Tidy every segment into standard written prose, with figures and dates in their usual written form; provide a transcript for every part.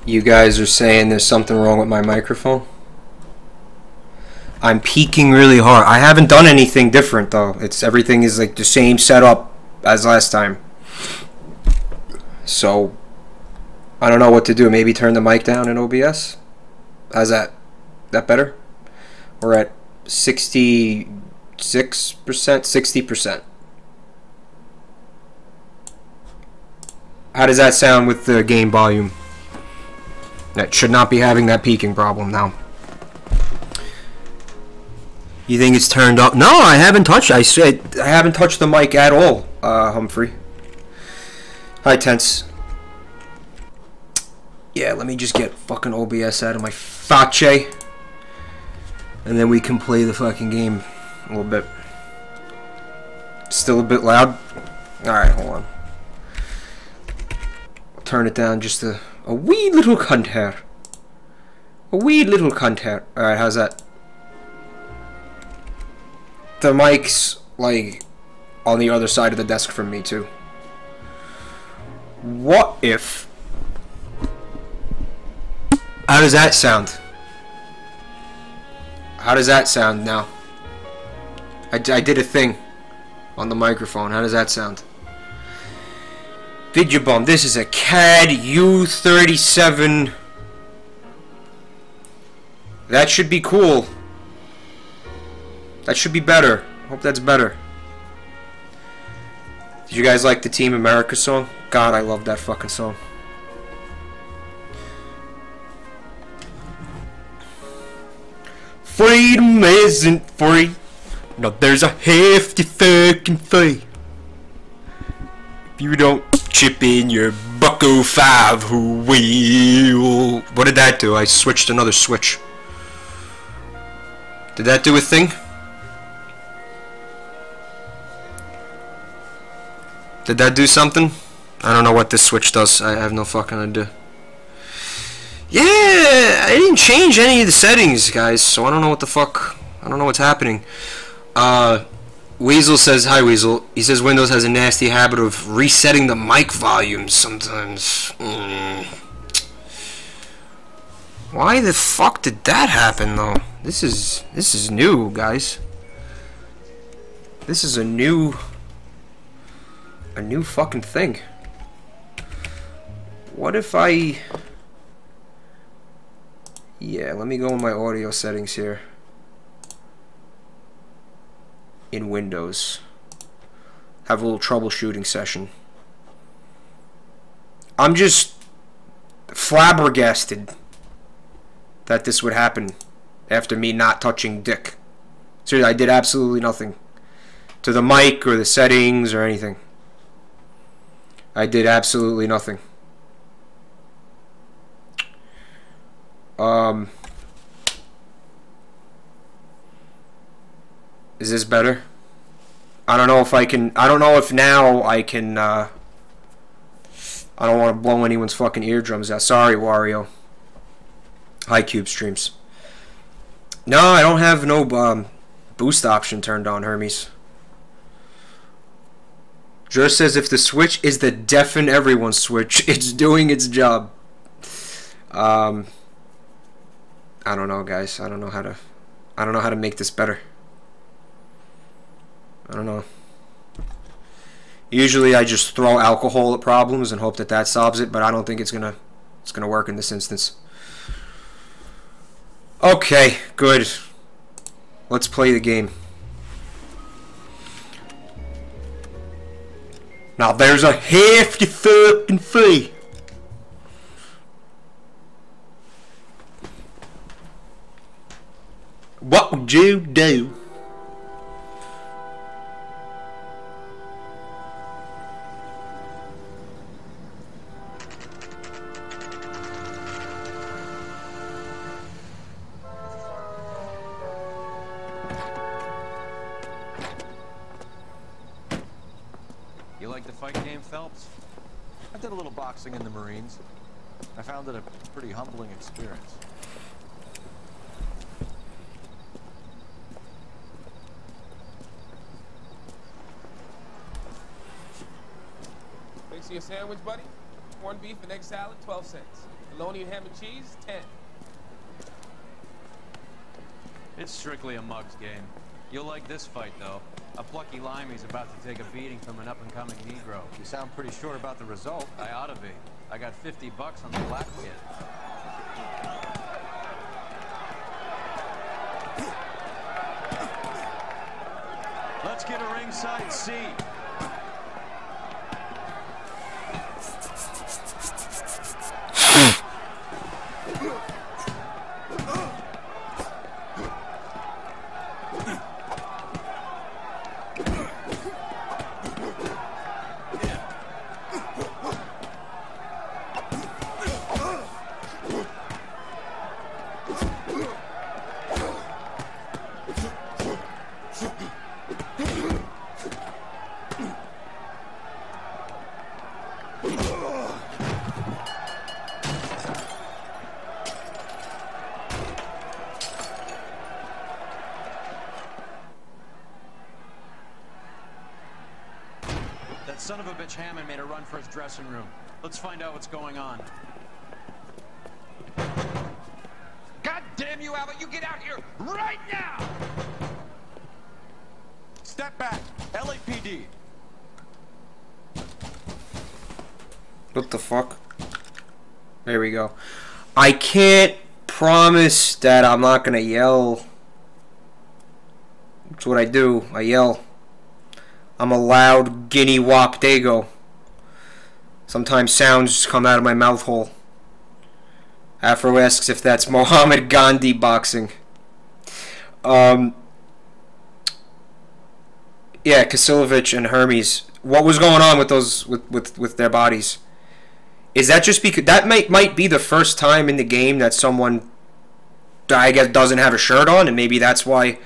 You guys are saying there's something wrong with my microphone? I'm peaking really hard. I haven't done anything different though. Everything is like the same setup as last time. So I don't know what to do. Maybe turn the mic down in OBS? How's that? That better? We're at 66%, 60%. How does that sound with the game volume? That should not be having that peaking problem now. You think it's turned up? No, I haven't touched. I haven't touched the mic at all, Humphrey. Hi, Tense. Yeah, let me just get fucking OBS out of my face, and then we can play the fucking game a little bit. Still a bit loud? Alright, hold on. I'll turn it down just a wee little cunt hair. A wee little cunt hair. Alright, how's that? The mic's, like, on the other side of the desk from me, too. What if... How does that sound? How does that sound now? I did a thing on the microphone. How does that sound? Vidjabum, this is a CAD U37. That should be cool. That should be better. Hope that's better. Did you guys like the Team America song? God, I love that fucking song. Freedom isn't free. No, there's a hefty fucking fee. If you don't chip in your bucko 5, who will? What did that do? I switched another switch. Did that do a thing? Did that do something? I don't know what this switch does. I have no fucking idea. Yeah, I didn't change any of the settings, guys, so I don't know what the fuck. I don't know what's happening. Weasel says, hi Weasel. He says Windows has a nasty habit of resetting the mic volume sometimes. Why the fuck did that happen though? This is new, guys. This is a new fucking thing. What if I... Yeah, let me go in my audio settings here. In Windows. Have a little troubleshooting session. I'm just flabbergasted that this would happen after me not touching dick. Seriously, I did absolutely nothing to the mic or the settings or anything. I did absolutely nothing. Is this better? I don't know if I can. I don't know if now I can. I don't want to blow anyone's fucking eardrums out. Sorry, Wario. Hi, Cube Streams. No, I don't have no boost option turned on, Hermes. Just says if the switch is the deafen everyone switch, it's doing its job. I don't know, guys. I don't know how to make this better. I don't know. Usually I just throw alcohol at problems and hope that that solves it, but I don't think it's gonna work in this instance. Okay, good. Let's play the game. Now there's a hefty fucking fee. What would you do? You like the fight game, Phelps? I did a little boxing in the Marines. I found it a pretty humbling experience. Fix you a sandwich, buddy? Corned beef and egg salad, 12 cents. Bologna and ham and cheese, 10. It's strictly a mug's game. You'll like this fight, though. A plucky limey's about to take a beating from an up-and-coming Negro. You sound pretty sure about the result. I ought to be. I got $50 on the black kid. Let's get a ringside seat. That son of a bitch Hammond made a run for his dressing room. Let's find out what's going on. God damn you, Albert! You get out here right now! Step back! LAPD! What the fuck? There we go. I can't promise that I'm not gonna yell. That's what I do. I yell. I'm a loud guinea wop dago. Sometimes sounds just come out of my mouth hole. Afro asks if that's Muhammad Gandhi boxing. Yeah, Kasilovich and Hermes. What was going on with those with their bodies? Is that just because that might be the first time in the game that someone, I guess, doesn't have a shirt on, and maybe that's why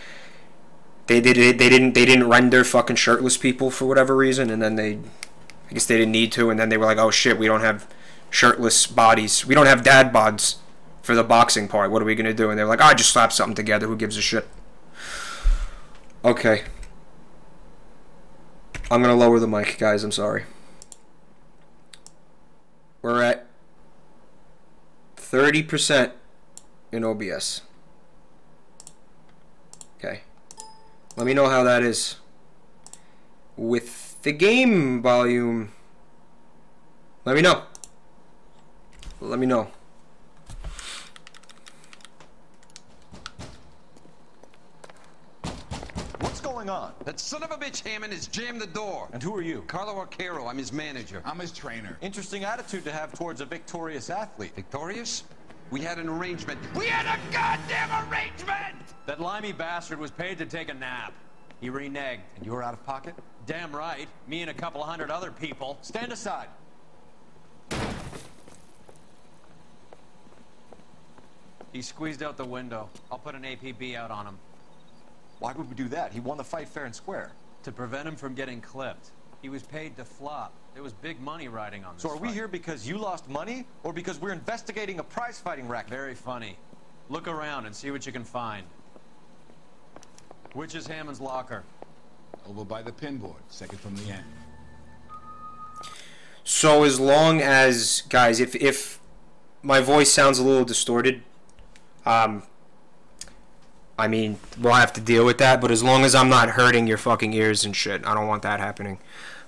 they didn't render fucking shirtless people for whatever reason, and then I guess they didn't need to, and then they were like, oh shit, we don't have shirtless bodies, we don't have dad bods for the boxing part. What are we gonna do? And they're like, I just slap something together. Who gives a shit? Okay, I'm gonna lower the mic, guys. I'm sorry. We're at 30% in OBS. Okay. Let me know how that is. With the game volume, let me know. Let me know. What's going on? That son of a bitch Hammond has jammed the door. And who are you? Carlo Arcaro, I'm his manager. I'm his trainer. Interesting attitude to have towards a victorious athlete. Victorious? We had an arrangement. We had a goddamn arrangement! That limey bastard was paid to take a nap. He reneged. And you were out of pocket? Damn right. Me and a couple hundred other people. Stand aside. He squeezed out the window. I'll put an APB out on him. Why would we do that? He won the fight fair and square. To prevent him from getting clipped. He was paid to flop. There was big money riding on this So are we fight. here because you lost money, or because we're investigating a prize-fighting racket? Very funny. Look around and see what you can find. Which is Hammond's locker? Over by the pinboard, second from the end. So as long as, guys, if my voice sounds a little distorted, I mean, we'll have to deal with that, but as long as I'm not hurting your fucking ears and shit, I don't want that happening.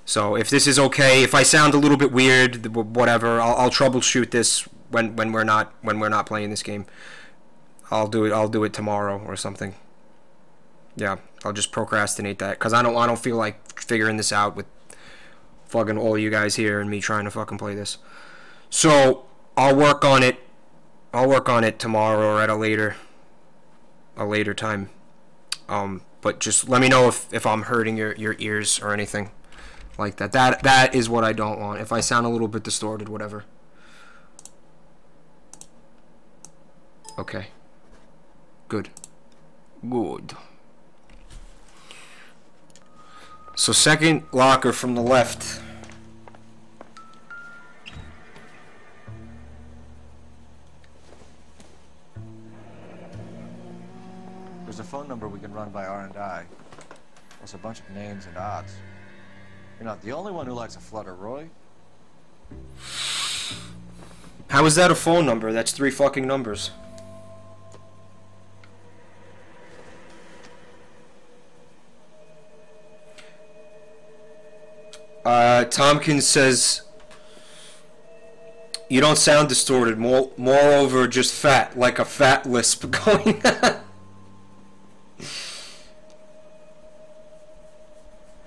So if this is okay, if I sound a little bit weird, whatever, I'll troubleshoot this when we're not playing this game. I'll do it tomorrow or something. Yeah, I'll just procrastinate that because I don't feel like figuring this out with fucking all you guys here and me trying to fucking play this. So I'll work on it. I'll work on it tomorrow or at a later time. But just let me know if I'm hurting your ears or anything like that. That is what I don't want. If I sound a little bit distorted, whatever. Okay. Good. Good. So second locker from the left. There's a phone number we can run by R&I. Plus a bunch of names and odds. You're not the only one who likes a flutter, Roy. How is that a phone number? That's 3 fucking numbers. Tompkins says, you don't sound distorted. Moreover, just fat, like a fat lisp going.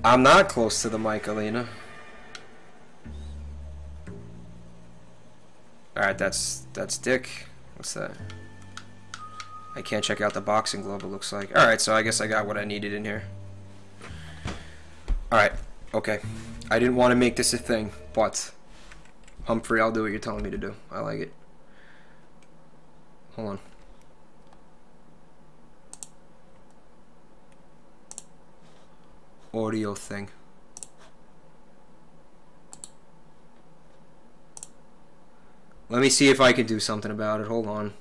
I'm not close to the mic, Alina. Alright, that's Dick. What's that? I can't check out the boxing glove, it looks like. Alright, so I guess I got what I needed in here. Alright, okay. I didn't want to make this a thing, but Humphrey, I'll do what you're telling me to do. I like it. Hold on. Audio thing. Let me see if I can do something about it. Hold on.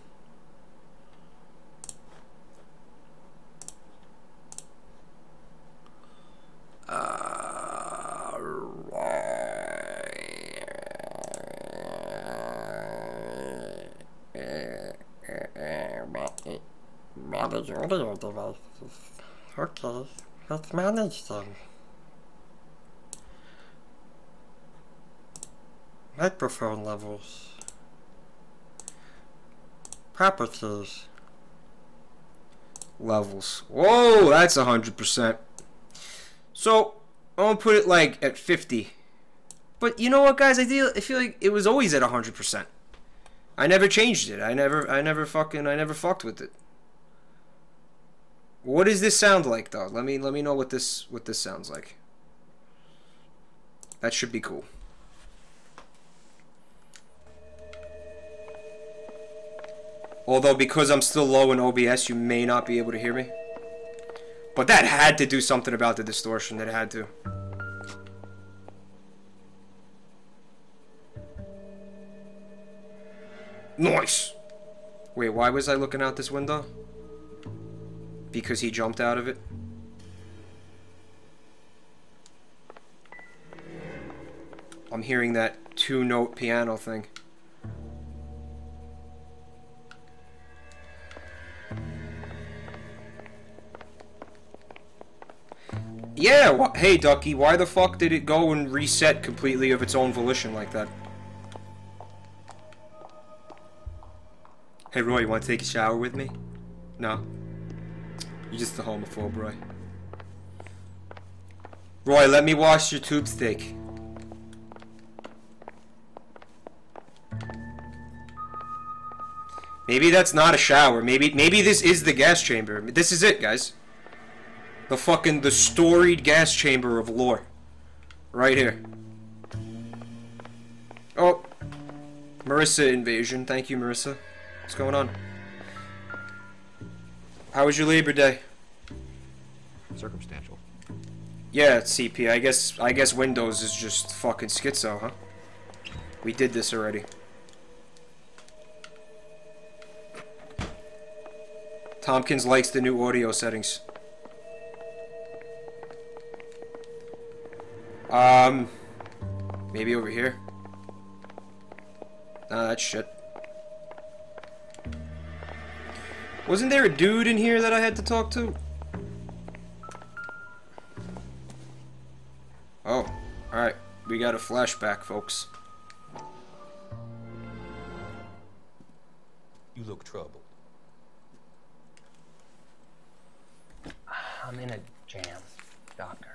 Manage audio devices. Okay, let's manage them. Microphone levels. Properties. Levels. Whoa, that's 100%. So, I'm gonna put it like at 50. But you know what, guys? I feel like it was always at 100%. I never changed it. I never fucked with it. What does this sound like, though? Let me know what this sounds like. That should be cool. Although, because I'm still low in OBS, you may not be able to hear me. But that had to do something about the distortion. That had to. Nice! Wait, why was I looking out this window? Because he jumped out of it? I'm hearing that 2-note piano thing. Yeah, hey Ducky, why the fuck did it go and reset completely of its own volition like that? Hey Roy, you want to take a shower with me? No. You're just a homophobe, Roy. Roy, let me wash your tube steak. Maybe that's not a shower. Maybe this is the gas chamber. This is it, guys. The storied gas chamber of lore. Right here. Oh. Marissa invasion. Thank you, Marissa. What's going on? How was your Labor Day? Circumstantial. Yeah, CP. I guess Windows is just fucking schizo, huh? We did this already. Tompkins likes the new audio settings. Maybe over here. Nah, that's shit. Wasn't there a dude in here that I had to talk to? Oh, alright. We got a flashback, folks. You look troubled. I'm in a jam, Doctor.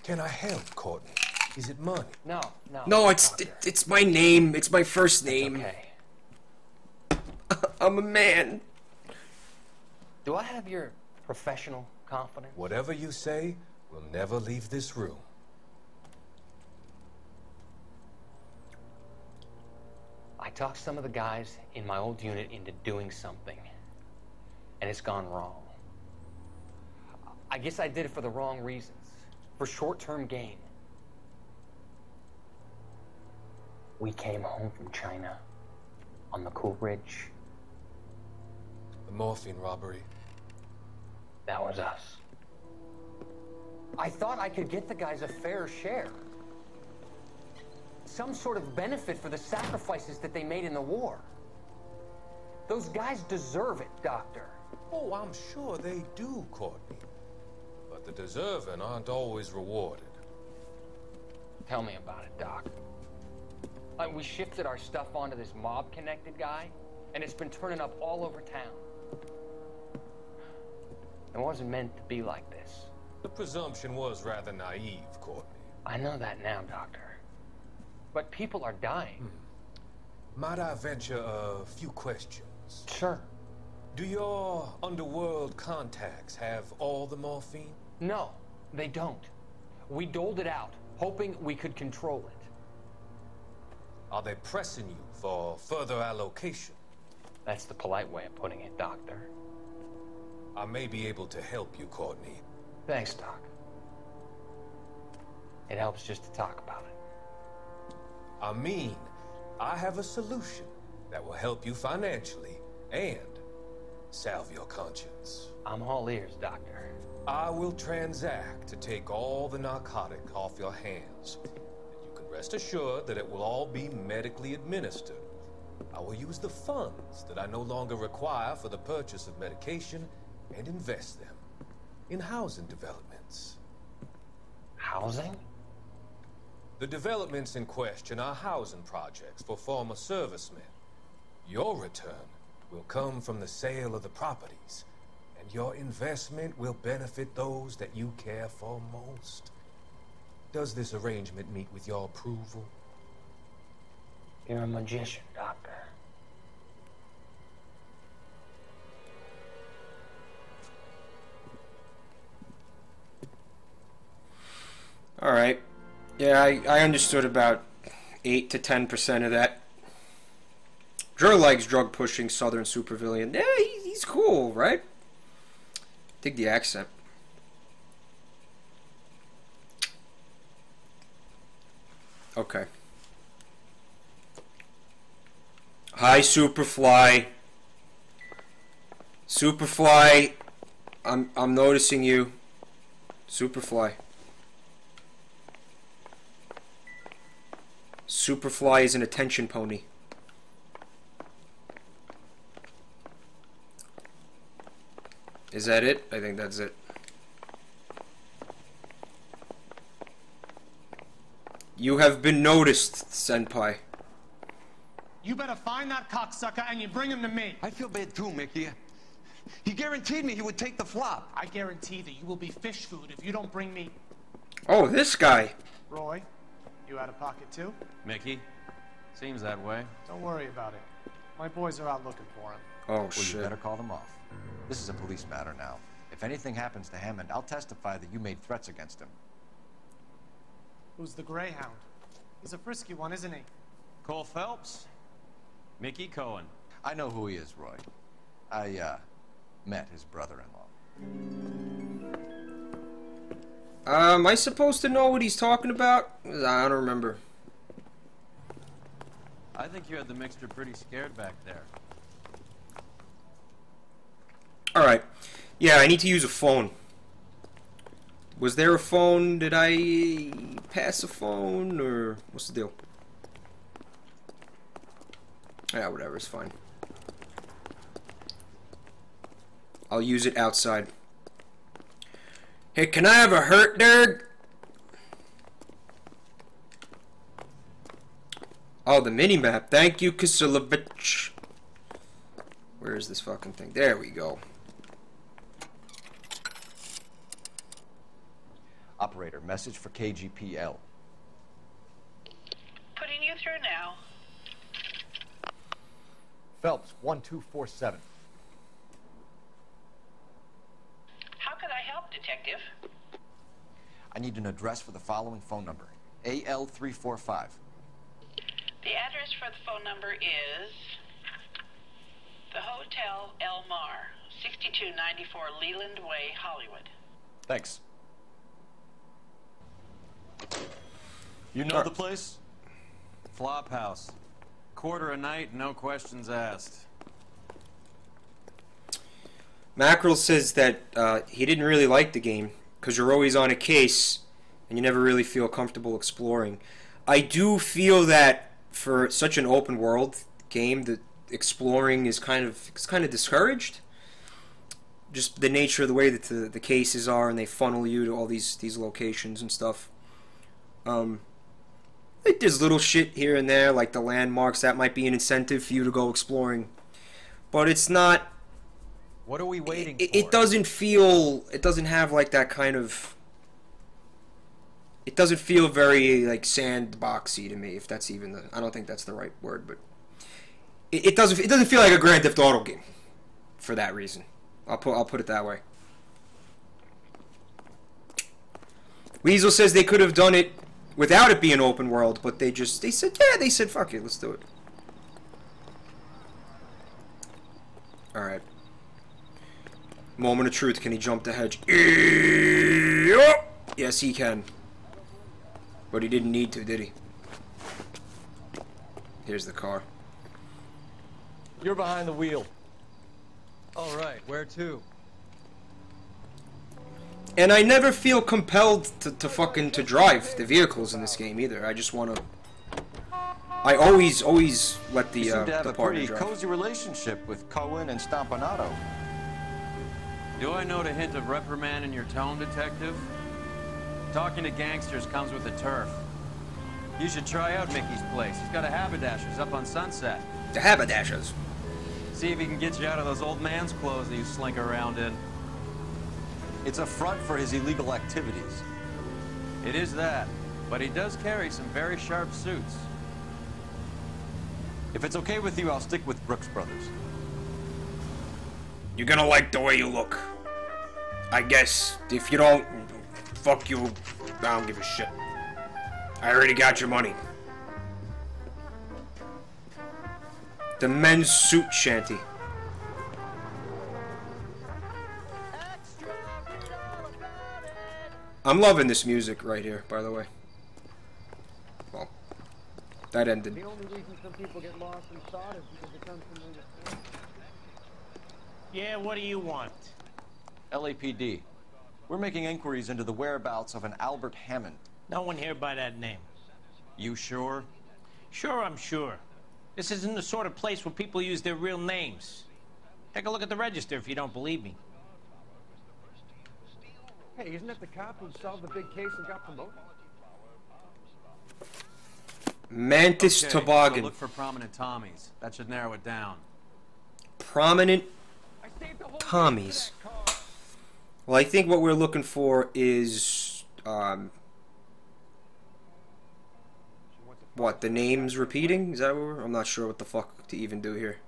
Can I help, Courtney? Is it money? No. No, it's my name. It's my first name. Okay. I'm a man. Do I have your professional confidence? Whatever you say, we'll never leave this room. I talked some of the guys in my old unit into doing something, and it's gone wrong. I guess I did it for the wrong reasons, for short-term gain. We came home from China on the Cool Ridge. The morphine robbery. That was us. I thought I could get the guys a fair share. some sort of benefit for the sacrifices that they made in the war. Those guys deserve it, Doctor. Oh, I'm sure they do, Courtney. But the deserving aren't always rewarded. Tell me about it, Doc. Like, we shifted our stuff onto this mob-connected guy, and it's been turning up all over town. It wasn't meant to be like this. The presumption was rather naive, Courtney. I know that now, Doctor. But people are dying. Might I venture a few questions? Sure. Do your underworld contacts have all the morphine? No, they don't. We doled it out, hoping we could control it. Are they pressing you for further allocation? That's the polite way of putting it, Doctor. I may be able to help you, Courtney. Thanks, Doc. It helps just to talk about it. I mean, I have a solution that will help you financially and salve your conscience. I'm all ears, Doctor. I will transact to take all the narcotic off your hands. And you can rest assured that it will all be medically administered. I will use the funds that I no longer require for the purchase of medication and invest them in housing developments. Housing? The developments in question are housing projects for former servicemen. Your return will come from the sale of the properties, and your investment will benefit those that you care for most. Does this arrangement meet with your approval? You're a magician, Doctor. All right. Yeah, I understood about 8 to 10% of that. Drew likes drug-pushing Southern supervillain. Yeah, he's cool, right? Dig the accent. Okay. Hi, Superfly. Superfly, I'm noticing you. Superfly. Superfly is an attention pony. Is that it? I think that's it. You have been noticed, Senpai. You better find that cocksucker and you bring him to me. I feel bad too, Mickey. He guaranteed me he would take the flop. I guarantee that you will be fish food if you don't bring me... Oh, this guy. Roy, you out of pocket too? Mickey? Seems that way. Don't worry about it. My boys are out looking for him. Oh, Well, shit. you better call them off. This is a police matter now. If anything happens to Hammond, I'll testify that you made threats against him. Who's the Greyhound? He's a frisky one, isn't he? Cole Phelps? Mickey Cohen. I know who he is, Roy. I, met his brother-in-law. Am I supposed to know what he's talking about? I don't remember. I think you had the mixture pretty scared back there. Alright. Yeah, I need to use a phone. Was there a phone? Did I pass a phone? Or what's the deal? Yeah, whatever, it's fine. I'll use it outside. Hey, can I have a hurt, nerd? Oh, the mini-map. Thank you, Kasilovich. Where is this fucking thing? There we go. Operator, message for KGPL. Putting you through now. Phelps, 1247. How could I help, Detective? I need an address for the following phone number. AL345. The address for the phone number is the Hotel El Mar, 6294 Leland Way, Hollywood. Thanks. You know the place? Flophouse. Quarter a night, no questions asked. Mackerel says that he didn't really like the game because you're always on a case and you never really feel comfortable exploring. I do feel that for such an open world game, the exploring is kind of discouraged. Just the nature of the way that the cases are, and they funnel you to all these locations and stuff. Like there's little shit here and there, like the landmarks, that might be an incentive for you to go exploring, but it's not. What are we waiting for? It doesn't feel. It doesn't have like that kind of. It doesn't feel very like sandboxy to me, if that's even the. I don't think that's the right word, but it doesn't. It doesn't feel like a Grand Theft Auto game, for that reason. I'll put it that way. Weasel says they could have done it without it being open world, but they said fuck it, let's do it. Alright. Moment of truth, can he jump the hedge? Yes, he can. But he didn't need to, did he? Here's the car. You're behind the wheel. All right, where to? And I never feel compelled to drive the vehicles in this game either. I just want to. I always let the you seem to have a partner pretty drive. cozy relationship with Cohen and Stompanato. Do I note a hint of reprimand in your tone, detective? Talking to gangsters comes with the turf. You should try out Mickey's place. He's got a haberdasher's up on Sunset. The haberdashers. See if he can get you out of those old man's clothes that you slink around in. It's a front for his illegal activities. It is that, but he does carry some very sharp suits. If it's okay with you, I'll stick with Brooks Brothers. You're gonna like the way you look. I guess. If you don't, fuck you. I don't give a shit. I already got your money. The men's suit shanty. I'm loving this music right here, by the way. Well, that ended. The only reason some people get lost in thought is because it comes from the... Yeah, what do you want? LAPD. We're making inquiries into the whereabouts of an Albert Hammond. No one here by that name. You sure? Sure, I'm sure. This isn't the sort of place where people use their real names. Take a look at the register if you don't believe me. Hey, isn't that the cop who solved the big case and got promoted? Mantis Okay, Toboggan. So look for prominent Tommies. That should narrow it down. Prominent Tommies. Well, I think what we're looking for is what, the names repeating? Is that what I'm not sure what the fuck to even do here.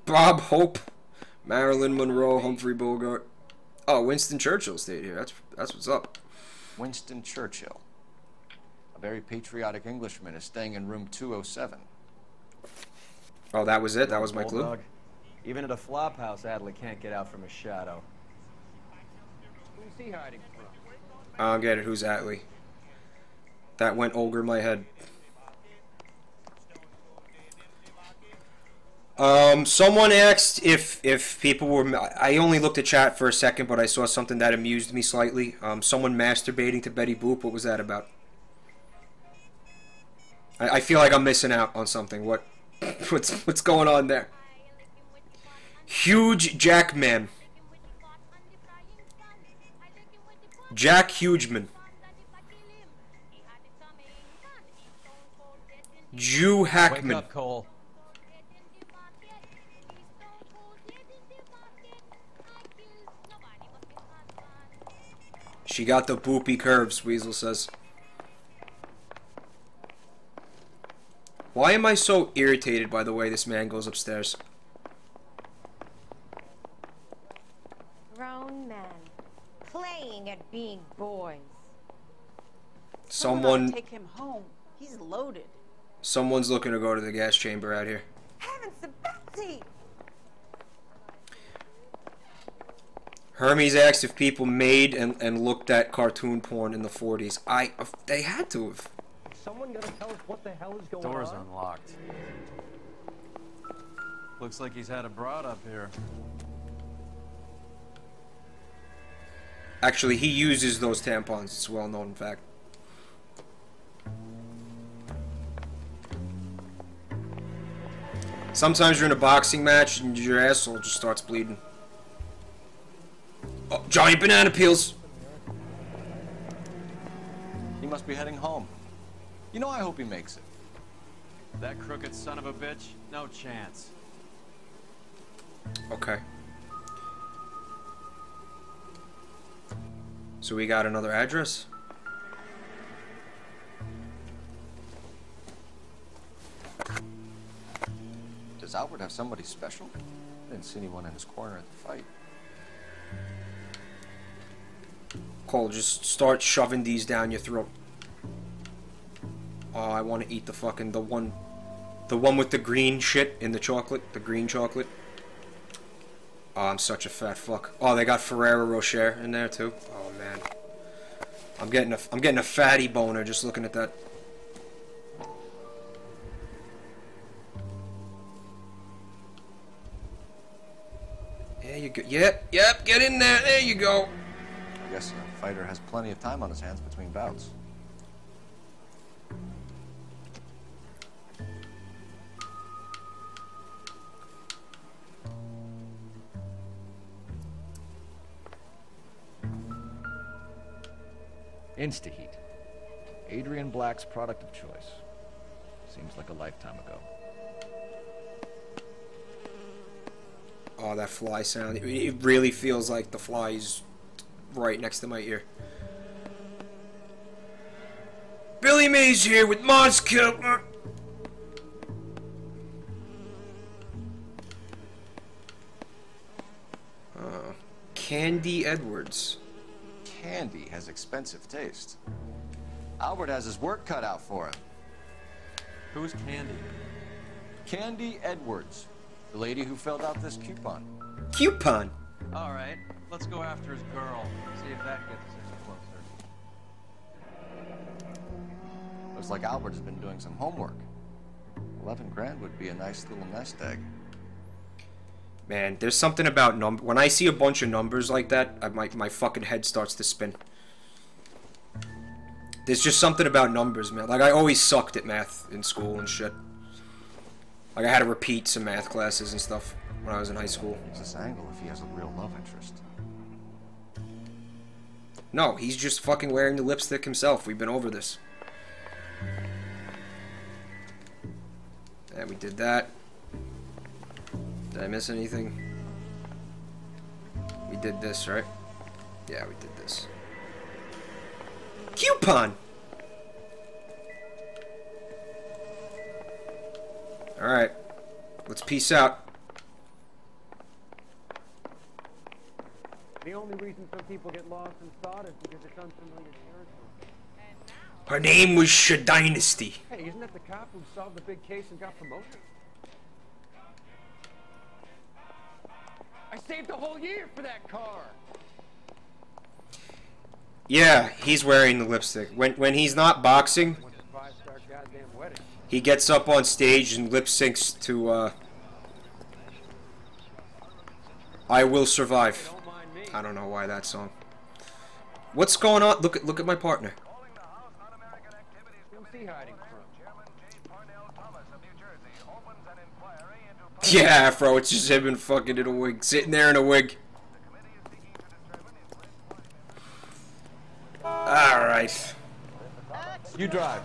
Bob Hope, Marilyn Monroe, Humphrey Bogart. Oh, Winston Churchill stayed here. That's what's up. Winston Churchill. A very patriotic Englishman is staying in room 207. Oh, that was it? That was my clue? Bulldog. Even at a flop house, Adler can't get out from his shadow. Who's he hiding from? I don't get it. Who's Atlee? That went over my head. Someone asked if people were... I only looked at chat for a second, but I saw something that amused me slightly. Someone masturbating to Betty Boop. What was that about? I feel like I'm missing out on something. What's going on there? Huge Jackman. Jack Hugeman. Jew Hackman. Wake up, Cole. She got the boopy curves, Weasel says. Why am I so irritated by the way this man goes upstairs? Grown men playing at being boys. Someone... Take him home. He's loaded. Someone's looking to go to the gas chamber out here. Heavens to Betsy! Hermes asked if people made and looked at cartoon porn in the 40s. They had to have. Someone gonna tell us what the hell is going on? Door's unlocked. Looks like he's had a broad up here. Actually, he uses those tampons. It's a well-known fact. Sometimes you're in a boxing match and your asshole just starts bleeding. Oh, giant banana peels. He must be heading home. You know, I hope he makes it. That crooked son of a bitch? No chance. Okay. So we got another address? Does Albert have somebody special? I didn't see anyone in his corner at the fight. Cole, just start shoving these down your throat. Oh, I want to eat the fucking, the one with the green shit in the chocolate, the green chocolate. Oh, I'm such a fat fuck. Oh, they got Ferrero Rocher in there too. Oh man, I'm getting a fatty boner just looking at that. There you go. Yep, get in there. There you go. I guess a fighter has plenty of time on his hands between bouts. Instaheat. Adrian Black's product of choice. Seems like a lifetime ago. Oh, that fly sound. It really feels like the fly's right next to my ear. Billy Mays here with Mars Killer. Candy Edwards. Candy has expensive taste. Albert has his work cut out for him. Who's Candy? Candy Edwards. The lady who filled out this coupon. Coupon? All right, let's go after his girl. See if that gets us any closer. Looks like Albert has been doing some homework. 11 grand would be a nice little nest egg. Man, there's something about when I see a bunch of numbers like that, my fucking head starts to spin. There's just something about numbers, man. Like, I always sucked at math in school and shit. Like, I had to repeat some math classes and stuff when I was in high school. What's this angle if he has a real love interest? No, he's just fucking wearing the lipstick himself. We've been over this. And we did that. Did I miss anything? We did this, right? Yeah, we did this. Coupon! Alright. Let's peace out. The only reason some people get lost in thought is because it's unfamiliar territory. Her name was Shadynasty. Hey, isn't that the cop who solved the big case and got promoted? I saved a whole year for that car. Yeah, he's wearing the lipstick. When he's not boxing, he gets up on stage and lip syncs to I Will Survive. I don't know why that song. What's going on? Look at my partner. Who's he hiding from? Yeah, Afro, it's just him and fucking in a wig, sitting there in a wig. Alright. You drive.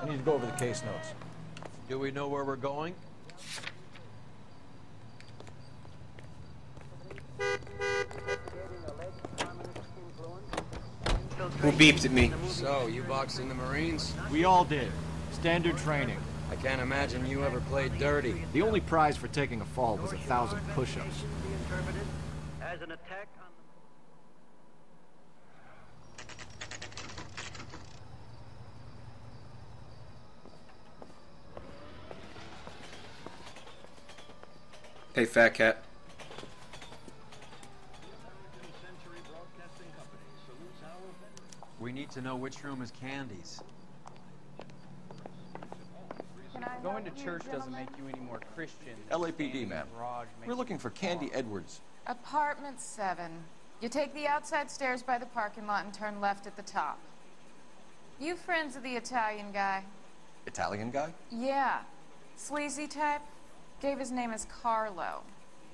I need to go over the case notes. Do we know where we're going? Who beeped at me? So, you boxed in the Marines? We all did. Standard training. I can't imagine you ever played dirty. The only prize for taking a fall was 1,000 push-ups. As an attack on Hey, fat cat. We need to know which room is Candy's. Going to church doesn't make you any more Christian. LAPD, ma'am. We're looking for Candy Edwards. Apartment 7. You take the outside stairs by the parking lot and turn left at the top. You friends of the Italian guy? Italian guy? Yeah. Sleazy type? Gave his name as Carlo.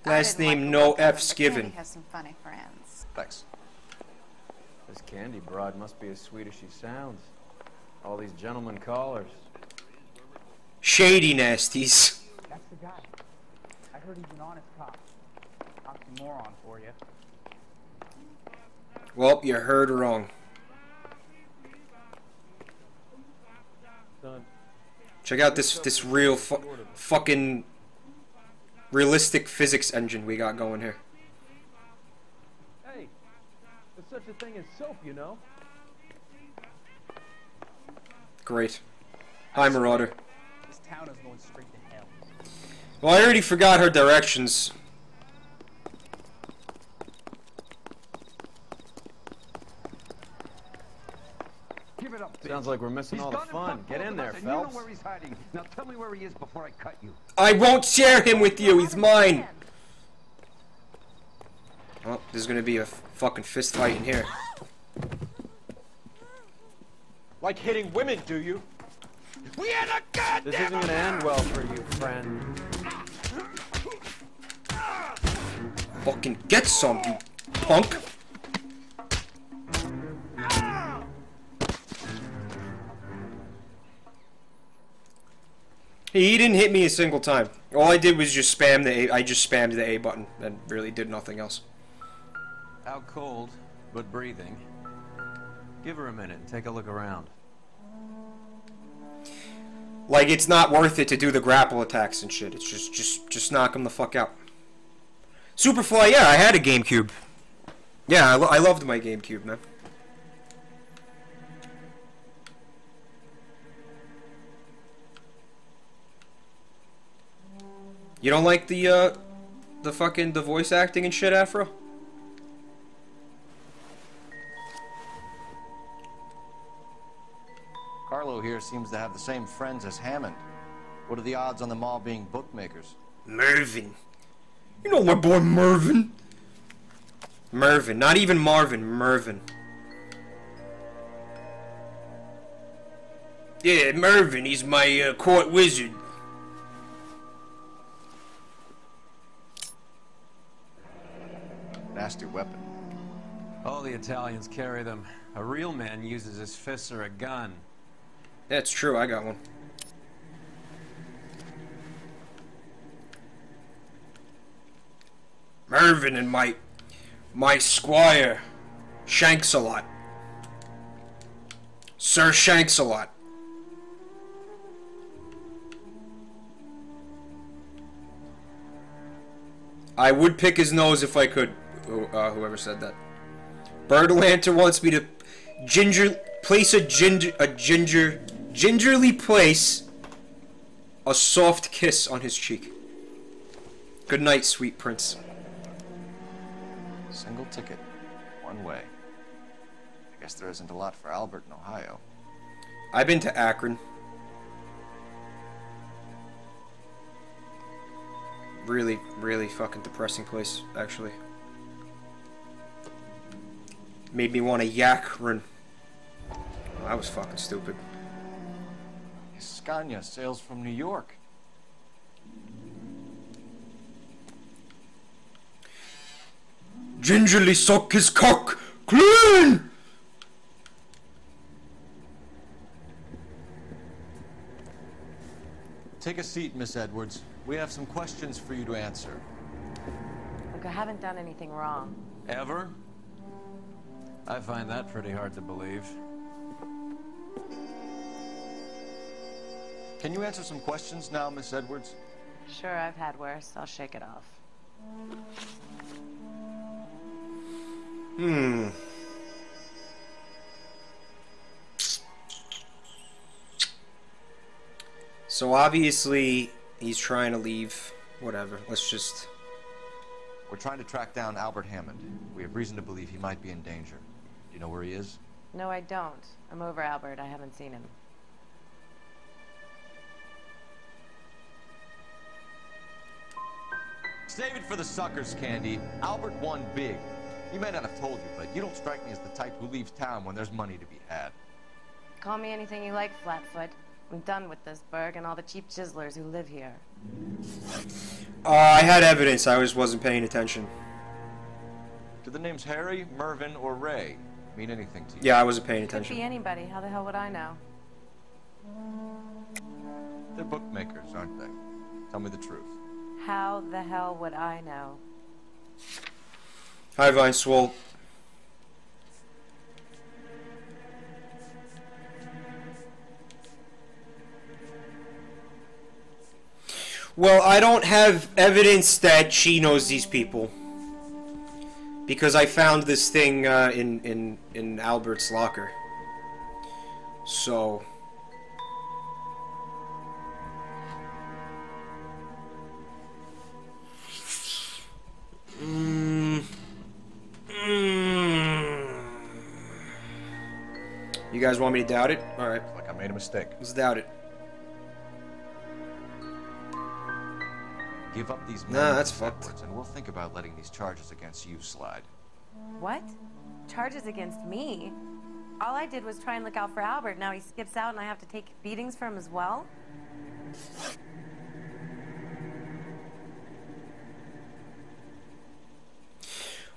Last I didn't name like the no look of him, F's but given. Candy has some funny friends. Thanks. This Candy broad must be as sweet as she sounds. All these gentlemen callers. Shady nasties. That's the guy. I heard he's an honest cop. Oxymoron for you. Well, you heard wrong. Check out this real fucking realistic physics engine we got going here. Hey, there's such a thing as soap, you know. Great. Hi, Marauder. This town is going straight to hell. Well, I already forgot her directions. Give it up, sounds like we're missing all the fun. Get in there, Phelps. You know where he's hiding. Now tell me where he is before I cut you. I won't share him with you. He's mine. Oh, there's gonna be a fucking fist fight in here. Like hitting women, do you? We had a goddamn. This isn't gonna end well for you, friend. Fucking get some, you punk. He didn't hit me a single time. All I did was just spam the A. I just spammed the A button and really did nothing else. Out cold, but breathing. Give her a minute and take a look around. Like, it's not worth it to do the grapple attacks and shit. It's just knock him the fuck out. Superfly, yeah, I had a GameCube. Yeah, I loved my GameCube, man. You don't like the voice acting and shit, Afro? Carlo here seems to have the same friends as Hammond. What are the odds on them all being bookmakers? Mervin. You know my boy Mervin. Mervin, not even Marvin, Mervin. Yeah, Mervin, he's my court wizard. Nasty weapon. All the Italians carry them. A real man uses his fists or a gun. That's true, I got one. Mervin and my squire, Shanks-a-lot. Sir Shanks-a-lot. I would pick his nose if I could. Whoever said that. Birdlanter wants me to gingerly place a soft kiss on his cheek. Good night, sweet prince. Single ticket, one way. I guess there isn't a lot for Albert in Ohio. I've been to Akron. Really, really fucking depressing place, actually. Made me want to yak-run. Oh, that was fucking stupid. Scania sails from New York. Gingerly suck his cock clean! Take a seat, Miss Edwards. We have some questions for you to answer. Look, I haven't done anything wrong. Ever? I find that pretty hard to believe. Can you answer some questions now, Miss Edwards? Sure, I've had worse. I'll shake it off. So obviously he's trying to leave. Whatever. Let's just... We're trying to track down Albert Hammond. We have reason to believe he might be in danger. Do you know where he is? No, I don't. I'm over Albert. I haven't seen him. Save it for the suckers, Candy. Albert won big. He may not have told you, but you don't strike me as the type who leaves town when there's money to be had. Call me anything you like, Flatfoot. I'm done with this burg and all the cheap chiselers who live here. I had evidence. I just wasn't paying attention. Do the names Harry, Mervyn, or Ray mean anything to you? Yeah, I wasn't paying Could attention. be anybody. How the hell would I know? They're bookmakers, aren't they? Tell me the truth. How the hell would I know? Hi, Vine Swole. Well, I don't have evidence that she knows these people. Because I found this thing in Albert's locker. So... You guys want me to doubt it? Alright. Like I made a mistake. Let's doubt it. Give up these Nah, that's fucked. and we'll think about letting these charges against you slide. What? Charges against me? All I did was try and look out for Albert. Now he skips out and I have to take beatings for him as well?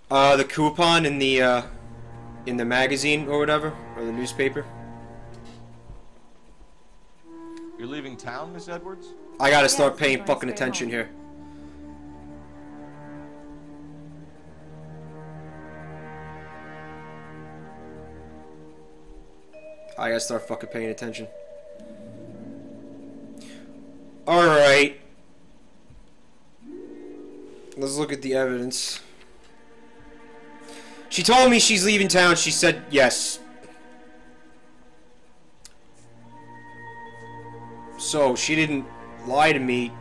The coupon in the magazine or whatever, or the newspaper. You're leaving town, Miss Edwards? I gotta start paying fucking attention here. I gotta start fucking paying attention. Alright. Let's look at the evidence. She told me she's leaving town. She said yes. So, she didn't lie to me.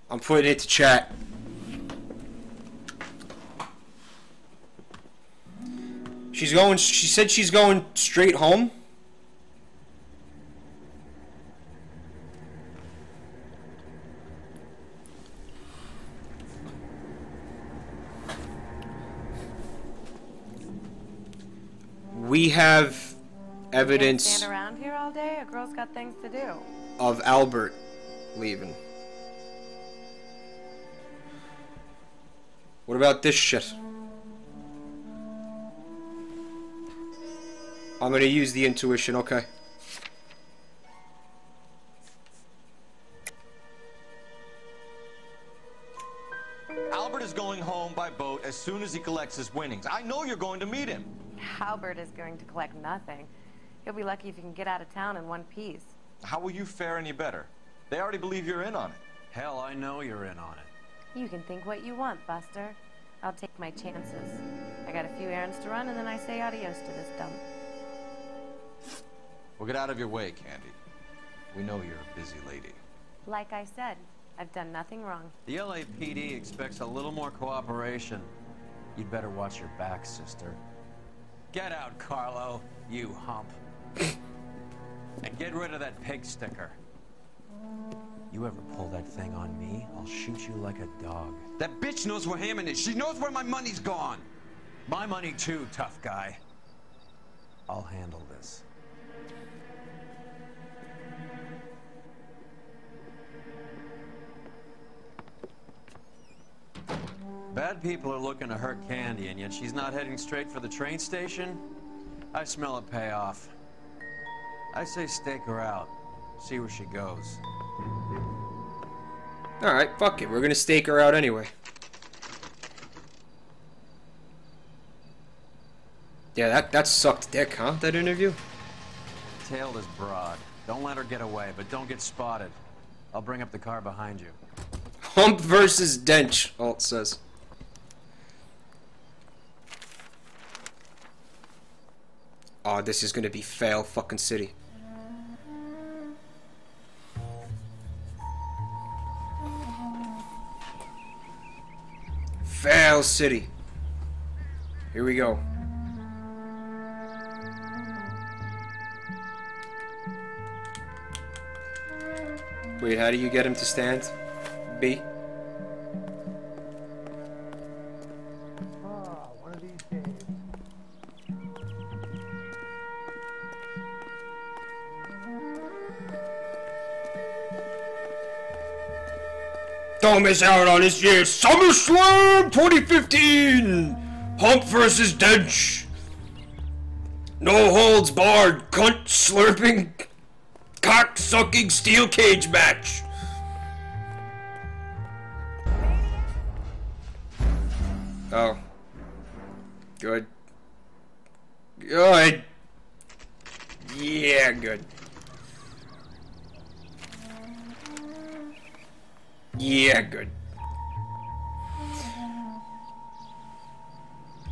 I'm putting it to chat. She said she's going straight home. We have evidence Stand around here all day? A girl's got things to do. of Albert leaving. What about this shit? I'm gonna use the intuition, okay. Albert is going home by boat as soon as he collects his winnings. I know you're going to meet him. Albert is going to collect nothing. He'll be lucky if he can get out of town in one piece. How will you fare any better? They already believe you're in on it. Hell, I know you're in on it. You can think what you want, Buster. I'll take my chances. I got a few errands to run, and then I say adios to this dump. We'll get out of your way, Candy. We know you're a busy lady. Like I said, I've done nothing wrong. The LAPD expects a little more cooperation. You'd better watch your back, sister. Get out, Carlo, you hump. And get rid of that pig sticker. You ever pull that thing on me, I'll shoot you like a dog. That bitch knows where Hammond is. She knows where my money's gone. My money too, tough guy. I'll handle this. Bad people are looking to hurt Candy, and yet she's not heading straight for the train station? I smell a payoff. I say stake her out. See where she goes. Alright, fuck it. We're gonna stake her out anyway. Yeah, that sucked dick, huh? That interview? Tailed is broad. Don't let her get away, but don't get spotted. I'll bring up the car behind you. Hump versus Dench, Alt says. Oh, this is gonna be fail fucking city. Fail city. Here we go. Wait, how do you get him to stand? B? One of these days. Don't miss out on this year's SummerSlam 2015! Hump versus Dench. No holds barred, cunt slurping, cock sucking steel cage match. Oh. Good. Good. Yeah, good. Yeah, good.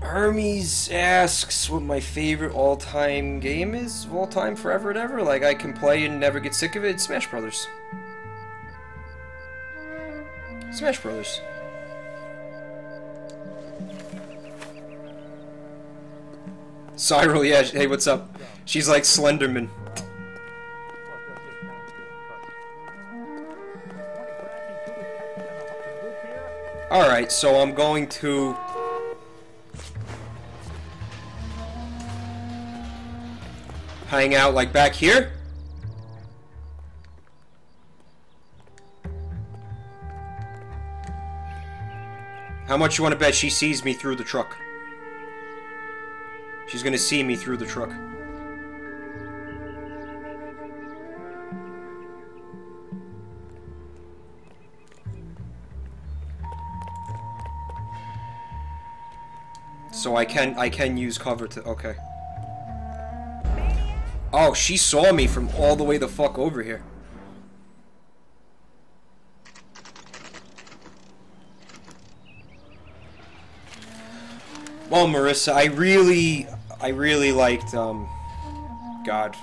Hermes asks what my favorite all-time game is, of all time, forever and ever. Like, I can play and never get sick of it. It's Smash Brothers. Smash Brothers. Cyril, yeah, hey, what's up? She's like Slenderman. Alright, so I'm going to... hang out, like, back here? How much you want to bet she sees me through the truck? She's gonna see me through the truck. So I can use cover to... okay. Oh, she saw me from all the way the fuck over here. Well, Marissa, I really liked, God.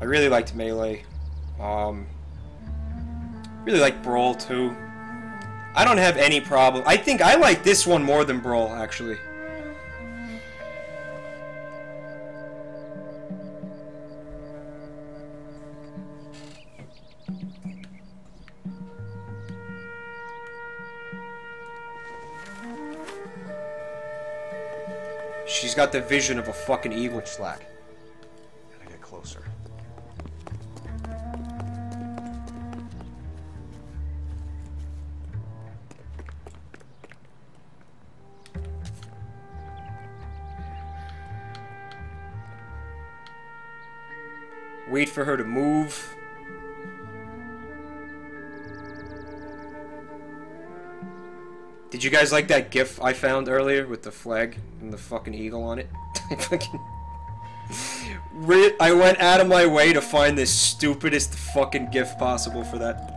I really liked Melee. Really liked Brawl, too. I don't have any problem. I think I like this one more than Brawl, actually. She's got the vision of a fucking eagle. Slack. Gotta get closer. Wait for her to move. Did you guys like that GIF I found earlier with the flag and the fucking eagle on it? I went out of my way to find the stupidest fucking GIF possible for that.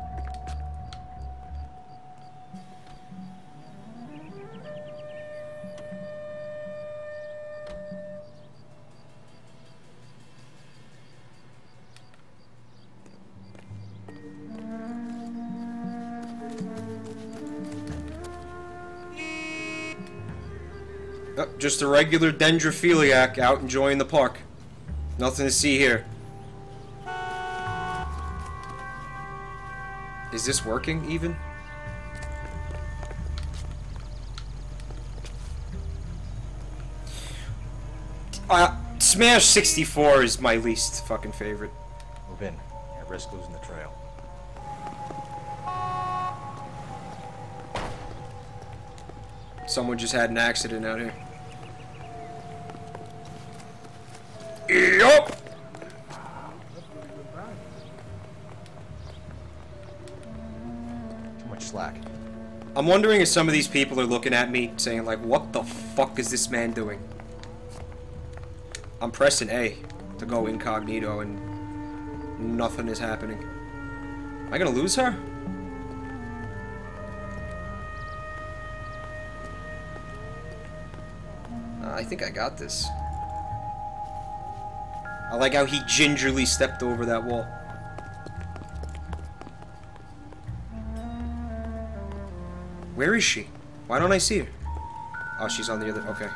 Just a regular dendrophiliac out enjoying the park. Nothing to see here. Is this working, even? Smash 64 is my least fucking favorite. Move in. At risk losing the trail. Someone just had an accident out here. Yup. Too much slack. I'm wondering if some of these people are looking at me saying like, what the fuck is this man doing? I'm pressing A to go incognito and nothing is happening. Am I gonna lose her? I think I got this. I like how he gingerly stepped over that wall. Where is she? Why don't I see her? Oh, she's on the other... okay.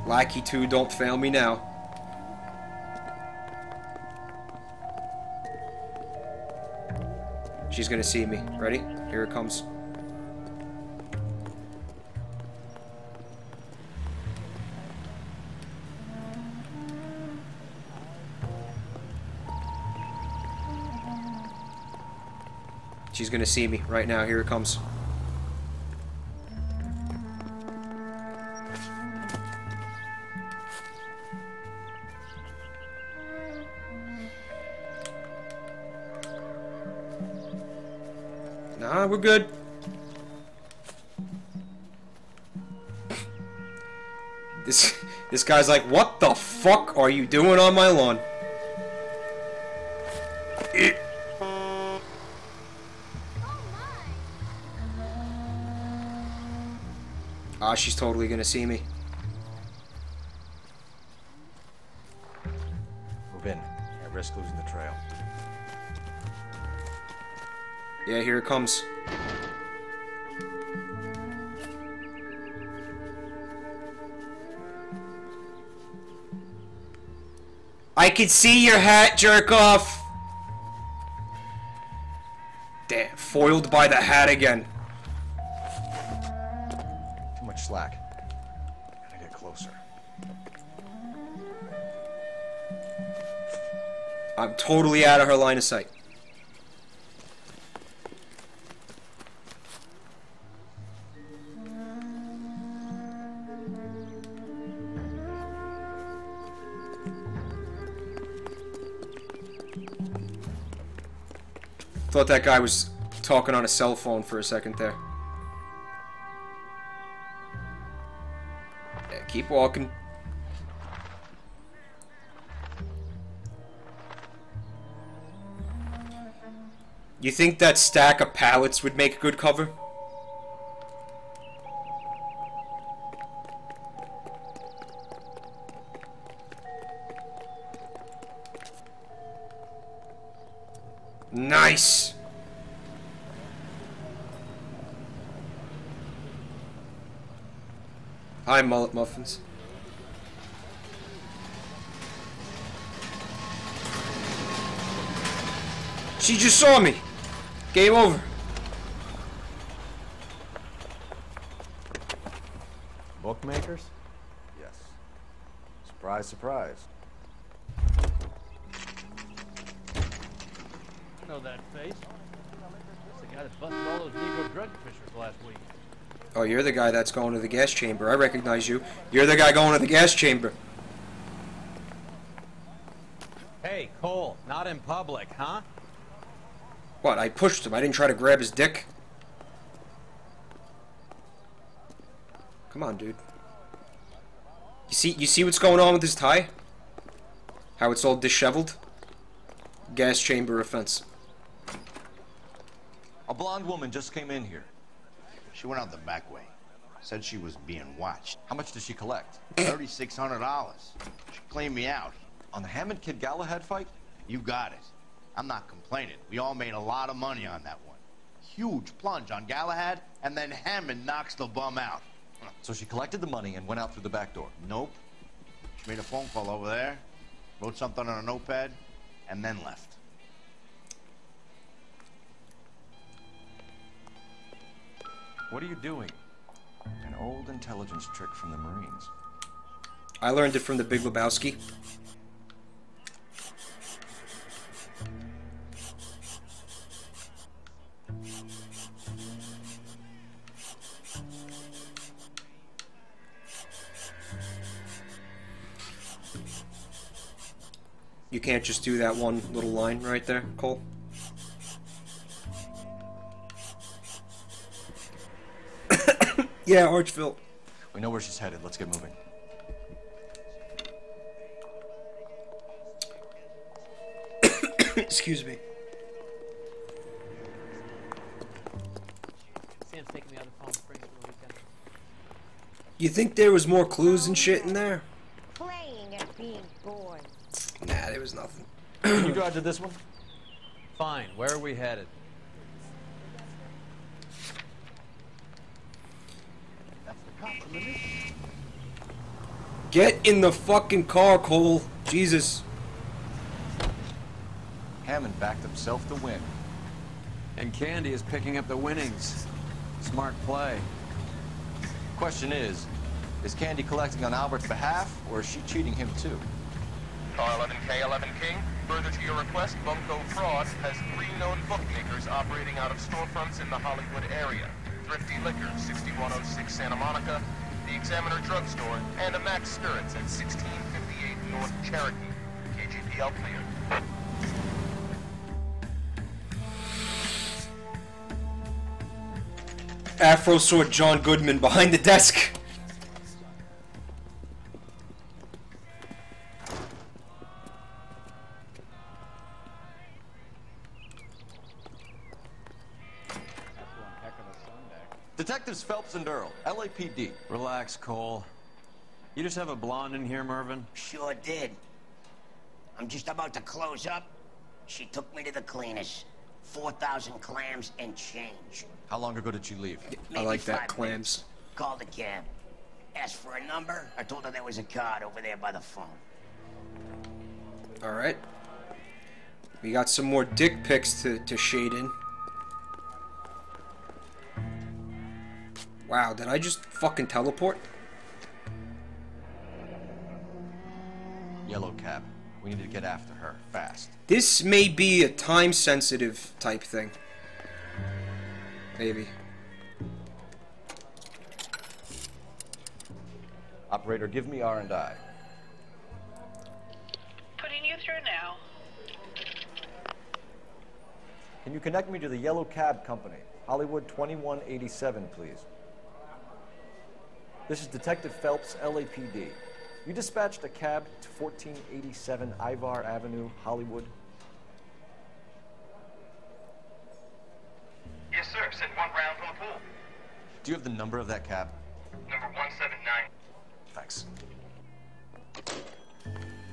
Lackey 2, don't fail me now. She's gonna see me. Ready? Here it comes. She's gonna see me right now. Here it comes. Nah, we're good. This guy's like, what the fuck are you doing on my lawn? Ah, she's totally gonna see me. Move in. I risk losing the trail. Yeah, here it comes. I can see your hat, jerk off. Damn, foiled by the hat again. Too much slack. Gotta get closer. I'm totally out of her line of sight. Thought that guy was talking on a cell phone for a second there. Yeah, keep walking. You think that stack of pallets would make good cover? Nice! Hi, mullet muffins. She just saw me! Game over. Bookmakers? Yes. Surprise, surprise. I know that face. That's the guy that busted all those Negro drug fishers last week. Oh, you're the guy that's going to the gas chamber. I recognize you. You're the guy going to the gas chamber. Hey, Cole, not in public, huh? What? I pushed him. I didn't try to grab his dick. Come on, dude. You see what's going on with his tie? How it's all disheveled? Gas chamber offense. A blonde woman just came in here. She went out the back way. Said she was being watched. How much did she collect? $3,600. She cleaned me out. On the Hammond Kid Galahad fight? You got it. I'm not complaining. We all made a lot of money on that one. Huge plunge on Galahad, and then Hammond knocks the bum out. So she collected the money and went out through the back door? Nope. She made a phone call over there, wrote something on a notepad, and then left. What are you doing? An old intelligence trick from the Marines. I learned it from the Big Lebowski. You can't just do that one little line right there, Cole. Yeah, Archville. We know where she's headed. Let's get moving. Excuse me. Sam's taking me out of Palm Springs for the weekend. You think there was more clues and shit in there? Playing at being bored. Nah, there was nothing. Can you drive to this one? Fine. Where are we headed? Get in the fucking car, Cole. Jesus. Hammond backed himself to win. And Candy is picking up the winnings. Smart play. Question is Candy collecting on Albert's behalf, or is she cheating him too? Car 11K, 11 King. Further to your request, Bunko Fraud has 3 known bookmakers operating out of storefronts in the Hollywood area. Thrifty Liquor, 6106 Santa Monica, the Examiner Drugstore, and a Max Spirits at 1658 North Cherokee. KGPL clear. Afro saw John Goodman behind the desk. Detectives Phelps and Earl, LAPD. Relax, Cole. You just have a blonde in here, Mervyn? Sure did. I'm just about to close up. She took me to the cleaners. 4,000 clams and change. How long ago did she leave? I like that, clams. Called a cab. Asked for a number. I told her there was a card over there by the phone. Alright. We got some more dick pics to shade in. Wow, did I just fucking teleport? Yellow cab. We need to get after her, fast. This may be a time-sensitive type thing. Maybe. Operator, give me R&I. Putting you through now. Can you connect me to the Yellow Cab Company? Hollywood 2187, please. This is Detective Phelps, LAPD. You dispatched a cab to 1487 Ivar Avenue, Hollywood? Yes, sir. Sent 1 round from the pool. Do you have the number of that cab? Number 179. Thanks.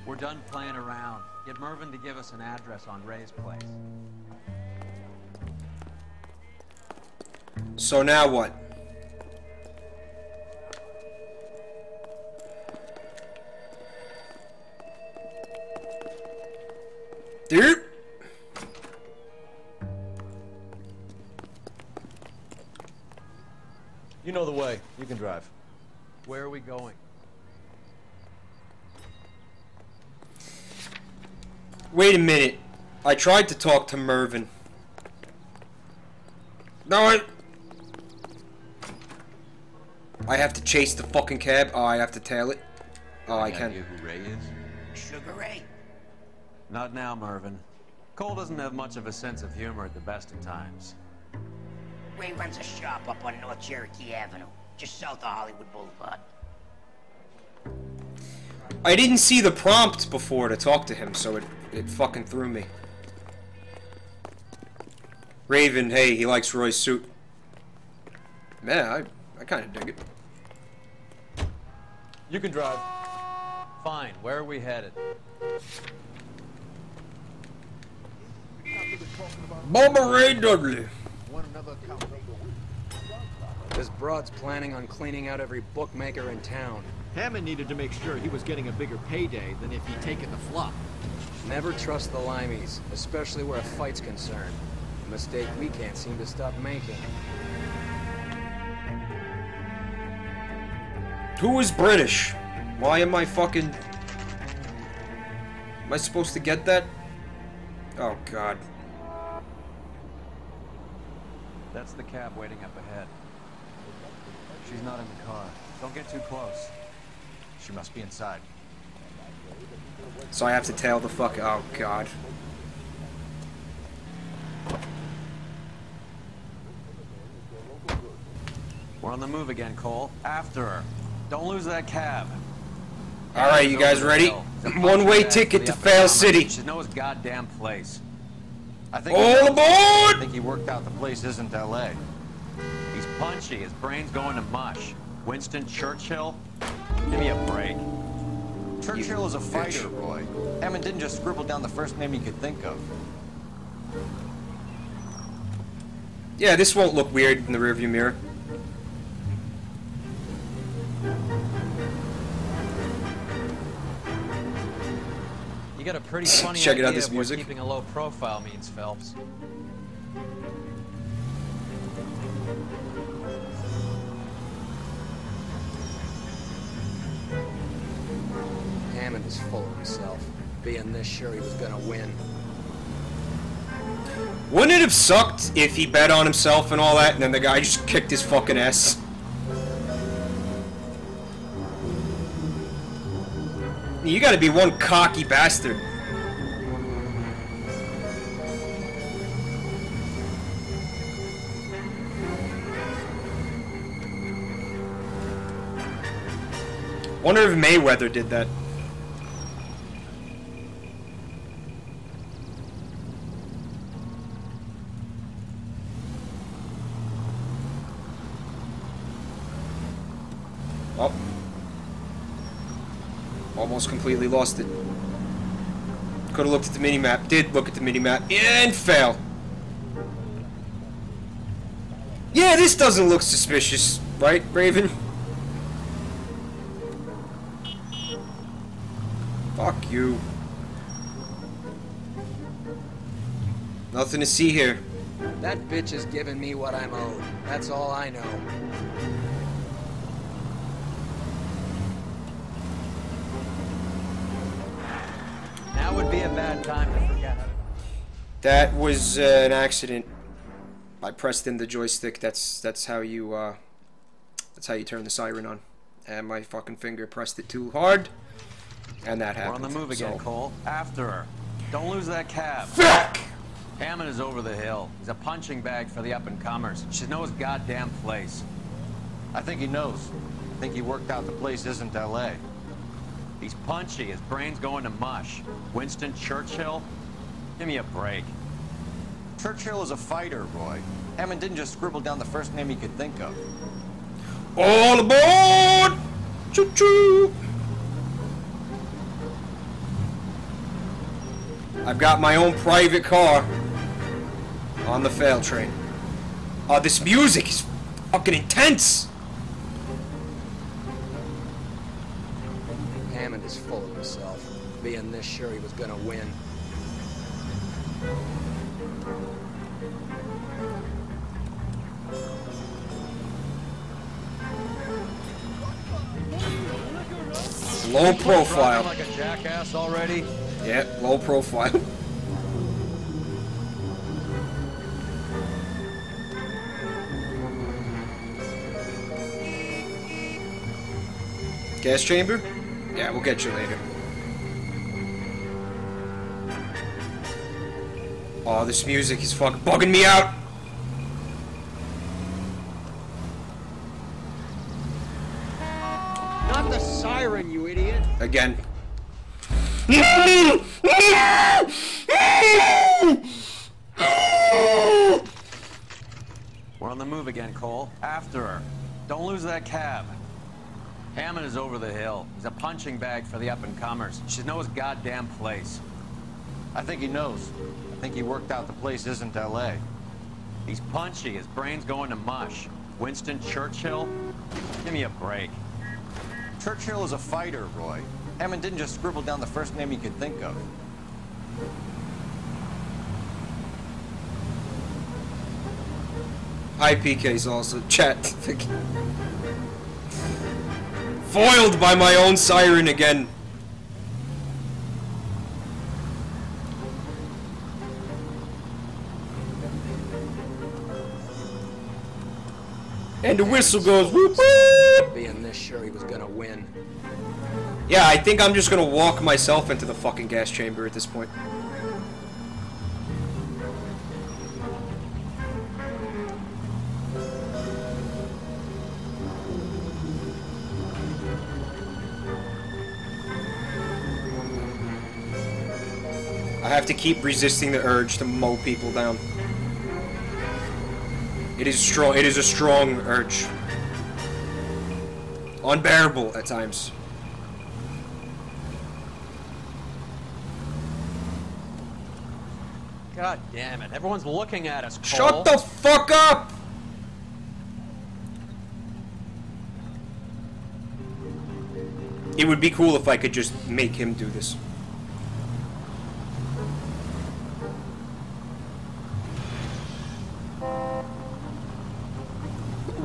We're done playing around. Get Mervyn to give us an address on Ray's place. So now what? Dude. You know the way. You can drive. Where are we going? Wait a minute. I tried to talk to Mervyn. No, I have to chase the fucking cab. Oh, I have to tail it. Oh, I can. Any idea who Ray is? Sugar Ray? Not now, Mervyn. Cole doesn't have much of a sense of humor at the best of times. Ray runs a shop up on North Cherokee Avenue, just south of Hollywood Boulevard. I didn't see the prompt before to talk to him, so it fucking threw me. Raven, hey, he likes Roy's suit. Man, I kind of dig it. You can drive. Fine. Where are we headed? Bubba Ray Dudley. This broad's planning on cleaning out every bookmaker in town. Hammond needed to make sure he was getting a bigger payday than if he'd taken the flop. Never trust the limeys, especially where a fight's concerned. A mistake we can't seem to stop making. Who is British? Why am I fucking... Am I supposed to get that? Oh, God. That's the cab waiting up ahead. She's not in the car. Don't get too close. She must be inside. So I have to tail the fuck... Oh, God. We're on the move again, Cole. After her. Don't lose that cab. Alright, you guys ready? One-way ticket to Fail City. She knows goddamn place. I think all aboard! I think he worked out the place isn't L.A. He's punchy. His brain's going to mush. Winston Churchill? Give me a break. Churchill is a fighter, Roy. Hammond didn't just scribble down the first name he could think of. Yeah, this won't look weird in the rearview mirror. You got a pretty funny Check it out, idea this of what music. keeping a low profile means, Phelps. Hammond is full of himself. Being this sure he was gonna win. Wouldn't it have sucked if he bet on himself and all that, and then the guy just kicked his fucking ass? You gotta be one cocky bastard. Wonder if Mayweather did that. Oh. Almost completely lost it. Could have looked at the mini-map. Did look at the mini-map. And fail. Yeah, this doesn't look suspicious. Right, Raven? Fuck you. Nothing to see here. That bitch is giving me what I'm owed. That's all I know. Now would be a bad time to forget. That was an accident. I pressed in the joystick. That's how you turn the siren on. And my fucking finger pressed it too hard. And that happened. We're on the move again, Cole. After her. Don't lose that cab. Fuck! Hammond is over the hill. He's a punching bag for the up-and-comers. Should know his goddamn place. I think he knows. I think he worked out the place isn't L.A. He's punchy. His brain's going to mush. Winston Churchill? Give me a break. Churchill is a fighter, Roy. Hammond didn't just scribble down the first name he could think of. All aboard! Choo-choo! I've got my own private car on the fail train. Oh, this music is fucking intense! Hammond is full of himself. Being this sure he was gonna win. Low profile. Like a jackass already? Yeah, low profile. Gas chamber? Yeah, we'll get you later. Oh, this music is fucking bugging me out. Not the siren, you idiot. Again. We're on the move again, Cole. After her. Don't lose that cab. Hammond is over the hill. He's a punching bag for the up-and-comers. Should know his goddamn place. I think he knows. I think he worked out the place isn't L.A. He's punchy. His brain's going to mush. Winston Churchill? Give me a break. Churchill is a fighter, Roy. Hammond didn't just scribble down the first name he could think of. Hi, PK's also chat. Foiled by my own siren again. And the whistle goes whoop whoop. Being this sure he was gonna win. Yeah, I think I'm just gonna walk myself into the fucking gas chamber at this point. I have to keep resisting the urge to mow people down. It is strong. It is a strong urge. Unbearable at times. God damn it. Everyone's looking at us, Cole. Shut the fuck up! It would be cool if I could just make him do this.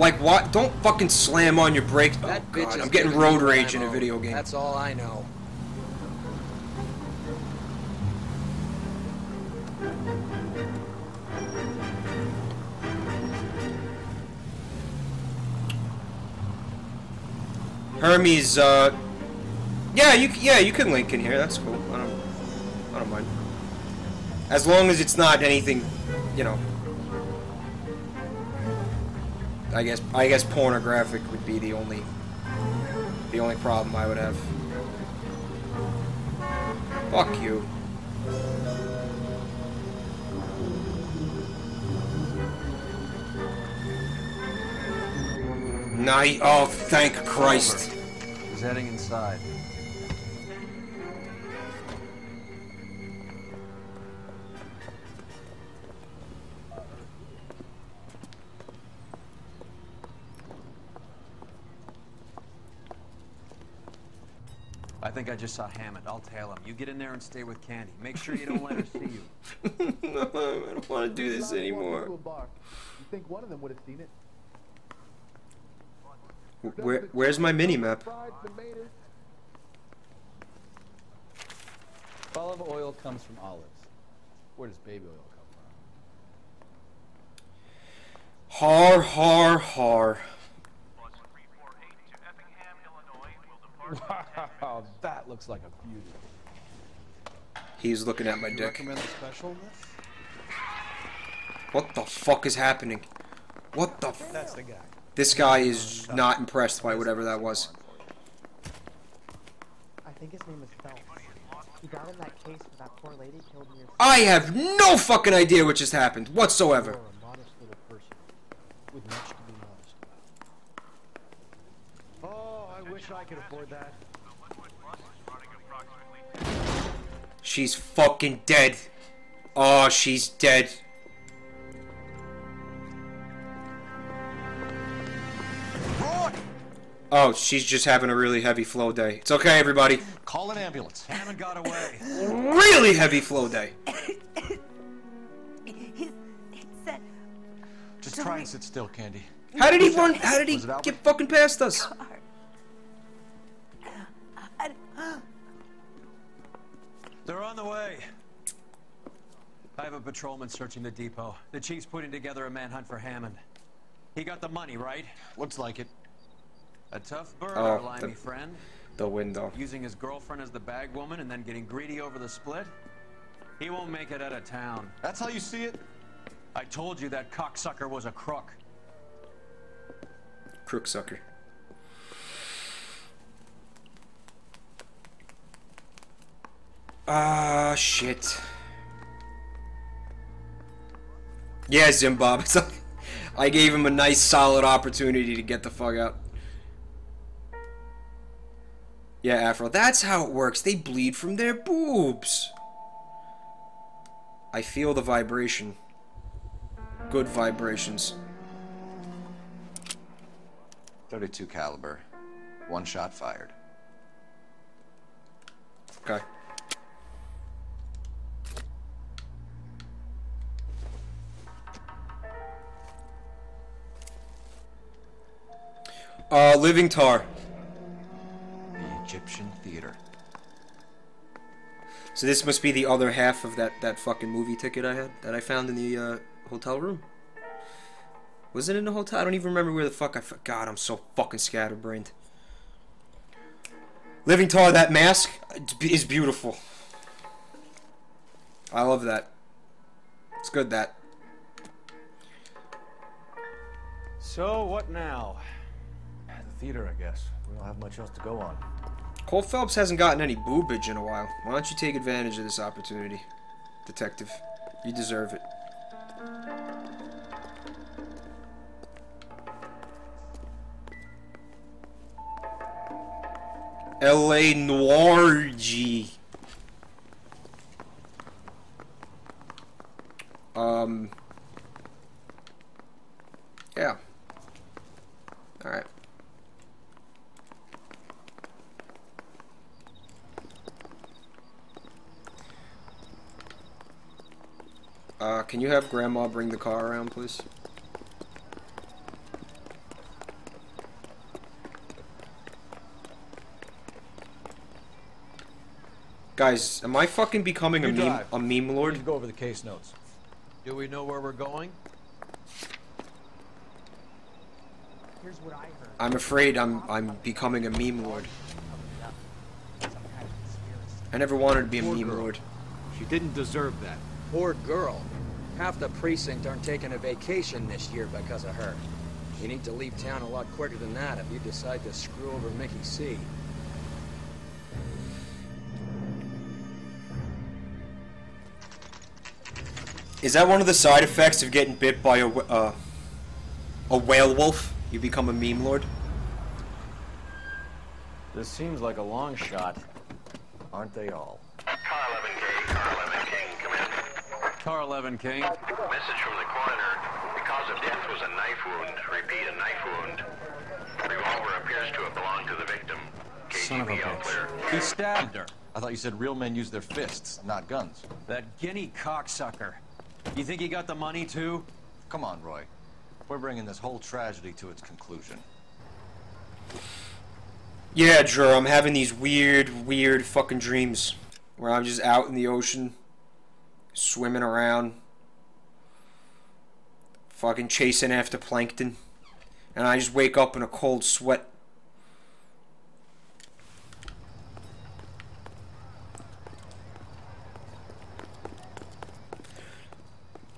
Like what? Don't fucking slam on your brakes. Oh That bitch god, is I'm getting giving road you rage in a ammo. video game. That's all I know. Hermes, yeah, you can link in here. That's cool. I don't mind. As long as it's not anything, you know. I guess pornographic would be the only problem I would have. Fuck you. Night. Oh, thank Christ. He's heading inside. I think I just saw Hammond. I'll tail him. You get in there and stay with Candy. Make sure you don't let her see you. No, I don't want to do this anymore. You think one of them would have seen it? Where's my mini-map? Olive oil comes from olives. Where does baby oil come from? Har, har, har. Wow, that looks like a beauty. He's looking at my You dick. recommend the special on this? What the fuck is happening? What the f- That's the guy. This guy is not impressed by whatever that was. I think his name is Phelps. He got in that case where that poor lady killed near. I have no fucking idea what just happened whatsoever. You're a modest little person with much to be modest about. Oh, I wish I could afford that. She's fucking dead. Oh, she's dead. Oh, she's just having a really heavy flow day. It's okay, everybody. Call an ambulance. Hammond got away. Really heavy flow day. He said. Just try and sit still, Candy. How did he run? How did he get fucking past us? They're on the way. I have a patrolman searching the depot. The chief's putting together a manhunt for Hammond. He got the money, right? Looks like it. A tough bird, Oh, our limey friend. The window. Using his girlfriend as the bag woman and then getting greedy over the split. He won't make it out of town. That's how you see it? I told you that cocksucker was a crook. Crook sucker. Ah, shit. Yeah, Zimbabwe. I gave him a nice, solid opportunity to get the fuck out. Yeah, Afro. That's how it works. They bleed from their boobs. I feel the vibration. Good vibrations. .32 caliber. One shot fired. Okay. Living Tar. The Egyptian Theater. So this must be the other half of that fucking movie ticket I had that I found in the hotel room. Was it in the hotel? I don't even remember where the fuck God, I'm so fucking scatterbrained. Living Tar, that mask is beautiful. I love that. It's good, that. So, what now? The theater, I guess. We don't have much else to go on. Cole Phelps hasn't gotten any boobage in a while. Why don't you take advantage of this opportunity, detective? You deserve it. L.A. Noir G. Yeah. Alright. Can you have Grandma bring the car around, please? Guys, am I fucking becoming a meme lord? Go over the case notes. Do we know where we're going? Here's what I heard. I'm afraid I'm becoming a meme lord. I never wanted to be a meme lord. She didn't deserve that. Poor girl. Half the precinct aren't taking a vacation this year because of her. You need to leave town a lot quicker than that if you decide to screw over Mickey C. Is that one of the side effects of getting bit by a whale wolf? You become a meme lord? This seems like a long shot. Aren't they all? Car 11K, Car 11 King, come in. Car 11 King. Message from the coroner. The cause of death was a knife wound. Repeat, a knife wound. Revolver appears to have belonged to the victim. Son of a KGB all clear. bitch. He stabbed her. I thought you said real men use their fists, not guns. That guinea cocksucker. You think he got the money too? Come on, Roy. We're bringing this whole tragedy to its conclusion. Yeah, Drew, I'm having these weird fucking dreams where I'm just out in the ocean, swimming around, fucking chasing after plankton, and I just wake up in a cold sweat.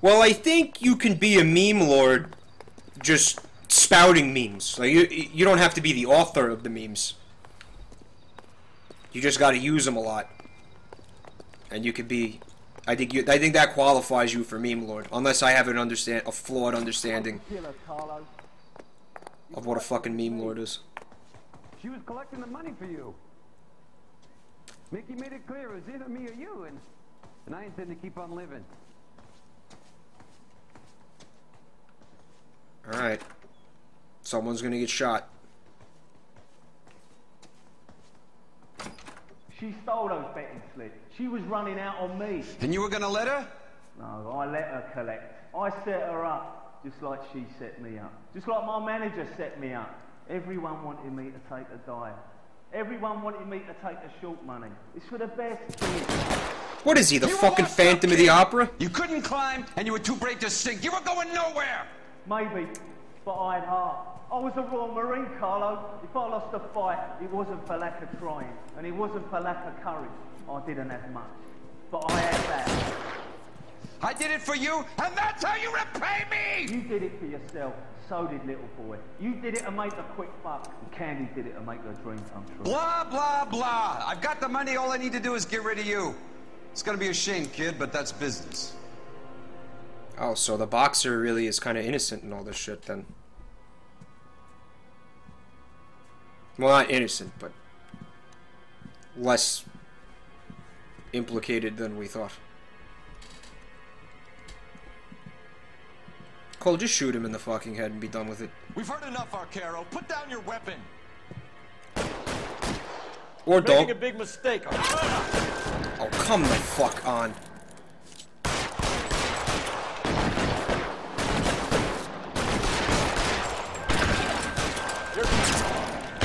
Well, I think you can be a meme lord just spouting memes. Like you don't have to be the author of the memes. You just got to use them a lot, and you could be. I think that qualifies you for meme lord, unless I have a flawed understanding of what a fucking meme lord is. She was collecting the money for you. Mickey made it clear it was either me or you, and I intend to keep on living. Alright. Someone's gonna get shot. She stole those betting slips. She was running out on me. And you were gonna let her? No, I let her collect. I set her up, just like she set me up. Just like my manager set me up. Everyone wanted me to take a dive. Everyone wanted me to take the short money. It's for the best. What is he, the fucking Phantom of the Opera? You couldn't climb, and you were too brave to sink. You were going nowhere! Maybe, but I had heart. I was a Royal Marine, Carlo. If I lost a fight, it wasn't for lack of trying, and it wasn't for lack of courage. I didn't have much, but I had that. I did it for you, and that's how you repay me! You did it for yourself. So did little boy. You did it to make a quick buck, and Candy did it to make her dream come true. Blah, blah, blah. I've got the money. All I need to do is get rid of you. It's gonna be a shame, kid, but that's business. Oh, so the boxer really is kind of innocent in all this shit, then. Well, not innocent, but less implicated than we thought. Cole, just shoot him in the fucking head and be done with it. We've heard enough, Arcaro. Put down your weapon. Or don't. Making a big mistake. Oh, come the fuck on.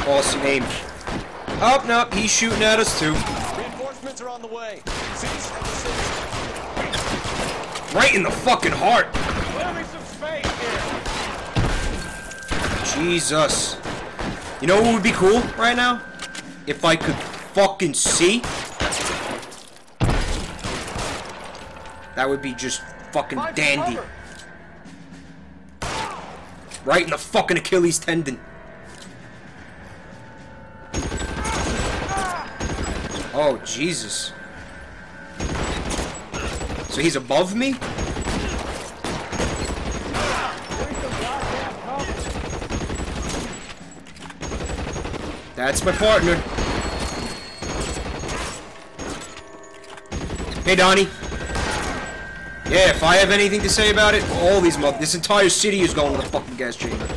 Awesome aim. Oh, no, he's shooting at us too. Reinforcements are on the way. Right in the fucking heart. Clear me some space here. Jesus. You know what would be cool right now? If I could fucking see. That would be just fucking dandy. Right in the fucking Achilles tendon. Oh, Jesus. So he's above me? That's my partner. Hey, Donnie. Yeah, if I have anything to say about it, all these this entire city is going to the fucking gas chamber.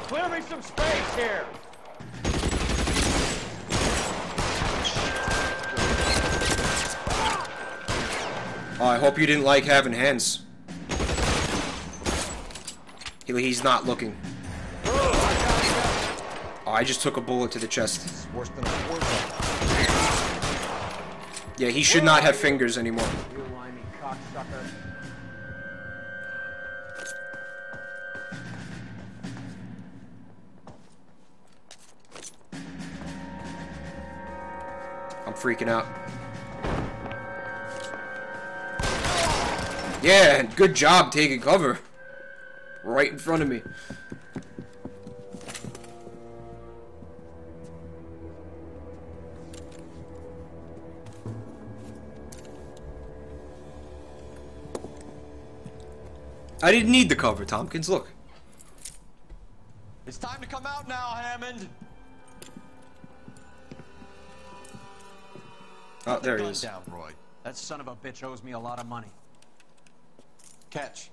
Clear me some space here. Oh, I hope you didn't like having hands. He's not looking. I just took a bullet to the chest. It's worse than a war zone. Yeah, he should not have fingers anymore. You limey cocksucker. I'm freaking out. Yeah, good job taking cover. Right in front of me. I didn't need the cover, Tompkins. Look. It's time to come out now, Hammond. Oh, there he Gun is. down, Roy. That son of a bitch owes me a lot of money. Catch.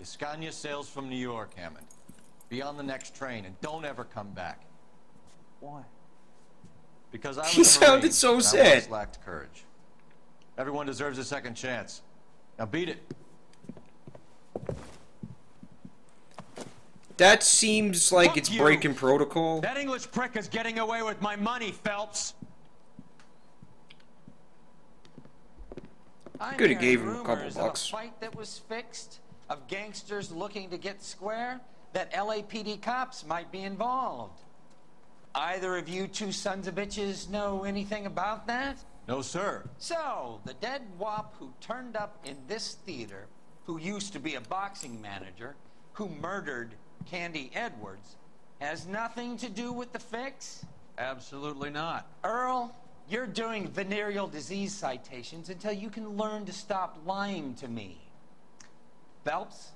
Scania sails from New York, Hammond. Be on the next train and don't ever come back. Why? Because I was He a sounded Marine, so and sad. I once lacked courage. Everyone deserves a second chance. Now beat it. That seems like Fuck it's you. breaking protocol. That English prick is getting away with my money, Phelps. Could have gave him a couple Rumors bucks. of a fight that was fixed, of gangsters looking to get square, that LAPD cops might be involved. Either of you two sons of bitches know anything about that? No, sir. So, the dead wop who turned up in this theater, who used to be a boxing manager, who murdered Candy Edwards, has nothing to do with the fix? Absolutely not. Earl, you're doing venereal disease citations until you can learn to stop lying to me. Phelps,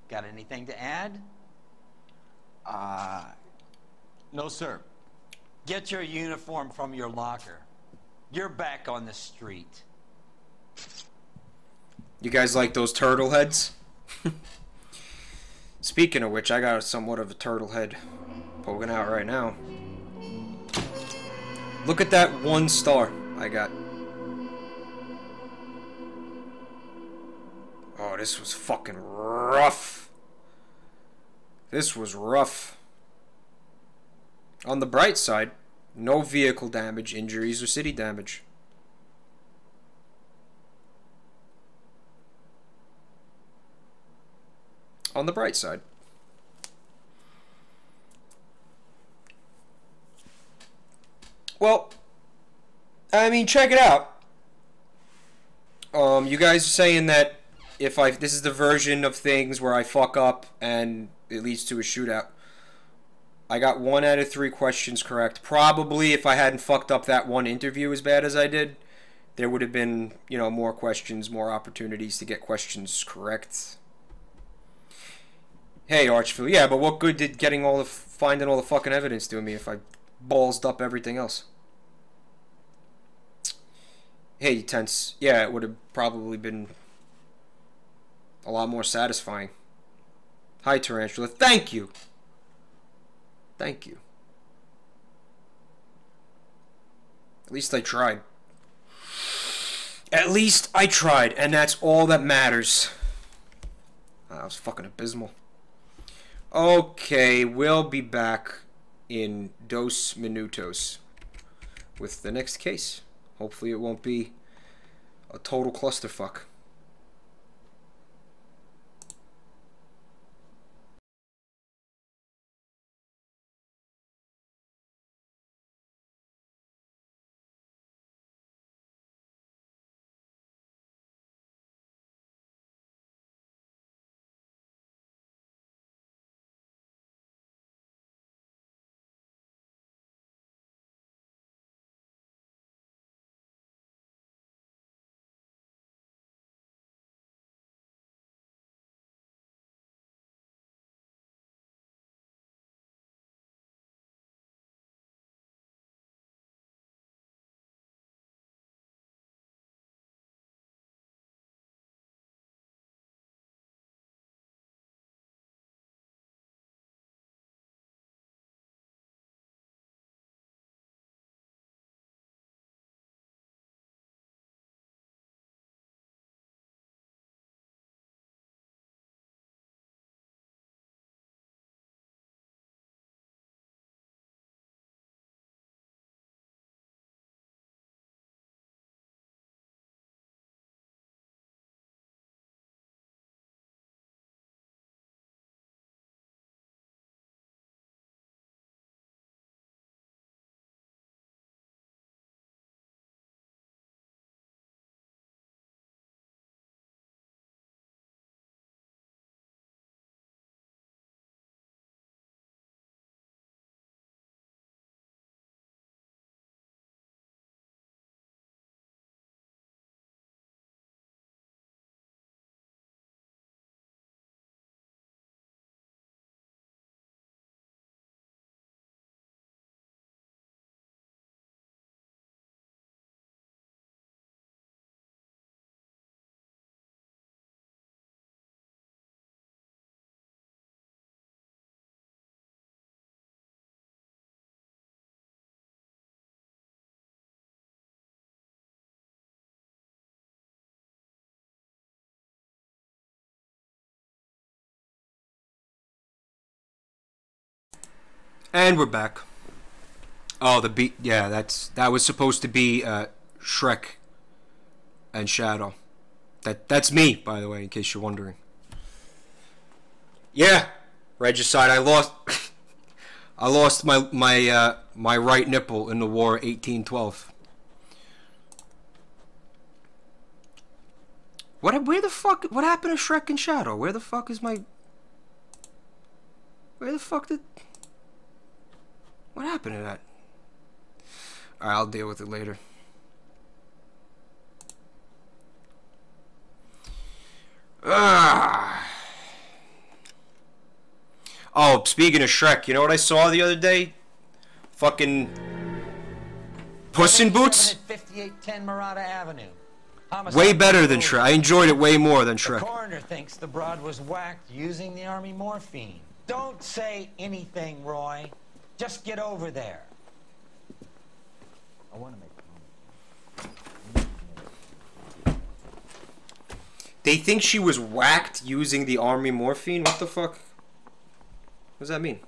got anything to add? No, sir. Get your uniform from your locker. You're back on the street. You guys like those turtle heads? Speaking of which, I got somewhat of a turtle head poking out right now. Look at that 1 star I got. Oh, this was fucking rough. This was rough. On the bright side, no vehicle damage, injuries, or city damage. On the bright side. Well, I mean, check it out. You guys are saying that if this is the version of things where I fuck up and it leads to a shootout. I got 1 out of 3 questions correct. Probably if I hadn't fucked up that one interview as bad as I did, there would have been, you know, more questions, more opportunities to get questions correct. Hey, Archville. Yeah, but what good did finding all the fucking evidence do me if I ballsed up everything else? Hey, Tense. Yeah, it would have probably been a lot more satisfying. Hi, Tarantula. Thank you. Thank you. At least I tried. At least I tried, and that's all that matters. That was fucking abysmal. Okay, we'll be back in dos minutos with the next case. Hopefully it won't be a total clusterfuck. And we're back. Oh, the beat. Yeah, that was supposed to be Shrek and Shadow. That's me, by the way, in case you're wondering. Yeah, Regicide. I lost. I lost my right nipple in the war 1812. Where the fuck? What happened to Shrek and Shadow? Where the fuck is my? Where the fuck did? What happened to that? Alright, I'll deal with it later. Oh, speaking of Shrek, you know what I saw the other day? Fucking Puss in Boots? 5810 Murata Avenue. Homicide way better than Shrek. I enjoyed it way more than Shrek. The coroner thinks the broad was whacked using the army morphine. Don't say anything, Roy. Just get over there. I want to make. They think she was whacked using the army morphine? What the fuck? What does that mean?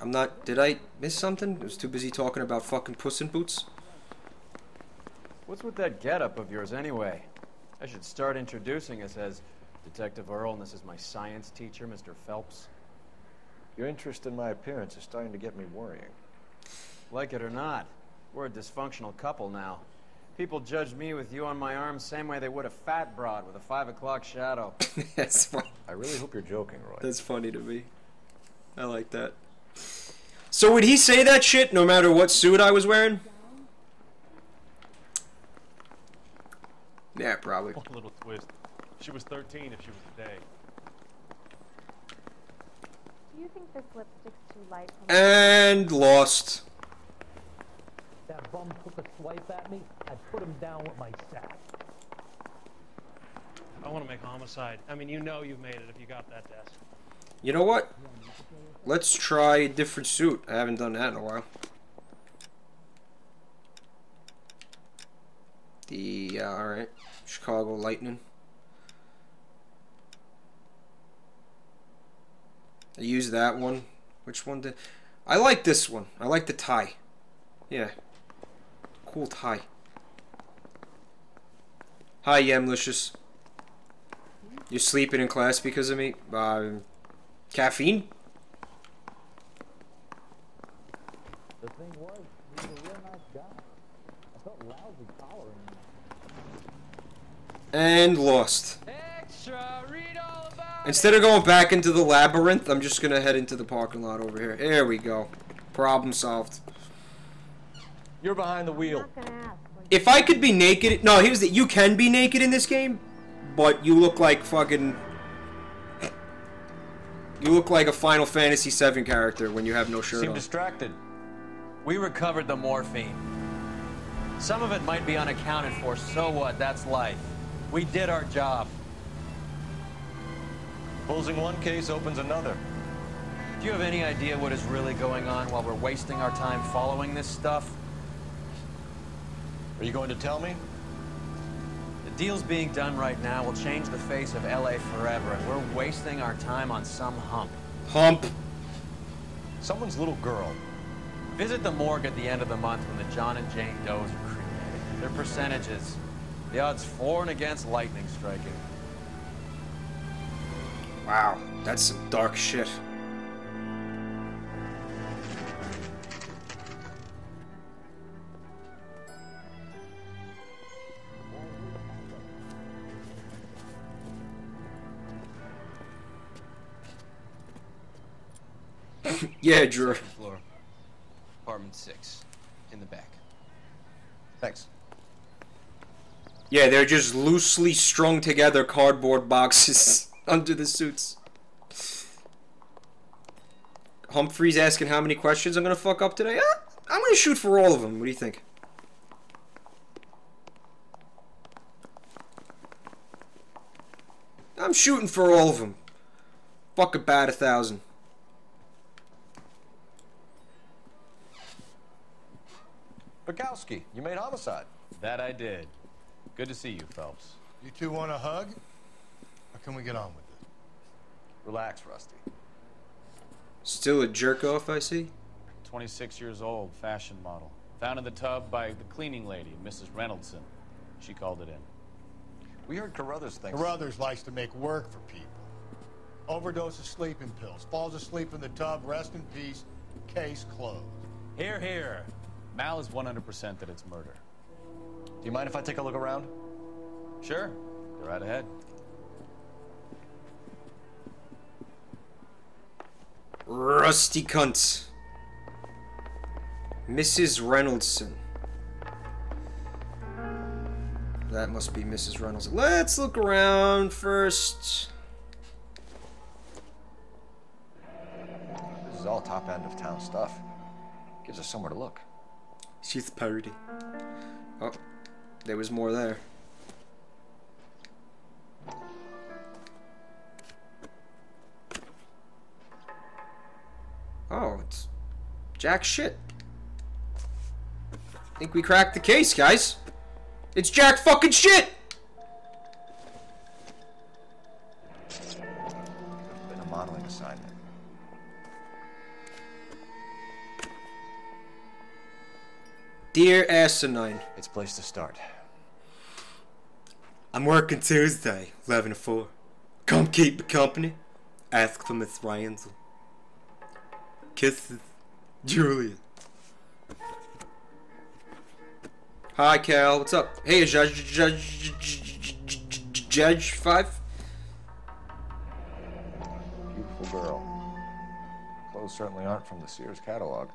I'm not... Did I miss something? I was too busy talking about fucking Puss in Boots. What's with that getup of yours anyway? I should start introducing us as Detective Earl, and this is my science teacher, Mr. Phelps. Your interest in my appearance is starting to get me worrying. Like it or not, we're a dysfunctional couple now. People judge me with you on my arm same way they would a fat broad with a 5 o'clock shadow. That's funny. I really hope you're joking, Roy. That's funny to me. I like that. So would he say that shit no matter what suit I was wearing? Yeah, probably. A little twist. She was 13 if she was a day. Do you think this lipstick's too light? And lost. That bum took a swipe at me, I put him down with my sack. I want to make Homicide. I mean, you know you've made it if you got that desk. You know what? Let's try a different suit. I haven't done that in a while. Alright. Chicago Lightning. I used that one. Which one did... I like this one. I like the tie. Yeah. Cool tie. Hi, Yemlicious. You're sleeping in class because of me? Caffeine? The thing was, he was a real nice guy. I felt lousy collaring him. And lost. Instead of going back into the labyrinth, I'm just gonna head into the parking lot over here. There we go. Problem solved. You're behind the wheel. If I could be naked... No, here's the... You can be naked in this game, but you look like fucking... You look like a Final Fantasy VII character when you have no shirt Seem on. distracted. We recovered the morphine. Some of it might be unaccounted for, so what? That's life. We did our job. Closing one case opens another. Do you have any idea what is really going on while we're wasting our time following this stuff? Are you going to tell me? The deals being done right now will change the face of LA forever, and we're wasting our time on some hump. Hump. Someone's little girl. Visit the morgue at the end of the month when the John and Jane Does are cremated. Their percentages. The odds for and against lightning striking. Wow, that's some dark shit. Yeah, Drew. Second floor. Apartment 6. In the back. Thanks. Yeah, they're just loosely strung together cardboard boxes under the suits. Humphrey's asking how many questions I'm gonna fuck up today. I'm gonna shoot for all of them. What do you think? I'm shooting for all of them. Fuck a bat 1,000. Bukowski, you made Homicide. That I did. Good to see you, Phelps. You two want a hug? Or can we get on with it? Relax, Rusty. Still a jerk off, I see. 26 years old, fashion model. Found in the tub by the cleaning lady, Mrs. Reynoldson. She called it in. We heard Carruthers thinks... Carruthers likes to make work for people. Overdose of sleeping pills. Falls asleep in the tub. Rest in peace. Case closed. Here, here. Mal is 100% that it's murder. Do you mind if I take a look around? Sure. Go right ahead. Rusty cunt. Mrs. Reynoldson. That must be Mrs. Reynolds. Let's look around first. This is all top end of town stuff. Gives us somewhere to look. She's a parody. Oh, there was more there. Oh, it's jack shit. Think we cracked the case, guys. It's jack fucking shit! Been a modeling assignment. Dear Asinine. It's a place to start. I'm working Tuesday, 11 to 4. Come keep me company. Ask for Miss Randall. Kisses, Julia. Hi, Cal. What's up? Hey, Judge 5. Beautiful girl. Clothes certainly aren't from the Sears catalog.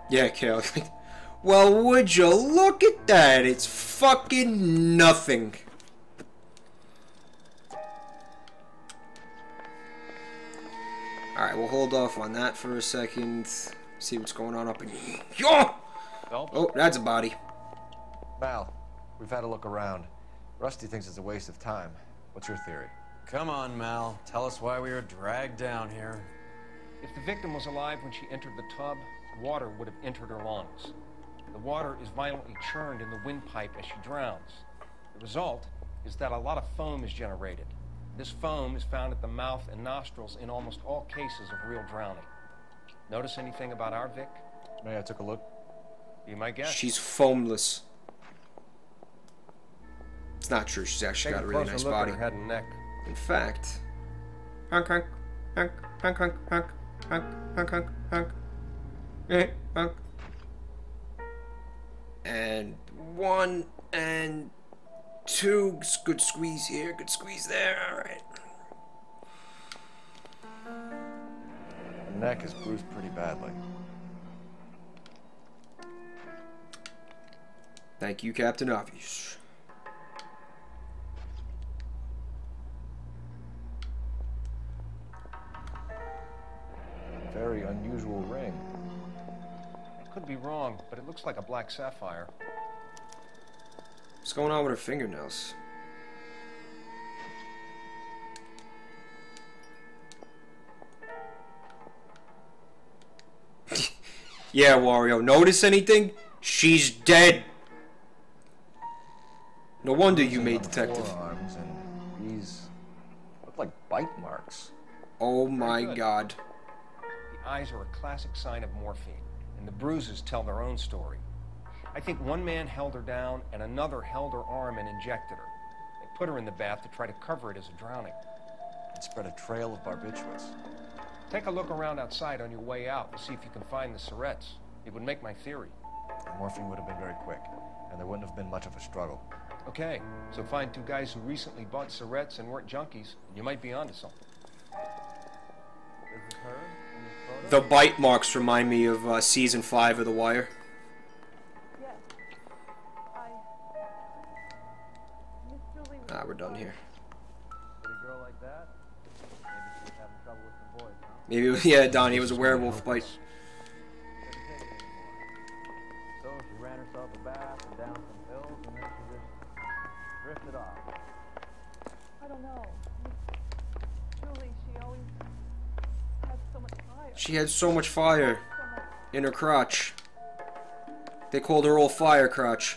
Yeah, Cal. Well, would you look at that? It's fucking nothing. Alright, we'll hold off on that for a second. See what's going on up in here. Oh, that's a body. Mal, we've had a look around. Rusty thinks it's a waste of time. What's your theory? Come on, Mal. Tell us why we were dragged down here. If the victim was alive when she entered the tub, water would have entered her lungs. The water is violently churned in the windpipe as she drowns. The result is that a lot of foam is generated. This foam is found at the mouth and nostrils in almost all cases of real drowning. Notice anything about our Vic? May I took a look? Be my guest. She's foamless. It's not true. She's actually got a really nice body. At her head and neck. In fact, honk honk honk honk honk honk honk honk honk honk honk. And 1 and 2. Good squeeze here. Good squeeze there. All right. The neck is bruised pretty badly. Thank you, Captain Obvious. Very unusual ring. I could be wrong, but it looks like a black sapphire. What's going on with her fingernails? Yeah, Wario. Notice anything? She's dead. No wonder you made detective. Forearms and these look like bite marks. Oh my god. The eyes are a classic sign of morphine, and the bruises tell their own story. I think one man held her down and another held her arm and injected her. They put her in the bath to try to cover it as a drowning. And spread a trail of barbiturates. Take a look around outside on your way out and see if you can find the syrettes. It would make my theory. The morphine would have been very quick, and there wouldn't have been much of a struggle. Okay, so find 2 guys who recently bought syrettes and weren't junkies. You might be onto something. Is it her in this The photo? bite marks remind me of season 5 of The Wire. Yes. Miss Julie. Ah, we're done here. Pretty girl like that? Maybe she was having trouble with some boys, huh? Maybe it was, yeah, Donnie, it was a werewolf bite. So she ran herself a bath and down some hills, and then she just drifted off. I don't know. Miss Julie, she always had so much fire. She had so much fire in her crotch. They called her old fire crotch.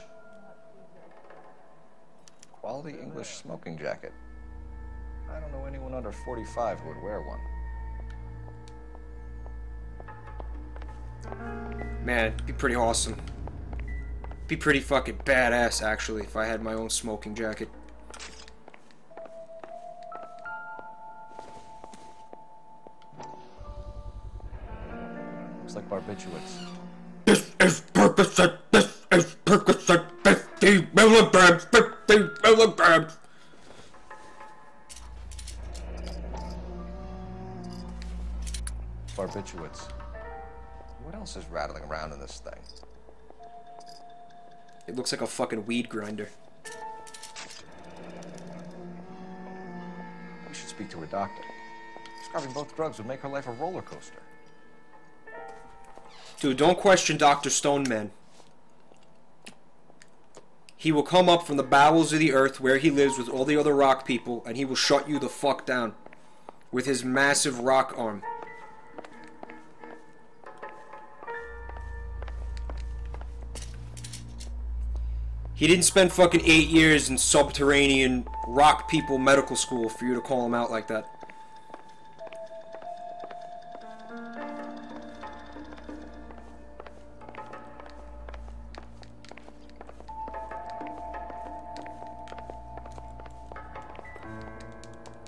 the English smoking jacket. I don't know anyone under 45 who would wear one. Man, it'd be pretty awesome. Be pretty fucking badass, actually, if I had my own smoking jacket. Looks like barbiturates. This is Percocet. This is Percocet. 50 milligrams. 50 milligrams. Barbiturates. What else is rattling around in this thing? It looks like a fucking weed grinder. We should speak to her doctor. Prescribing both drugs would make her life a roller coaster. Dude, don't question Dr. Stoneman. He will come up from the bowels of the earth where he lives with all the other rock people, and he will shut you the fuck down with his massive rock arm. He didn't spend fucking 8 years in subterranean rock people medical school for you to call him out like that.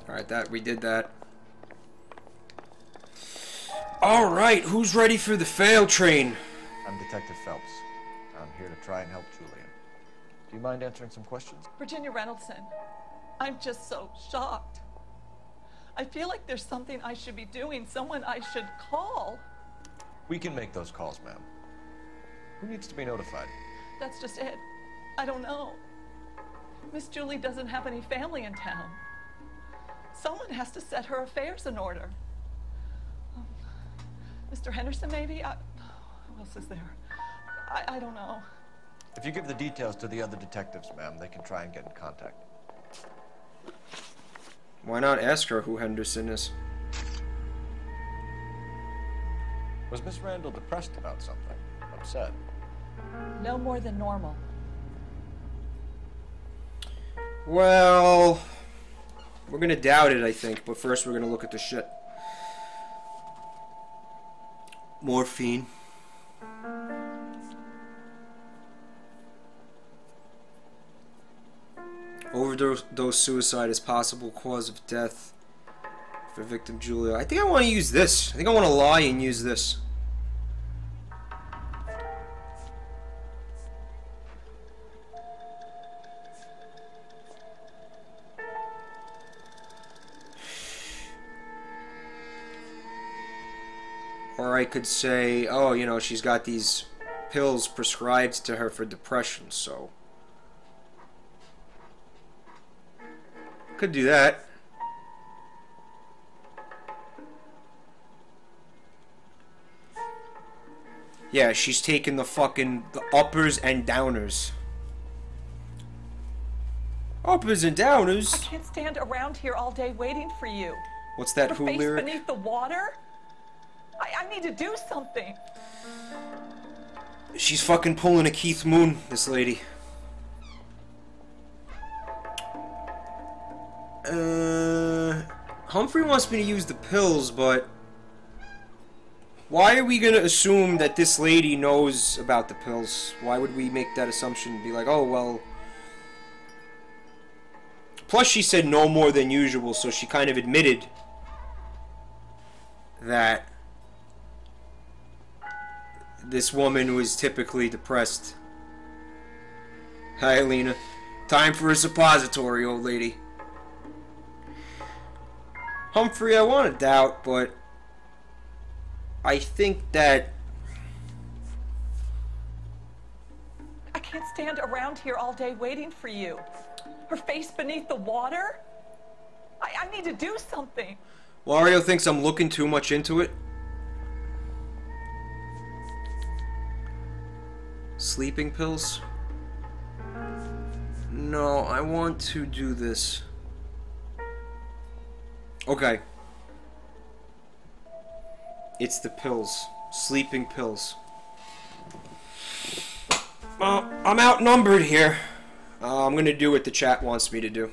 Alright, we did that. Alright, who's ready for the fail train? I'm Detective Phelps. I'm here to try and help Julian. Do you mind answering some questions? Virginia Reynoldson, I'm just so shocked. I feel like there's something I should be doing, someone I should call. We can make those calls, ma'am. Who needs to be notified? That's just it. I don't know. Miss Julie doesn't have any family in town. Someone has to set her affairs in order. Mr. Henderson, maybe? Who else is there? I don't know. If you give the details to the other detectives, ma'am, they can try and get in contact. Why not ask her who Henderson is? Was Miss Randall depressed about something? Upset? No more than normal. Well, we're gonna doubt it, I think, but first we're gonna look at the shit. Morphine. Overdose suicide is possible cause of death for victim Julia. I think I want to use this. I think I want to lie and use this. Or I could say, oh, you know, she's got these pills prescribed to her for depression, so... Could do that. Yeah, she's taking the uppers and downers. Uppers and downers? I can't stand around here all day waiting for you. What's that Who lyric? Beneath the water? I need to do something. She's fucking pulling a Keith Moon, this lady. Humphrey wants me to use the pills, but why are we gonna assume that this lady knows about the pills? Why would we make that assumption? Be like, oh, well... Plus, she said no more than usual, so she kind of admitted that this woman was typically depressed. Hi, Alina. Time for a suppository, old lady. Humphrey, I want to doubt, but I think that... I can't stand around here all day waiting for you. Her face beneath the water? I need to do something. Wario thinks I'm looking too much into it. Sleeping pills? No, I want to do this. Okay. It's the pills. Sleeping pills. Well, I'm outnumbered here. I'm gonna do what the chat wants me to do.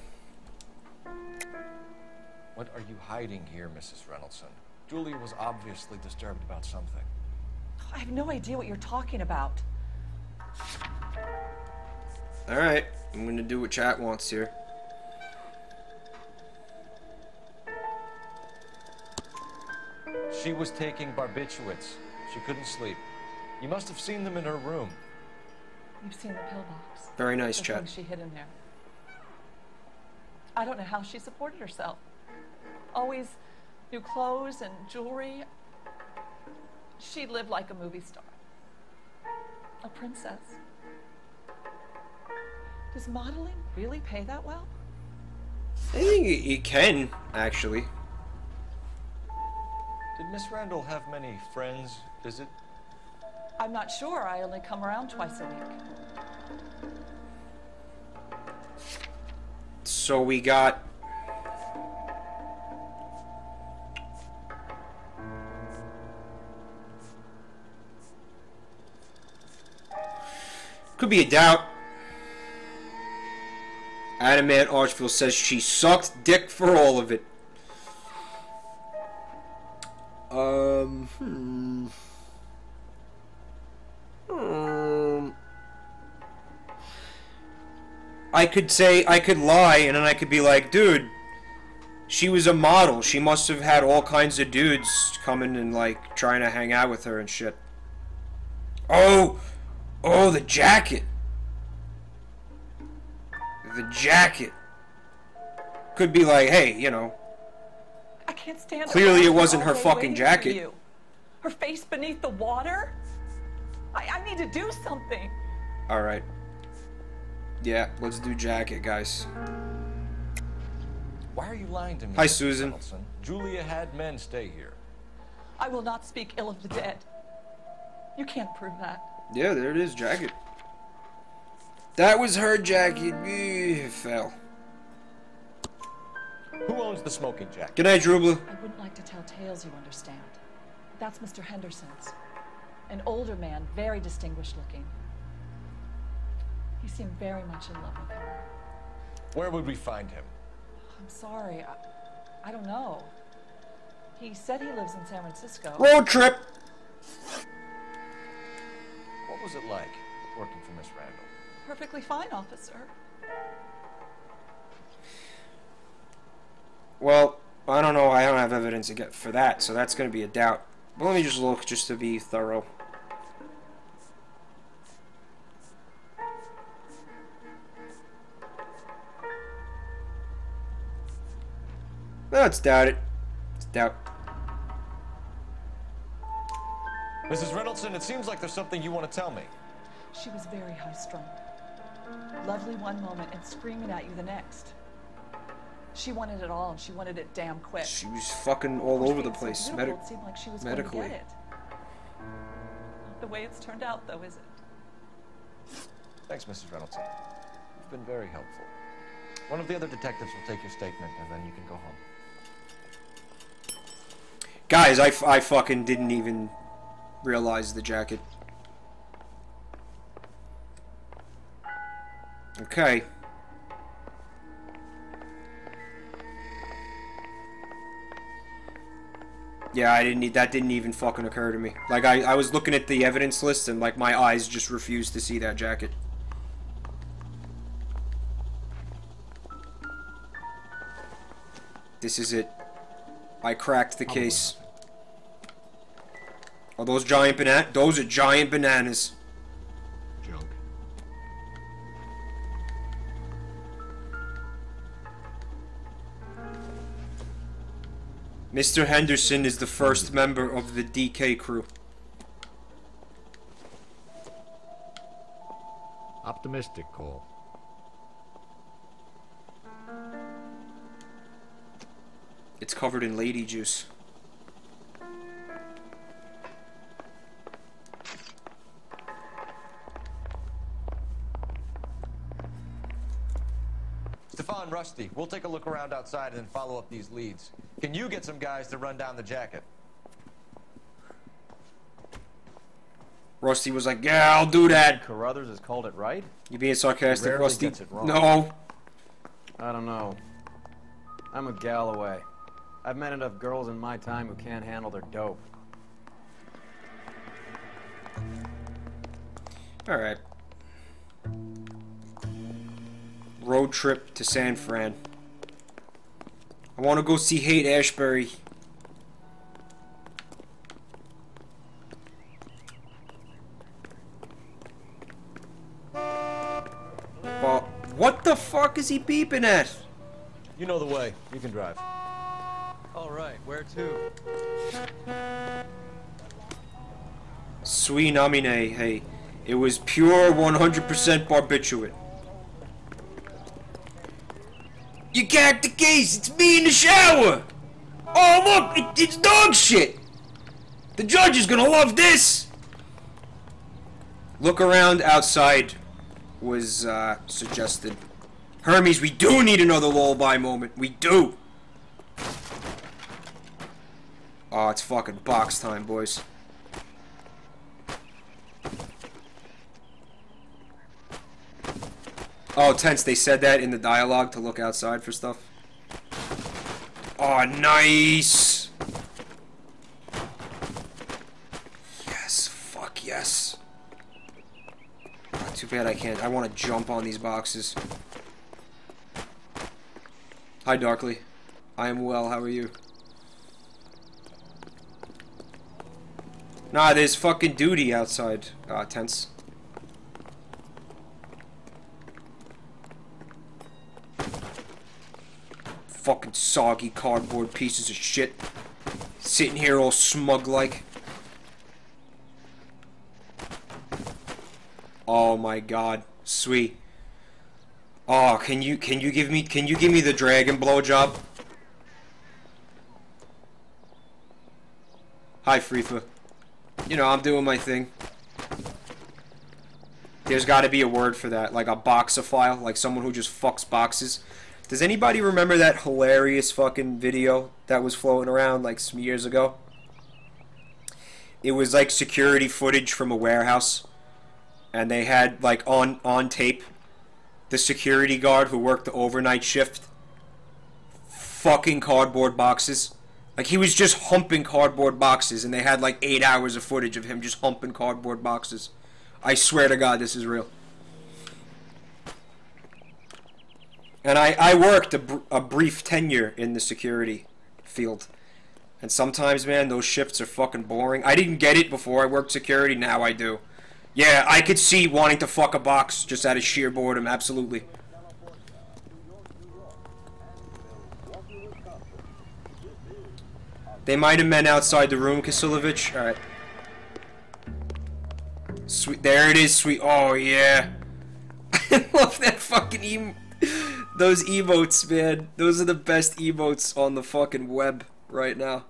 What are you hiding here, Mrs. Reynoldson? Julia was obviously disturbed about something. I have no idea what you're talking about. Alright, I'm gonna do what chat wants here. She was taking barbiturates. She couldn't sleep. You must have seen them in her room. You've seen the pillbox. Very nice, the chat. thing she hid in there. I don't know how she supported herself. Always new clothes and jewelry. She lived like a movie star. A princess. Does modeling really pay that well? I think it can, actually. Did Miss Randall have many friends visit? I'm not sure. I only come around twice a week. So we got... Could be a doubt. Adamant Archville says she sucked dick for all of it. I could say, I could lie, and then I could be like, dude, she was a model. She must have had all kinds of dudes coming and, like, trying to hang out with her and shit. Oh, the jacket. The jacket. Could be like, hey, you know. I can't stand Clearly around it wasn't all her day fucking waiting for jacket. you. Her face beneath the water? I need to do something. Alright. Yeah, let's do jacket, guys. Why are you lying to me? Hi, Mrs. Susan. Donaldson? Julia had men stay here. I will not speak ill of the dead. You can't prove that. Yeah, there it is, jacket. That was her jacket. It fell. Who owns the smoking jacket? Good night, Drubla. I wouldn't like to tell tales, you understand. That's Mr. Henderson's. An older man, very distinguished looking. He seemed very much in love with her. Where would we find him? I'm sorry, I don't know. He said he lives in San Francisco. Road trip! What was it like working for Miss Randall? Perfectly fine, officer. Well, I don't know. I don't have evidence to get for that, so that's going to be a doubt. But let me just look just to be thorough. Let's doubt it. Let's doubt. Mrs. Reynoldson, it seems like there's something you want to tell me. She was very high-strung. Lovely one moment and screaming at you the next. She wanted it all, and she wanted it damn quick. She was fucking all over the Being so place, beautiful, it seemed like she was medically. going to get it. Not the way it's turned out, though, is it? Thanks, Mrs. Reynoldson. You've been very helpful. One of the other detectives will take your statement, and then you can go home. Guys, I fucking didn't even realize the jacket. Okay. Yeah, that didn't even fucking occur to me. Like, I was looking at the evidence list and, like, my eyes just refused to see that jacket. This is it. I cracked the case. Are those giant bananas? Those are giant bananas. Junk. Mr. Henderson is the first member of the DK crew. Optimistic, Cole. It's covered in lady juice. Stefan, Rusty, we'll take a look around outside and then follow up these leads. Can you get some guys to run down the jacket? Rusty was like, yeah, I'll do that. Carruthers has called it right? You being sarcastic, Rarely Rusty? gets it wrong. No. I don't know. I'm a Galloway. I've met enough girls in my time who can't handle their dope. Alright. Road trip to San Fran. I want to go see Haight-Ashbury. Well, what the fuck is he beeping at? You know the way. You can drive. All right, where to? Sweet nomine, hey. It was pure 100% barbiturate. You got the case, it's me in the shower! Oh look, it's dog shit! The judge is gonna love this! Look around outside was suggested. Hermes, we do need another lullaby moment. We do! Oh, it's fucking box time, boys. Oh, tense, they said that in the dialogue to look outside for stuff. Oh, nice! Yes, fuck yes. Oh, too bad I can't. I want to jump on these boxes. Hi, Darkly. I am well, how are you? Nah, there's fucking duty outside, tense. Fucking soggy cardboard pieces of shit. Sitting here all smug like. Oh my god. Sweet. Oh, can you give me the dragon blowjob? Hi, Freefa. You know, I'm doing my thing. There's gotta be a word for that, like a boxophile, like someone who just fucks boxes. Does anybody remember that hilarious fucking video that was floating around like some years ago? It was like security footage from a warehouse, and they had like on tape the security guard who worked the overnight shift fucking cardboard boxes. Like he was just humping cardboard boxes, and they had like 8 hours of footage of him just humping cardboard boxes. I swear to God, this is real. And I worked a brief tenure in the security field. And sometimes, man, those shifts are fucking boring. I didn't get it before I worked security, now I do. Yeah, I could see wanting to fuck a box just out of sheer boredom, absolutely. They might have meant outside the room, Kasilovich. Alright. Sweet, there it is, sweet. Oh, yeah. I love that fucking those emotes, man. Those are the best emotes on the fucking web right now.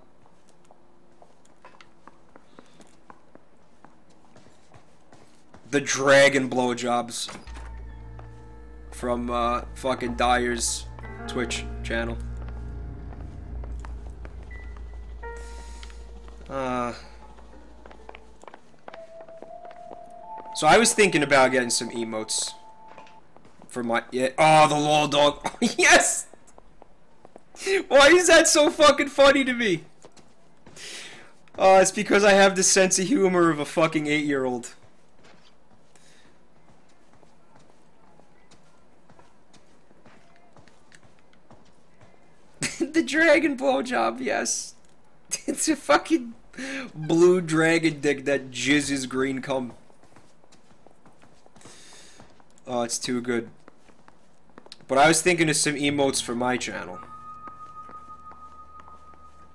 The dragon blowjobs from fucking Dyer's Twitch channel. So I was thinking about getting some emotes for my oh, the lol dog. Oh, yes. Why is that so fucking funny to me? Oh, it's because I have the sense of humor of a fucking 8-year-old. The dragon blowjob, yes. It's a fucking blue dragon dick that jizzes green cum. Oh, it's too good. But I was thinking of some emotes for my channel.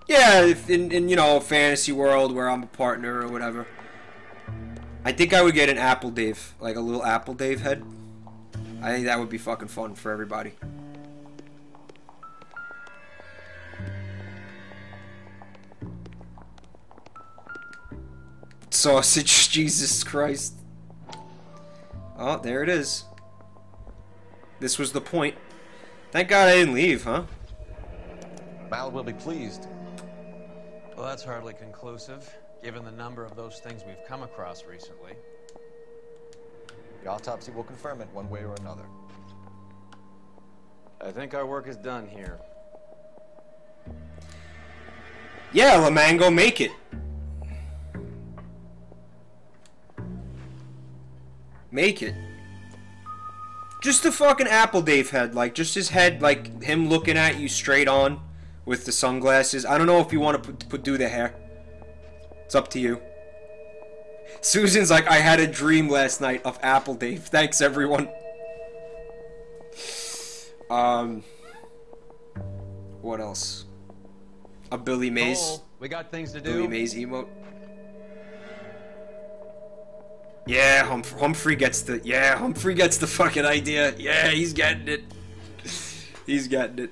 Yeah, if in you know, a fantasy world where I'm a partner or whatever. I think I would get an Apple Dave, like a little Apple Dave head. I think that would be fucking fun for everybody. Sausage, Jesus Christ. Oh, there it is. This was the point. Thank God I didn't leave, huh? Mal will be pleased. Well, that's hardly conclusive. given the number of those things we've come across recently. The autopsy will confirm it one way or another. I think our work is done here. Yeah, Lamango, make it. Make it. Just the fucking Apple Dave head, like, just his head, like, him looking at you straight on with the sunglasses. I don't know if you want to do the hair. It's up to you. Susan's like, I had a dream last night of Apple Dave. Thanks, everyone. What else? A Billy Mays. Cole, we got things to do. Billy Mays emote. Yeah, Humphrey gets the. Yeah, Humphrey gets the fucking idea. Yeah, he's getting it. He's getting it.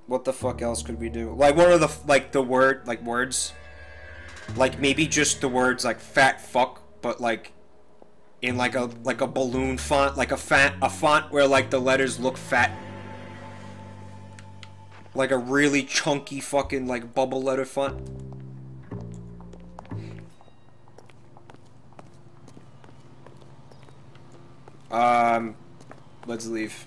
What the fuck else could we do? Like, one of the words. Like, maybe just the words like fat fuck, but like in like a balloon font, like a font where like the letters look fat. Like a really chunky fucking like bubble letter font. Let's leave.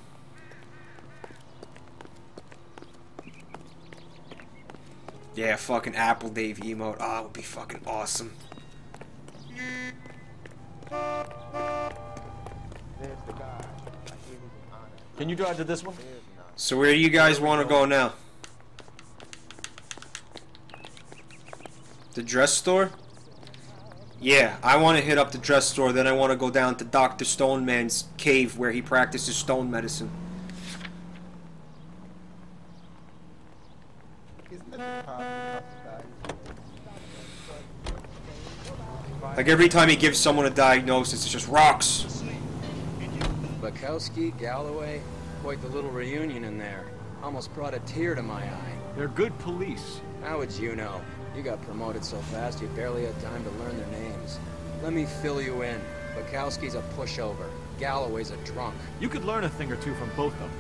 Yeah, fucking Apple Dave emote. Ah, it would be fucking awesome. Can you drive to this one? So where do you guys want to go now? The dress store? Yeah, I want to hit up the dress store, then I want to go down to Dr. Stoneman's cave where he practices stone medicine. Like every time he gives someone a diagnosis, it's just rocks. Bukowski, Galloway, quite the little reunion in there. Almost brought a tear to my eye. They're good police. How would you know? You got promoted so fast you barely had time to learn their names. Let me fill you in. Bukowski's a pushover. Galloway's a drunk. You could learn a thing or two from both of them.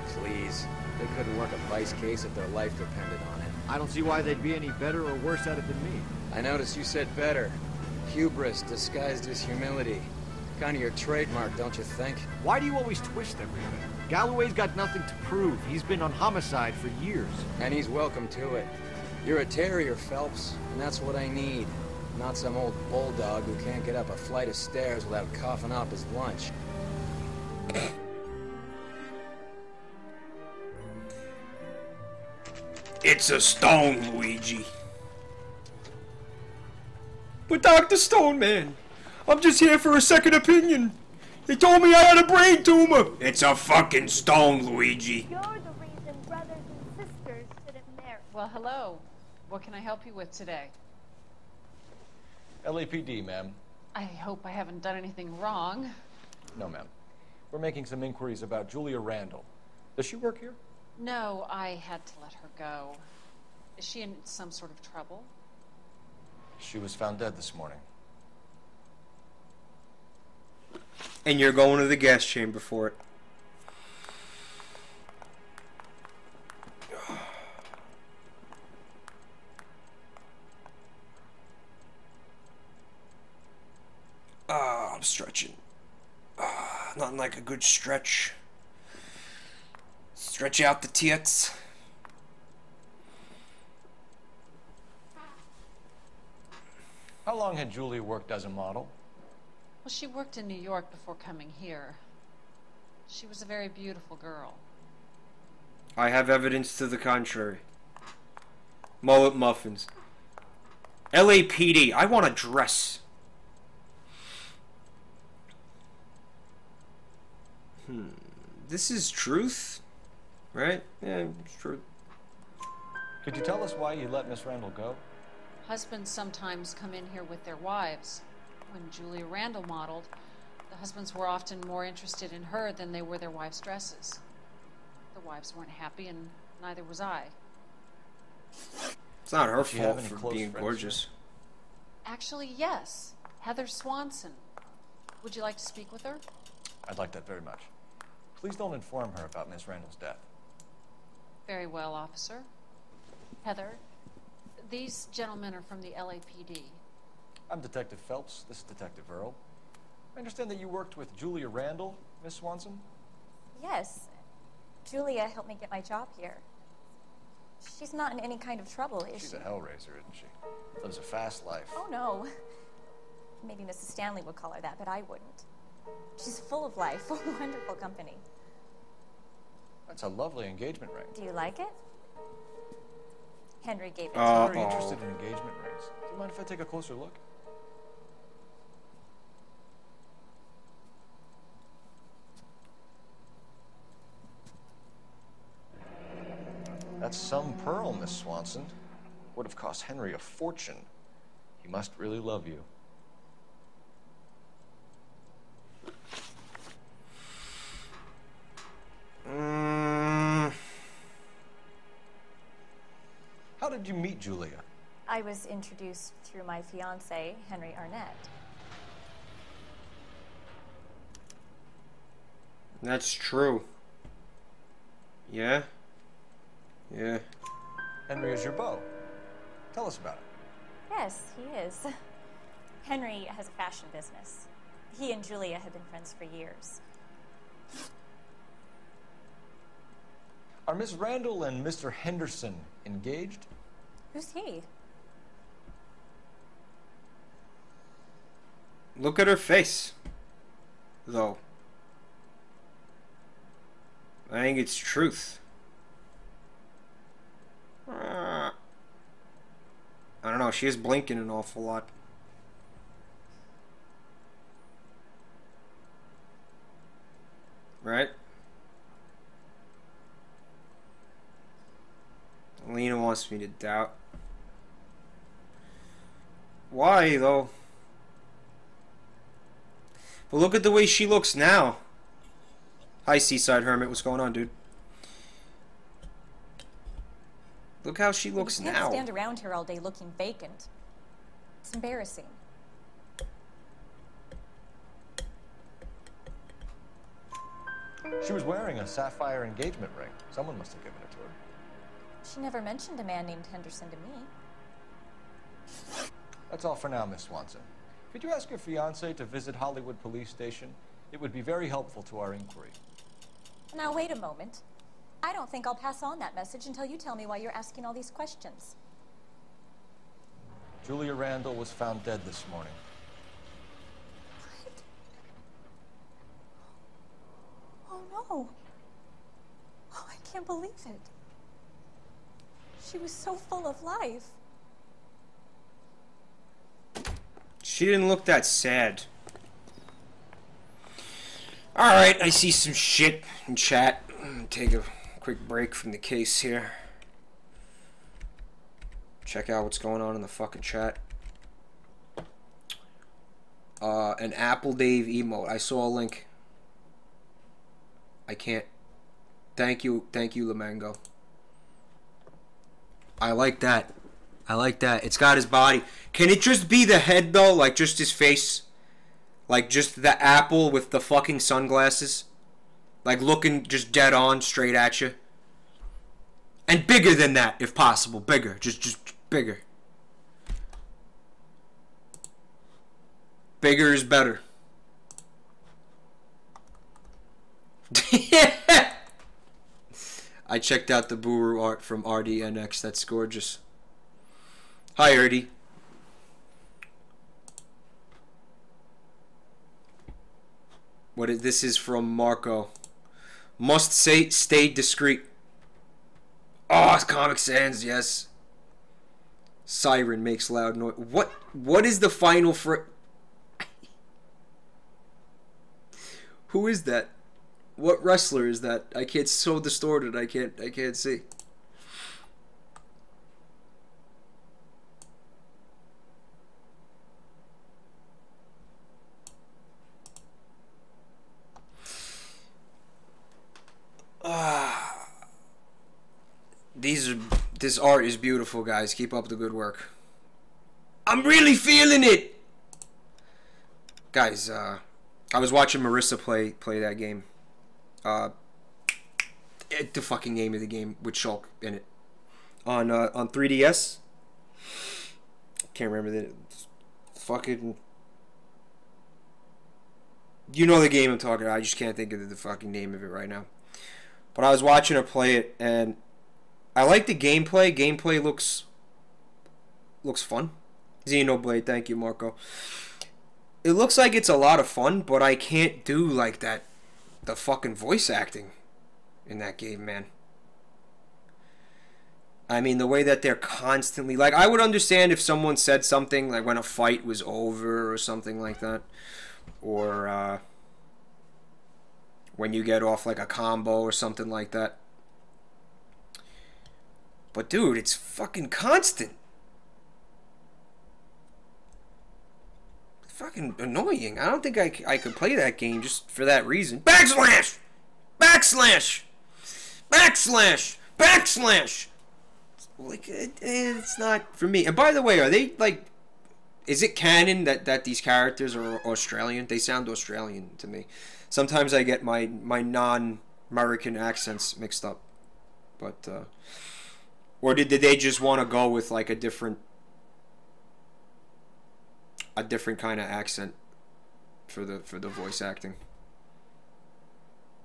Please. They couldn't work a vice case if their life depended on it. I don't see why they'd be any better or worse at it than me. I noticed you said better. Hubris disguised as humility. Kind of your trademark, don't you think? Why do you always twist everything? Galloway's got nothing to prove. He's been on homicide for years. And he's welcome to it. You're a terrier, Phelps, and that's what I need. Not some old bulldog who can't get up a flight of stairs without coughing up his lunch. It's a stone, Luigi. But Dr. Stoneman, I'm just here for a second opinion. They told me I had a brain tumor. It's a fucking stone, Luigi. You're the reason brothers and sisters shouldn't marry. Well, hello. What can I help you with today? LAPD, ma'am. I hope I haven't done anything wrong. No, ma'am. We're making some inquiries about Julia Randall. Does she work here? No, I had to let her go. Is she in some sort of trouble? She was found dead this morning. And you're going to the gas chamber for it. I'm stretching. Nothing like a good stretch. Stretch out the tits. How long had Julia worked as a model? Well, she worked in New York before coming here. She was a very beautiful girl. I have evidence to the contrary. Mullet muffins. LAPD, I want a dress. This is truth, right? Yeah, it's true. Could you tell us why you let Miss Randall go? Husbands sometimes come in here with their wives. When Julia Randall modeled, the husbands were often more interested in her than they were their wives' dresses. The wives weren't happy, and neither was I. It's not her fault for being gorgeous. Actually, yes. Heather Swanson. Would you like to speak with her? I'd like that very much. Please don't inform her about Miss Randall's death. Very well, officer. Heather, these gentlemen are from the LAPD. I'm Detective Phelps. This is Detective Earl. I understand that you worked with Julia Randall, Miss Swanson? Yes. Julia helped me get my job here. She's not in any kind of trouble, is she? She's a hellraiser, isn't she? Lives a fast life. Oh, no. Maybe Mrs. Stanley would call her that, but I wouldn't. She's full of life, a wonderful company. That's a lovely engagement ring. Do you like it? Henry gave it to me. I'm very interested in engagement rings. Do you mind if I take a closer look? That's some pearl, Miss Swanson. Would have cost Henry a fortune. He must really love you. How did you meet Julia? I was introduced through my fiancé, Henry Arnett. That's true. Yeah? Yeah. Henry is your beau. Tell us about it. Yes, he is. Henry has a fashion business. He and Julia have been friends for years. Are Miss Randall and Mr. Henderson engaged? Who's he? Look at her face, though. I think it's truth. I don't know, she is blinking an awful lot. Right? Lena wants me to doubt. Why, though? But look at the way she looks now. Hi, Seaside Hermit. What's going on, dude? Look how she looks You can't now. stand around here all day looking vacant. It's embarrassing. She was wearing a sapphire engagement ring. Someone must have given it to her. She never mentioned a man named Henderson to me. That's all for now, Miss Swanson. Could you ask your fiancé to visit Hollywood Police Station? It would be very helpful to our inquiry. Now, wait a moment. I don't think I'll pass on that message until you tell me why you're asking all these questions. Julia Randall was found dead this morning. Oh, no. Oh, I can't believe it. She was so full of life. She didn't look that sad. Alright, I see some shit in chat. Take a quick break from the case here. Check out what's going on in the fucking chat. An Apple Dave emote. I saw a link. I can't. Thank you, Lamango. I like that. I like that. It's got his body. Can it just be the head, though? Like, just his face? Like, just the apple with the fucking sunglasses? Like, looking just dead on, straight at you? And bigger than that, if possible. Bigger. Just bigger. Bigger is better. I checked out the Buru art from RDNX. That's gorgeous. Hi, Erdy. This is from Marco. Must stay discreet. Oh, it's Comic Sans, yes. Siren makes loud noise. What is the final Who is that? What wrestler is that? I can't. It's so distorted. I can't see. This art is beautiful, guys. Keep up the good work. I'm really feeling it, guys. I was watching Marissa play that game. the fucking name of the game with Shulk in it. On 3DS. Can't remember the fucking... You know the game I'm talking about. I just can't think of the fucking name of it right now. But I was watching her play it, and I like the gameplay. Gameplay looks fun. Xenoblade, thank you, Marco. It looks like it's a lot of fun, but I can't do like that. The fucking voice acting in that game, man. I mean, the way that they're constantly... Like, I would understand if someone said something, like when a fight was over or something like that. Or, when you get off, like, a combo or something like that. But, dude, it's fucking constant. Fucking annoying. I don't think I could play that game just for that reason. Backslash! Backslash! Backslash! Backslash! Like, it's not for me. And by the way, are they, like... Is it canon that these characters are Australian? They sound Australian to me. Sometimes I get my non-American accents mixed up. But, or did they just want to go with, like, a different kind of accent for the voice acting?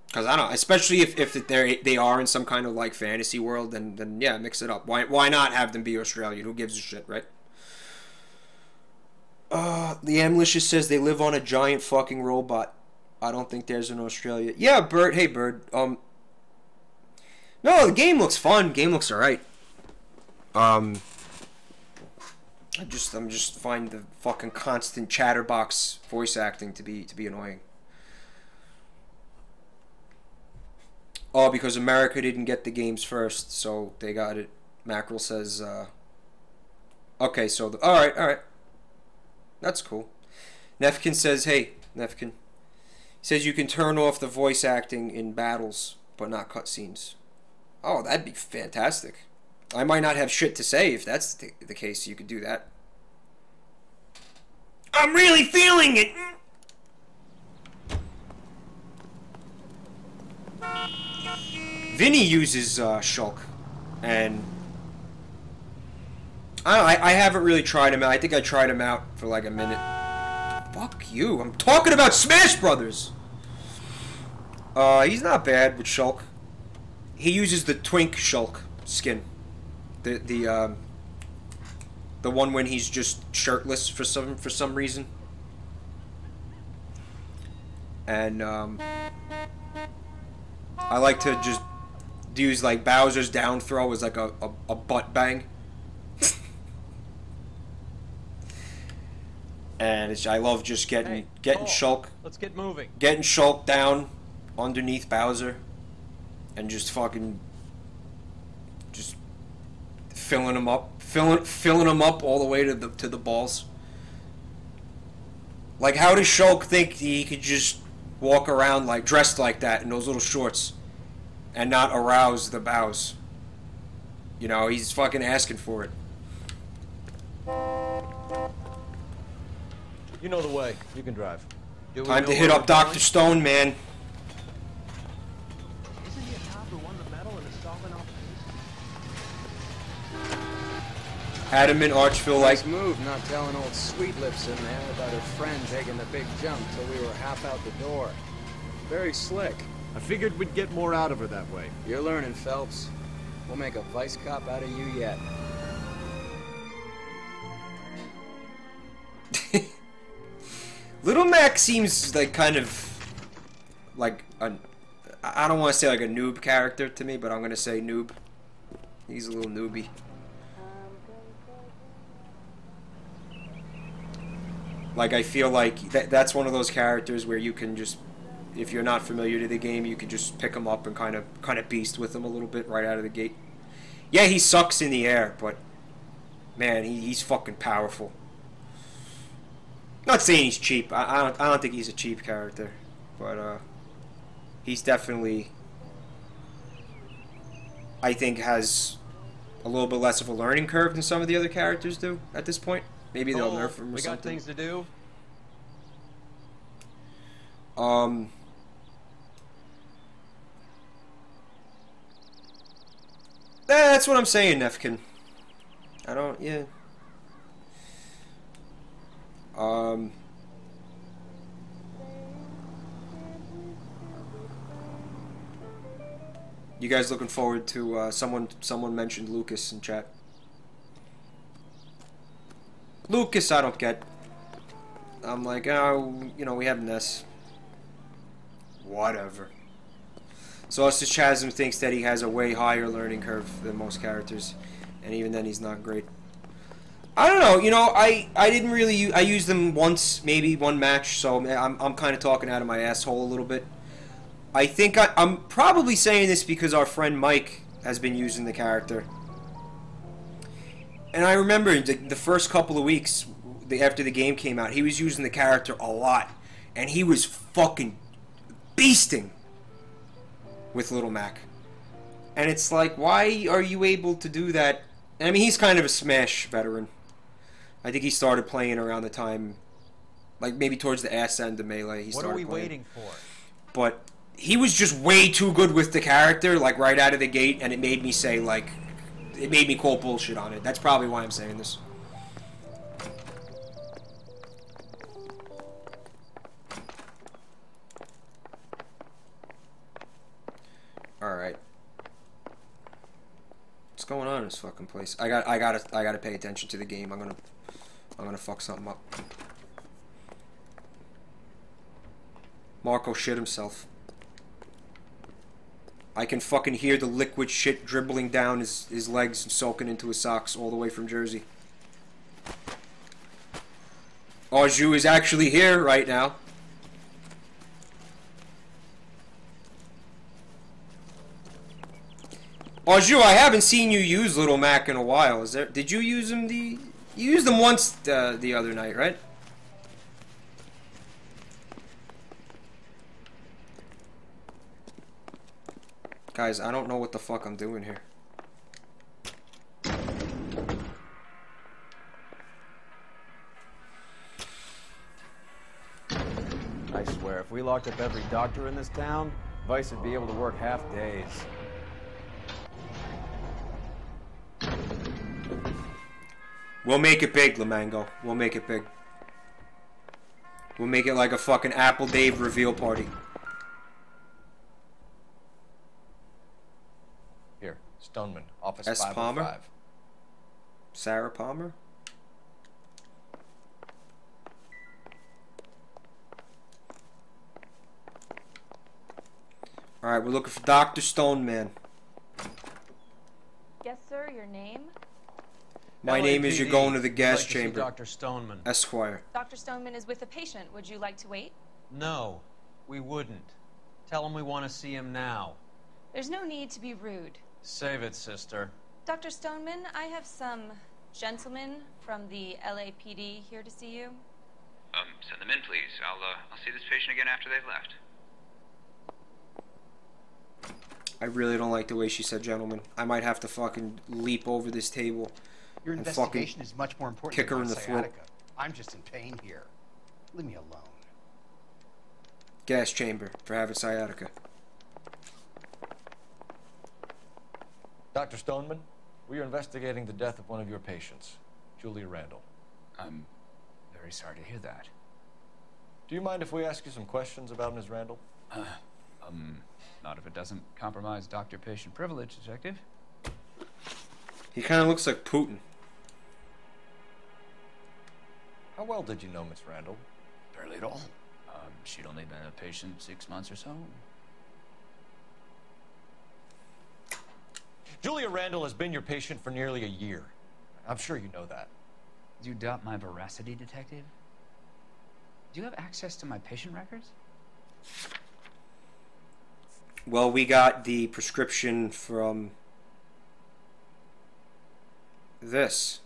Because I don't know, especially if they are in some kind of like fantasy world, then yeah, mix it up. Why not have them be Australian? Who gives a shit, right? The Amlicious says they live on a giant fucking robot. I don't think there's in Australia. Yeah, Bird. Hey, Bird. No, the game looks fun. Game looks alright. I'm just find the fucking constant chatterbox voice acting to be annoying. Oh, because America didn't get the games first, so they got it. Mackerel says, okay, so alright. That's cool. Nefkin says, hey, Nefkin. He says you can turn off the voice acting in battles, but not cutscenes. Oh, that'd be fantastic. I might not have shit to say if that's the case. You could do that. I'm really feeling it. Vinny uses Shulk, and I haven't really tried him out. I think I tried him out for like a minute. Fuck you! I'm talking about Smash Brothers. He's not bad with Shulk. He uses the Twink Shulk skin. The one when he's just shirtless for some reason. And I like to just use like Bowser's down throw as like a butt bang. And I love just getting Shulk. Let's get moving. Getting Shulk down underneath Bowser, and just fucking just filling him up all the way to the balls. Like, how does Shulk think he could just walk around like dressed like that in those little shorts and not arouse the bows? You know, he's fucking asking for it. You know the way. You can drive. Time to hit up Dr. Stone, man. Isn't he a cop who won the medal and is solving all Adamant Archville like... Nice move not telling old Sweet Lips in there about her friend taking the big jump till we were half out the door. Very slick. I figured we'd get more out of her that way. You're learning, Phelps. We'll make a vice cop out of you yet. Little Mac seems like kind of like I don't want to say like a noob character to me, but I'm gonna say noob. He's a little newbie. Like, I feel like that's one of those characters where you can just, if you're not familiar to the game, you can just pick him up and kind of beast with him a little bit right out of the gate. Yeah, he sucks in the air, but man, he's fucking powerful. Not saying he's cheap. I don't think he's a cheap character, but he's definitely, I think, has a little bit less of a learning curve than some of the other characters do at this point. Maybe they'll nerf him or we something. got things to do. That's what I'm saying, Nefkin. I don't, yeah. You guys looking forward to, someone mentioned Lucas in chat. Lucas, I don't get. I'm like, oh, you know, we have Ness. Whatever. Sauces Chasm thinks that he has a way higher learning curve than most characters, and even then he's not great. I don't know, you know, I didn't really, I used them once, maybe one match, so I'm kind of talking out of my asshole a little bit. I think I'm probably saying this because our friend Mike has been using the character. And I remember the first couple of weeks after the game came out, he was using the character a lot. And he was fucking beasting with Little Mac. And it's like, why are you able to do that? I mean, he's kind of a Smash veteran. I think he started playing around the time, like maybe towards the ass end of Melee. What are we waiting for? But he was just way too good with the character, like right out of the gate, and it made me say, like, it made me call bullshit on it. That's probably why I'm saying this. Alright. What's going on in this fucking place? I gotta pay attention to the game. I'm gonna fuck something up. Marco shit himself. I can fucking hear the liquid shit dribbling down his legs and soaking into his socks all the way from Jersey. Auju is actually here right now. Auju, I haven't seen you use Little Mac in a while. Did you use him you used them once the other night, right? Guys, I don't know what the fuck I'm doing here. I swear, if we locked up every doctor in this town, Vice would be able to work half days. We'll make it big, Lamango. We'll make it big. We'll make it like a fucking Apple Dave reveal party. Here, Stoneman, office S. 505. Palmer? Sarah Palmer? Alright, we're looking for Dr. Stoneman. Yes, sir, your name? My name is You're Going to the Gas Chamber. Dr. Stoneman. Esquire. Dr. Stoneman is with a patient. Would you like to wait? No, we wouldn't. Tell him we want to see him now. There's no need to be rude. Save it, sister. Dr. Stoneman, I have some gentlemen from the LAPD here to see you. Send them in, please. I'll see this patient again after they've left. I really don't like the way she said gentlemen. I might have to fucking leap over this table. Your and investigation is much more important kick than her in my the throat. sciatica. I'm just in pain here. Leave me alone. Gas chamber for having sciatica. Dr. Stoneman, we are investigating the death of one of your patients, Julia Randall. I'm very sorry to hear that. Do you mind if we ask you some questions about Ms. Randall? Not if it doesn't compromise doctor-patient privilege, Detective. He kind of looks like Putin. How well did you know Miss Randall? Barely at all. She'd only been a patient 6 months or so. Julia Randall has been your patient for nearly a year. I'm sure you know that. Do you doubt my veracity, Detective? Do you have access to my patient records? Well, we got the prescription from this.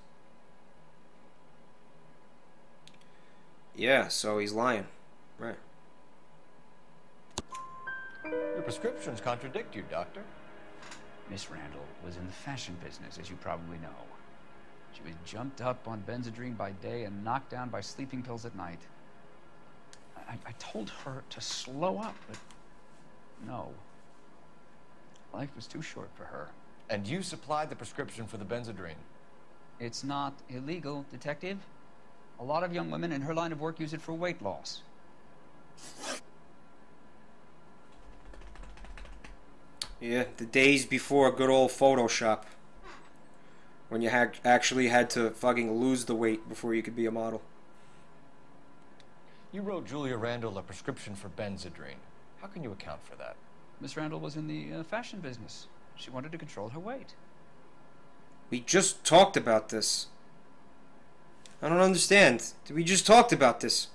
Yeah, so he's lying. Right. Your prescriptions contradict you, Doctor. Miss Randall was in the fashion business, as you probably know. She was jumped up on Benzedrine by day and knocked down by sleeping pills at night. I told her to slow up, but no. Life was too short for her. And you supplied the prescription for the Benzedrine. It's not illegal, Detective. A lot of young women in her line of work use it for weight loss. Yeah, the days before good old Photoshop. When you actually had to fucking lose the weight before you could be a model. You wrote Julia Randall a prescription for Benzedrine. How can you account for that? Miss Randall was in the fashion business. She wanted to control her weight. We just talked about this. I don't understand. We just talked about this.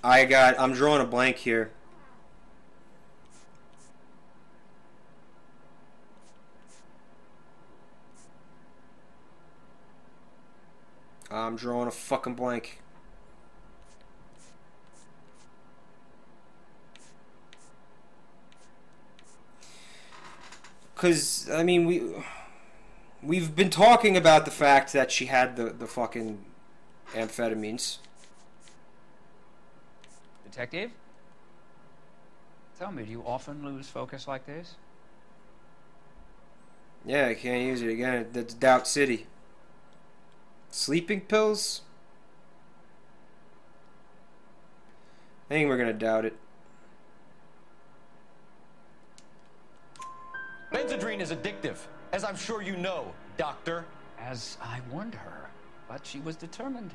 I'm drawing a blank here. I'm drawing a fucking blank. Cause I mean we've been talking about the fact that she had the fucking amphetamines. Detective? Tell me, do you often lose focus like this? Yeah, I can't use it again. That's Doubt City. Sleeping pills? I think we're gonna doubt it. Benzedrine is addictive, as I'm sure you know, Doctor. As I warned her, but she was determined.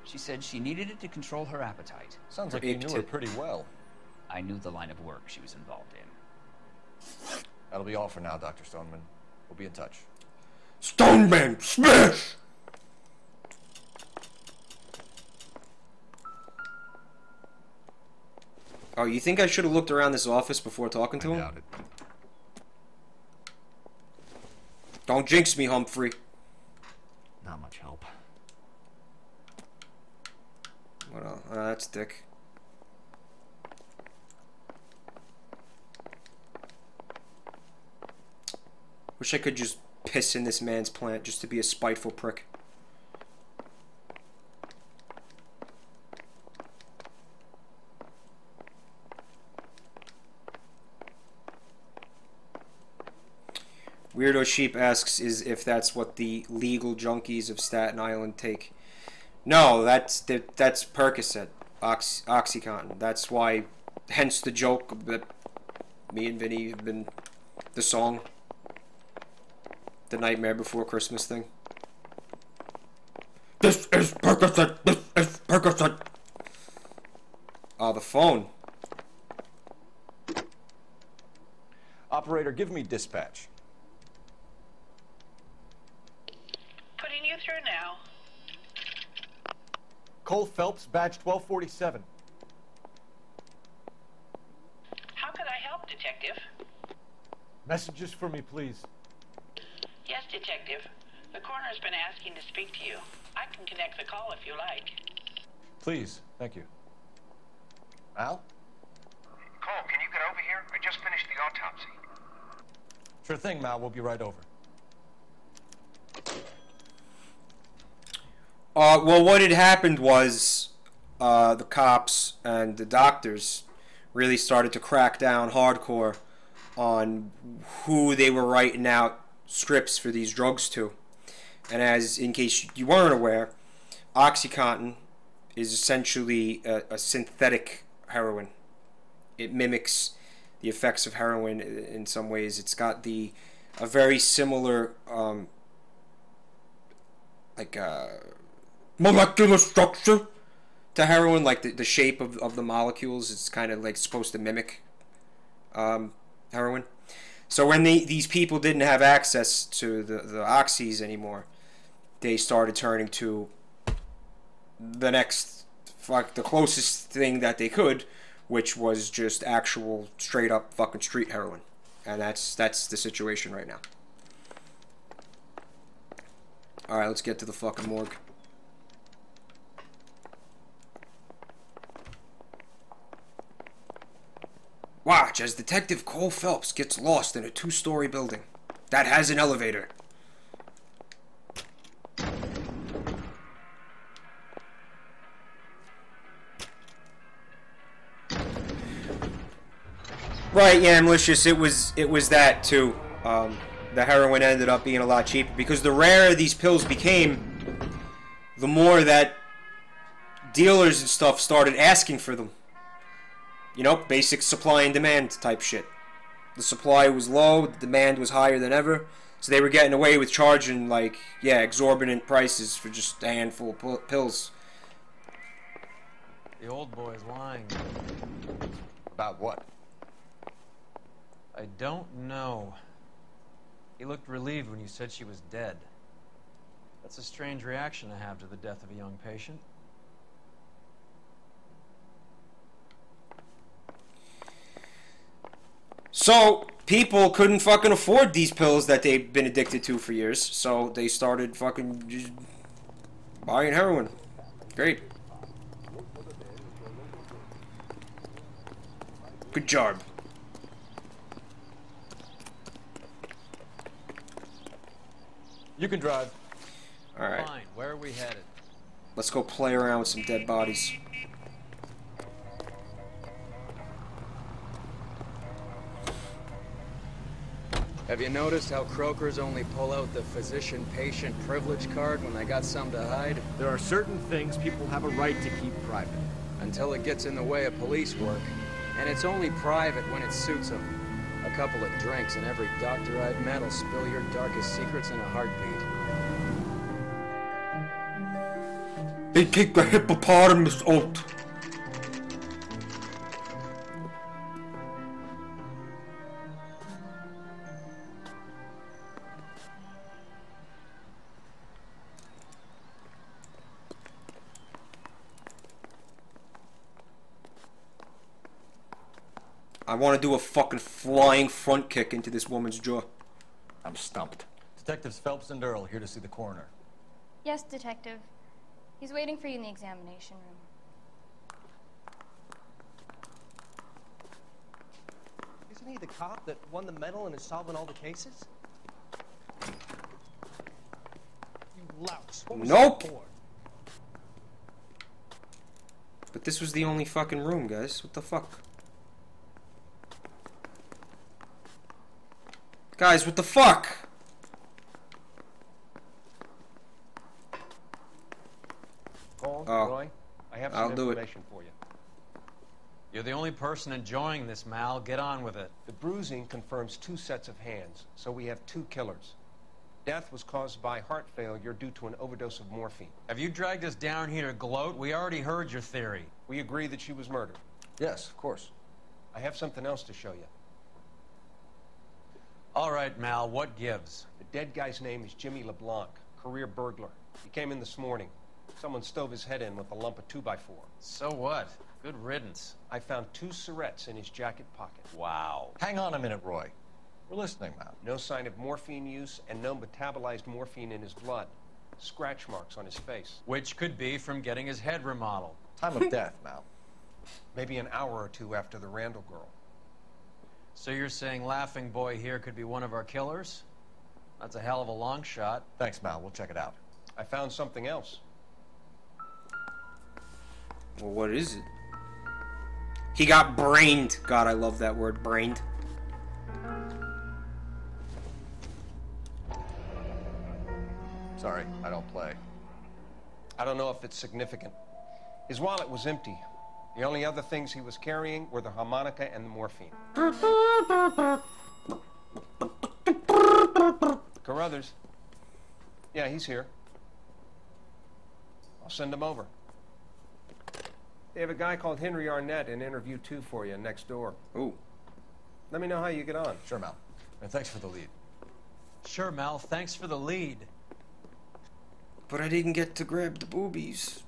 She said she needed it to control her appetite. Sounds like you knew her pretty well. I knew the line of work she was involved in. That'll be all for now, Dr. Stoneman. We'll be in touch. Stoneman, smash! Oh, you think I should have looked around this office before talking to him? I doubt it. Don't jinx me, Humphrey. Not much help. What else? That's Dick. Wish I could just piss in this man's plant just to be a spiteful prick. Weirdo Sheep asks if that's what the legal junkies of Staten Island take. No, that's Percocet, Oxycontin. That's why, hence the joke that me and Vinny have been, the song, the Nightmare Before Christmas thing. This is Percocet, this is Percocet. Oh, the phone. Operator, give me dispatch. Putting you through now. Cole Phelps, badge 1247. How could I help, Detective? Messages for me, please. Yes, Detective. The coroner's been asking to speak to you. I can connect the call if you like. Please, thank you. Al? Cole, can you get over here? I just finished the autopsy. Sure thing, Mal. We'll be right over. Well, what had happened was the cops and the doctors really started to crack down hardcore on who they were writing out scripts for these drugs to. And as, in case you weren't aware, OxyContin is essentially a synthetic heroin. It mimics the effects of heroin in some ways. It's got a very similar molecular structure to heroin, like the shape of the molecules. It's kind of like supposed to mimic heroin. So when these people didn't have access to the oxys anymore, they started turning to the closest thing that they could, which was just actual straight up fucking street heroin. And that's the situation right now. Alright, let's get to the fucking morgue. Watch as Detective Cole Phelps gets lost in a 2-story building that has an elevator. Right, yeah, malicious. It was that too. The heroin ended up being a lot cheaper because the rarer these pills became, the more that dealers and stuff started asking for them. You know, basic supply and demand type shit. The supply was low, the demand was higher than ever, so they were getting away with charging, like, yeah, exorbitant prices for just a handful of pills. The old boy's lying. About what? I don't know. He looked relieved when you said she was dead. That's a strange reaction to have to the death of a young patient. So, people couldn't fucking afford these pills that they've been addicted to for years, so they started fucking just buying heroin. Great. Good job. You can drive. Alright. Fine. Where are we headed? Let's go play around with some dead bodies. Have you noticed how Croakers only pull out the physician-patient privilege card when they got something to hide? There are certain things people have a right to keep private. Until it gets in the way of police work. And it's only private when it suits them. A couple of drinks and every doctor I've met will spill your darkest secrets in a heartbeat. They take the hippopotamus out. I want to do a fucking flying front kick into this woman's jaw. I'm stumped. Detectives Phelps and Earl here to see the coroner. Yes, Detective. He's waiting for you in the examination room. Isn't he the cop that won the medal and is solving all the cases? You louse. What was Nope. that for? But this was the only fucking room, guys. What the fuck? Guys, what the fuck? Cole, Oh. Roy, I have I'll some do it. information for you. You're the only person enjoying this, Mal. Get on with it. The bruising confirms 2 sets of hands, so we have 2 killers. Death was caused by heart failure due to an overdose of morphine. Have you dragged us down here to gloat? We already heard your theory. We agree that she was murdered. Yes, of course. I have something else to show you. All right, Mal, what gives? The dead guy's name is Jimmy LeBlanc, career burglar. He came in this morning. Someone stove his head in with a lump of 2x4. So what? Good riddance. I found 2 syrettes in his jacket pocket. Wow. Hang on a minute, Roy. We're listening, Matt. No sign of morphine use and no metabolized morphine in his blood. Scratch marks on his face. Which could be from getting his head remodeled. Time of death, Mal. Maybe an hour or 2 after the Randall girl. So you're saying Laughing Boy here could be one of our killers? That's a hell of a long shot. Thanks, Mal. We'll check it out. I found something else. Well, what is it? He got brained. God, I love that word, brained. Sorry, I don't play. I don't know if it's significant. His wallet was empty. The only other things he was carrying were the harmonica and the morphine. Carruthers. Yeah, he's here. I'll send him over. They have a guy called Henry Arnett in interview 2 for you next door. Ooh. Let me know how you get on. Sure, Mal. And thanks for the lead. Sure, Mal. Thanks for the lead. But I didn't get to grab the boobies.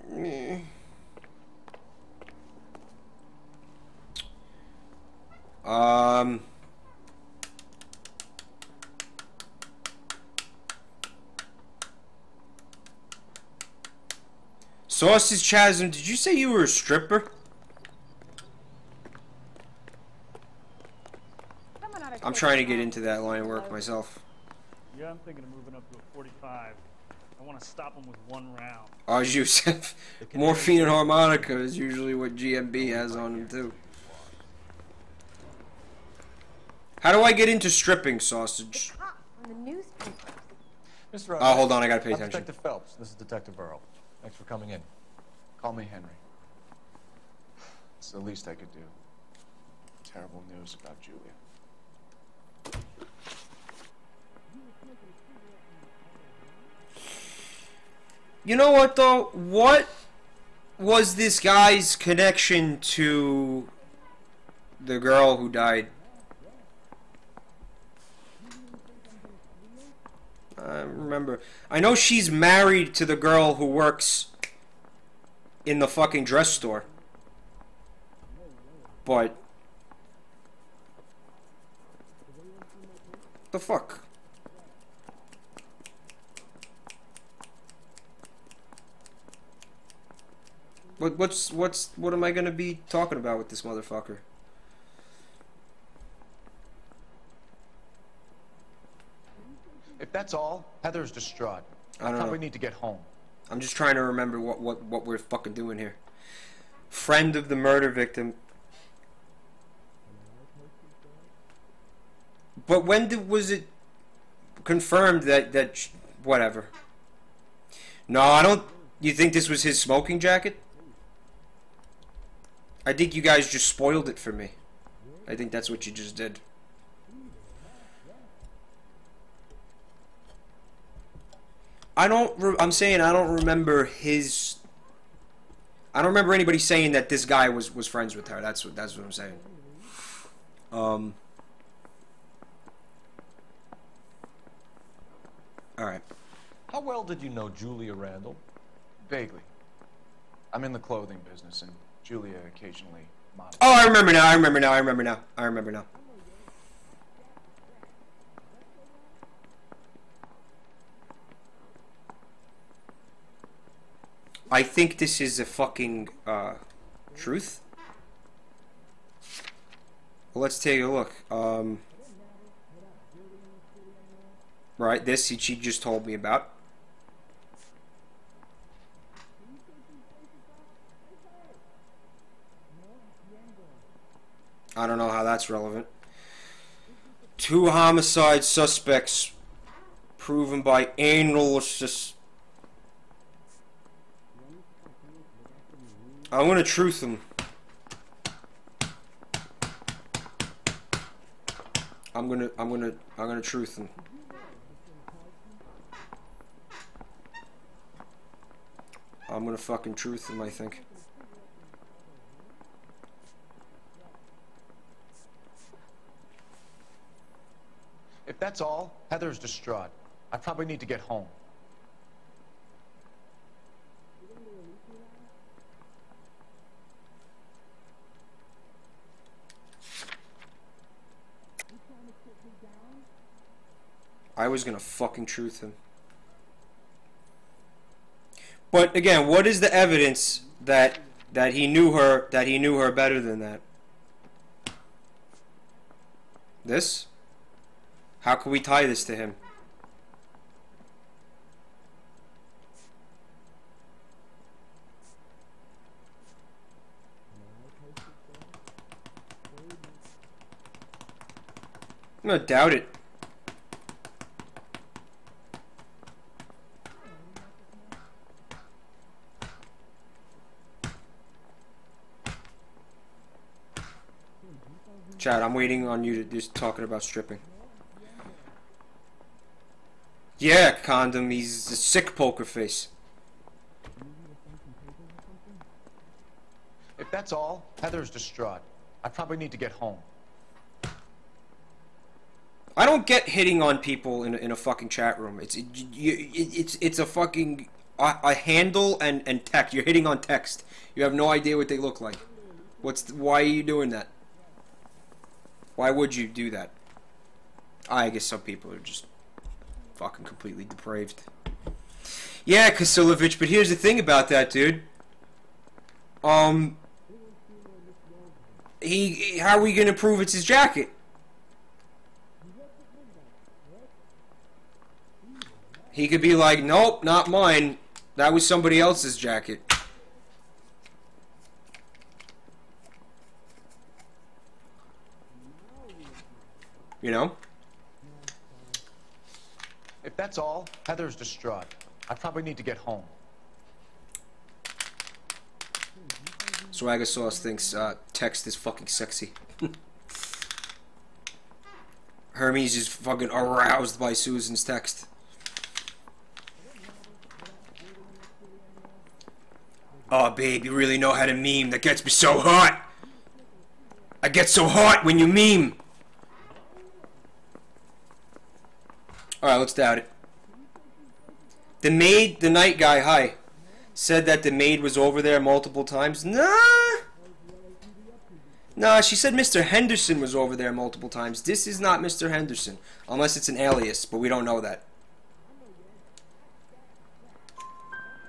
Meh. Sausage Chasm, did you say you were a stripper? I'm trying to get into that line of work myself. Yeah, I'm thinking of moving up to a 45. I want to stop him with 1 round. Oh, Yusef. Morphine and harmonica is usually what GMB has on him, too. How do I get into stripping, Sausage? On the newspaper. Mr. Rodriguez, Oh, hold on, I gotta pay I'm attention. Detective Phelps. This is Detective Earl. Thanks for coming in. Call me Henry. It's the least I could do. Terrible news about Julia. You know what, though? What was this guy's connection to the girl who died? I remember. I know she's married to the girl who works in the fucking dress store. But... the fuck? What am I gonna be talking about with this motherfucker? If that's all, Heather's distraught. I don't probably know. need to get home. I'm just trying to remember what we're fucking doing here. Friend of the murder victim. But when was it confirmed that whatever? No, I don't. You think this was his smoking jacket? I think you guys just spoiled it for me. I think that's what you just did. I'm saying I don't remember his. I don't remember anybody saying that this guy was friends with her. That's what I'm saying. All right. How well did you know Julia Randall? Vaguely. I'm in the clothing business, and Julia occasionally models. Oh, I remember now. I remember now. I remember now. I remember now. I think this is a fucking truth. Well, let's take a look. Right, this she just told me about. I don't know how that's relevant. 2 homicide suspects proven by anal assist. I'm gonna truth him. I'm gonna truth him. I'm gonna fucking truth him, I think. If that's all, Heather's distraught. I probably need to get home. I was gonna fucking truth him. But again, what is the evidence that he knew her better than that? This? How can we tie this to him? I'm gonna doubt it. Chad, I'm waiting on you to just talking about stripping. Yeah, Condom, he's a sick poker face. If that's all, Heather's distraught. I probably need to get home. I don't get hitting on people in a fucking chat room. It's a fucking a handle and text. You're hitting on text. You have no idea what they look like. Why are you doing that? Why would you do that? I guess some people are just fucking completely depraved. Yeah, Kasilovich, but here's the thing about that, dude. How are we gonna prove it's his jacket? He could be like, nope, not mine. That was somebody else's jacket. You know? If that's all, Heather's distraught. I probably need to get home. Swagger Sauce thinks text is fucking sexy. Hermes is fucking aroused by Susan's text. Oh, babe, you really know how to meme. That gets me so hot. I get so hot when you meme. Alright, let's doubt it. The maid, the night guy, hi, said that the maid was over there multiple times. Nah, she said Mr. Henderson was over there multiple times. This is not Mr. Henderson. Unless it's an alias, but we don't know that.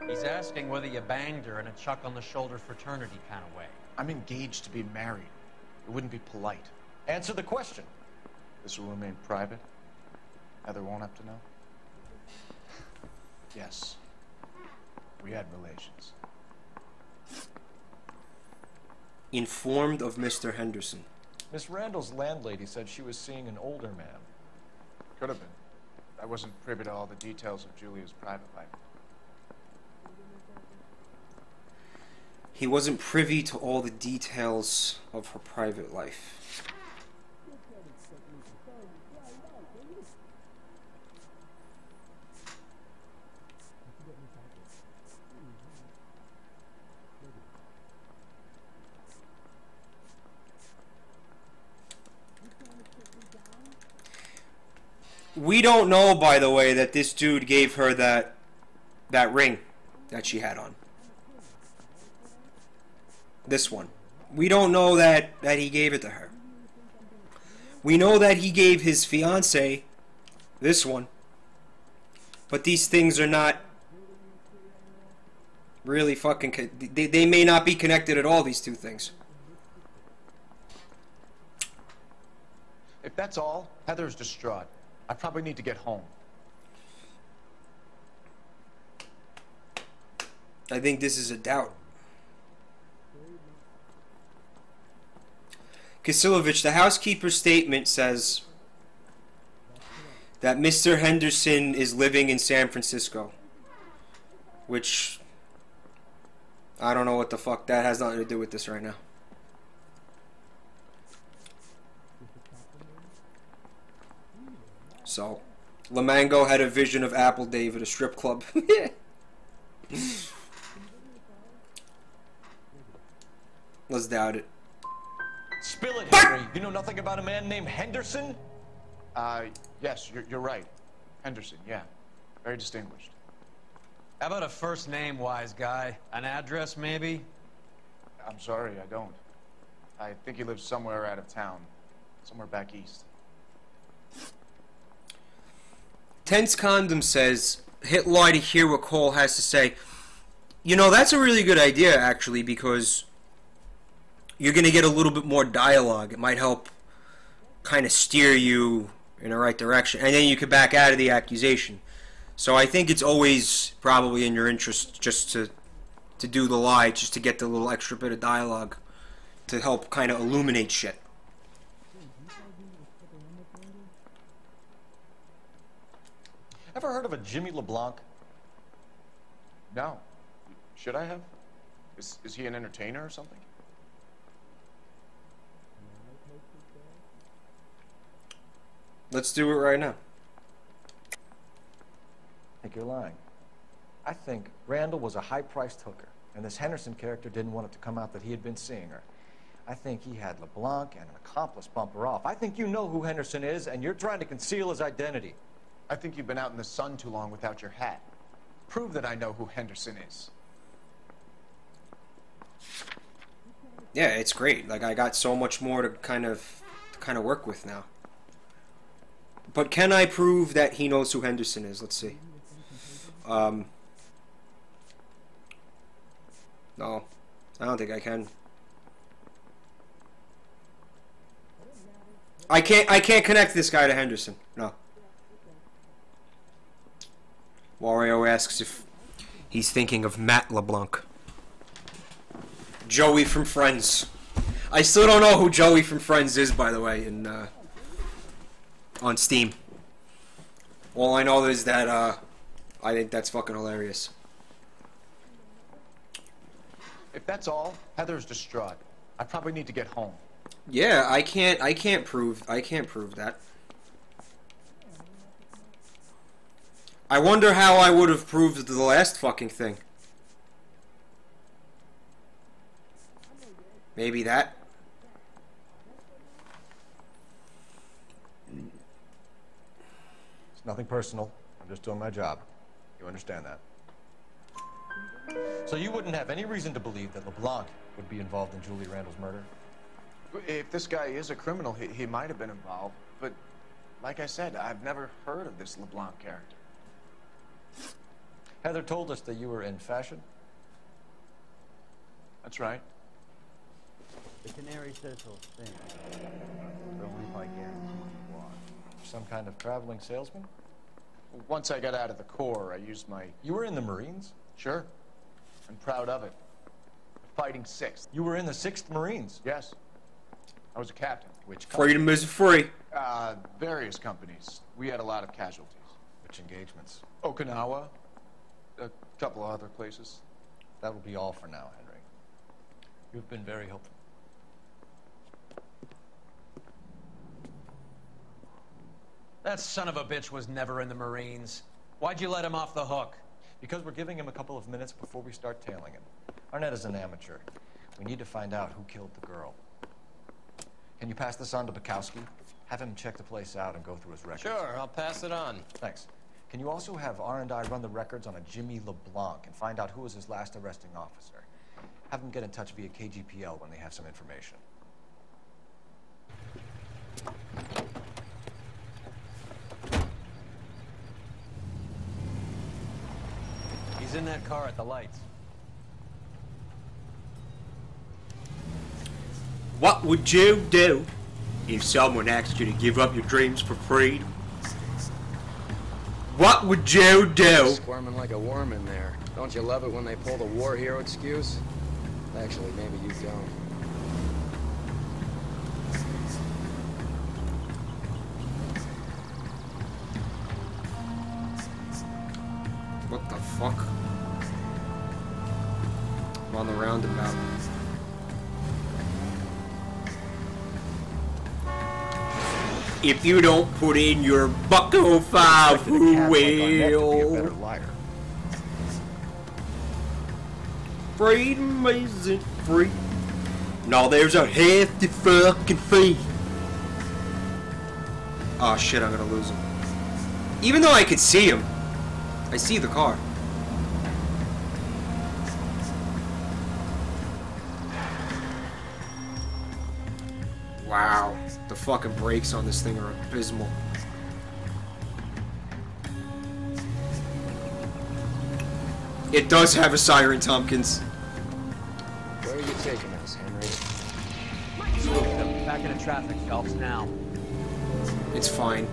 He's asking whether you banged her in a chuck-on-the-shoulder fraternity kind of way. I'm engaged to be married. It wouldn't be polite. Answer the question. This will remain private? Heather won't have to know? Yes. We had relations. Informed of Mr. Henderson. Miss Randall's landlady said she was seeing an older man. Could have been. I wasn't privy to all the details of Julia's private life. He wasn't privy to all the details of her private life. We don't know, by the way, that this dude gave her that ring that she had on. This one. We don't know that he gave it to her. We know that he gave his fiancée this one. But these things are not really fucking... They may not be connected at all, these two things. If that's all, Heather's distraught. I probably need to get home. I think this is a doubt. Kasilovich, the housekeeper's statement says that Mr. Henderson is living in San Francisco. Which, I don't know what the fuck, that has nothing to do with this right now. So, Lamango had a vision of Apple Dave at a strip club. Let's doubt it. Spill it, Henry. You know nothing about a man named Henderson? Yes, you're right. Henderson, yeah. Very distinguished. How about a first name, wise guy? An address, maybe? I'm sorry, I don't. I think he lives somewhere out of town. Somewhere back east. Tense Condom says, hit lie to hear what Cole has to say. You know, that's a really good idea, actually, because you're going to get a little bit more dialogue. It might help kind of steer you in the right direction. And then you could back out of the accusation. So I think it's always probably in your interest just to do the lie, just to get the little extra bit of dialogue to help kind of illuminate shit. Ever heard of a Jimmy LeBlanc? No. Should I have? Is he an entertainer or something? Let's do it right now. I think you're lying. I think Randall was a high-priced hooker, and this Henderson character didn't want it to come out that he had been seeing her. I think he had LeBlanc and an accomplice bump her off. I think you know who Henderson is, and you're trying to conceal his identity. I think you've been out in the sun too long without your hat. Prove that I know who Henderson is. Yeah, it's great. Like, I got so much more to kind of work with now. But can I prove that he knows who Henderson is? Let's see. No, I don't think I can. I can't connect this guy to Henderson. No. Wario asks if he's thinking of Matt LeBlanc. Joey from Friends. I still don't know who Joey from Friends is, by the way, and on Steam. All I know is that I think that's fucking hilarious. If that's all, Heather's distraught. I probably need to get home. Yeah, I can't prove that. I wonder how I would have proved the last fucking thing. Maybe that. It's nothing personal. I'm just doing my job. You understand that? So you wouldn't have any reason to believe that LeBlanc would be involved in Julie Randall's murder? If this guy is a criminal, he might have been involved. But like I said, I've never heard of this LeBlanc character. Heather told us that you were in fashion. That's right. The canary says he'll sing, but only if I guarantee you walk. Some kind of traveling salesman? Once I got out of the Corps, I used my... You were in the Marines? Sure. I'm proud of it. Fighting 6th. You were in the 6th Marines? Yes. I was a captain. Which company? Freedom is free. Various companies. We had a lot of casualties. Which engagements? Okinawa. A couple of other places. That will be all for now, Henry. You've been very helpful. That son of a bitch was never in the Marines. Why'd you let him off the hook? Because we're giving him a couple of minutes before we start tailing him. Arnett is an amateur. We need to find out who killed the girl. Can you pass this on to Bukowski? Have him check the place out and go through his records. Sure, I'll pass it on. Thanks. Can you also have R&I run the records on a Jimmy LeBlanc and find out who was his last arresting officer? Have them get in touch via KGPL when they have some information. He's in that car at the lights. What would you do if someone asked you to give up your dreams for freedom? What would you do? Squirming like a worm in there. Don't you love it when they pull the war hero excuse? Actually, maybe you don't. What the fuck? I'm on the roundabout. If you don't put in your bucko 5, who will? Freedom isn't free. No, there's a hefty fucking fee. Oh shit, I'm gonna lose him. Even though I could see him. I see the car. Wow, the fucking brakes on this thing are abysmal. It does have a siren, Tompkins. Where are you taking us, Henry? Back into traffic, Phelps, now. It's fine.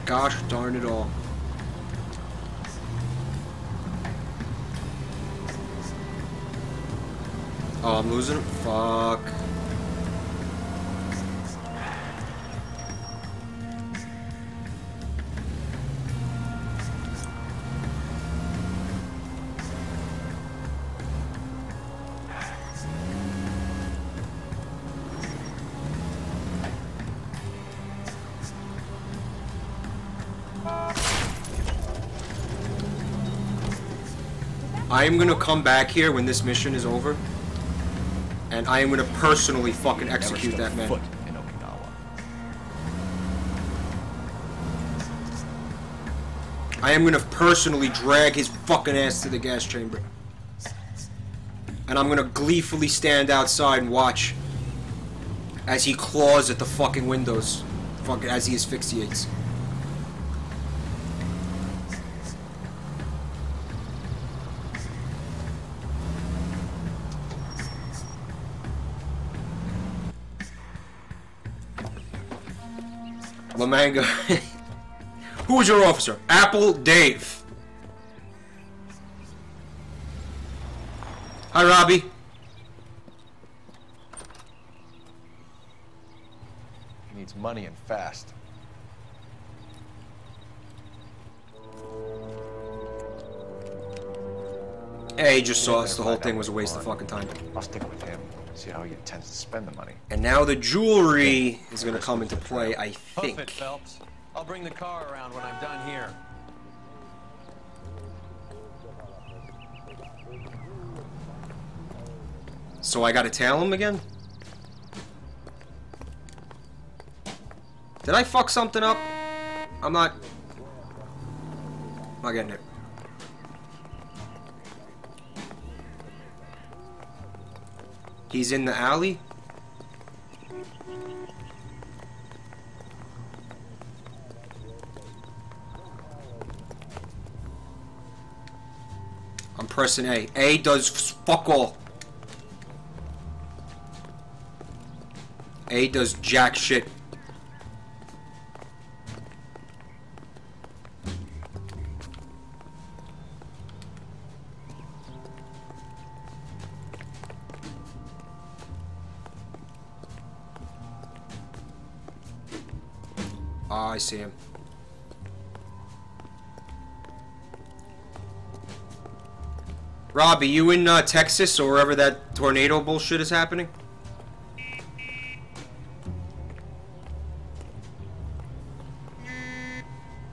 Gosh darn it all. Oh, I'm losing it? Fuck. I am gonna come back here when this mission is over, and I am gonna personally fucking execute that man. Foot in Okinawa. I am gonna personally drag his fucking ass to the gas chamber, and I'm gonna gleefully stand outside and watch as he claws at the fucking windows, fucking as he asphyxiates. Lamanga. Who was your officer? Apple Dave. Hi, Robbie. needs money and fast. Hey, he just saw us. The whole thing was a waste of fucking time. I'll stick with him. See how he intends to spend the money. And now the jewelry is gonna come into play, I think. Hoof it, Phelps. I'll bring the car around when I'm done here. So I gotta tail him again? Did I fuck something up? I'm not getting it. He's in the alley? I'm pressing A. A does fuck all. A does jack shit. Ah, I see him. Robbie, you in Texas or wherever that tornado bullshit is happening?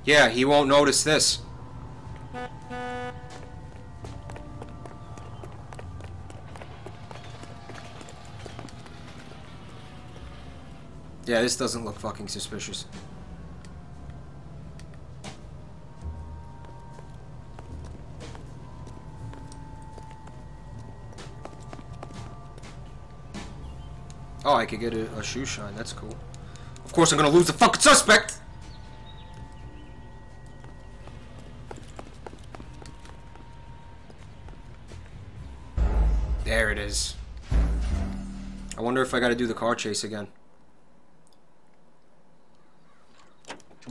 Yeah, he won't notice this. Yeah, this doesn't look fucking suspicious. Oh, I could get a shoe shine. That's cool. Of course, I'm gonna lose the fucking suspect! There it is. I wonder if I gotta do the car chase again.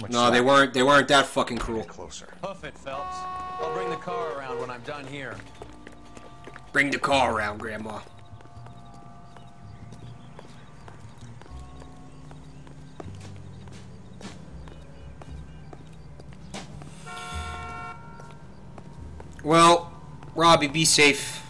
No, they weren't that fucking cruel. Closer. Hoof it, Phelps. I'll bring the car around when I'm done here. Bring the car around, Grandma. Well, Robbie, be safe.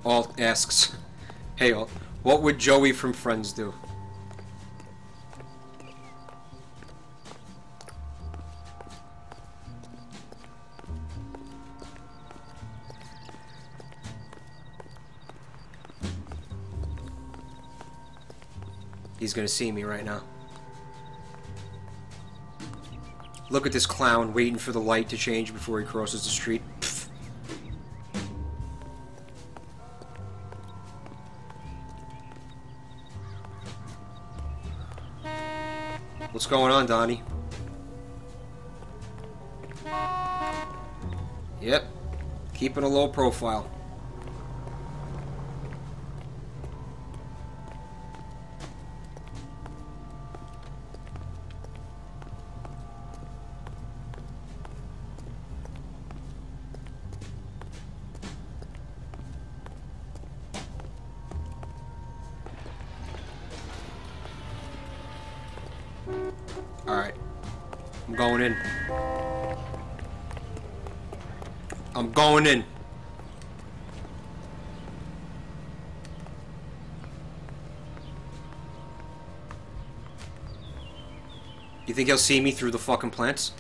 Alt asks, hey Alt, what would Joey from Friends do? He's gonna see me right now. Look at this clown waiting for the light to change before he crosses the street. Pfft. What's going on, Donnie? Yep. Keeping a low profile. Alright. I'm going in. I'm going in. You think he'll see me through the fucking plants?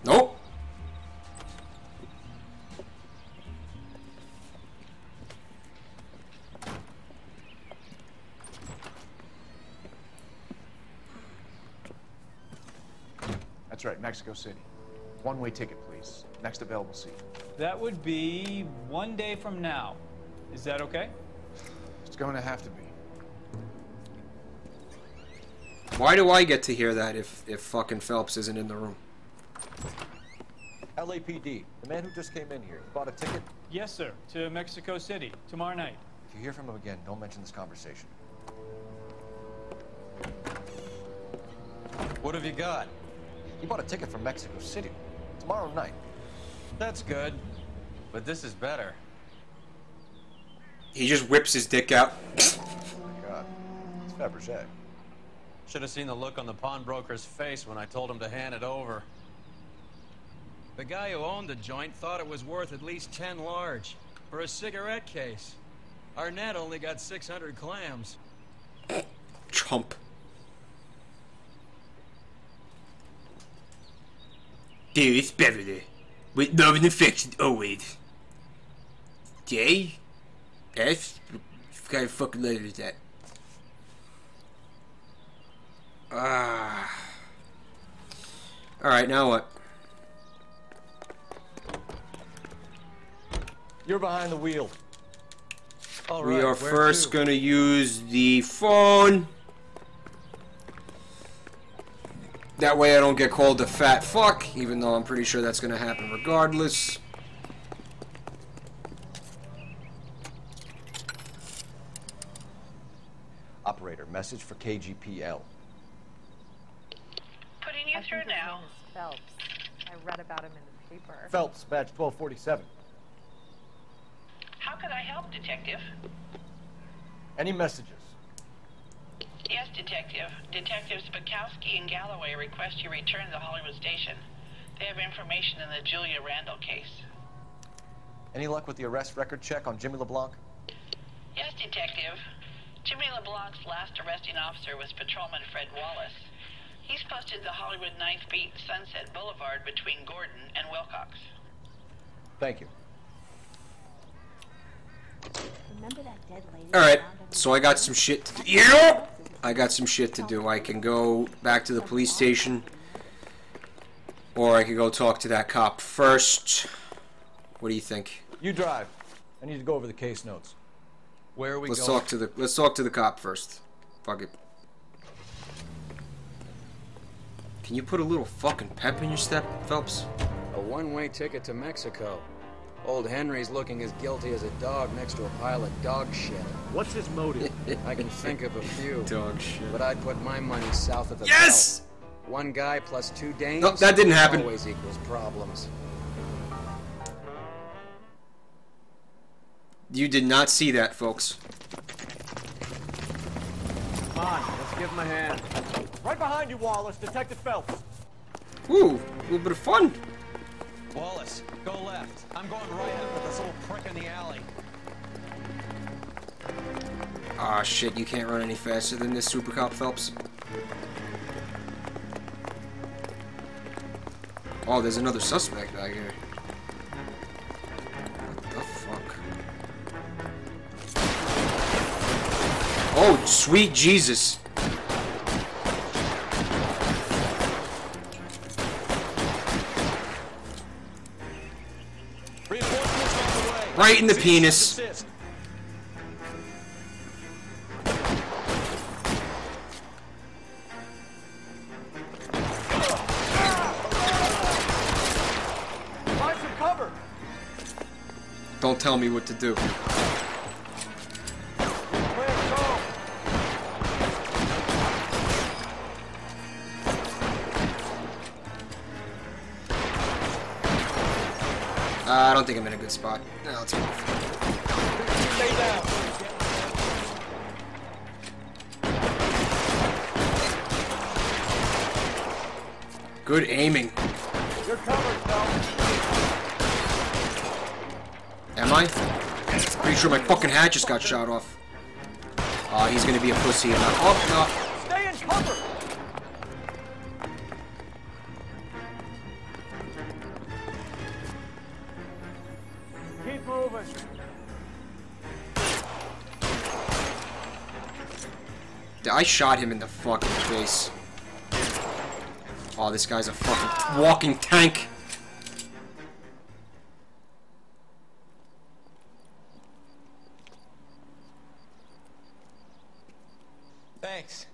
Nope. That's right, Mexico City. One-way ticket, please. Next available seat. That would be 1 day from now. Is that okay? It's going to have to be. Why do I get to hear that if fucking Phelps isn't in the room? LAPD, the man who just came in here, bought a ticket? Yes, sir. To Mexico City, tomorrow night. If you hear from him again, don't mention this conversation. Where What have you got? He bought a ticket from Mexico City. Tomorrow night. That's good. But this is better. He just whips his dick out. Oh my God. It's Fabergé. Should have seen the look on the pawnbroker's face when I told him to hand it over. The guy who owned the joint thought it was worth at least 10 large for a cigarette case. Arnett only got 600 clams. Chump. Dearest Beverly, with love and affection always. J? S? What kind of fucking letter is that? Alright, now what? You're behind the wheel. All right, we are first gonna use the phone. That way I don't get called a fat fuck, even though I'm pretty sure that's gonna happen regardless. Operator, message for KGPL. Putting you through now. Phelps. I read about him in the paper. Phelps, badge 1247. How could I help, Detective? Any messages? Yes, Detective. Detectives Bukowski and Galloway request you return to the Hollywood station. They have information in the Julia Randall case. Any luck with the arrest record check on Jimmy LeBlanc? Yes, Detective. Jimmy LeBlanc's last arresting officer was Patrolman Fred Wallace. He's posted the Hollywood 9th Beat Sunset Boulevard between Gordon and Wilcox. Thank you. Remember that dead lady? Alright, so I got some shit to do. Yeah! I got some shit to do. I can go back to the police station, or I can go talk to that cop first. What do you think? You drive. I need to go over the case notes. Where are we Let's going? let's talk to the cop first. Fuck it. Can you put a little fucking pep in your step, Phelps? A one-way ticket to Mexico. Old Henry's looking as guilty as a dog next to a pile of dog shit. What's his motive? I can think of a few. Dog shit. But I'd put my money south of the Yes! belt. One guy plus 2 dames. Nope, that didn't happen. Always equals problems. You did not see that, folks. Come on, let's give him a hand. Right behind you, Wallace. Detective Phelps. Ooh, a little bit of fun. Wallace, go left. I'm going right after this little prick in the alley. Ah, shit, you can't run any faster than this, Super Cop Phelps. Oh, there's another suspect back here. What the fuck? Oh, sweet Jesus. Right in the penis. Find some cover. Don't tell me what to do. I don't think I'm in a good spot. No, let's move. Stay down. Good aiming. You're covered, Phelps. Am I? Pretty sure my fucking hat just got shot off. Oh, he's gonna be a pussy. Oh, Stay in cover. Keep moving. no. I shot him in the fucking face. Oh, this guy's a fucking walking tank. Thanks.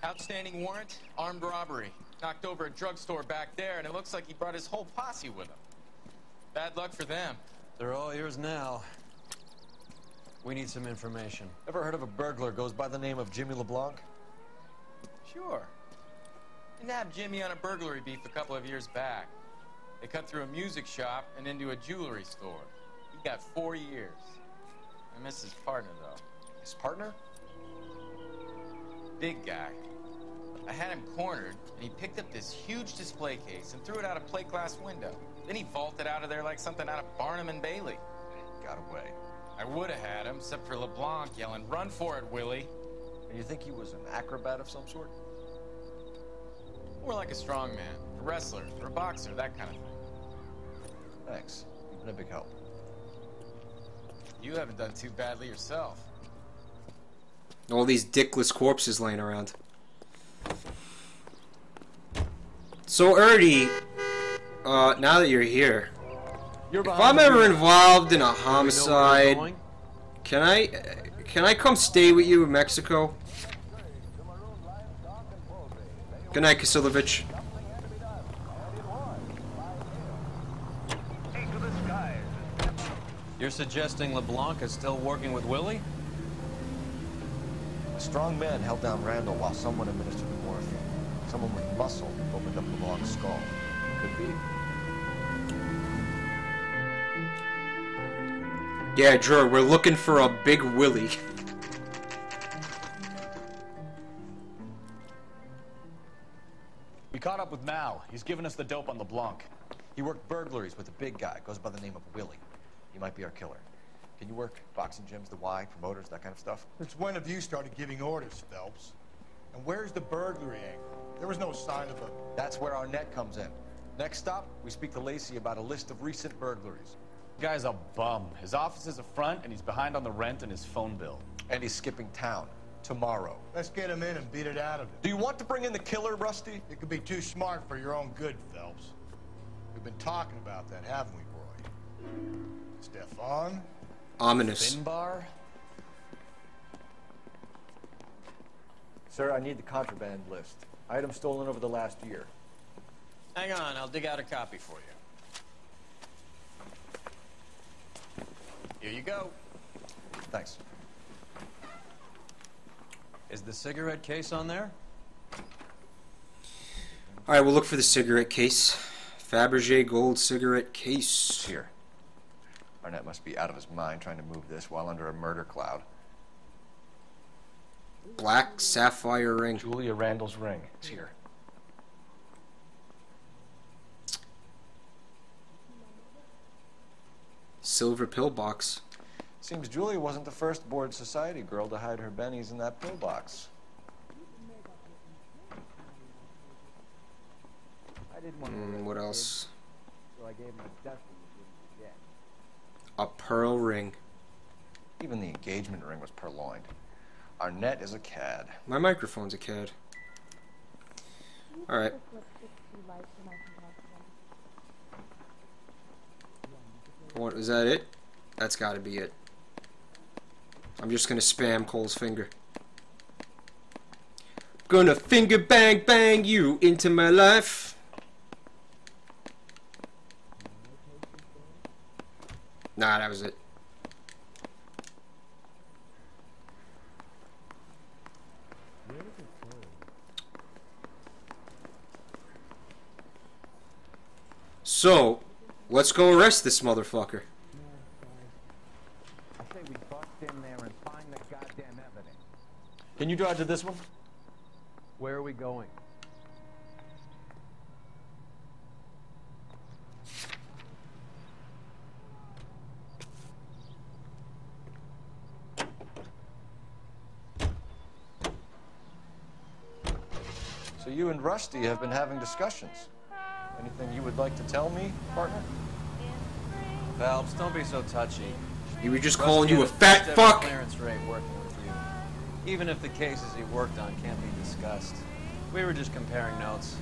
Outstanding warrant, armed robbery. Knocked over a drugstore back there, and it looks like he brought his whole posse with him. Bad luck for them. They're all yours now. We need some information. Ever heard of a burglar goes by the name of Jimmy LeBlanc? Sure. He nabbed Jimmy on a burglary beef a couple of years back. They cut through a music shop and into a jewelry store. He got 4 years. I miss his partner, though. His partner? Big guy. I had him cornered, and he picked up this huge display case and threw it out a plate glass window. Then he vaulted out of there like something out of Barnum and Bailey. Got away. I would have had him, except for LeBlanc yelling, "Run for it, Willie!" And you think he was an acrobat of some sort? More like a strongman, a wrestler, or a boxer, that kind of thing. Thanks. You've been a big help. You haven't done too badly yourself. All these dickless corpses laying around. So, Ernie, now that you're here, if I'm ever involved in a homicide, can I come stay with you in Mexico? Good night, Kasilovich. You're suggesting LeBlanc is still working with Willie? A strong man held down Randall while someone administered the morphine. Someone with muscle opened up LeBlanc's skull. Could be. Yeah, Drew, we're looking for a big Willie. We caught up with Mal. He's given us the dope on LeBlanc. He worked burglaries with a big guy. Goes by the name of Willie. He might be our killer. Can you work boxing gyms, the Y, promoters, that kind of stuff? Since when have you started giving orders, Phelps? And where's the burglary angle? There was no sign of a... That's where our net comes in. Next stop, we speak to Lacey about a list of recent burglaries. The guy's a bum. His office is a front, and he's behind on the rent and his phone bill. And he's skipping town. Tomorrow. Let's get him in and beat it out of him. Do you want to bring in the killer, Rusty? You could be too smart for your own good, Phelps. We've been talking about that, haven't we, Roy? Stefan? Ominous. Finbar? Sir, I need the contraband list. Items stolen over the last year. Hang on, I'll dig out a copy for you. Here you go. Thanks. Is the cigarette case on there? Alright, we'll look for the cigarette case. Fabergé gold cigarette case. Here. Arnett must be out of his mind trying to move this while under a murder cloud. Black sapphire ring. Julia Randall's ring. It's here. Silver pillbox. Seems Julia wasn't the first bored society girl to hide her bennies in that pillbox. What else? So I gave him a dusting he didn't forget. A pearl ring. Even the engagement ring was purloined. Arnett is a cad. My microphone's a cad. Alright. What, is that it? That's gotta be it. I'm just gonna spam Cole's finger. Gonna finger bang bang you into my life. Nah, that was it. So, let's go arrest this motherfucker. I say we bust in there and find the goddamn evidence. Can you drive to this one? Where are we going? So you and Rusty have been having discussions. Anything you would like to tell me, partner? Phelps, don't be so touchy. He was just calling you a fat fuck. Clearance rate working with you. Even if the cases he worked on can't be discussed. We were just comparing notes.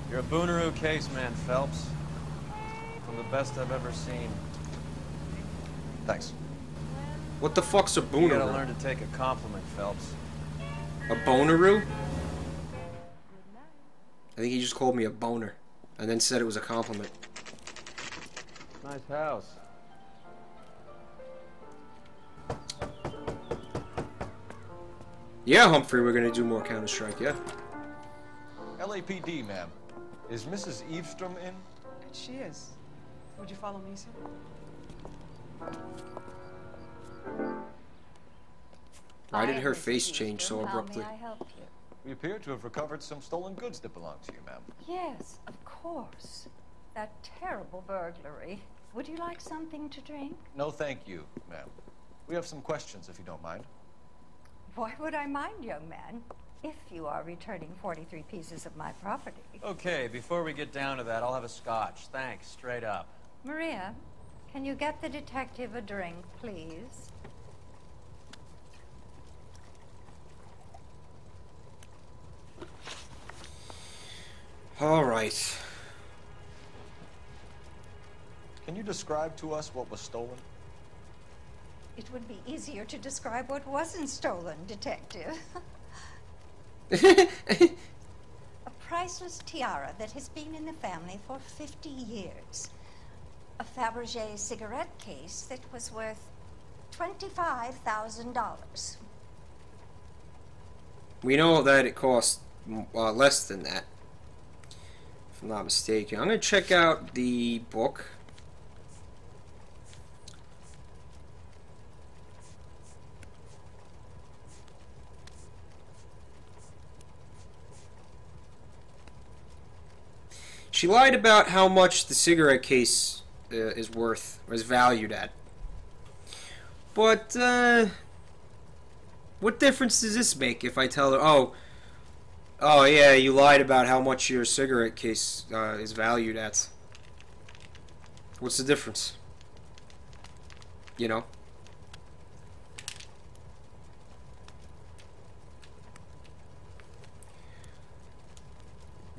You're a Booneroo case man, Phelps. From the best I've ever seen. Thanks. What the fuck's a You booneroo? gotta learn to take a compliment, Phelps. A boneroo? I think he just called me a boner, and then said it was a compliment. Nice house. Yeah, Humphrey, we're gonna do more Counter-Strike, yeah. LAPD, ma'am. Is Mrs. Eavestrom in? She is. Would you follow me, sir? Why did her face change so abruptly? How may I help you? We appear to have recovered some stolen goods that belong to you, ma'am. Yes, of course. That terrible burglary. Would you like something to drink? No, thank you, ma'am. We have some questions, if you don't mind. Why would I mind, young man? If you are returning 43 pieces of my property. Okay, before we get down to that, I'll have a scotch. Thanks, straight up. Maria, can you get the detective a drink, please? All right. Can you describe to us what was stolen? It would be easier to describe what wasn't stolen, Detective. A priceless tiara that has been in the family for 50 years. A Fabergé cigarette case that was worth $25,000. We know that it cost less than that, if I'm not mistaken. I'm going to check out the book. She lied about how much the cigarette case is worth, or is valued at. But, what difference does this make if I tell her, oh yeah, you lied about how much your cigarette case is valued at? What's the difference? You know?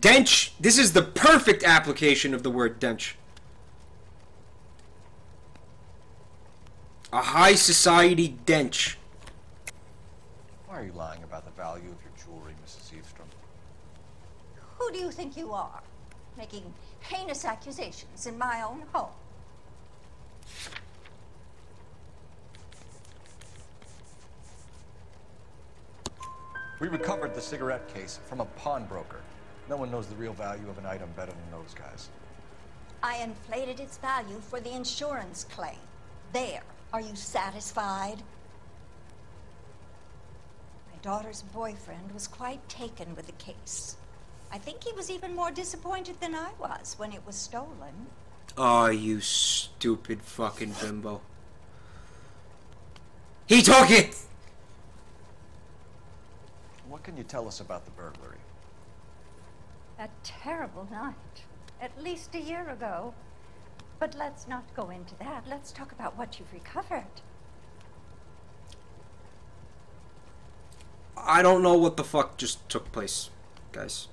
Dench! This is the perfect application of the word dench. A high society dench. Why are you lying about the value of your jewelry, Mrs. Eavestrom? Who do you think you are? Making heinous accusations in my own home. We recovered the cigarette case from a pawnbroker. No one knows the real value of an item better than those guys. I inflated its value for the insurance claim. There. Are you satisfied? My daughter's boyfriend was quite taken with the case. I think he was even more disappointed than I was when it was stolen. Oh, you stupid fucking bimbo. He took it! What can you tell us about the burglary? A terrible night. At least a year ago. But let's not go into that. Let's talk about what you've recovered. I don't know what the fuck just took place, guys.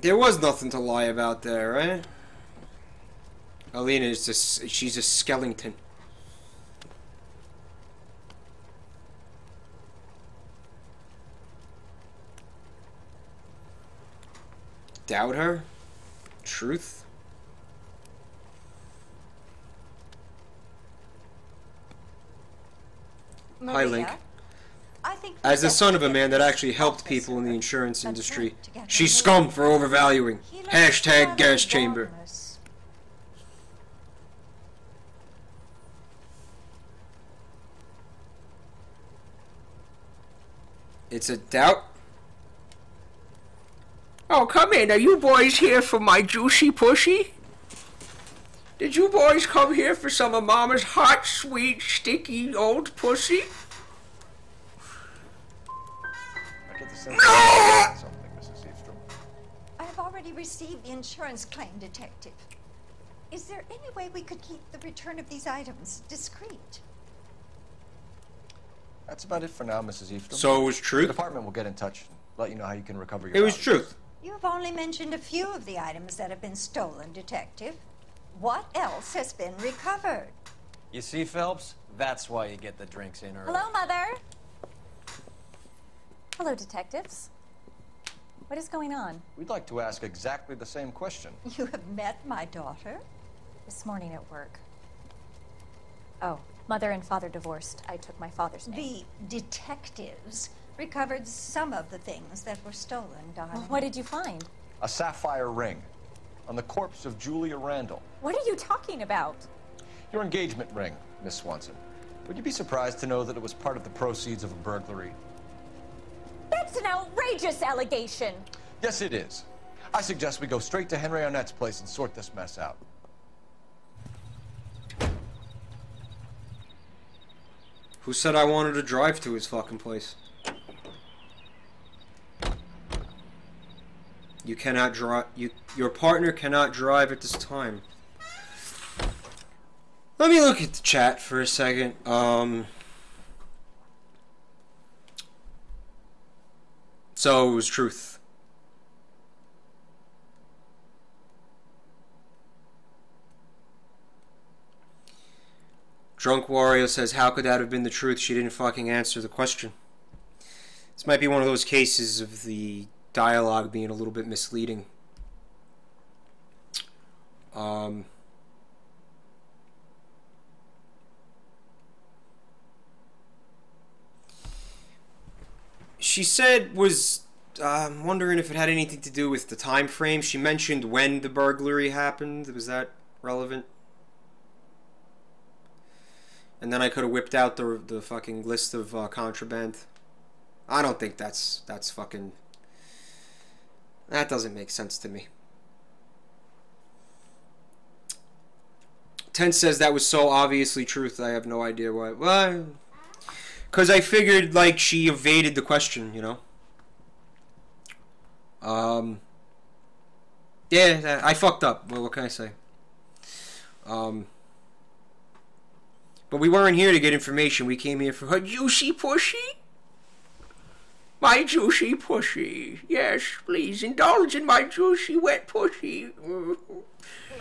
There was nothing to lie about there, right? Alina is just, she's a skeleton. Doubt her? Truth? Maria, Hi, Link. I think As the son of a man that actually helped people in the insurance industry, she's scum for overvaluing. Hashtag gas chamber. It's a doubt. Oh, come in. Are you boys here for my juicy pushy? Did you boys come here for some of Mama's hot, sweet, sticky old pussy? Something, Mrs. Eavestrom. I have already received the insurance claim, Detective. Is there any way we could keep the return of these items discreet? That's about it for now, Mrs. Eavestrom. So it was truth? The department will get in touch and let you know how you can recover your It was values. truth. You've only mentioned a few of the items that have been stolen, Detective. What else has been recovered? You see, Phelps? That's why you get the drinks in early. Hello, Mother. Hello, detectives. What is going on? We'd like to ask exactly the same question. You have met my daughter? This morning at work. Oh, mother and father divorced. I took my father's name. The detectives recovered some of the things that were stolen, darling. Well, what did you find? A sapphire ring on the corpse of Julia Randall. What are you talking about? Your engagement ring, Miss Swanson. Would you be surprised to know that it was part of the proceeds of a burglary? That's an outrageous allegation. Yes, it is. I suggest we go straight to Henry Arnett's place and sort this mess out. Who said I wanted to drive to his fucking place? You cannot drive. Your partner cannot drive at this time. Let me look at the chat for a second. So it was truth. Drunk Wario says, how could that have been the truth? She didn't fucking answer the question. This might be one of those cases of the dialogue being a little bit misleading. She said I'm wondering if it had anything to do with the time frame. She mentioned when the burglary happened. Was that relevant? And then I could have whipped out the fucking list of contraband. I don't think that's fucking... That doesn't make sense to me. Ten says that was so obviously truth. I have no idea why. Well, because I figured like she evaded the question, you know. Yeah, I fucked up. Well, what can I say? But we weren't here to get information. We came here for her juicy pussy. My juicy pussy. Yes, please indulge in my juicy wet pussy. Pulling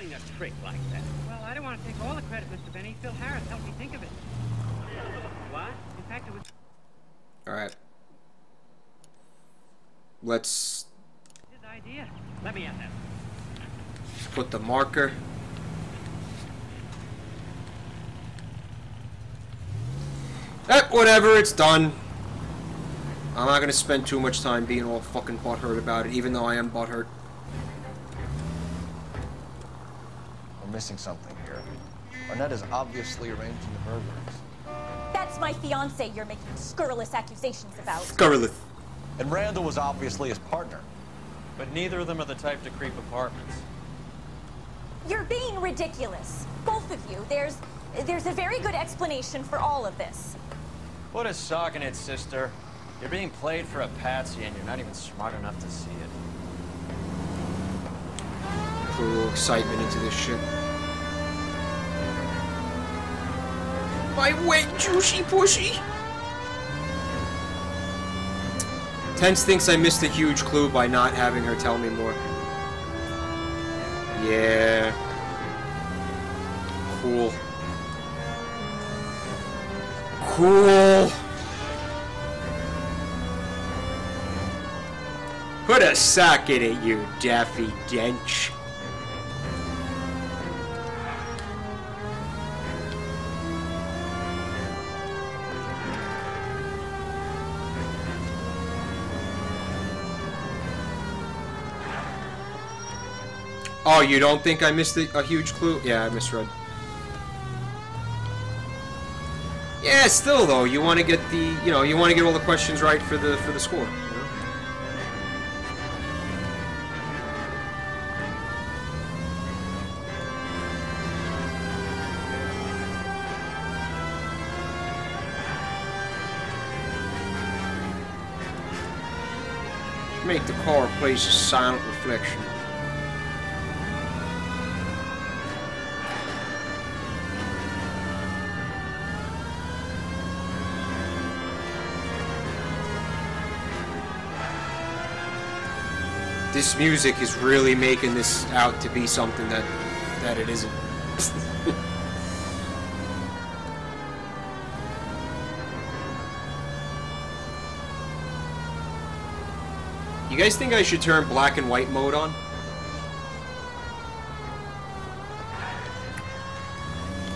a trick like that. Well, I don't want to take all the credit, Mr. Benny. Phil Harris helped me think of it. What? In fact, it was... Alright. Let's... His idea. Let me at that. Put the marker. Whatever, it's done. I'm not gonna spend too much time being all fucking butthurt about it, even though I am butthurt. We're missing something here. Arnett is obviously arranging the burglaries. That's my fiancé you're making scurrilous accusations about. Scurrilous. And Randall was obviously his partner. But neither of them are the type to creep apartments. You're being ridiculous. Both of you. There's a very good explanation for all of this. Put a sock in it, sister. You're being played for a patsy and you're not even smart enough to see it. Put a little excitement into this shit. My wet, juicy pussy! Tense thinks I missed a huge clue by not having her tell me more. Yeah. Cool. Cool. Put a sock in it, you daffy dench. Oh, you don't think I missed a huge clue? Yeah, I misread. Yeah, still though, you want to get the, you know, you want to get all the questions right for the score. You know? Make the car place a silent reflection. This music is really making this out to be something that it isn't. You guys think I should turn black and white mode on?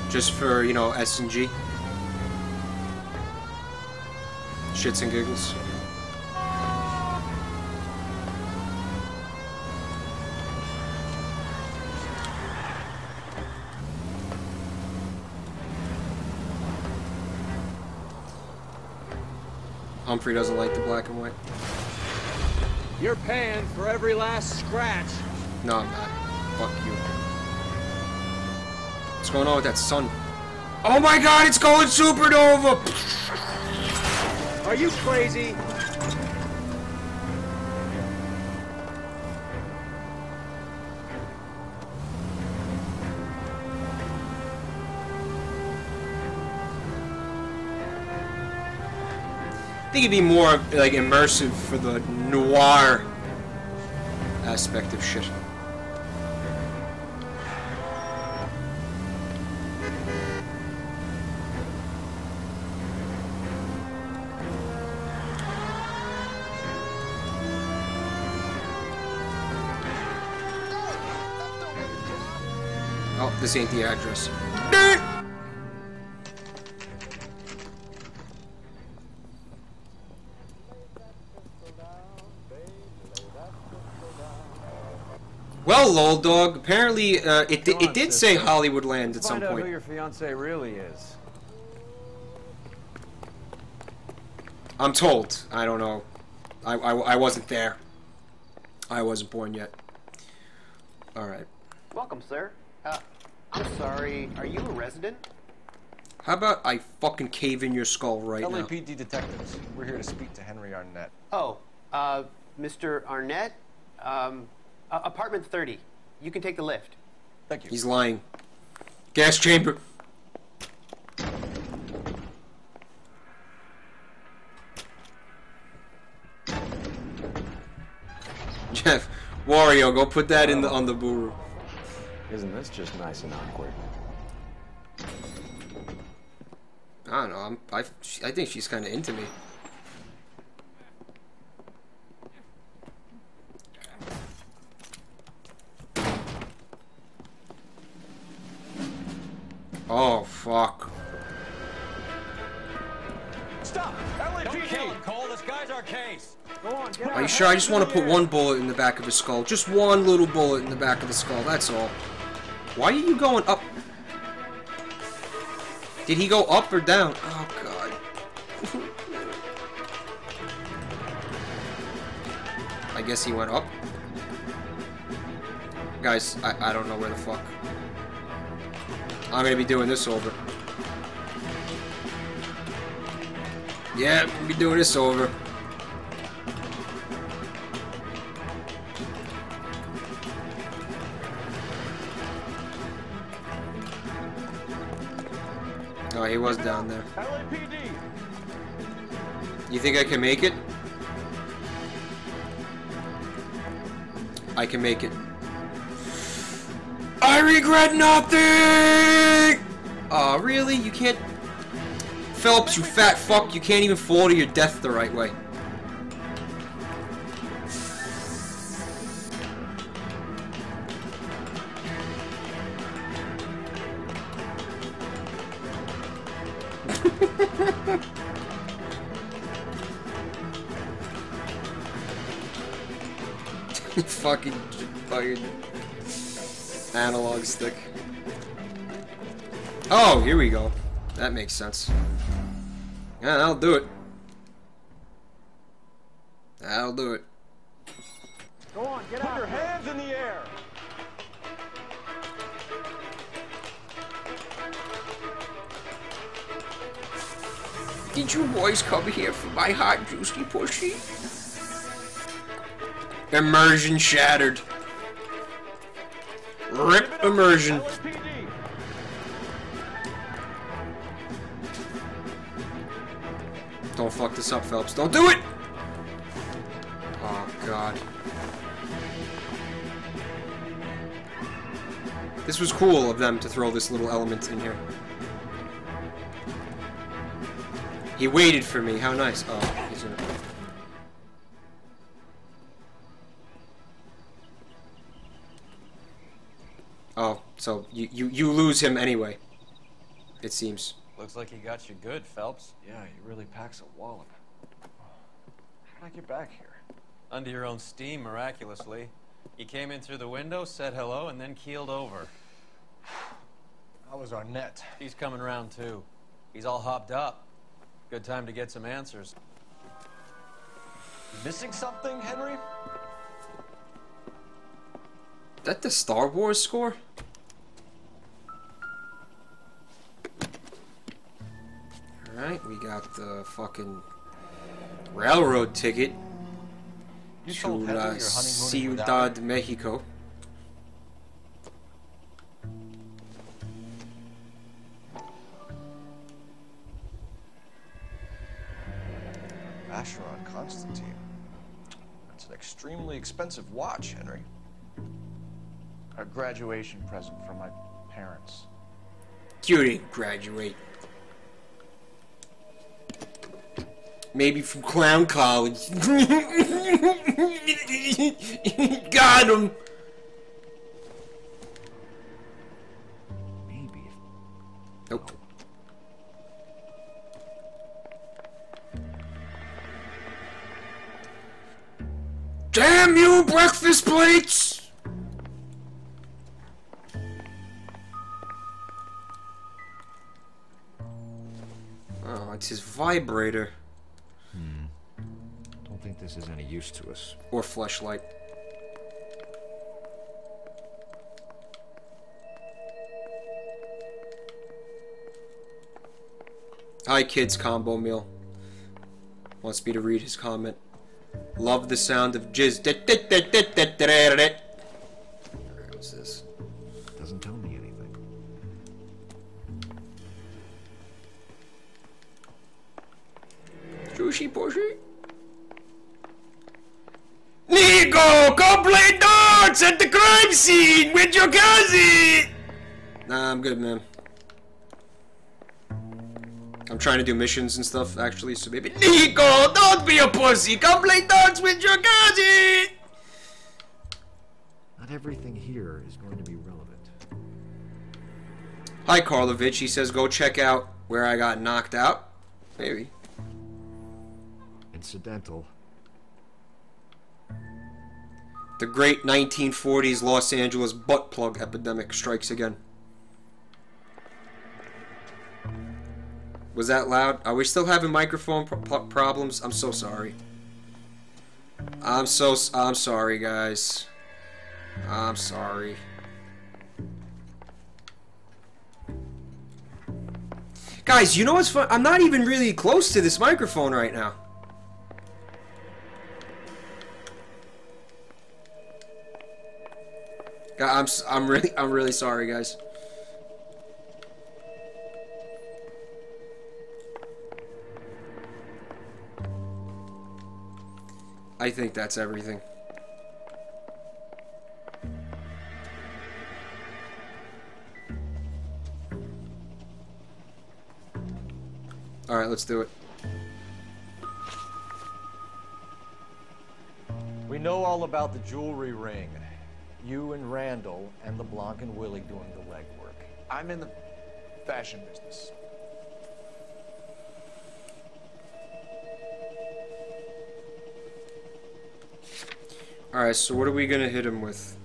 Just for, you know, S&G. Shits and giggles. Humphrey doesn't like the black and white. You're paying for every last scratch. No, I'm not. Fuck you. What's going on with that sun? Oh my god, it's going supernova! Are you crazy? I think it'd be more like immersive for the noir aspect of shit. Oh, this ain't the address. Well, lol dog. Apparently, it did say Hollywoodland at some Find out point. who your fiance really is. I'm told. I don't know. I wasn't there. I wasn't born yet. All right. Welcome, sir. I'm sorry. Are you a resident? How about I fucking cave in your skull right now? LAPD detectives. We're here to speak to Henry Arnett. Oh, Mr. Arnett? Apartment 30. You can take the lift. Thank you. He's lying. Gas chamber. Jeff, Wario, go put that in the on the buru. Isn't this just nice and awkward? I don't know. I think she's kind of into me. Oh fuck! Stop! Don't kill him, Cole. This guy's our case. Go on, get out. Are you sure? I just want to put one bullet in the back of his skull. Just one little bullet in the back of the skull. That's all. Why are you going up? Did he go up or down? Oh god. I guess he went up. Guys, I don't know where the fuck. I'm gonna be doing this over. Yeah, we'll be doing this over. Oh, he was down there. LAPD. You think I can make it? I can make it. I regret nothing! Aw, really? You can't... Phelps, you fat fuck, you can't even fall to your death the right way. fucking analog stick. Oh, here we go. That makes sense. Yeah, that'll do it. That'll do it. Go on, get out. Put your hands in the air. Did you boys come here for my hot, juicy pushy? Immersion shattered. Rip immersion. Don't fuck this up, Phelps. Don't do it! Oh, God. This was cool of them to throw this little element in here. He waited for me. How nice. Oh, he's in it. So you lose him anyway. It seems. Looks like he got you good, Phelps. Yeah, he really packs a wallop. How did I get back here? Under your own steam, miraculously. You came in through the window, said hello, and then keeled over. How was Arnett? He's coming around, too. He's all hopped up. Good time to get some answers. Missing something, Henry? That the Star Wars score? Alright, we got the fucking railroad ticket to La Ciudad de Mexico. Vacheron Constantine. That's an extremely expensive watch, Henry. A graduation present from my parents. You didn't graduate. Maybe from Clown College. Got him. Maybe. Nope. Damn you, breakfast plates! Oh, it's his vibrator. Don't think this is any use to us. Or fleshlight. Hi, kids combo meal. Wants me to read his comment. Love the sound of jizz. What's this? Doesn't tell me anything. Sushi pushy. Nico, come play darts at the crime scene with your cousin! Nah, I'm good, man. I'm trying to do missions and stuff, actually, so maybe... Nico, don't be a pussy! Come play darts with your cousin! Not everything here is going to be relevant. Hi, Karlovich. He says go check out where I got knocked out. Maybe. Incidental. The great 1940s Los Angeles butt plug epidemic strikes again. Was that loud? Are we still having microphone problems? I'm so sorry. I'm sorry, guys. I'm sorry. Guys, you know what's fun? I'm not even really close to this microphone right now. I'm really sorry, guys. I think that's everything. Alright, let's do it. We know all about the jewelry ring. You and Randall and LeBlanc and Willie doing the legwork. I'm in the fashion business. Alright, so what are we gonna hit him with?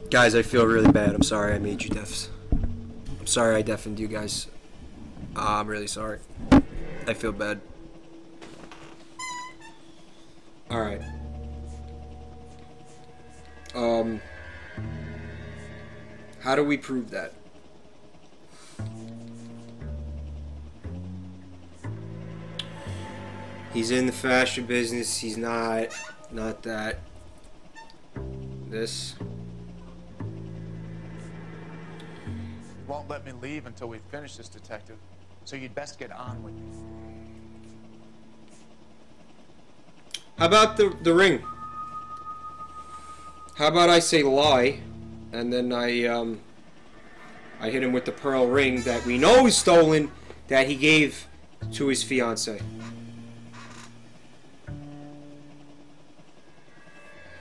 Guys, I feel really bad. I'm sorry I made you deaf. I'm sorry I deafened you guys. I'm really sorry. I feel bad. Alright. How do we prove that? He's in the fashion business. He's not that. This. You won't let me leave until we finish this, detective. So you'd best get on with it. How about the ring? How about I say lie, and then I hit him with the pearl ring that we know is stolen, that he gave to his fiancée.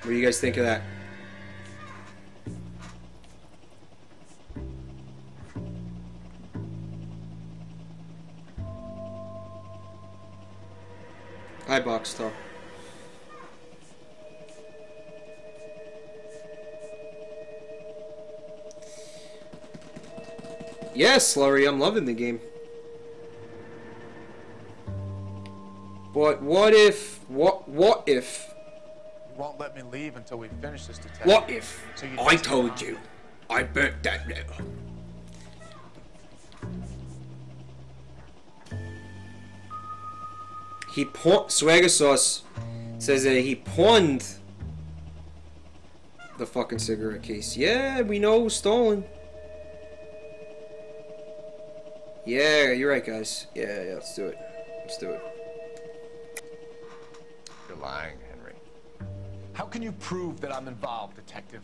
What do you guys think of that? Hi, Boxstar. Yes, Slurry, I'm loving the game. But what if... What if... You won't let me leave until we finish this detective. What if So you I just told go on. you I burnt that letter? He Swagger Sauce says that he pawned the fucking cigarette case. Yeah, we know it was stolen. Yeah, you're right, guys. Yeah, let's do it. Let's do it. You're lying, Henry. How can you prove that I'm involved, detective?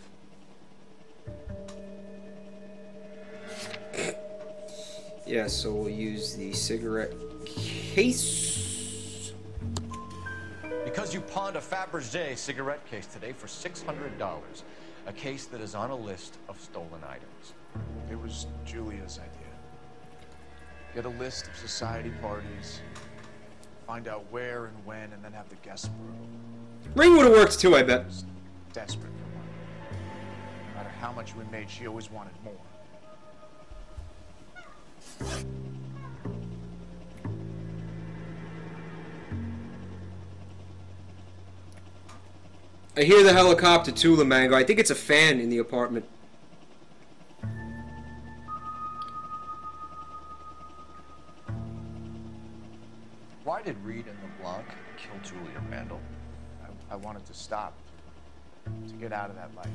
Yeah, so we'll use the cigarette case. Because you pawned a Fabergé cigarette case today for $600. A case that is on a list of stolen items. It was Julia's idea. Get a list of society parties, find out where and when, and then have the guests brew. Ring would have worked too, I bet. Desperate for money. No matter how much we made, she always wanted more. I hear the helicopter too, Lamango. I think it's a fan in the apartment. Why did Reed and LeBlanc kill Julia, Randall? I wanted to stop, to get out of that life.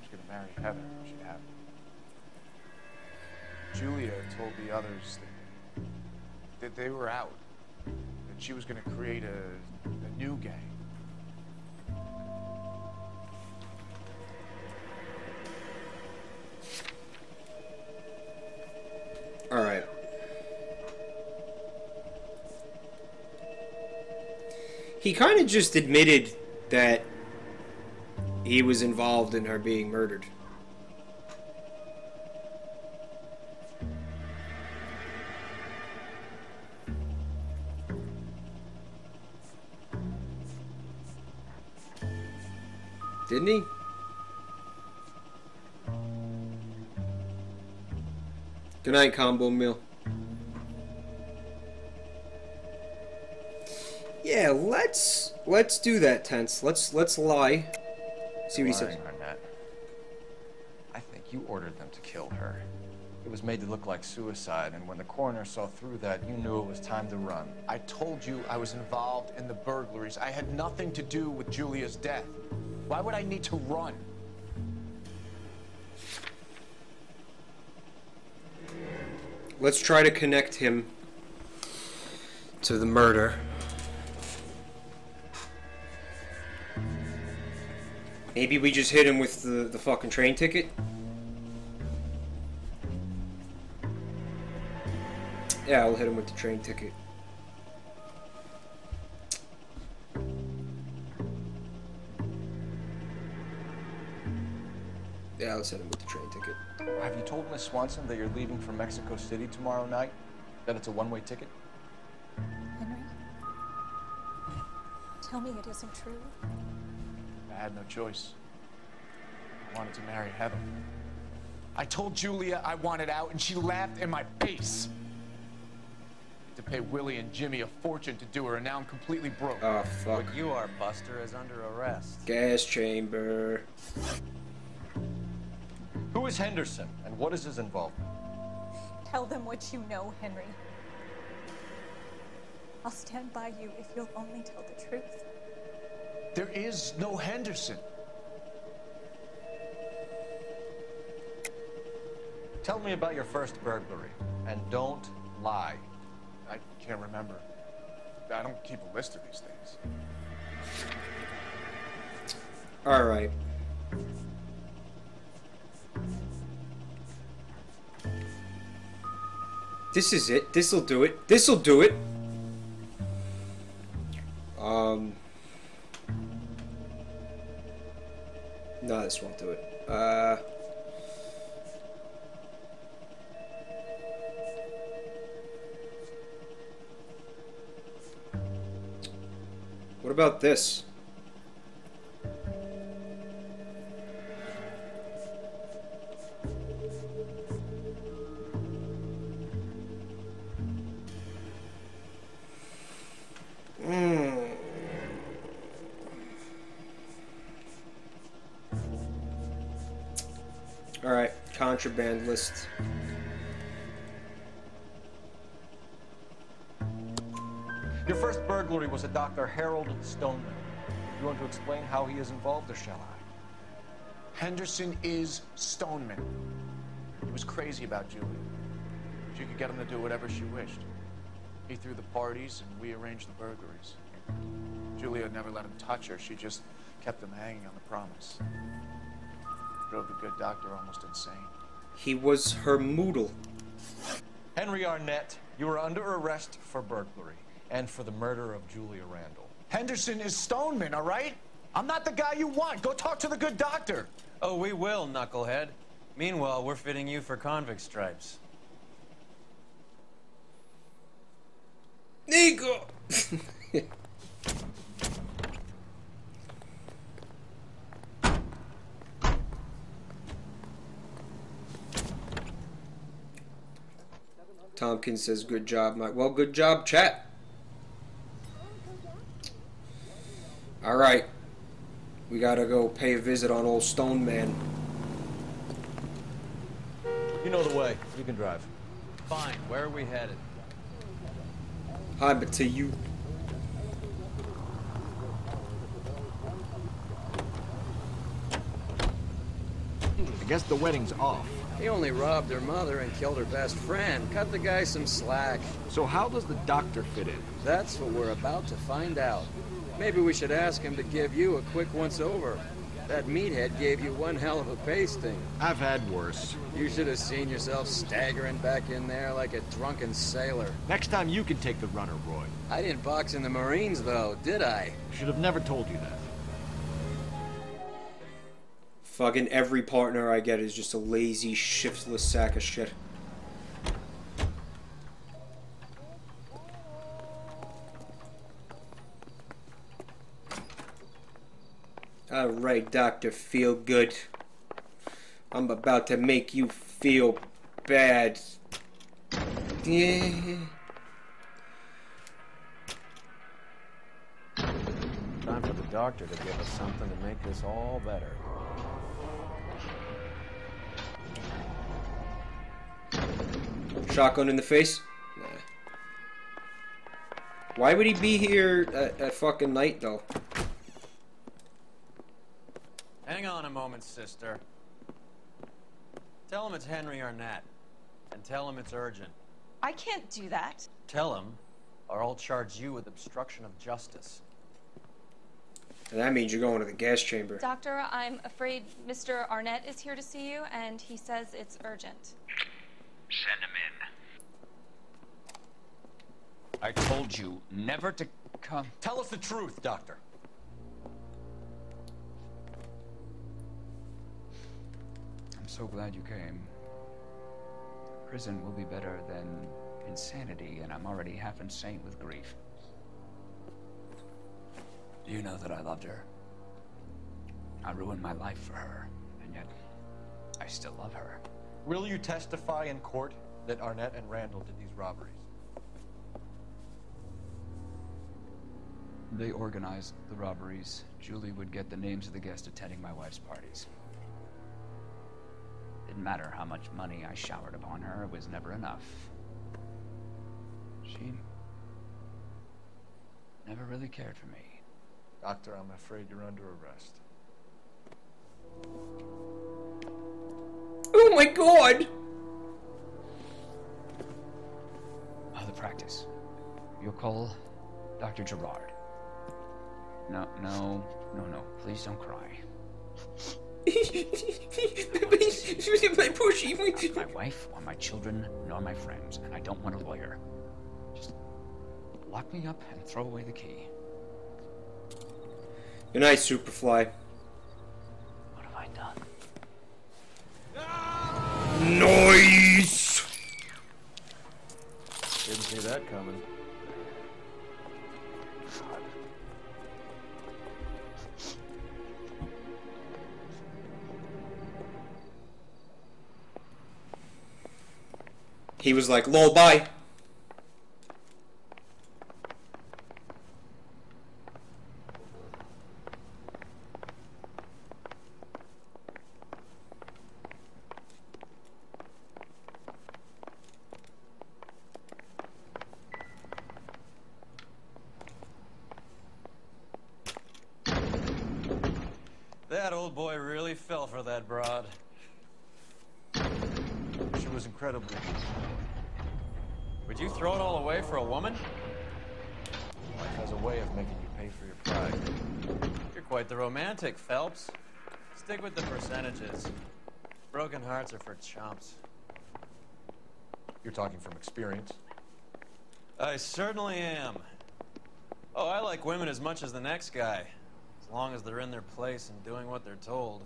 She was gonna marry Heather, she'd have me. Julia told the others that they were out, that she was gonna create a new gang. All right. He kind of just admitted that he was involved in her being murdered. Didn't he? Good night, Combo Meal. Yeah, let's do that, Tense. Let's lie. See what he says. Arnett. I think you ordered them to kill her. It was made to look like suicide, and when the coroner saw through that, you knew it was time to run. I told you I was involved in the burglaries. I had nothing to do with Julia's death. Why would I need to run? Let's try to connect him to the murder. Maybe we just hit him with the fucking train ticket? Yeah, I'll hit him with the train ticket. Yeah, let's hit him with the train ticket. Have you told Miss Swanson that you're leaving for Mexico City tomorrow night? That it's a one-way ticket? Henry? Tell me it isn't true. I had no choice. I wanted to marry Heather. I told Julia I wanted out, and she laughed in my face. To pay Willie and Jimmy a fortune to do her, and now I'm completely broke. Oh, fuck. What you are, Buster, is under arrest. Gas chamber. Who is Henderson, and what is his involvement? Tell them what you know, Henry. I'll stand by you if you'll only tell the truth. There is no Henderson. Tell me about your first burglary, and don't lie. I can't remember. I don't keep a list of these things. All right. This is it. This'll do it. This'll do it. No, this won't do it. What about this? Alright, contraband list. Your first burglary was at Dr. Harold Stoneman. You want to explain how he is involved, or shall I? Henderson is Stoneman. He was crazy about Julia. She could get him to do whatever she wished. He threw the parties, and we arranged the burglaries. Julia never let him touch her. She just kept him hanging on the promise. Drove the good doctor almost insane. He was her moodle. Henry Arnett, you are under arrest for burglary and for the murder of Julia Randall. Henderson is Stoneman, all right? I'm not the guy you want. Go talk to the good doctor. Oh, we will, knucklehead. Meanwhile, we're fitting you for convict stripes. Nico! Tompkins says, good job, Mike. Well, good job, chat. Alright. We gotta go pay a visit on old Stone Man. You know the way. You can drive. Fine. Where are we headed? Hi, but to you. I guess the wedding's off. He only robbed her mother and killed her best friend. Cut the guy some slack. So how does the doctor fit in? That's what we're about to find out. Maybe we should ask him to give you a quick once-over. That meathead gave you one hell of a pasting. I've had worse. You should have seen yourself staggering back in there like a drunken sailor. Next time you can take the runner, Roy. I didn't box in the Marines, though, did I? Should have never told you that. Fucking every partner I get is just a lazy, shiftless sack of shit. Alright, Dr. Feel Good. I'm about to make you feel bad. Yeah. Time for the doctor to give us something to make this all better. Shotgun in the face? Nah. Why would he be here at fucking night, though? Hang on a moment, sister. Tell him it's Henry Arnett. And tell him it's urgent. I can't do that. Tell him, or I'll charge you with obstruction of justice. And that means you're going to the gas chamber. Doctor, I'm afraid Mr. Arnett is here to see you, and he says it's urgent. Send him in. I told you never to come. Tell us the truth, Doctor. I'm so glad you came. Prison will be better than insanity, and I'm already half insane with grief. Do you know that I loved her? I ruined my life for her, and yet I still love her. Will you testify in court that Arnett and Randall did these robberies? They organized the robberies. Julie would get the names of the guests attending my wife's parties. Didn't matter how much money I showered upon her, it was never enough. She never really cared for me. Doctor, I'm afraid you're under arrest. Oh my god! The practice. You'll call Dr. Gerard. No, please don't cry. Not my wife, or my children, nor my friends, and I don't want a lawyer. Just lock me up and throw away the key. Good night, Superfly. What have Nice! Didn't see that coming. He was like, lol, bye. That old boy really fell for that broad. She was incredibly beautiful. Would you throw it all away for a woman? Life has a way of making you pay for your pride. You're quite the romantic, Phelps. Stick with the percentages. Broken hearts are for chumps. You're talking from experience. I certainly am. Oh, I like women as much as the next guy. As long as they're in their place and doing what they're told.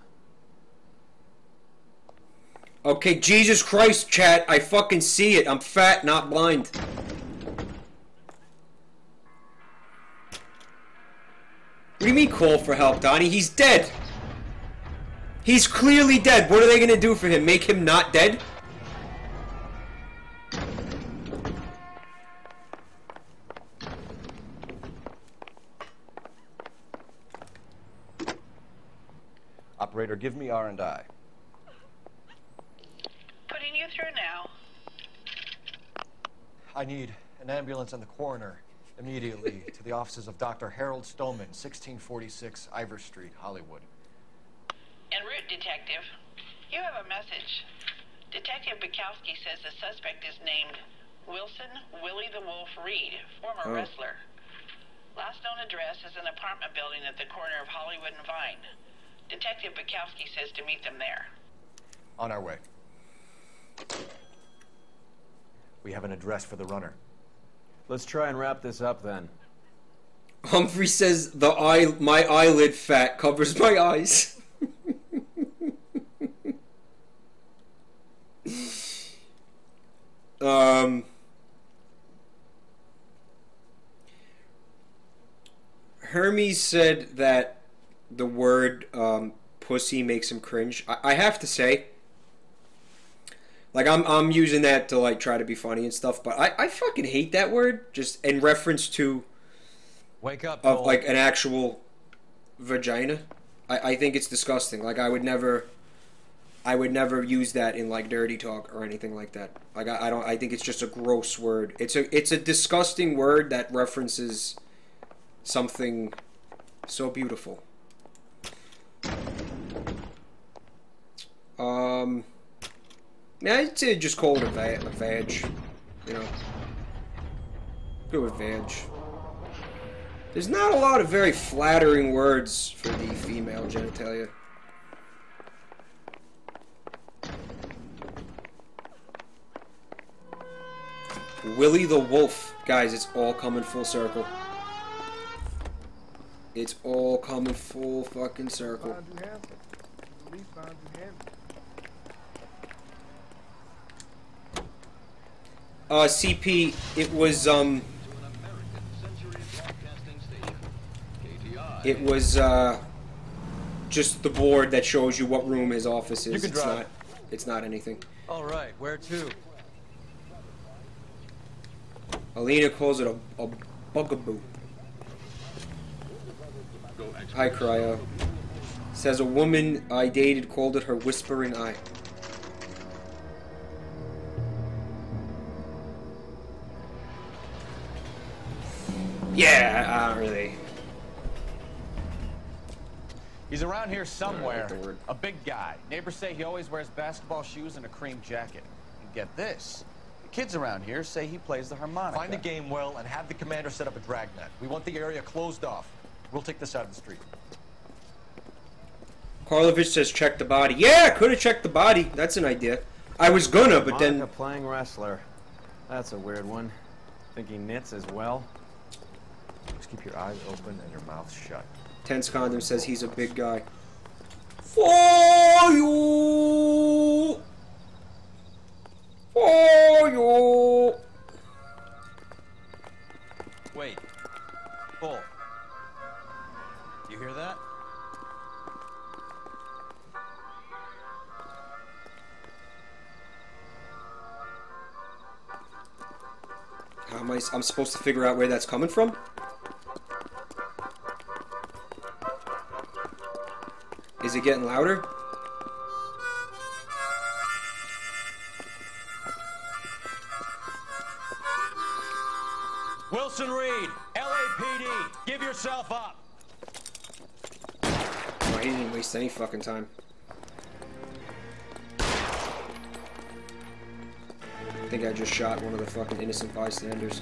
Okay, Jesus Christ, chat. I fucking see it. I'm fat, not blind. What do you mean call for help, Donnie? He's dead. He's clearly dead. What are they gonna do for him? Make him not dead? Operator, give me R&I. Putting you through now. I need an ambulance and the coroner immediately to the offices of Dr. Harold Stoneman, 1646 Ivor Street, Hollywood. En route, Detective. You have a message. Detective Bukowski says the suspect is named Wilson Willie the Wolf Reed, former wrestler. Last known address is an apartment building at the corner of Hollywood and Vine. Detective Bukowski says to meet them there. On our way. We have an address for the runner. Let's try and wrap this up then. Humphrey says my eyelid fat covers my eyes. Hermes said that the word pussy makes him cringe. I have to say, like, I'm using that to, like, try to be funny and stuff, but I fucking hate that word, just in reference to wake up of like an actual vagina. I think it's disgusting. Like, I would never use that in, like, dirty talk or anything like that. Like, I think it's just a gross word. It's a disgusting word that references something so beautiful. Yeah, I'd say just call it a vag, you know. Go with vag. There's not a lot of very flattering words for the female genitalia. Willie the Wolf. Guys, it's all coming full circle. It's all coming full fucking circle. CP, it was just the board that shows you what room his office is. You can drive. It's not anything. All right, where to? Alina calls it a bugaboo. Hi, Cryo. Says a woman I dated called it her whispering eye. Yeah, I don't really. He's around here somewhere. A big guy. Neighbors say he always wears basketball shoes and a cream jacket. And get this. The kids around here say he plays the harmonica. Find the game well and have the commander set up a dragnet. We want the area closed off. We'll take this out of the street. Karlovich says check the body. Yeah, I could have checked the body. That's an idea. I was gonna, but then... Monica playing wrestler. That's a weird one. Think he knits as well? Just keep your eyes open and your mouth shut. Tense Condom says he's a big guy. For you! Oh, yo. Wait. Cole. You hear that? How am I'm supposed to figure out where that's coming from? Is it getting louder? Wilson Reed, LAPD, give yourself up. Oh, he didn't waste any fucking time. I think I just shot one of the fucking innocent bystanders.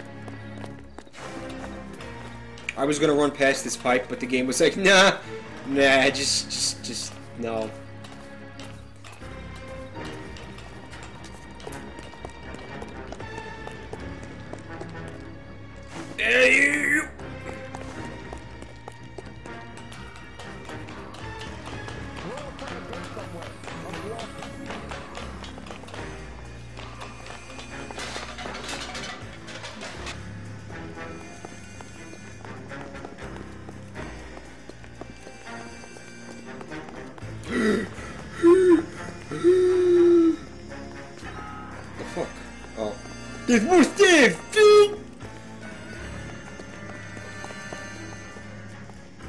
I was gonna run past this pipe, but the game was like, nah, just, no. The fuck? Oh. There's more stairs, dude!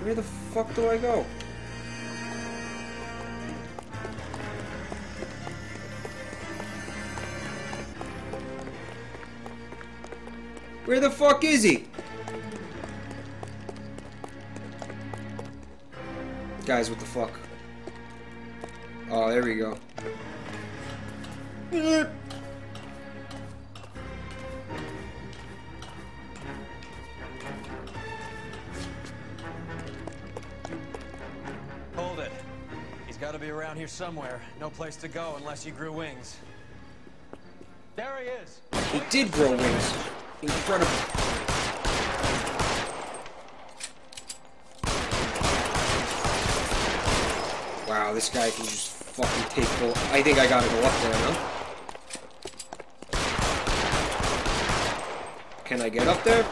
Where the fuck do I go? Where the fuck is he? Guys, what the fuck? Oh, there we go. Hold it. He's got to be around here somewhere. No place to go unless he grew wings. There he is. He did grow wings. Incredible. Wow, this guy can just fucking take full. I think I gotta go up there, huh? Can I get up there?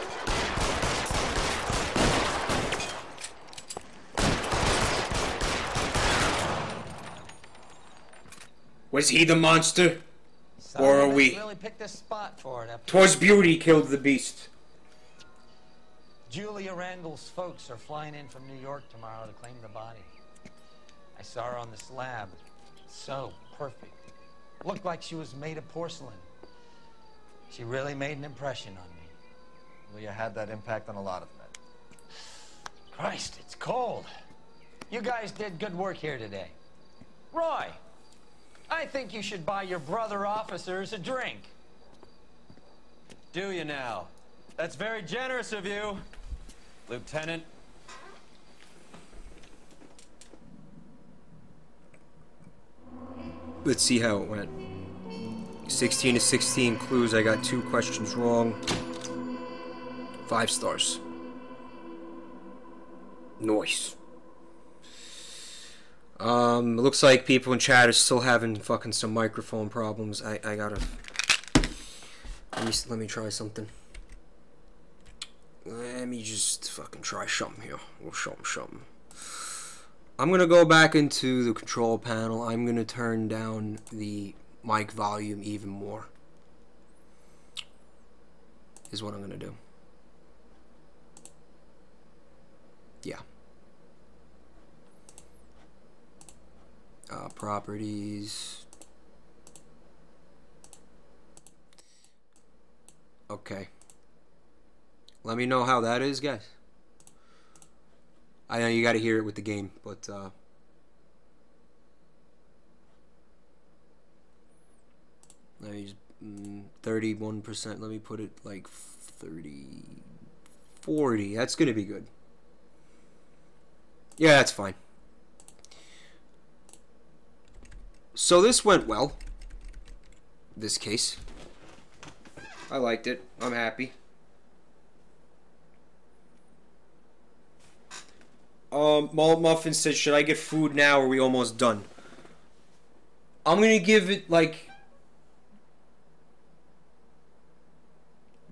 Was he the monster? Or are we? Really picked this spot for it. 'Twas beauty killed the beast. Julia Randall's folks are flying in from New York tomorrow to claim the body. I saw her on the slab. So perfect. Looked like she was made of porcelain. She really made an impression on me. Leah had that impact on a lot of men. Christ, it's cold. You guys did good work here today. Roy, I think you should buy your brother officers a drink. Do you now? That's very generous of you, Lieutenant. Let's see how it went. 16 to 16 clues. I got 2 questions wrong. 5 stars. Nice. Looks like people in chat are still having fucking some microphone problems. I gotta. Let me try something. Let me just fucking try something here. We'll show them something. I'm gonna go back into the control panel. I'm gonna turn down the mic volume even more. Is what I'm gonna do. Yeah. Properties. Okay. Let me know how that is, guys. I know you gotta hear it with the game, but let me just 31%. Let me put it like 30, 40. That's gonna be good. Yeah, that's fine. So this went well. This case. I liked it. I'm happy. Malt Muffin says, should I get food now or are we almost done? I'm gonna give it like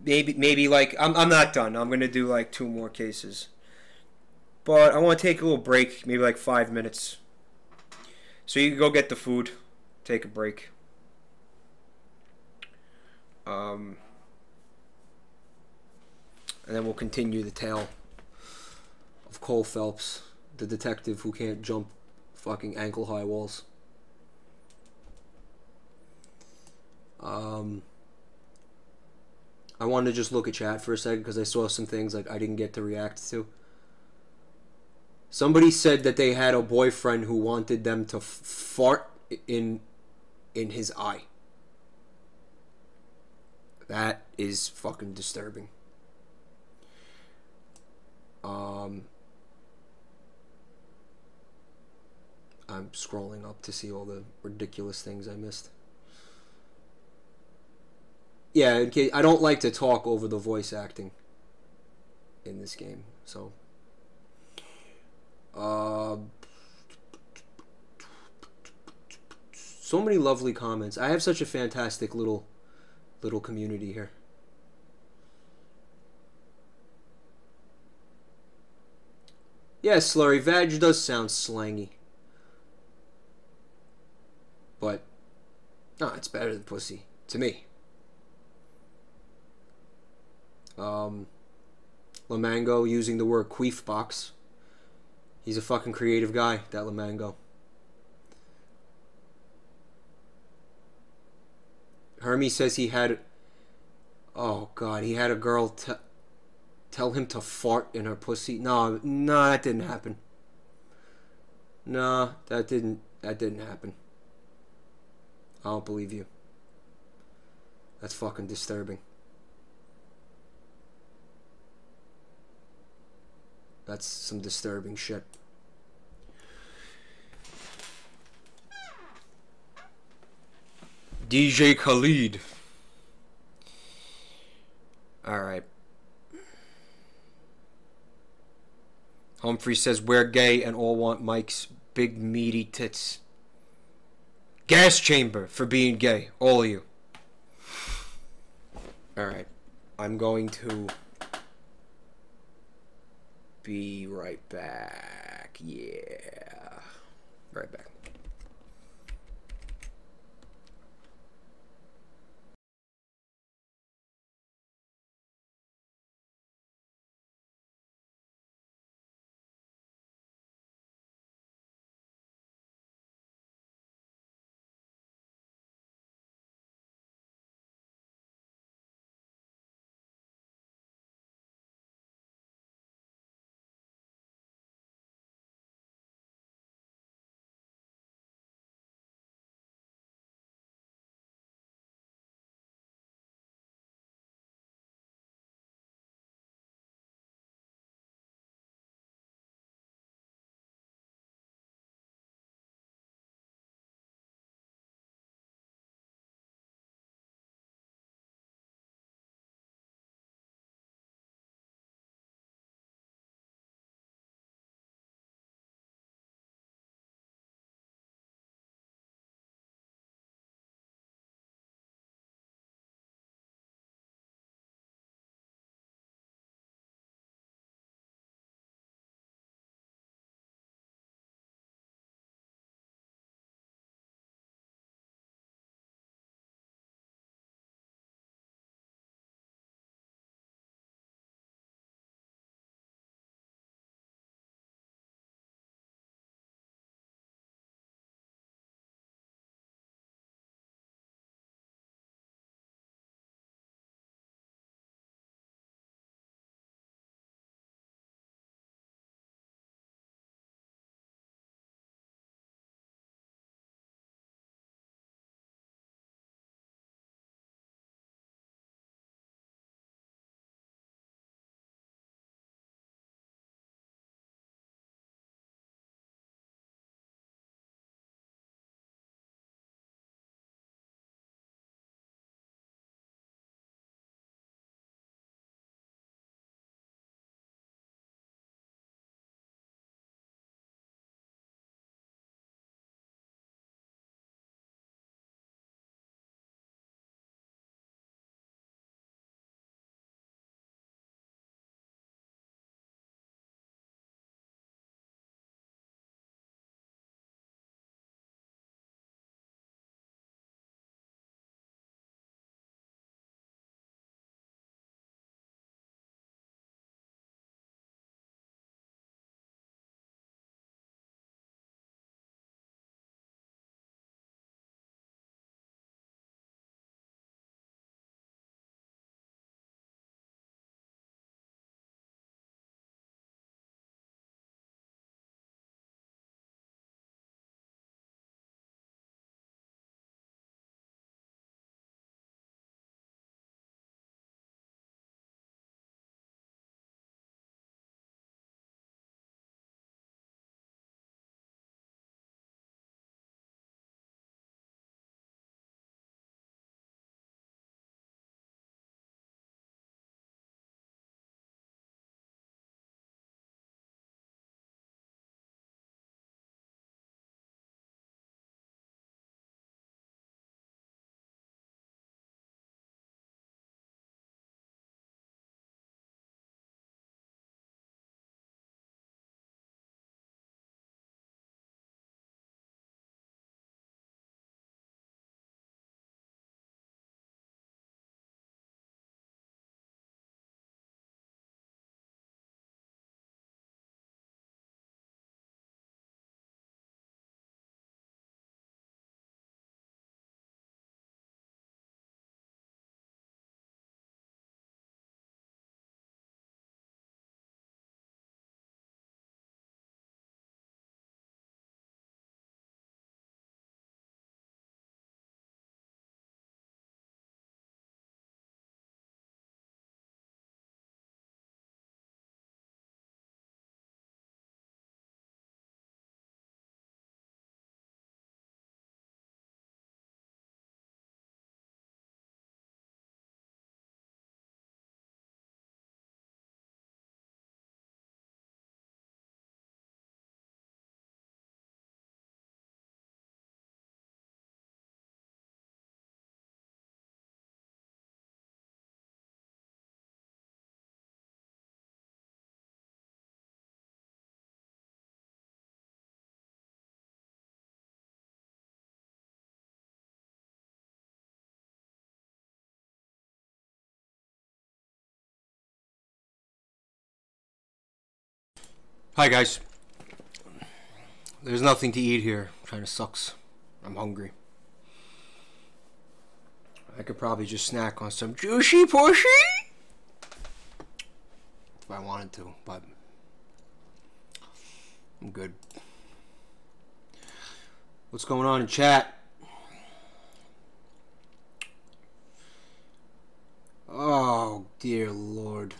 maybe like I'm not done. I'm gonna do like 2 more cases, but I want to take a little break, maybe like 5 minutes. So you can go get the food, take a break. And then we'll continue the tale of Cole Phelps, the detective who can't jump fucking ankle-high walls. I wanted to just look at chat for a second because I saw some things like I didn't get to react to. Somebody said that they had a boyfriend who wanted them to fart in his eye. That is fucking disturbing. I'm scrolling up to see all the ridiculous things I missed. Yeah, in case, I don't like to talk over the voice acting in this game, so so many lovely comments. I have such a fantastic little community here. Yeah, Slurry, Vag does sound slangy. But, no, it's better than pussy. To me. Lamango using the word queef box. He's a fucking creative guy, that Lamango. Hermes says he had... Oh, God, he had a girl tell him to fart in her pussy. No, that didn't happen. No, that didn't happen. I don't believe you. That's fucking disturbing. That's some disturbing shit. DJ Khalid. Alright. Humphrey says, we're gay and all want Mike's big meaty tits. Gas chamber for being gay. All of you. Alright. I'm going to be right back. Yeah. Right back. Hi guys. There's nothing to eat here. Kinda sucks. I'm hungry. I could probably just snack on some juicy pushy if I wanted to, but I'm good. What's going on in chat? Oh dear Lord.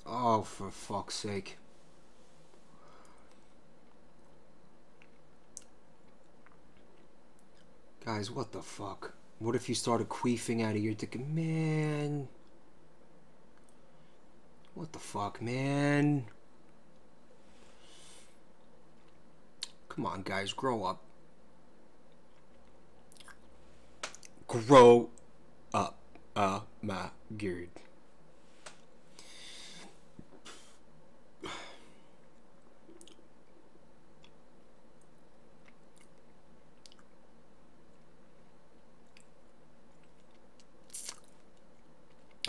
Oh, for fuck's sake. Guys, what the fuck? What if you started queefing out of your dick? Man. What the fuck, man? Come on, guys, grow up. Grow up. My god.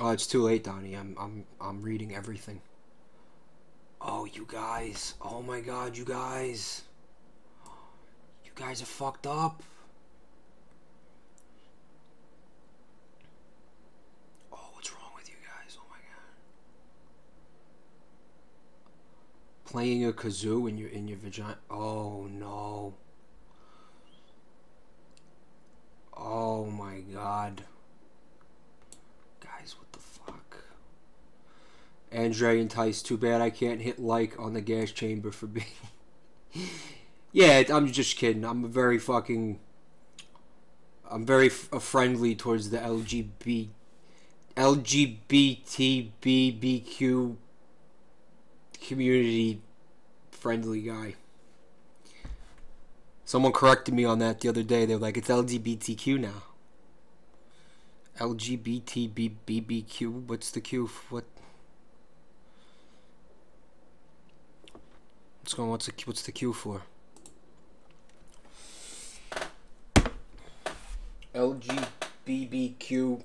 Oh, it's too late, Donnie. I'm reading everything. Oh, you guys. Oh my god, you guys. You guys are fucked up. Oh, what's wrong with you guys? Oh my god. Playing a kazoo in your vagina. Oh no. Oh my god. Guys, what the fuck? Andre and Tice, too bad I can't hit like on the gas chamber for being... Yeah, I'm just kidding. I'm very friendly towards the LGBTBBQ community friendly guy. Someone corrected me on that the other day. They were like, it's LGBTQ now. LGBTBBQ. What's the Q? What's going on? What's the Q for? LGBTQ.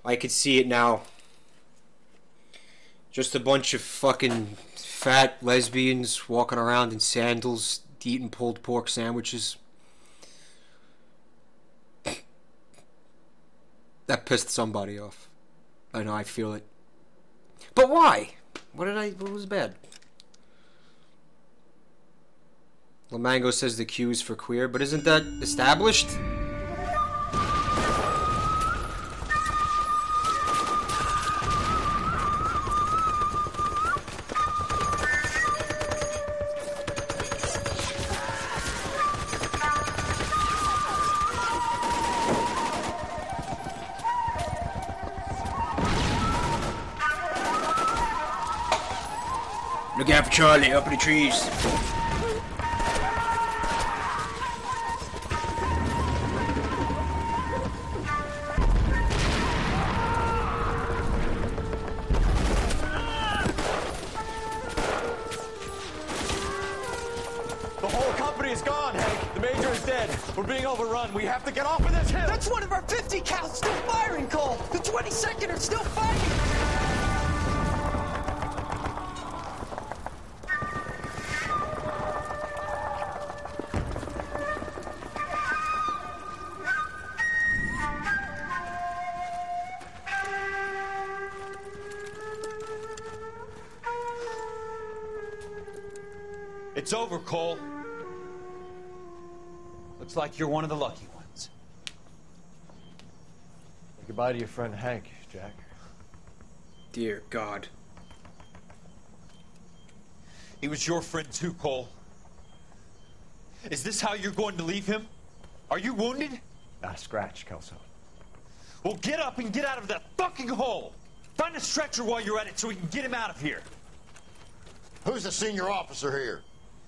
I could see it now. Just a bunch of fucking fat lesbians walking around in sandals, eating pulled pork sandwiches. That pissed somebody off. I know, I feel it. But why? What was bad? Lamango says the Q is for queer, but isn't that established? Look out for Charlie up in the trees. The whole company is gone, Hank. The Major is dead. We're being overrun. We have to get off of this hill. That's one of our 50 cows still firing, Cole. The 22nd are still fighting. It's over, Cole. Looks like you're one of the lucky ones. Say goodbye to your friend Hank, Jack. Dear God. He was your friend too, Cole. Is this how you're going to leave him? Are you wounded? Scratch, Kelso. Well, get up and get out of that fucking hole. Find a stretcher while you're at it so we can get him out of here. Who's the senior officer here?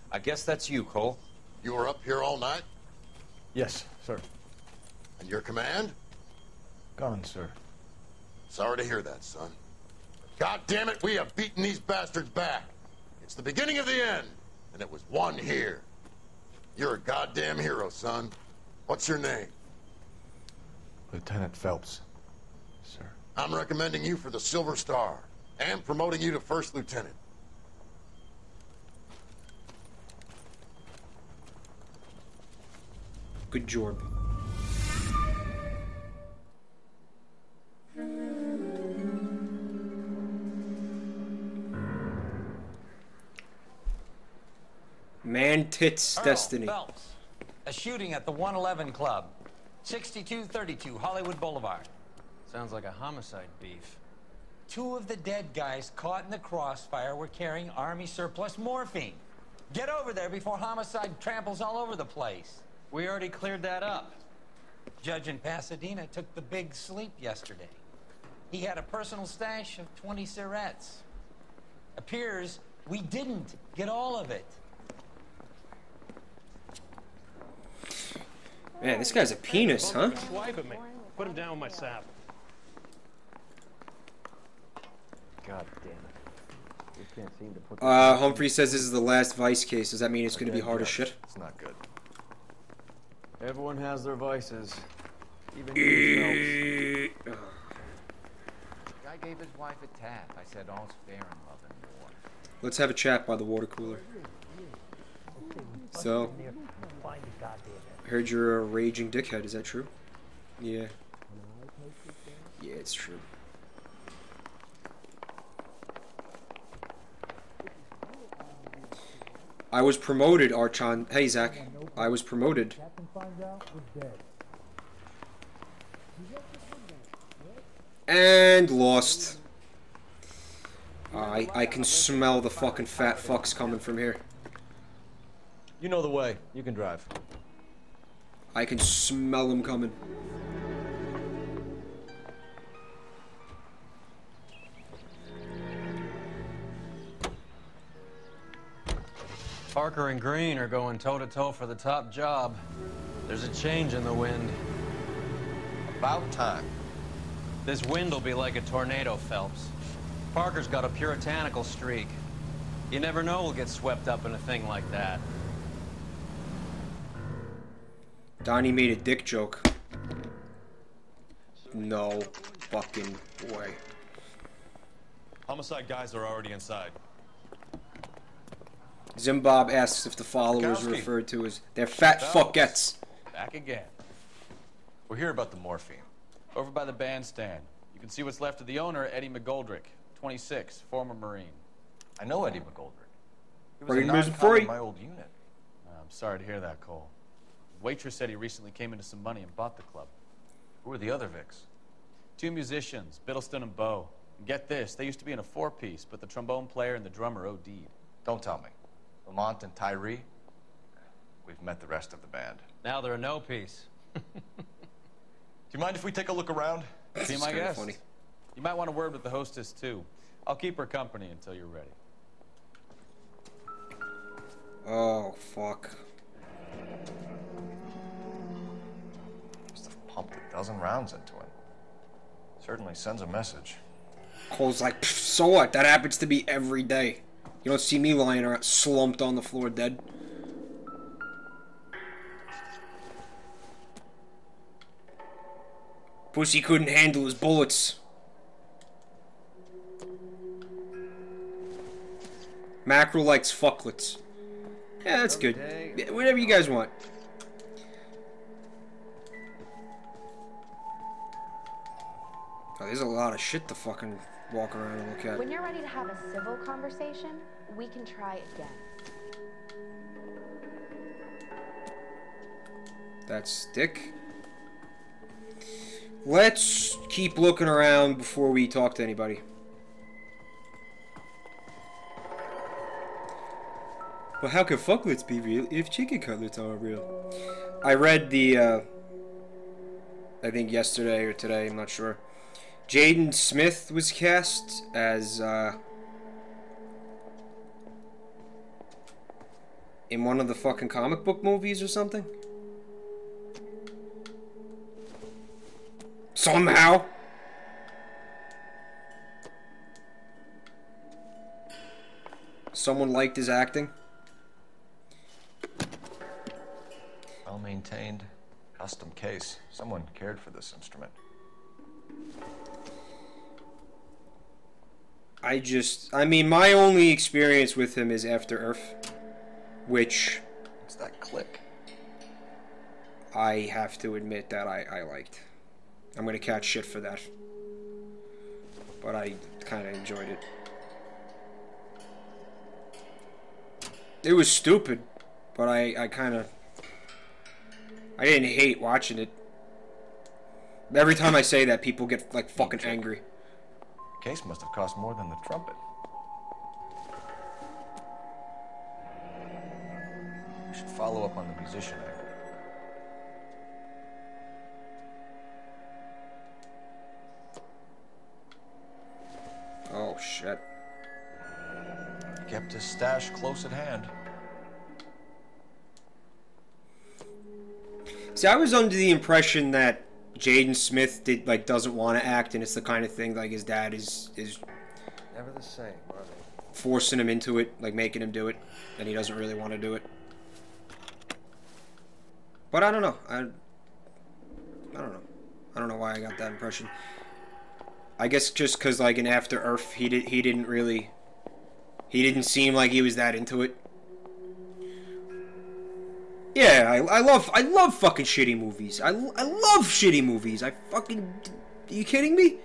I guess that's you, Cole. You were up here all night? Yes, sir. And your command? Gone, sir. Sorry to hear that, son. God damn it, we have beaten these bastards back. It's the beginning of the end, and it was one here. You're a goddamn hero, son. What's your name? Lieutenant Phelps, sir. I'm recommending you for the Silver Star. and promoting you to first lieutenant. Good job. Man tits destiny. Phelps. A shooting at the 111 Club. 6232 Hollywood Boulevard. Sounds like a homicide beef. 2 of the dead guys caught in the crossfire were carrying Army surplus morphine. Get over there before homicide tramples all over the place. We already cleared that up. Judge in Pasadena took the big sleep yesterday. He had a personal stash of 20 cigarettes. Appears we didn't get all of it. Man, this guy's a penis, huh? Swipe at me. Put him down with my sap. God damn it. We can't seem to put Humphrey says this is the last Vice case. Does that mean it's going to be hard as shit? It's not good. Everyone has their vices. Even you, Phelps. Guy gave his wife a tap. I said all's fair in love and war. Let's have a chat by the water cooler. So, I heard you're a raging dickhead. Is that true? Yeah. Yeah, it's true. I was promoted, Archon. Hey, Zach. I was promoted. And lost. I can smell the fucking fat fucks coming from here. You know the way. You can drive. I can smell them coming. Parker and Green are going toe-to-toe for the top job. There's a change in the wind. About time. This wind will be like a tornado, Phelps. Parker's got a puritanical streak. You never know we'll get swept up in a thing like that. Donnie made a dick joke. No fucking way. Homicide guys are already inside. Zimbob asks if the followers are referred to as they're fat fuckettes. Back again. We're here about the morphine. Over by the bandstand. You can see what's left of the owner, Eddie McGoldrick, 26, former Marine. I know Eddie McGoldrick. He was Marine a Mission non-com free. in my old unit. I'm sorry to hear that, Cole. Waitress said he recently came into some money and bought the club. Who are the other Vics? 2 musicians, Biddleston and Bowe. And get this, they used to be in a 4-piece, but the trombone player and the drummer OD'd. Don't tell me. Lamont and Tyree? We've met the rest of the band. Now they're a no-piece. Do you mind if we take a look around? Be my guest. Funny. You might want a word with the hostess, too. I'll keep her company until you're ready. Oh, fuck. Must have pumped a dozen rounds into him. Certainly sends a message. Cole's like, so what? That happens to me every day. You don't see me lying around slumped on the floor dead. Pussy couldn't handle his bullets. Mackerel likes fucklets. Yeah, that's good. Yeah, whatever you guys want. Oh, there's a lot of shit to fucking walk around and look at. When you're ready to have a civil conversation, we can try again. That's Dick. Let's keep looking around before we talk to anybody. But how can fucklets be real if chicken cutlets aren't real? I read the, I think yesterday or today, I'm not sure. Jaden Smith was cast as, in one of the fucking comic book movies or something. Somehow. Someone liked his acting. Well maintained, custom case. Someone cared for this instrument. I mean, my only experience with him is After Earth, which... It's that click. I have to admit that I liked. I'm gonna catch shit for that. But I kind of enjoyed it. It was stupid, but I kind of... I didn't hate watching it. Every time I say that, people get, like, fucking angry. The case must have cost more than the trumpet. We should follow up on the musician angle. Oh, shit. He kept his stash close at hand. See, I was under the impression that Jaden Smith doesn't want to act, and it's the kind of thing like his dad is Never the same, are they? forcing him into it, like making him do it, and he doesn't really want to do it. But I don't know. I don't know. I don't know why I got that impression. I guess just because, like, in After Earth, he didn't seem like he was that into it. Yeah, I love fucking shitty movies. I love shitty movies. Are you kidding me?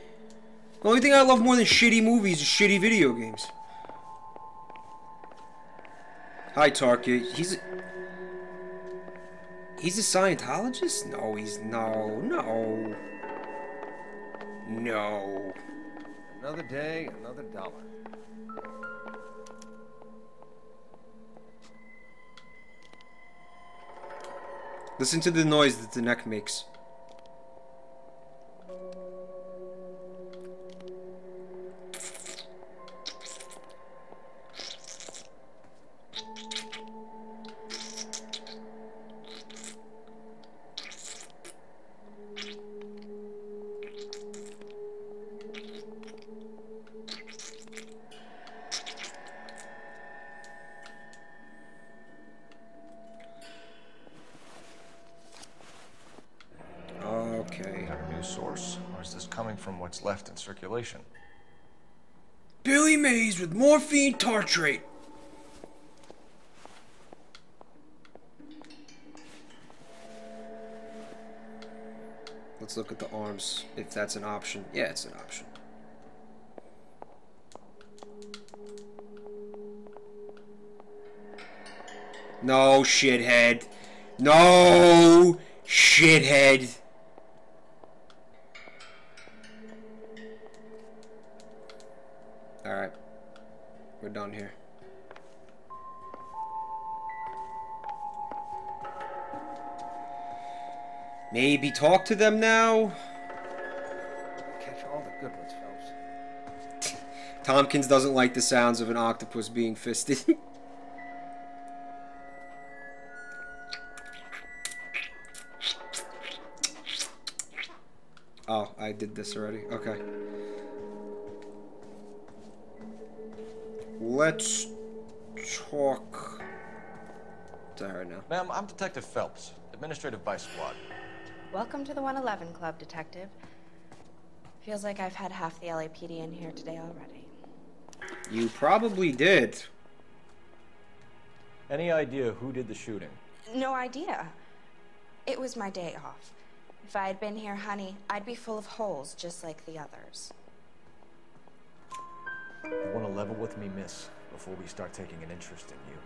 The only thing I love more than shitty movies is shitty video games. Hi, Tarka. He's a Scientologist? No, no. Another day, another dollar. Listen to the noise that the neck makes. From what's left in circulation. Billy Mays with morphine tartrate. Let's look at the arms, if that's an option. Yeah, it's an option. No, shithead. No, shithead. Alright. We're done here. Maybe talk to them now? Catch all the good ones, Phelps. Tompkins doesn't like the sounds of an octopus being fisted. Oh, I did this already. Okay. Let's talk to her now. Ma'am, I'm Detective Phelps, Administrative Vice Squad. Welcome to the 111 Club, Detective. Feels like I've had half the LAPD in here today already. You probably did. Any idea who did the shooting? No idea. It was my day off. If I had been here, honey, I'd be full of holes just like the others. You want to level with me, miss, before we start taking an interest in you.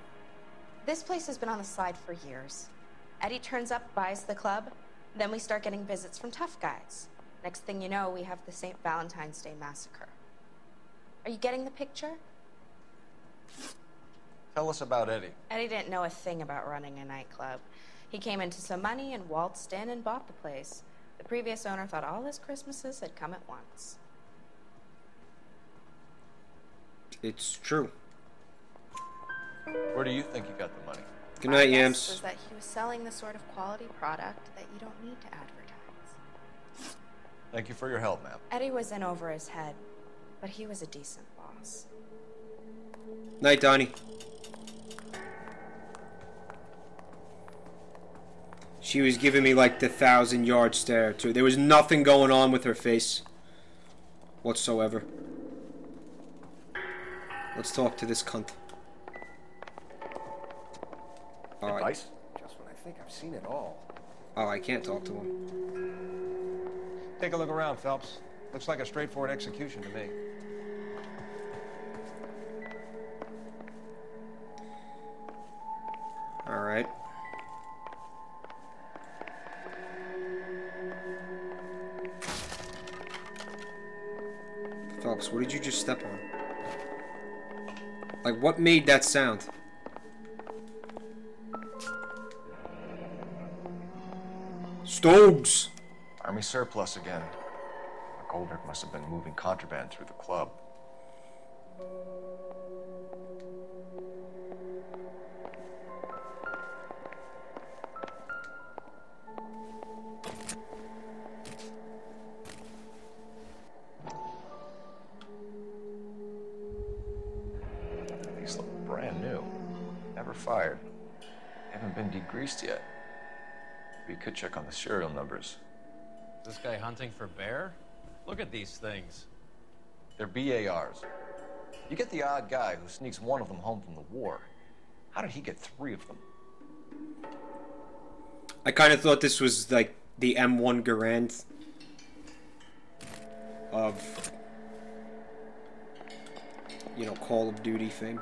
This place has been on the slide for years. Eddie turns up, buys the club, then we start getting visits from tough guys. Next thing you know, we have the St. Valentine's Day Massacre. Are you getting the picture? Tell us about Eddie. Eddie didn't know a thing about running a nightclub. He came into some money and waltzed in and bought the place. The previous owner thought all his Christmases had come at once. It's true. Where do you think you got the money? Good night, My guess Yams. was that he was selling the sort of quality product that you don't need to advertise. Thank you for your help, ma'am. Eddie was in over his head, but he was a decent boss. Night, Donnie. She was giving me like the 1,000-yard stare too. There was nothing going on with her face whatsoever. Let's talk to this cunt. Advice? Just when I think I've seen it all. Oh, I can't talk to him. Take a look around, Phelps. Looks like a straightforward execution to me. All right. Phelps, what did you just step on? Like, what made that sound? Stokes! Army surplus again. McGoldrick must have been moving contraband through the club. These look brand new. Never fired. Haven't been degreased yet. We could check on the serial numbers. Is this guy hunting for bear? Look at these things. They're BARs. You get the odd guy who sneaks one of them home from the war. How did he get 3 of them? I kind of thought this was like the M1 Garand of, you know, Call of Duty fame.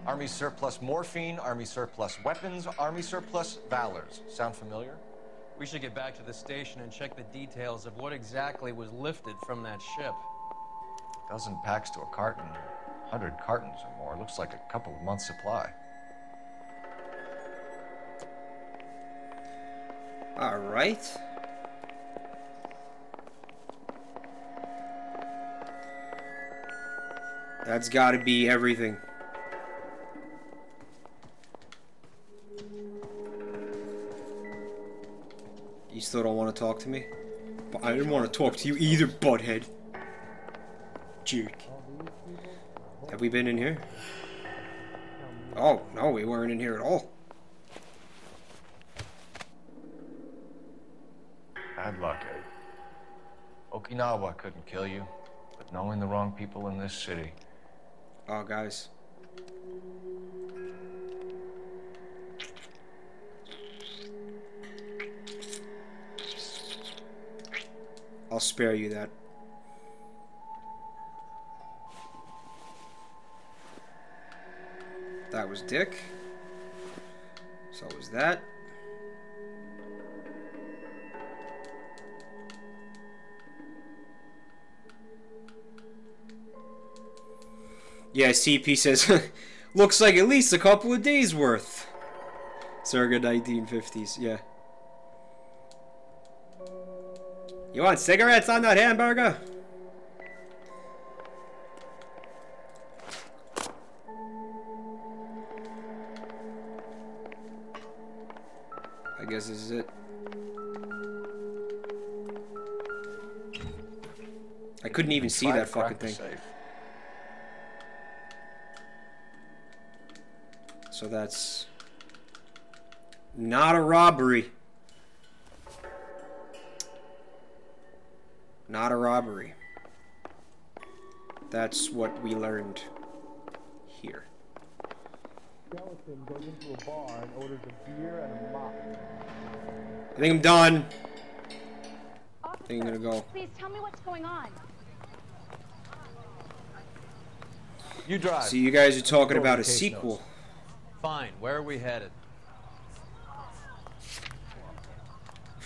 Army surplus morphine, Army surplus weapons, Army surplus valors. Sound familiar? We should get back to the station and check the details of what exactly was lifted from that ship. A dozen packs to a carton, 100 cartons or more. Looks like a couple of months' supply. All right. That's got to be everything. You still don't want to talk to me? But I didn't want to talk to you either, butthead. Jerk. Have we been in here? Oh, no, we weren't in here at all. Bad luck, Ed. Okinawa couldn't kill you, but knowing the wrong people in this city. Oh, guys. I'll spare you that. That was Dick. So was that. Yeah, CP says, looks like at least a couple of days worth. Circa 1950s, yeah. You want cigarettes on that hamburger? I guess this is it. I couldn't even see that fucking thing. So that's not a robbery. Not a robbery. That's what we learned here. Skeleton goes into a bar and orders a beer and a mop. I think I'm done. I think I'm gonna go. Please tell me what's going on. You drive. So you guys are talking about a sequel. Notes. Fine. Where are we headed?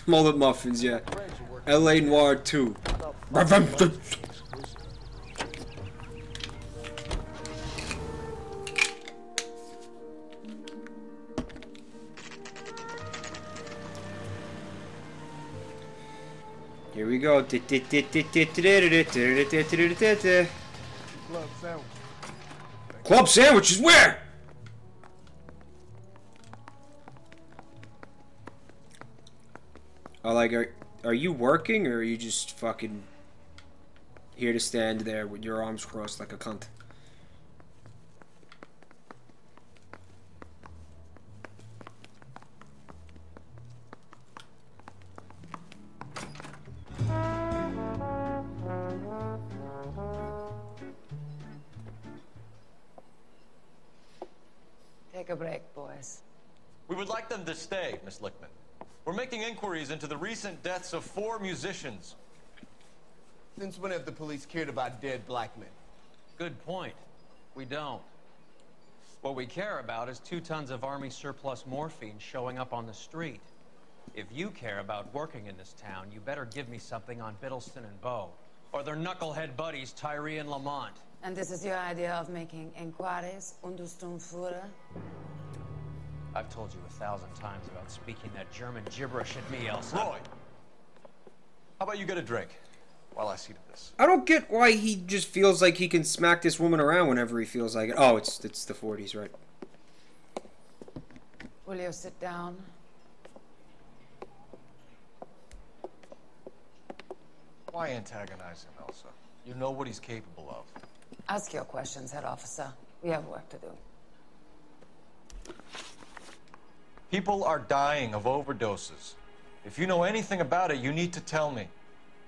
Mullet Muffins, yeah. L.A. Noire 2. Here we go. Club sandwiches where? Are you working, or are you just fucking here to stand there with your arms crossed like a cunt? Take a break, boys. We would like them to stay, Miss Lickman. We're making inquiries into the recent deaths of 4 musicians. Since when have the police cared about dead black men? Good point. We don't. What we care about is 2 tons of Army surplus morphine showing up on the street. If you care about working in this town, you better give me something on Biddleston and Bow, or their knucklehead buddies Tyree and Lamont. And this is your idea of making inquiries, Untersturmführer? I've told you 1,000 times about speaking that German gibberish at me, Elsa. Roy! How about you get a drink while I see to this? I don't get why he just feels like he can smack this woman around whenever he feels like it. Oh, it's the 40s, right? Will you sit down? Why antagonize him, Elsa? You know what he's capable of. Ask your questions, head officer. We have work to do. People are dying of overdoses. If you know anything about it, you need to tell me.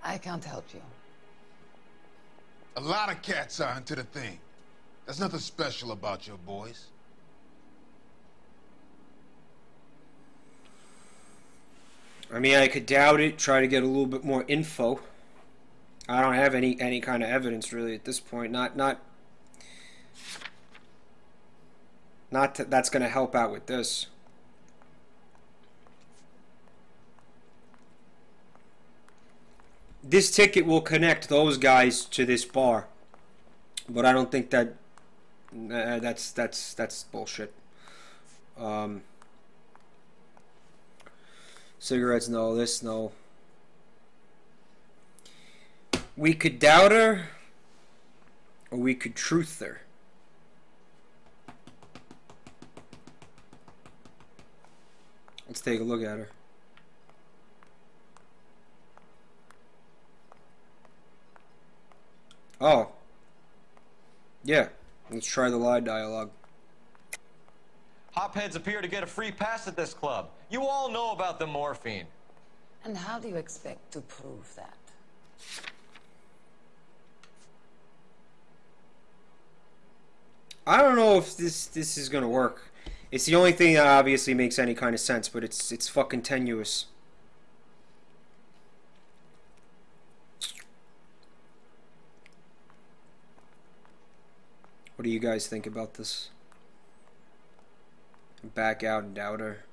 I can't help you. A lot of cats are into the thing. There's nothing special about your boys. I mean, I could doubt it, try to get a little bit more info. I don't have any kind of evidence really at this point. Not that's going to help out with this. This ticket will connect those guys to this bar, but I don't think that that's bullshit. Cigarettes, no. This, no. We could doubt her, or we could truth her. Let's take a look at her. Oh. Yeah. Let's try the lie dialogue. Hopheads appear to get a free pass at this club. You all know about the morphine. And how do you expect to prove that? I don't know if this is gonna work. It's the only thing that obviously makes any kind of sense, but it's fucking tenuous. What do you guys think about this? Back out and doubt her.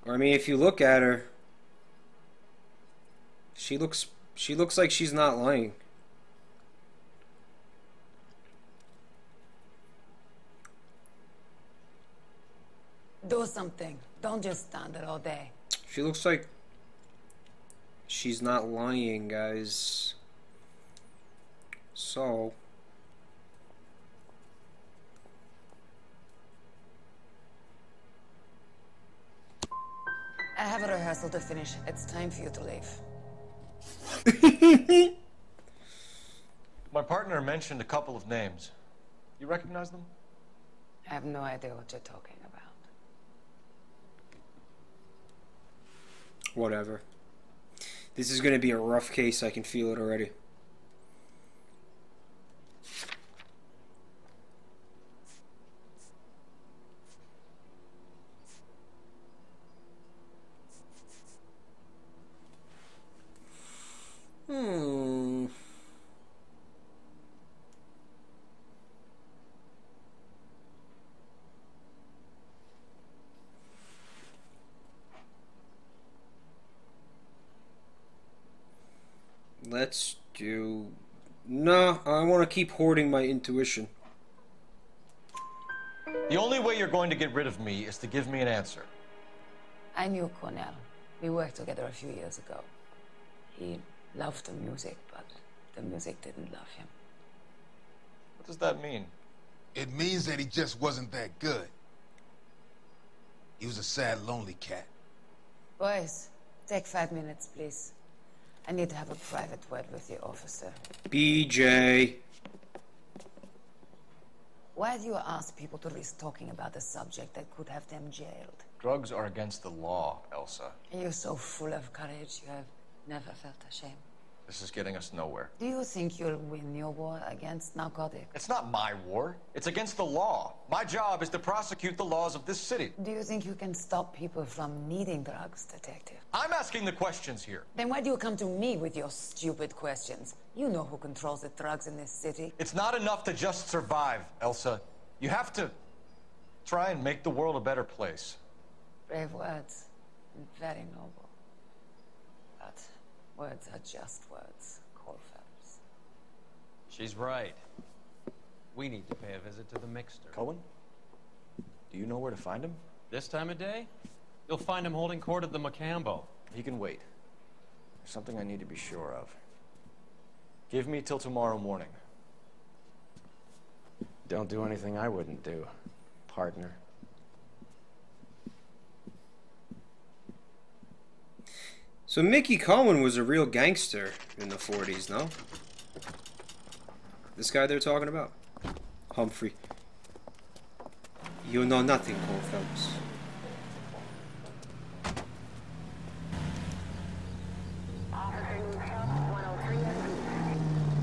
Or I mean, if you look at her, she looks like she's not lying. Do something. Don't just stand there all day. She looks like she's not lying, guys. So I have a rehearsal to finish. It's time for you to leave. My partner mentioned a couple of names. You recognize them? I have no idea what you're talking about. whatever. This is going to be a rough case. I can feel it already. Let's do... No, I want to keep hoarding my intuition. The only way you're going to get rid of me is to give me an answer. I knew Cornell. We worked together a few years ago. He loved the music, but the music didn't love him. What does that mean? It means that he just wasn't that good. He was a sad, lonely cat. Boys, take 5 minutes, please. I need to have a private word with the officer. BJ. Why do you ask people to risk talking about a subject that could have them jailed? Drugs are against the law, Elsa. You're so full of courage, you have never felt ashamed. This is getting us nowhere. Do you think you'll win your war against narcotics? It's not my war. It's against the law. My job is to prosecute the laws of this city. Do you think you can stop people from needing drugs, Detective? I'm asking the questions here. Then why do you come to me with your stupid questions? You know who controls the drugs in this city. It's not enough to just survive, Elsa. You have to try and make the world a better place. Brave words, and very noble. But words are just words, Cole Phelps. She's right. We need to pay a visit to the Mixter. Cohen? Do you know where to find him? This time of day? You'll find him holding court at the Macambo. He can wait. There's something I need to be sure of. Give me till tomorrow morning. Don't do anything I wouldn't do, partner. So Mickey Cohen was a real gangster in the 40s, no? This guy they're talking about? Humphrey. You know nothing, Cole Phelps.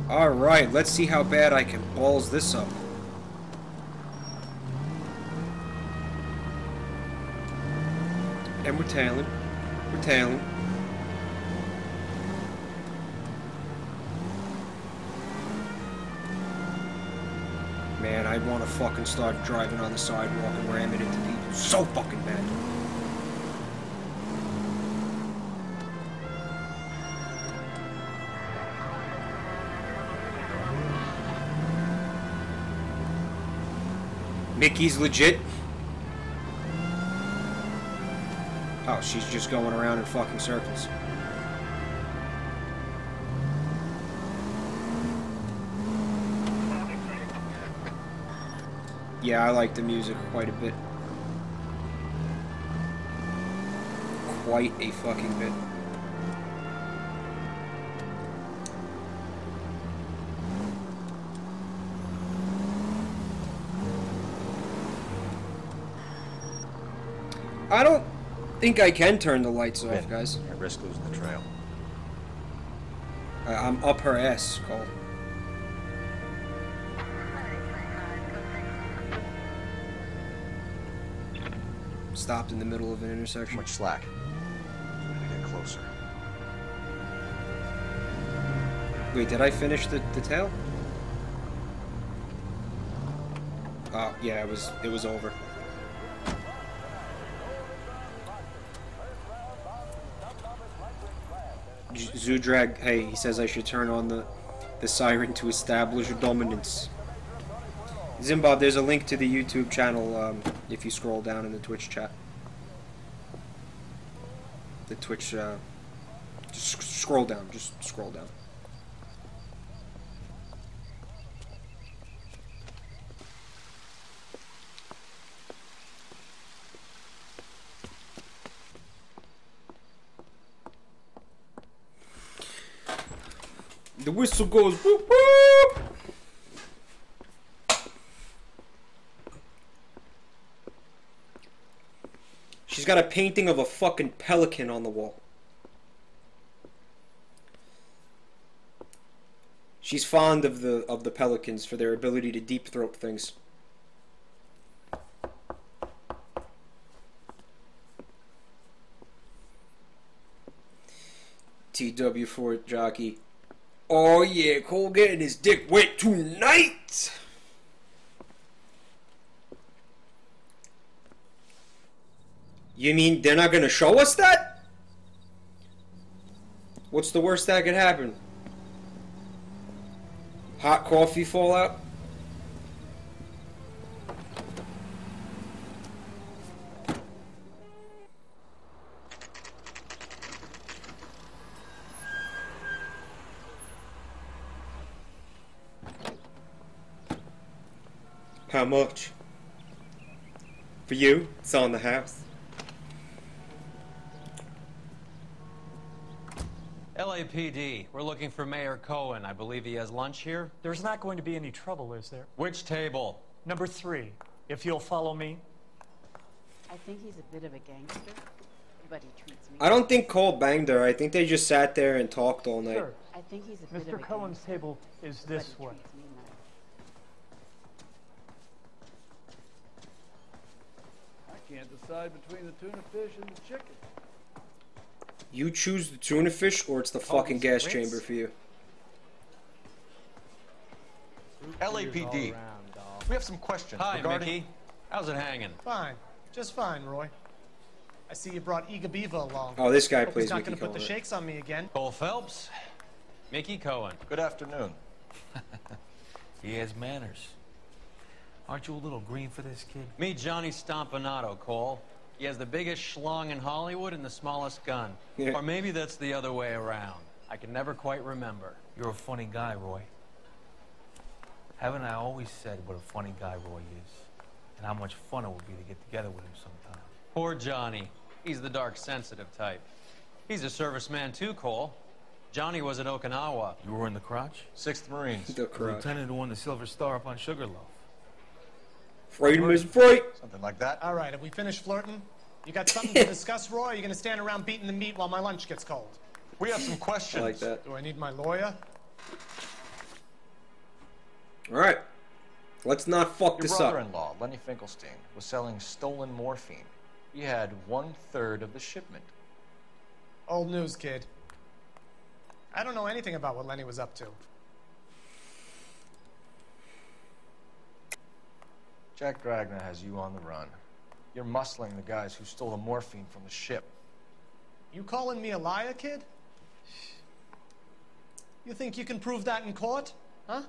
Alright, let's see how bad I can balls this up. And we're tailing. We're tailing. Man, I want to fucking start driving on the sidewalk and ramming into people so fucking bad. Mickey's legit. Oh, she's just going around in fucking circles. Yeah, I like the music quite a bit. Quite a fucking bit. I don't think I can turn the lights off, guys. I risk losing the trail. I'm up her ass, Cole. Stopped in the middle of an intersection. Much slack. I get closer. Wait, did I finish the tail? Oh, yeah, it was over. Zudrag, hey, he says I should turn on the siren to establish dominance. Zimbob, there's a link to the YouTube channel if you scroll down in the Twitch chat. The Twitch, just scroll down, just scroll down. The whistle goes whoop whoop! She's got a painting of a fucking pelican on the wall. She's fond of the pelicans for their ability to deep throat things. TW4 jockey. Oh yeah, Cole getting his dick wet tonight. You mean they're not gonna show us that? What's the worst that could happen? Hot coffee fallout? How much? For you, it's on the house. LAPD, we're looking for Mayor Cohen. I believe he has lunch here. There's not going to be any trouble, is there? Which table? Number 3, if you'll follow me. I think he's a bit of a gangster, but he treats me. I don't think Cole banged her. I think they just sat there and talked all night. Sure. think he's a bit of Mr. a Cohen's gangster, table is but this he way. treats me nice. I can't decide between the tuna fish and the chicken. You choose the tuna fish, or it's the fucking gas chamber for you. LAPD. We have some questions Hi, regarding... Mickey. How's it hanging? Fine. Just fine, Roy. I see you brought Iga Beaver along. Oh, this guy Hope plays he's not Mickey going to put the Cohen. shakes on me again. Cole Phelps. Mickey Cohen. Good afternoon. He has manners. Aren't you a little green for this kid? Meet Johnny Stompanato, Cole. He has the biggest schlong in Hollywood and the smallest gun. Yeah. Or maybe that's the other way around. I can never quite remember. You're a funny guy, Roy. Haven't I always said what a funny guy Roy is? And how much fun it would be to get together with him sometime. Poor Johnny. He's the dark, sensitive type. He's a serviceman too, Cole. Johnny was at Okinawa. You were in the crotch? 6th Marines. The crotch. Lieutenant who won the Silver Star up on Sugarloaf. Freedom is free. Something like that. All right, have we finished flirting? You got something to discuss, Roy? Or are you going to stand around beating the meat while my lunch gets cold? We have some questions. I like that. Do I need my lawyer? Alright. Let's not fuck Your this up. brother-in-law, Lenny Finkelstein, was selling stolen morphine. He had 1/3 of the shipment. Old news, kid. I don't know anything about what Lenny was up to. Jack Dragna has you on the run. You're muscling the guys who stole the morphine from the ship. You calling me a liar, kid? You think you can prove that in court? Huh?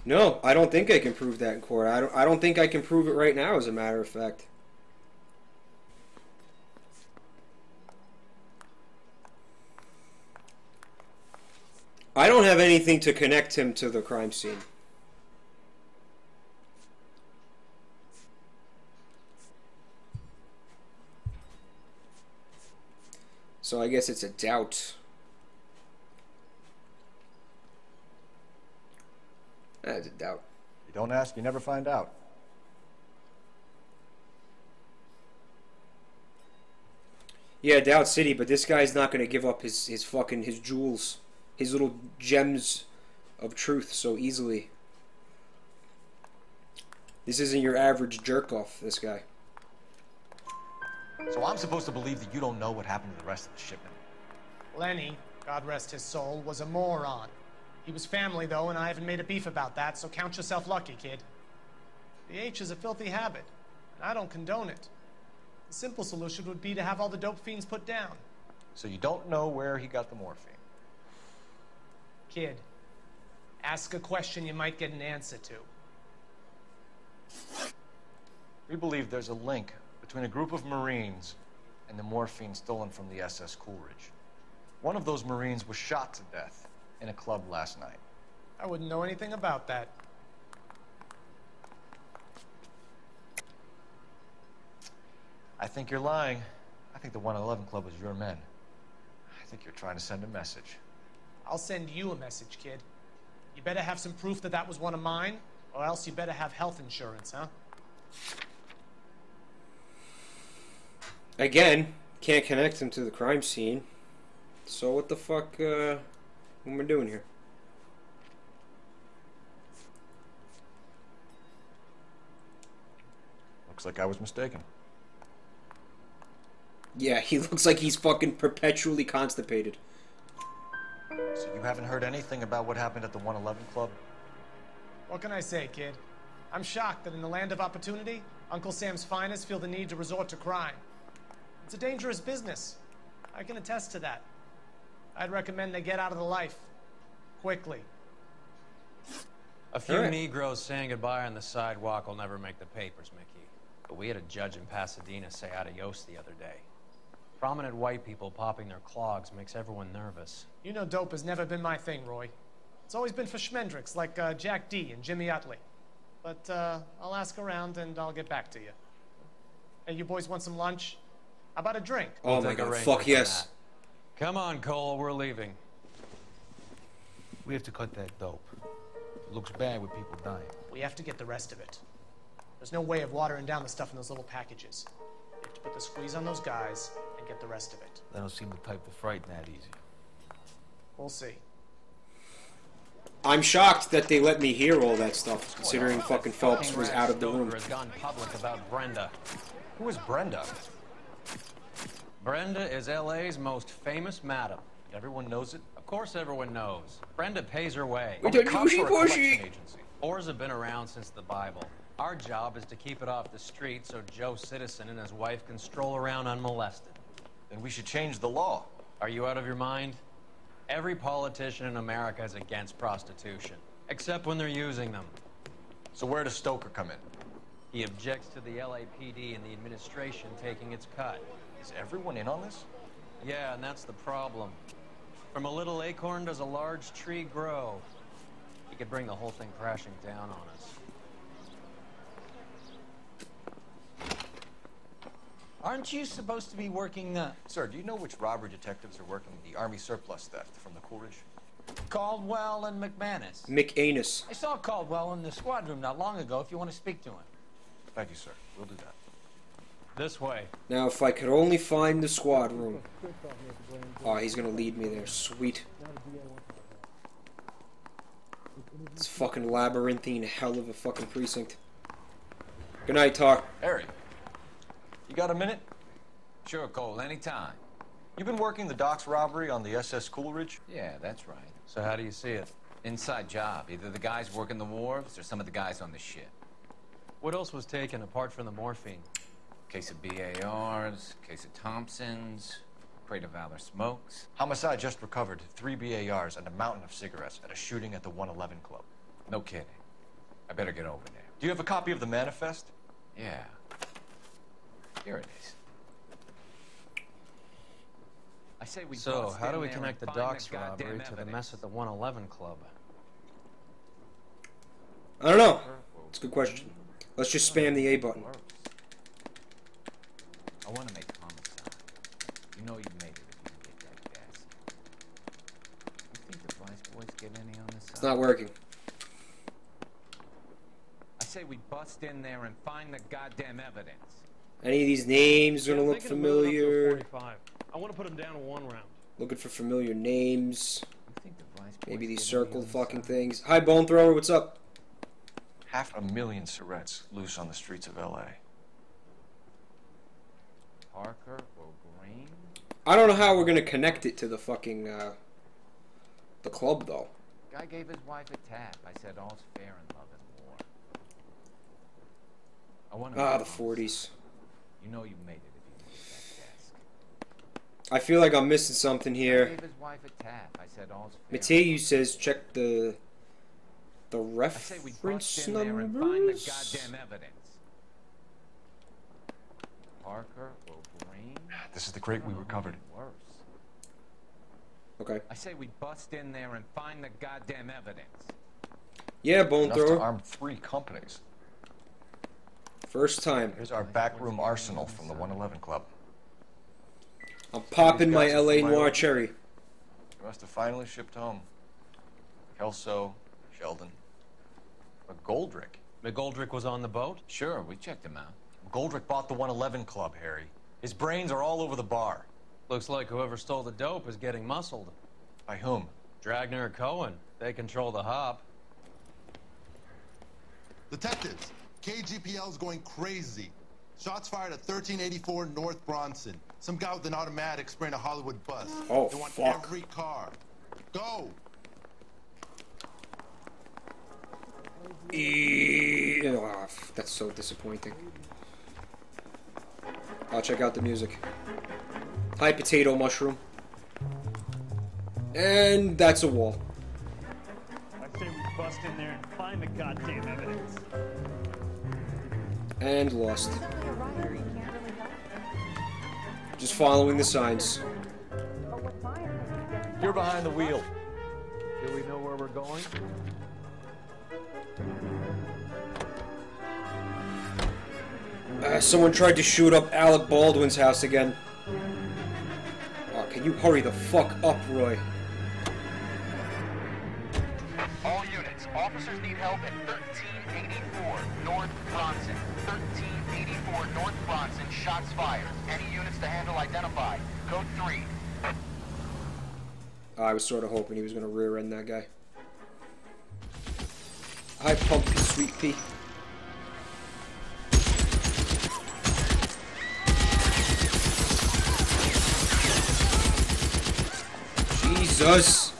No, I don't think I can prove that in court. I don't think I can prove it right now, as a matter of fact. I don't have anything to connect him to the crime scene. So I guess it's a doubt. That's a doubt. You don't ask, you never find out. Yeah, Doubt City, but this guy's not going to give up his jewels, his little gems of truth so easily. This isn't your average jerk-off, this guy. So I'm supposed to believe that you don't know what happened to the rest of the shipment? Lenny, God rest his soul, was a moron. He was family, though, and I haven't made a beef about that, so count yourself lucky, kid. The H is a filthy habit, and I don't condone it. The simple solution would be to have all the dope fiends put down. So you don't know where he got the morphine? Kid, ask a question you might get an answer to. We believe there's a link between a group of Marines and the morphine stolen from the SS Coolidge. One of those Marines was shot to death in a club last night. I wouldn't know anything about that. I think you're lying. I think the 111 Club was your men. I think you're trying to send a message. I'll send you a message, kid. You better have some proof that that was one of mine, or else you better have health insurance, huh? Again, can't connect him to the crime scene. So what the fuck, what am I doing here? Looks like I was mistaken. Yeah, he looks like he's fucking perpetually constipated. So you haven't heard anything about what happened at the 111 Club? What can I say, kid? I'm shocked that in the land of opportunity, Uncle Sam's finest feel the need to resort to crime. It's a dangerous business. I can attest to that. I'd recommend they get out of the life. Quickly. A few Negroes saying goodbye on the sidewalk will never make the papers, Mickey. But we had a judge in Pasadena say adios the other day. Prominent white people popping their clogs makes everyone nervous. You know dope has never been my thing, Roy. It's always been for schmendricks like Jack D. and Jimmy Utley. But I'll ask around and I'll get back to you. Hey, you boys want some lunch? How about a drink? Oh my god, fuck yes. Come on, Cole, we're leaving. We have to cut that dope. It looks bad with people dying. We have to get the rest of it. There's no way of watering down the stuff in those little packages. You have to put the squeeze on those guys and get the rest of it. They don't seem the type to frighten that easy. We'll see. I'm shocked that they let me hear all that stuff, considering fucking Phelps was out of the room. Has gone public about Brenda. Who is Brenda? Brenda is LA's most famous madam. Everyone knows it? Of course everyone knows. Brenda pays her way. We don't Cops use are a it, collection Bushy. agency. Whores have been around since the Bible. Our job is to keep it off the street so Joe Citizen and his wife can stroll around unmolested. Then we should change the law. Are you out of your mind? Every politician in America is against prostitution, except when they're using them. So where does Stoker come in? He objects to the LAPD and the administration taking its cut. Is everyone in on this? Yeah, and that's the problem. From a little acorn does a large tree grow. He could bring the whole thing crashing down on us. Aren't you supposed to be working, Sir, do you know which robbery detectives are working the Army surplus theft from the Coolidge? Caldwell and McManus? McAnus. I saw Caldwell in the squad room not long ago if you want to speak to him. Thank you, sir. We'll do that. This way. Now, if I could only find the squad room. Oh, he's gonna lead me there. Sweet. It's fucking labyrinthine hell of a fucking precinct. Good night, Tar. Harry, you got a minute? Sure, Cole, anytime. You've been working the docks robbery on the SS Coolidge? Yeah, that's right. So how do you see it? Inside job. Either the guys working the wharves or some of the guys on the ship. What else was taken apart from the morphine? Case of BARs, case of Thompsons, crate of Valor smokes. Homicide just recovered 3 BARs and a mountain of cigarettes at a shooting at the 111 Club. No kidding. I better get over there. Do you have a copy of the manifest? Yeah. Here it is. I say we So, how do we in there connect the and find docks robbery goddamn to the evidence. mess at the 111 Club? I don't know. It's a good question. Let's just spam the A button. I want to make homicide. You know you made it if you can get that gas. You think the Vice boys get any on this side? It's not working. I say we bust in there and find the goddamn evidence. Any of these names gonna look familiar? I want to put him down in 1 round. Looking for familiar names. You think the Vice Maybe boys these get any circled on fucking this side? things. Hi, Bone Thrower. What's up? 500,000 cigarettes loose on the streets of LA. Parker or Green? I don't know how we're gonna connect it to the fucking the club though. Guy gave his wife a tap. I said all's fair in love and war. I want to Ah, the 40s. You know you made it if you made that desk. I feel like I'm missing something Guy here. gave his wife a tap. I said all's fair. Mateo says check the I say we reference bust in there and find the numbers. goddamn evidence. Parker or Green? This is the crate we recovered. Worse. Okay. I say we bust in there and find the goddamn evidence. Yeah, Bone Enough to Thrower. arm 3 companies. First time. Here's our backroom arsenal from the 111 Club. I'm popping my These guys are LA from Noir Wyoming. cherry. You must have finally shipped home. Kelso, Sheldon. McGoldrick. McGoldrick was on the boat? Sure, we checked him out. McGoldrick bought the 111 Club, Harry. His brains are all over the bar. Looks like whoever stole the dope is getting muscled. By whom? Dragner or Cohen. They control the hop. Detectives, KGPL's going crazy. Shots fired at 1384 North Bronson. Some guy with an automatic spraying a Hollywood bus. Oh, they want fuck. every car. Go! Oh, that's so disappointing. I'll check out the music. Hi, Potato Mushroom. And that's a wall. I say we bust in there and find the goddamn evidence. And lost. Just following the signs. You're behind the wheel. Do we know where we're going? Someone tried to shoot up Alec Baldwin's house again. Oh, can you hurry the fuck up, Roy? All units, officers need help at 1384 North Bronson. 1384 North Bronson, shots fired. Any units to handle identified. Code 3. I was sort of hoping he was going to rear end that guy. Hi, Pumpy Sweet Pea. Jesus.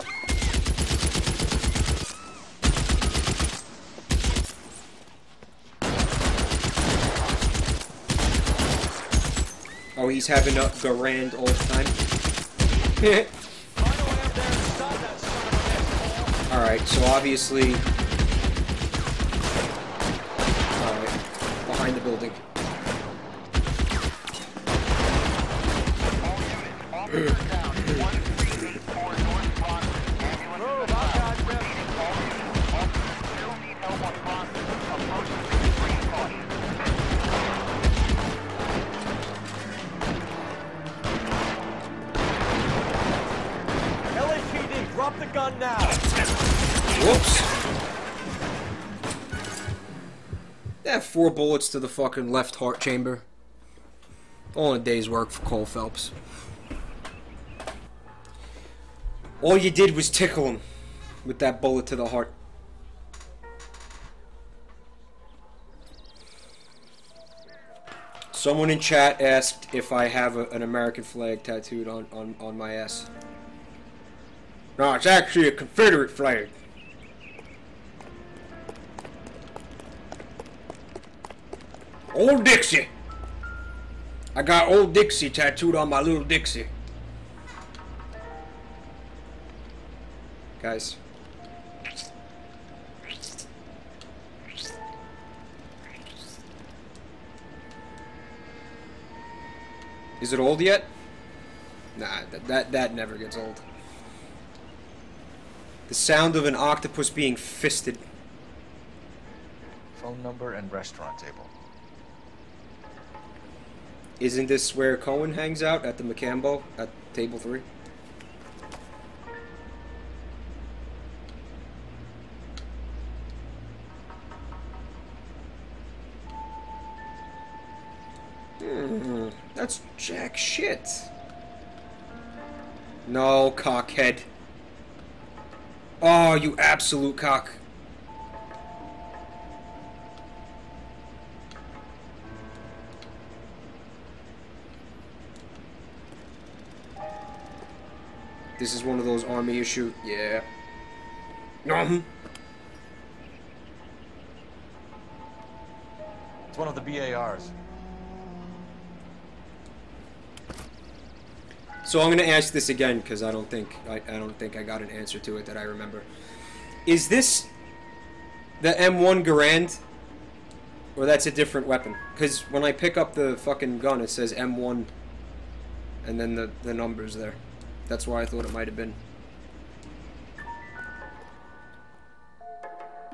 Oh, he's having a Garand all the time. Alright, so obviously... Alright, behind the building. LAPD, drop the gun now! Whoops. Yeah, 4 bullets to the fucking left heart chamber. All in a day's work for Cole Phelps. All you did was tickle him with that bullet to the heart. Someone in chat asked if I have an American flag tattooed on my ass. No, it's actually a Confederate flag. Old Dixie. I got Old Dixie tattooed on my little Dixie. Guys. Is it old yet? Nah, that never gets old. The sound of an octopus being fisted. Phone number and restaurant table. Isn't this where Cohen hangs out at the Macambo at table 3? That's jack shit. No, cockhead. Oh, you absolute cock. This is one of those army issue. Yeah. It's one of the BARs. So I'm gonna ask this again because I don't think I got an answer to it that I remember. Is this the M1 Garand, or that's a different weapon? Because when I pick up the fucking gun, it says M1, and then the numbers there. That's why I thought it might have been.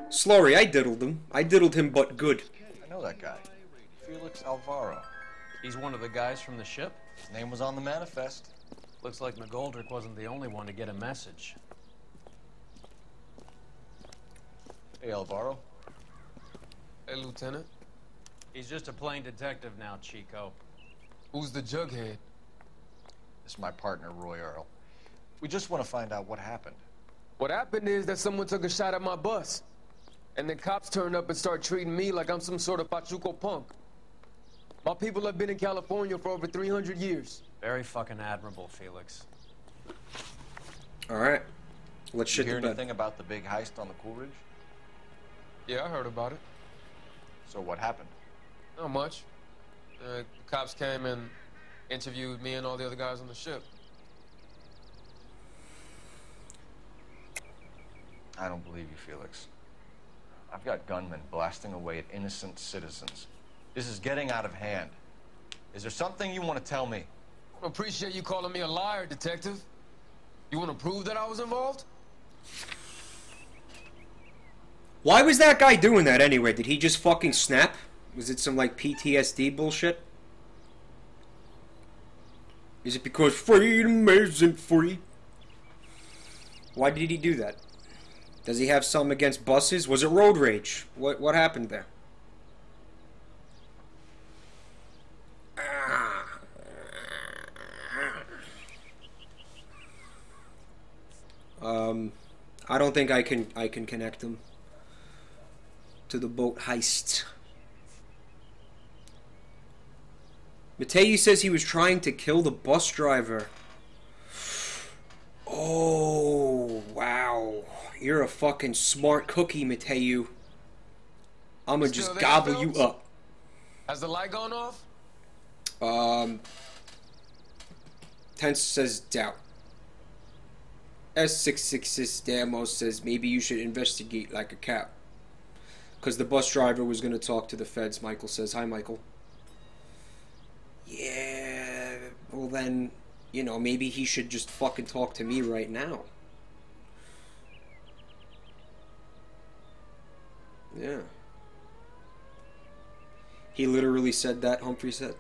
Slurry, I diddled him. I diddled him, but good. I know that guy. Felix Alvaro. He's one of the guys from the ship? His name was on the manifest. Looks like McGoldrick wasn't the only one to get a message. Hey, Alvaro. Hey, Lieutenant. He's just a plain detective now, Chico. Who's the jughead? This is my partner, Roy Earl. We just want to find out what happened. What happened is that someone took a shot at my bus. And then cops turned up and started treating me like I'm some sort of Pachuco punk. My people have been in California for over 300 years. Very fucking admirable, Felix. Alright. Let's shit you hear the bed. Anything about the big heist on the Coolidge? Yeah, I heard about it. So what happened? Not much. The cops came and interviewed me and all the other guys on the ship. I don't believe you, Felix. I've got gunmen blasting away at innocent citizens. This is getting out of hand. Is there something you want to tell me? I appreciate you calling me a liar, detective. You want to prove that I was involved? Why was that guy doing that anyway? Did he just fucking snap? Was it some, like, PTSD bullshit? Is it because freedom isn't free? Why did he do that? Does he have something against buses? Was it road rage? What happened there? I don't think I can connect them to the boat heist. Matei says he was trying to kill the bus driver. Oh, wow. You're a fucking smart cookie, Matei. I'ma just gobble you up. Has the light gone off? Tense says doubt. S666 Damos says maybe you should investigate like a cat. Because the bus driver was going to talk to the feds, Michael says. Hi, Michael. Yeah, well then, you know, maybe he should just fucking talk to me right now. Yeah. He literally said that, Humphrey said.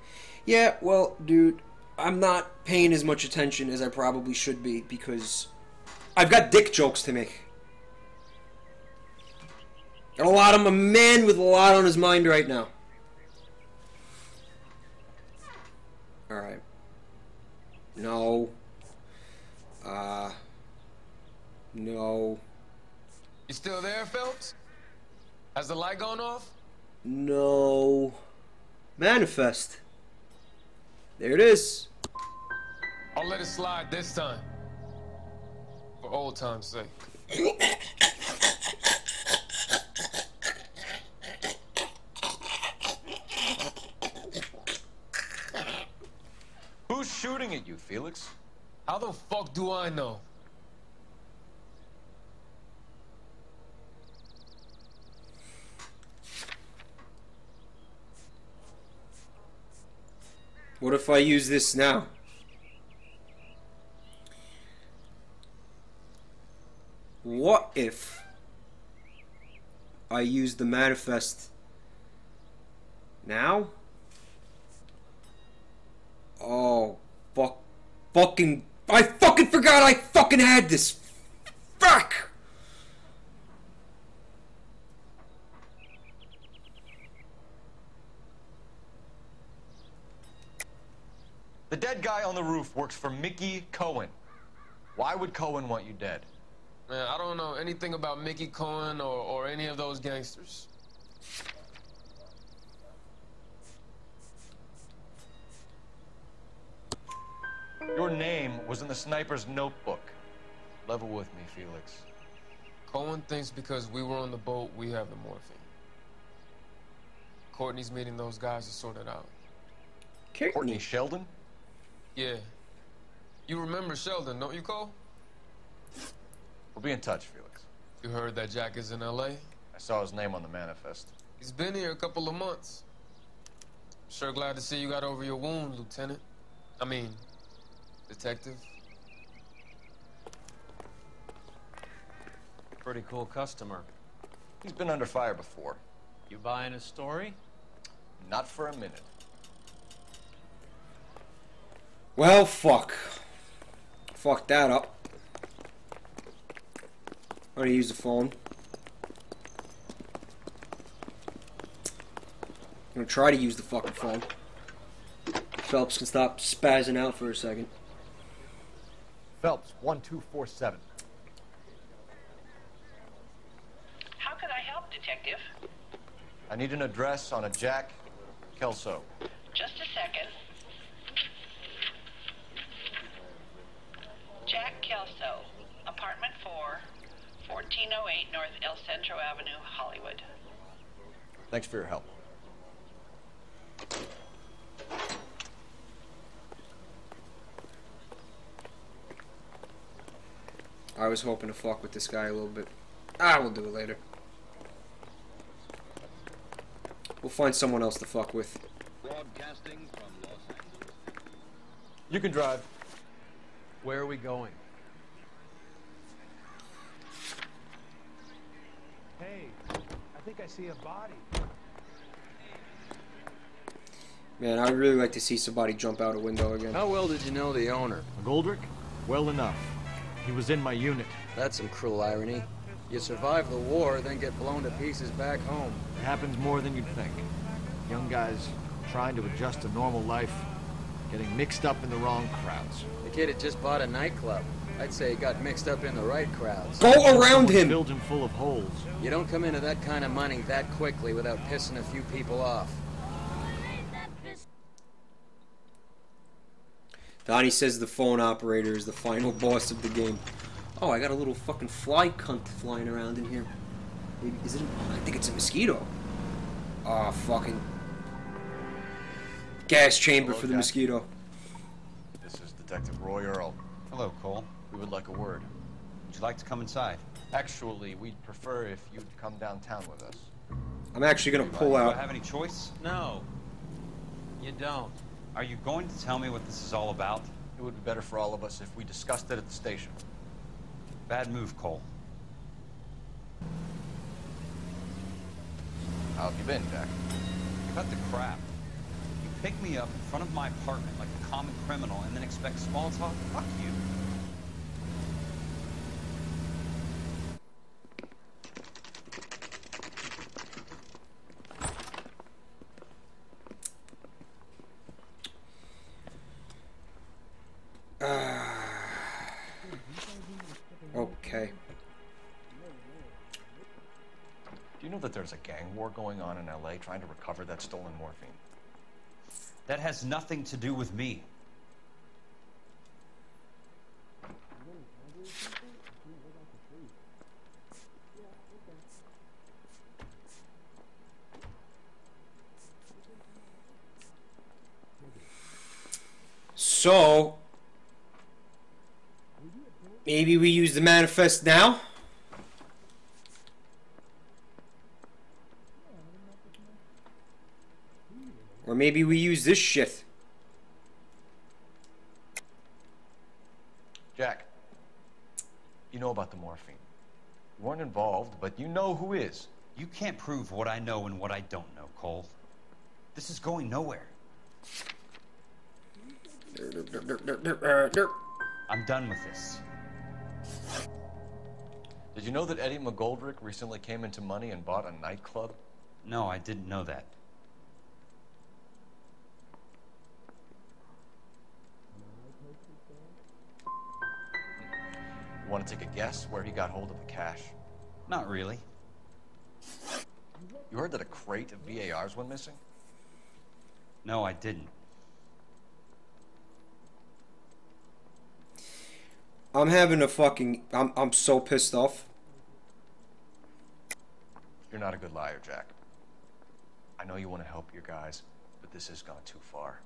Yeah, well, dude, I'm not paying as much attention as I probably should be because I've got dick jokes to make. Got a lot. I'm a man with a lot on his mind right now. Alright. No. No. You still there, Phelps? Has the light gone off? No. Manifest. There it is. I'll let it slide this time. For old time's sake. Who's shooting at you, Felix? How the fuck do I know? What if I use this now? What if I use the manifest now? Oh, fucking, I fucking forgot I fucking had this. Fuck! The dead guy on the roof works for Mickey Cohen. Why would Cohen want you dead? Man, I don't know anything about Mickey Cohen or any of those gangsters. Your name was in the sniper's notebook. Level with me, Felix. Cohen thinks because we were on the boat, we have the morphine. Courtney's meeting those guys to sort it out. Courtney Sheldon? Yeah. You remember Sheldon, don't you, Cole? We'll be in touch, Felix. You heard that Jack is in L.A.? I saw his name on the manifest. He's been here a couple of months. Sure glad to see you got over your wound, Lieutenant. I mean, Detective. Pretty cool customer. He's been under fire before. You buying his story? Not for a minute. Well, fuck. Fuck that up. I'm gonna use the phone. I'm gonna try to use the fucking phone. Phelps can stop spazzing out for a second. Phelps, 1247. How can I help, Detective? I need an address on a Jack Kelso. Just a second. Jack Kelso, apartment 4, 1408 North El Centro Avenue, Hollywood. Thanks for your help. I was hoping to fuck with this guy a little bit. Ah, we'll do it later. We'll find someone else to fuck with. Broadcasting from Los Angeles. You can drive. Where are we going? Hey, I think I see a body. Man, I'd really like to see somebody jump out a window again. How well did you know the owner? McGoldrick? Well enough. He was in my unit. That's some cruel irony. You survive the war, then get blown to pieces back home. It happens more than you'd think. Young guys trying to adjust to normal life, getting mixed up in the wrong crowds. The kid had just bought a nightclub. I'd say he got mixed up in the right crowds. Go around him! Filled him full of holes. You don't come into that kind of money that quickly without pissing a few people off. Donnie says the phone operator is the final boss of the game. Oh, I got a little fucking fly cunt flying around in here. Maybe, is it? I think it's a mosquito. Oh, fucking gas chamber Hello, for the Jack. mosquito. This is Detective Roy Earl. Hello, Cole. We would like a word. Would you like to come inside? Actually, we'd prefer if you'd come downtown with us. I'm actually gonna pull Do I out. have any choice? No. You don't. Are you going to tell me what this is all about? It would be better for all of us if we discussed it at the station. Bad move, Cole. How have you been, Jack? Cut the crap. You pick me up in front of my apartment like a common criminal and then expect small talk? Fuck you. Okay. Do you know that there's a gang war going on in LA trying to recover that stolen morphine? That has nothing to do with me. So, maybe we use the manifest now? Or maybe we use this shit. Jack, you know about the morphine. You weren't involved, but you know who is. You can't prove what I know and what I don't know, Cole. This is going nowhere. I'm done with this. Did you know that Eddie McGoldrick recently came into money and bought a nightclub? No, I didn't know that. You want to take a guess where he got hold of the cash? Not really. You heard that a crate of VARs went missing? No, I didn't. I'm having a fucking... I'm so pissed off. You're not a good liar, Jack. I know you want to help your guys, but this has gone too far.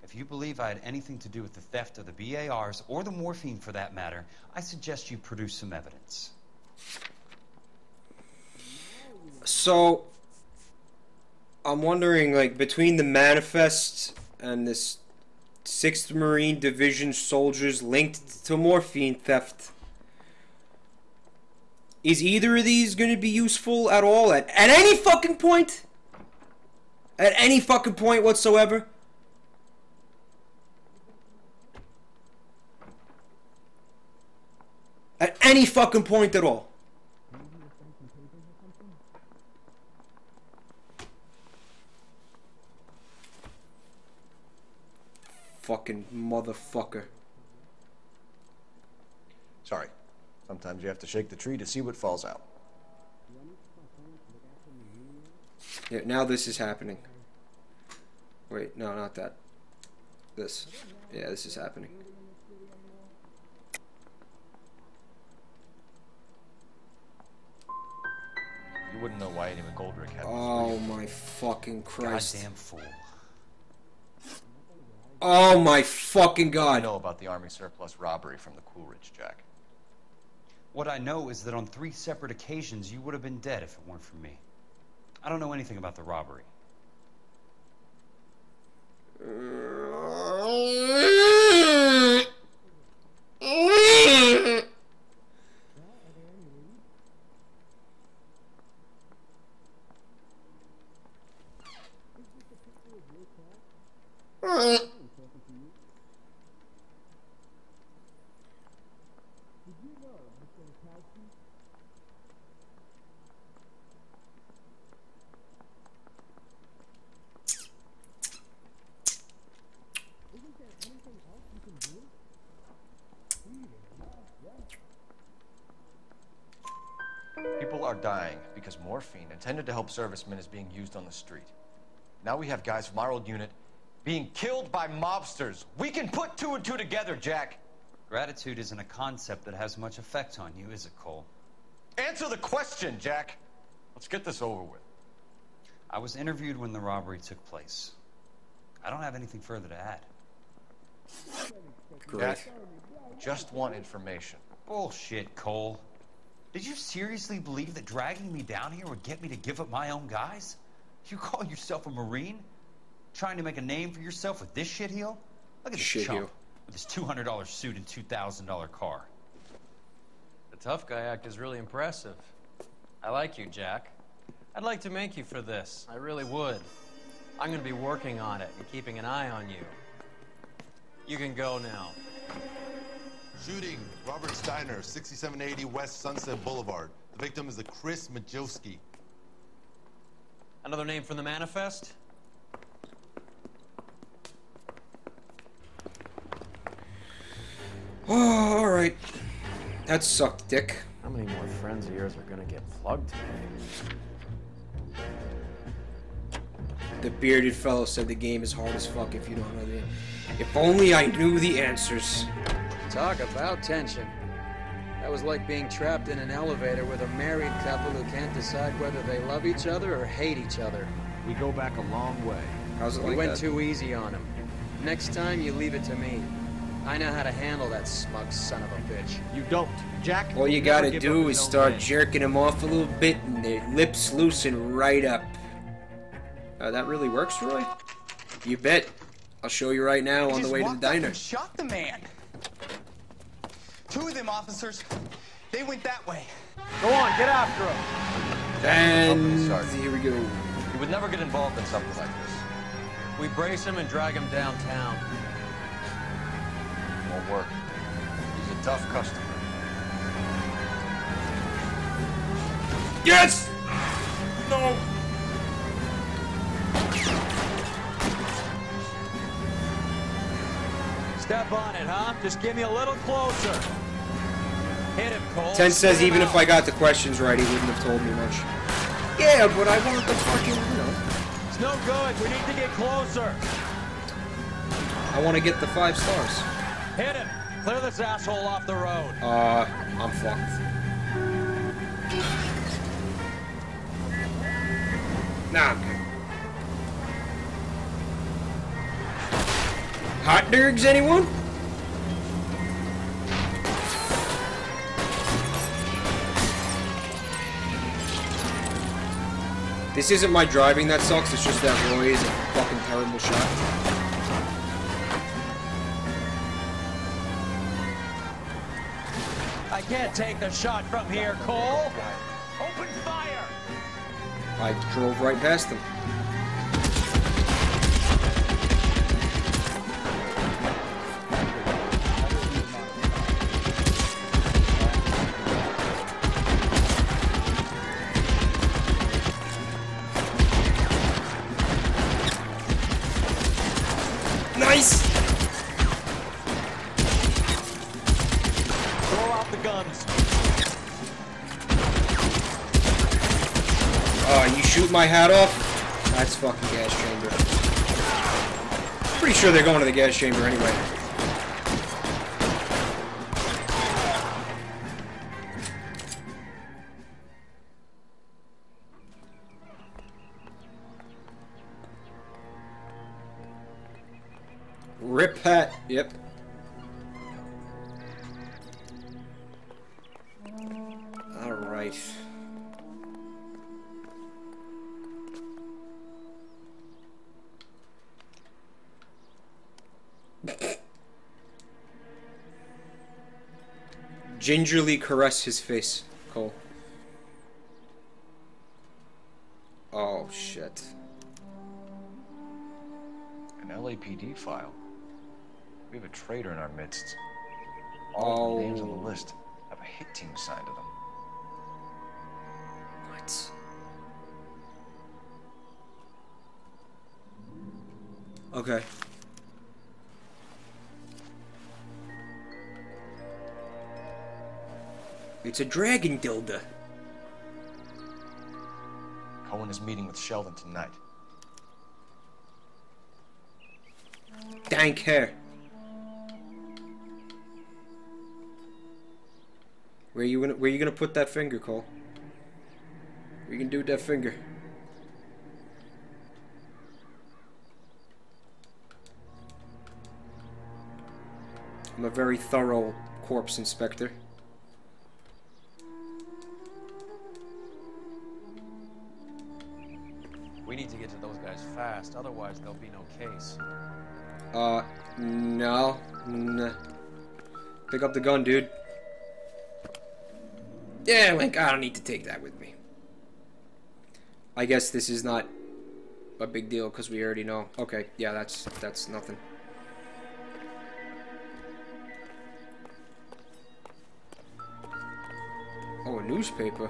If you believe I had anything to do with the theft of the BARs, or the morphine for that matter, I suggest you produce some evidence. So, I'm wondering, like, between the manifest and this 6th Marine Division soldiers linked to morphine theft, is either of these going to be useful at all? At any fucking point? At any fucking point whatsoever? At any fucking point at all? Fucking motherfucker. Sorry. Sometimes you have to shake the tree to see what falls out. Yeah, now this is happening. Wait, no, not that. This. Yeah, this is happening. You wouldn't know why Eddie McGoldrick had this Oh brief. my fucking Christ. Goddamn fool. Oh my fucking I God. know about the Army surplus robbery from the Coolidge, Jack. What I know is that on 3 separate occasions you would have been dead if it weren't for me. I don't know anything about the robbery. People are dying because morphine intended to help servicemen is being used on the street. Now we have guys from our old unit being killed by mobsters. We can put two and two together, Jack. Gratitude isn't a concept that has much effect on you, is it, Cole? Answer the question, Jack. Let's get this over with. I was interviewed when the robbery took place. I don't have anything further to add. Jack, just want information. Bullshit, Cole. Did you seriously believe that dragging me down here would get me to give up my own guys? You call yourself a Marine? Trying to make a name for yourself with this shitheel? Look at this chump with his $200 suit and $2,000 car. The tough guy act is really impressive. I like you, Jack. I'd like to make you for this. I really would. I'm gonna be working on it and keeping an eye on you. You can go now. Shooting, Robert Steiner, 6780 West Sunset Boulevard. The victim is a Chris Majowski. Another name from the manifest? Oh, alright. That sucked, Dick. How many more friends of yours are gonna get plugged today? The bearded fellow said the game is hard as fuck if you don't know the... If only I knew the answers. Talk about tension. That was like being trapped in an elevator with a married couple who can't decide whether they love each other or hate each other. We go back a long way. How's it like You went that? too easy on him. Next time, you leave it to me. I know how to handle that smug son of a bitch. You don't. Jack, All you gotta do is start jerking them off a little bit and their lips loosen right up. That really works, Roy? You bet. I'll show you right now on the way to the diner. Shot the man. Two of them officers, they went that way. Go on, get after him. And here we go. You would never get involved in something like this. We brace him and drag him downtown. Won't work. He's a tough customer. Yes! No! Step on it, huh? Just give me a little closer. Hit him, Cole. 10 says even if I got the questions right, he wouldn't have told me much. Yeah, but I want the fucking, you know. It's no good. We need to get closer. I want to get the 5 stars. Hit him. Clear this asshole off the road. I'm fucked. Nah, I'm good. Hot dogs, anyone? This isn't my driving that sucks, it's just that Roy is a fucking terrible shot. I can't take the shot from here, Cole. Open fire. I drove right past him. Nice! Throw out the guns. You shoot my hat off? That's fucking gas chamber. Pretty sure they're going to the gas chamber anyway. Rip hat. Yep. All right. Gingerly caress his face, Cole. Oh, shit. An LAPD file. We have a traitor in our midst. All the names on the list have a hit team signed to them. What? Okay. It's a dragon dildo. in his meeting with Sheldon tonight. Dank hair. Where you gonna put that finger, Cole? Where you gonna do with that finger? I'm a very thorough corpse inspector. We need to get to those guys fast, otherwise there'll be no case. No. Pick up the gun, dude. Yeah, Link, I don't need to take that with me. I guess this is not a big deal because we already know. Okay, yeah, that's nothing. Oh, a newspaper.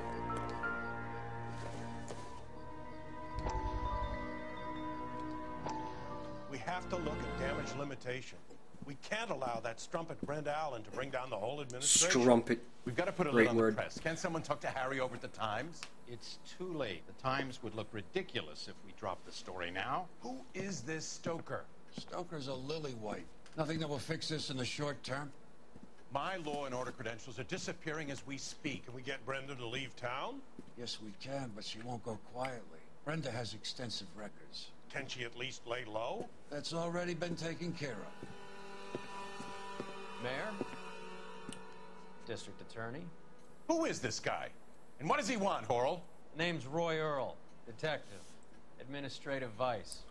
We have to look at damage limitation. We can't allow that strumpet Brenda Allen to bring down the whole administration. Strumpet. We've got to put a lid on the press. Can someone talk to Harry over at the Times? It's too late. The Times would look ridiculous if we dropped the story now. Who is this Stoker? Stoker's a lily-white. Nothing that will fix this in the short term. My law and order credentials are disappearing as we speak. Can we get Brenda to leave town? Yes, we can, but she won't go quietly. Brenda has extensive records. Can she at least lay low? That's already been taken care of. Mayor? District Attorney? Who is this guy? And what does he want, Horrell? Name's Roy Earl. Detective. Administrative Vice.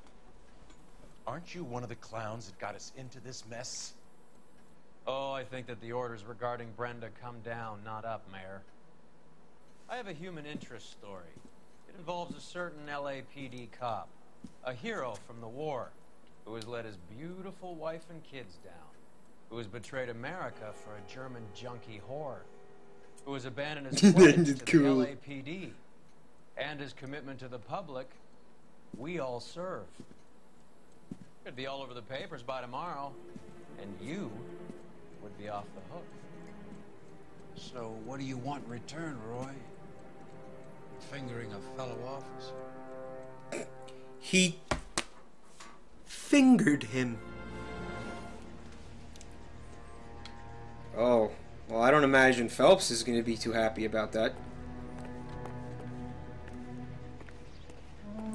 Aren't you one of the clowns that got us into this mess? Oh, I think that the orders regarding Brenda come down, not up, Mayor. I have a human interest story. It involves a certain LAPD cop, a hero from the war, who has let his beautiful wife and kids down, who has betrayed America for a German junkie whore, who has abandoned his pledge to the LAPD, and his commitment to the public. We all serve. Could be all over the papers by tomorrow, and you would be off the hook. So what do you want in return, Roy? Fingering a fellow officer? He fingered him. Oh, well, I don't imagine Phelps is going to be too happy about that.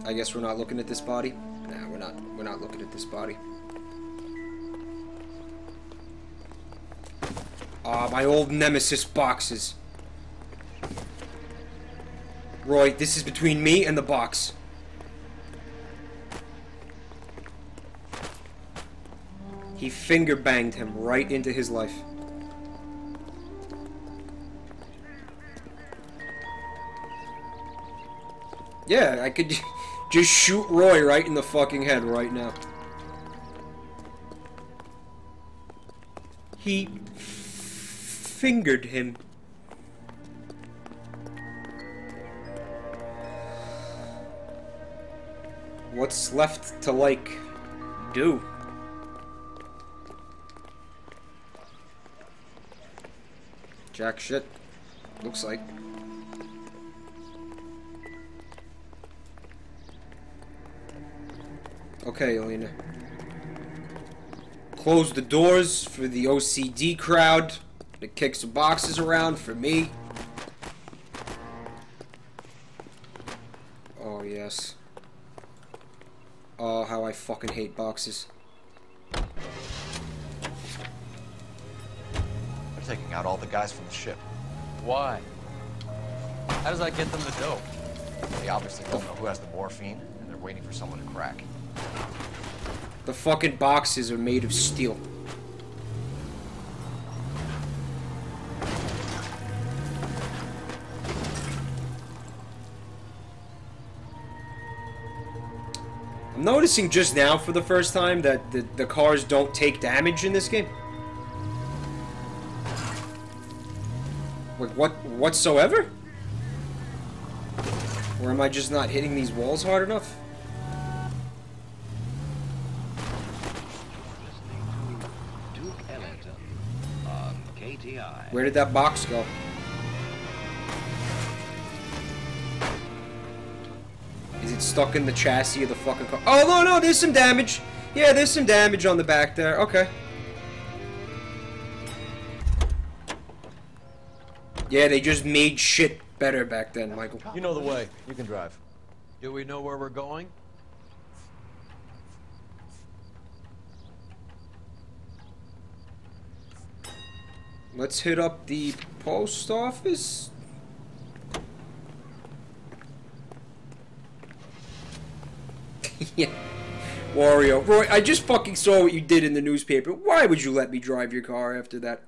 I guess we're not looking at this body. Nah, we're not. We're not looking at this body. Ah, my old nemesis boxes. Roy, this is between me and the box. He finger banged him right into his life. Yeah, I could just shoot Roy right in the fucking head right now. He fingered him. What's left to, like, do? Jack shit. Looks like. Okay, Elena. Close the doors for the OCD crowd that kicks the boxes around for me. Oh, yes. Oh, how I fucking hate boxes. They're taking out all the guys from the ship. Why? How does that get them the dope? They obviously don't know who has the morphine, and they're waiting for someone to crack. The fucking boxes are made of steel. I'm noticing just now for the first time that the cars don't take damage in this game. Like, whatsoever? Or am I just not hitting these walls hard enough? Duke Ellington on KTI. Where did that box go? It's stuck in the chassis of the fucking car. Oh, no, no, there's some damage. Yeah, there's some damage on the back there. Okay. Yeah, they just made shit better back then, Michael. You know the way. You can drive. Do we know where we're going? Let's hit up the post office. Yeah. Wario. Roy, I just fucking saw what you did in the newspaper. Why would you let me drive your car after that?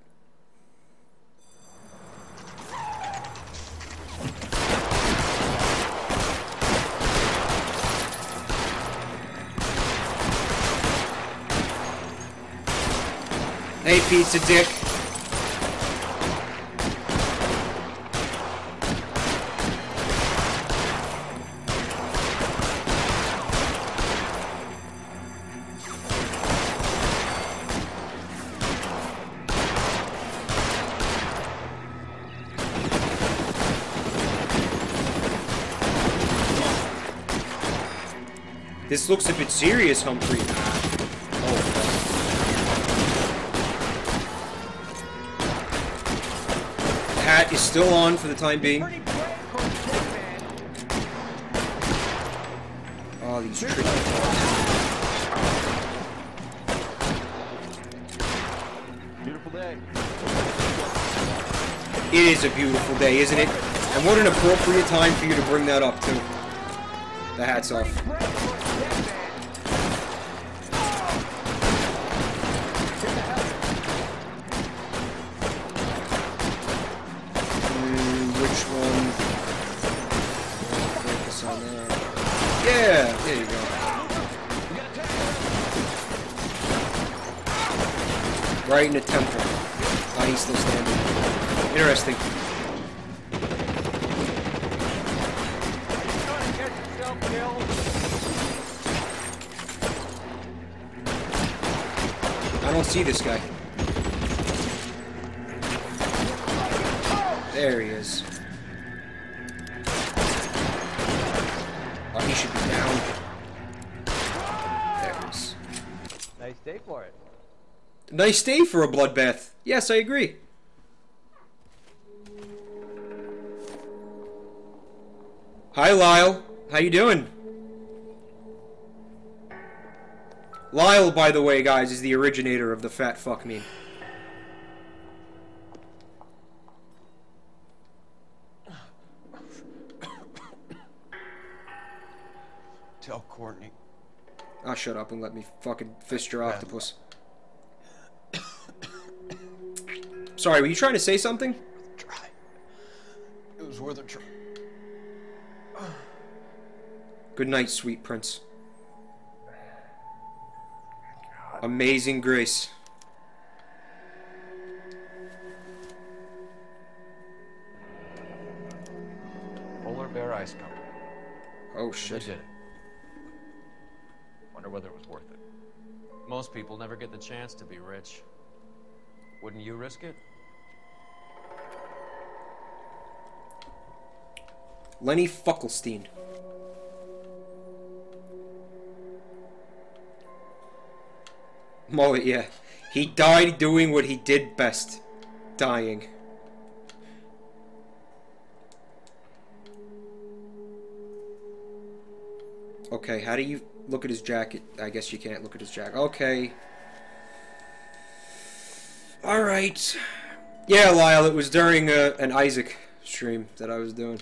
Hey, pizza dick. This looks a bit serious, Humphrey. Oh. The hat is still on for the time being. Oh, these tricky. Beautiful day. It is a beautiful day, isn't it? And what an appropriate time for you to bring that up, too. The hat's off. Which one? Focus on that. Yeah, there you go. Right in the temple. Oh, he's still standing. Interesting. I don't see this guy. There he is. Oh, he should be down. There he is. Nice day for it. Nice day for a bloodbath. Yes, I agree. Hi, Lyle. How you doing? Lyle, by the way, guys, is the originator of the fat fuck meme. Tell Courtney. Oh, shut up and let me fucking fist your octopus. Sorry, were you trying to say something? Try. It was worth a try. Good night, sweet prince. Amazing Grace. Polar Bear Ice Company. Oh shit. They did it. Wonder whether it was worth it. Most people never get the chance to be rich. Wouldn't you risk it? Lenny Fuckelstein. Mullet, yeah. He died doing what he did best. Dying. Okay, how do you look at his jacket? I guess you can't look at his jacket. Okay. Alright. Yeah, Lyle, it was during an Isaac stream that I was doing.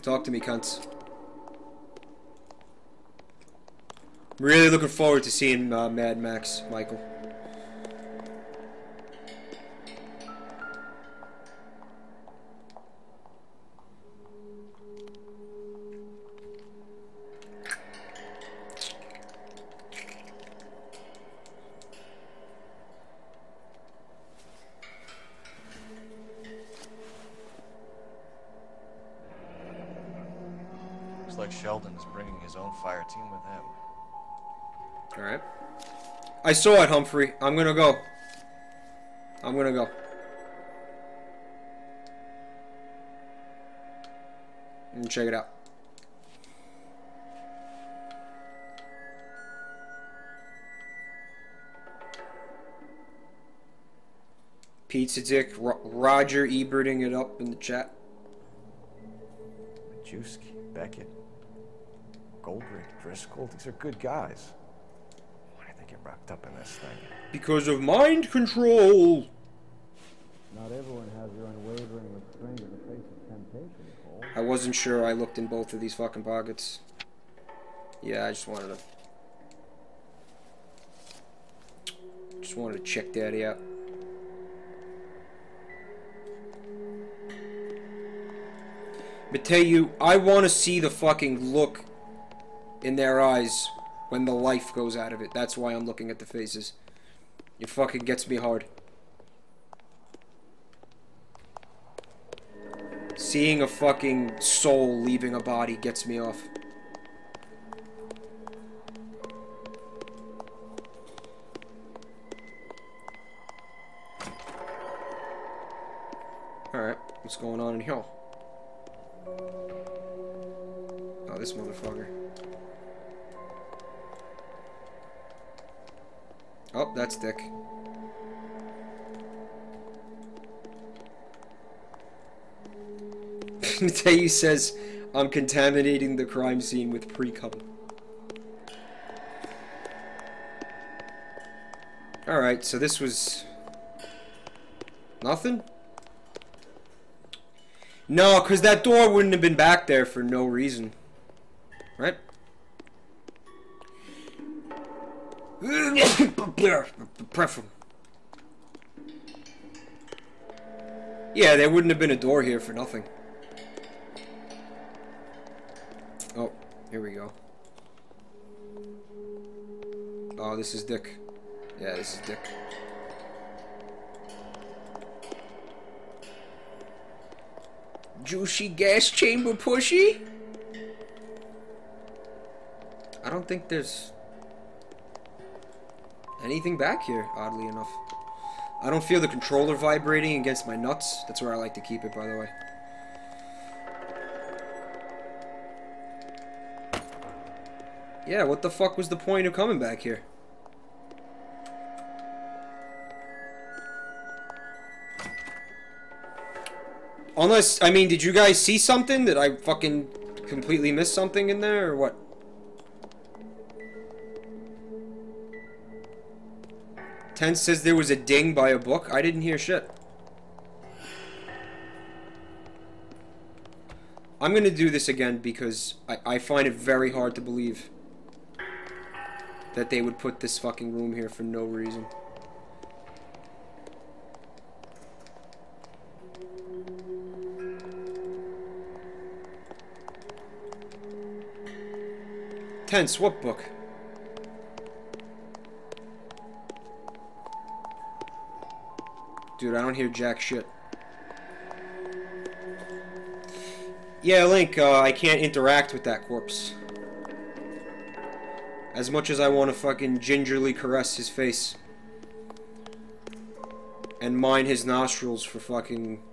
Talk to me, cunts. I'm really looking forward to seeing Mad Max, Michael. Looks like Sheldon is bringing his own fire team with him. Alright. I saw it, Humphrey. I'm gonna go. I'm gonna go. And check it out. Pizza Dick, Roger Eberting it up in the chat. Majewski, Beckett, Goldrick, Driscoll, these are good guys. Why did they get wrapped up in this thing? Because of mind control! Not everyone has your unwavering restraint in the face of temptation, Cole. I wasn't sure. I looked in both of these fucking pockets. Yeah, I just wanted to check Daddy out. But tell you, I want to see the fucking look in their eyes when the life goes out of it. That's why I'm looking at the faces. It fucking gets me hard. Seeing a fucking soul leaving a body gets me off. Alright, what's going on in here? Oh, this motherfucker. Oh, that's Dick. Mateo says, I'm contaminating the crime scene with pre-cum. Alright, so this was... nothing? No, because that door wouldn't have been back there for no reason. Right? Yeah, there wouldn't have been a door here for nothing. Oh, here we go. Oh, this is Dick. Yeah, this is Dick. Juicy gas chamber pushy? I don't think there's anything back here, oddly enough. I don't feel the controller vibrating against my nuts. That's where I like to keep it, by the way. Yeah, what the fuck was the point of coming back here? Unless, I mean, did you guys see something? Did I fucking completely miss something in there, or what? Tense says there was a ding by a book. I didn't hear shit. I'm gonna do this again because I find it very hard to believe that they would put this fucking room here for no reason. Tense, what book? Dude, I don't hear jack shit. Yeah, Link, I can't interact with that corpse. As much as I want to fucking gingerly caress his face. And mine his nostrils for fucking...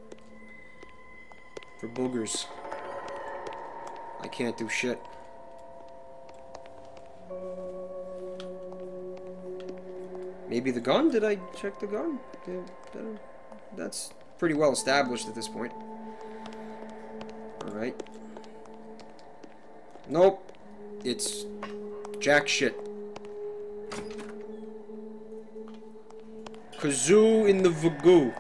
for boogers. I can't do shit. Maybe the gun? Did I check the gun? That's pretty well established at this point. Alright. Nope. It's jack shit. Kazoo in the Vagoo.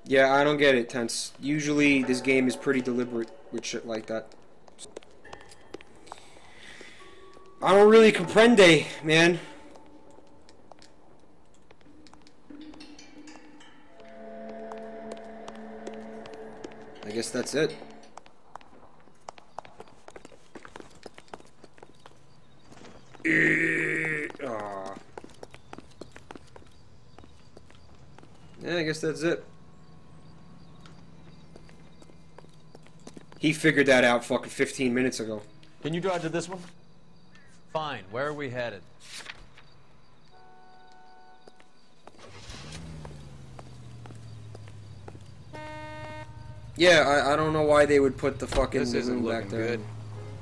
Yeah, I don't get it, Tense. Usually this game is pretty deliberate with shit like that. I don't really comprende, man. I guess that's it. Aw. Yeah, I guess that's it. He figured that out fucking 15 minutes ago. Can you drive to this one? Fine. Where are we headed? Yeah, I don't know why they would put the fucking This isn't room back looking there. good.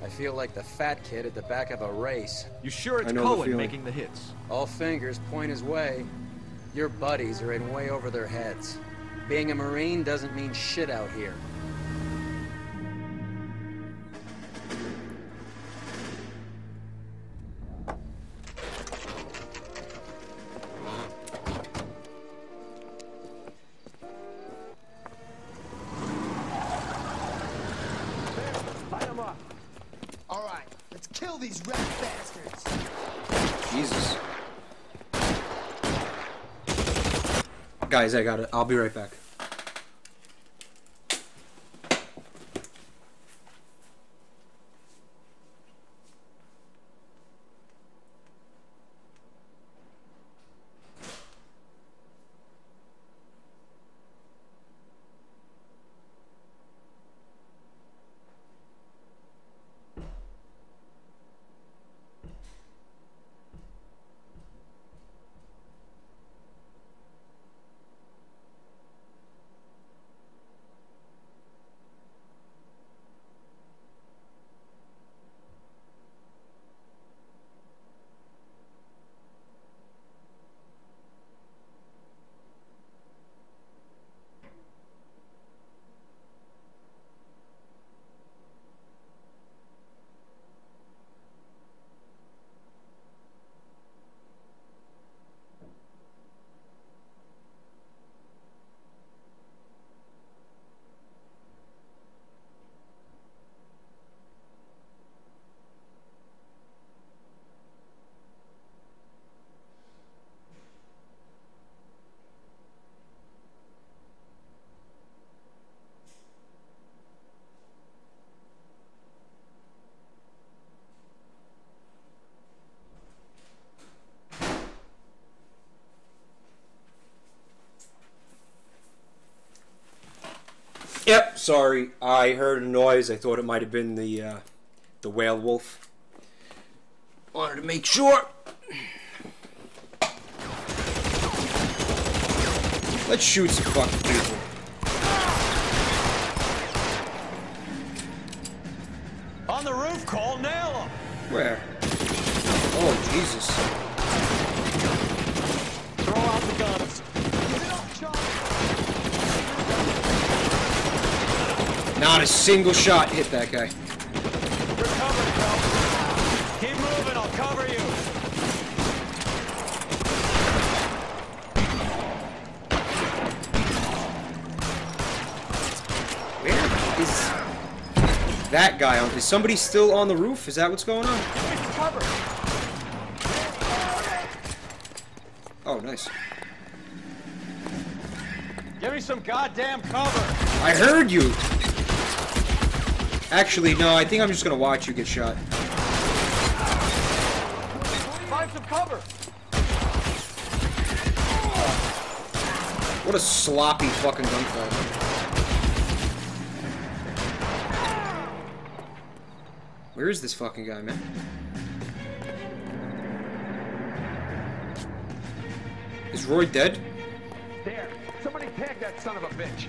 I feel like the fat kid at the back of a race. You sure it's I know the Cohen feeling. making the hits? All fingers point his way. Your buddies are in way over their heads. Being a Marine doesn't mean shit out here. Light 'em up. All right, let's kill these rat bastards. Jesus. Guys, I got it. I'll be right back. Yep, sorry. I heard a noise. I thought it might have been the whale wolf. Wanted to make sure. Let's shoot some fucking people. On the roof, Cole, nail him. Where? Oh, Jesus. Throw out the guns. Not a single shot hit that guy. You're covered, Phelps. Keep moving, I'll cover you. Where is that guy on? Is somebody still on the roof? Is that what's going on? Cover. Oh, nice. Give me some goddamn cover. I heard you. Actually, no, I think I'm just gonna watch you get shot. Find some cover. What a sloppy fucking gunfight. Where is this fucking guy, man? Is Roy dead? There. Somebody tag that son of a bitch.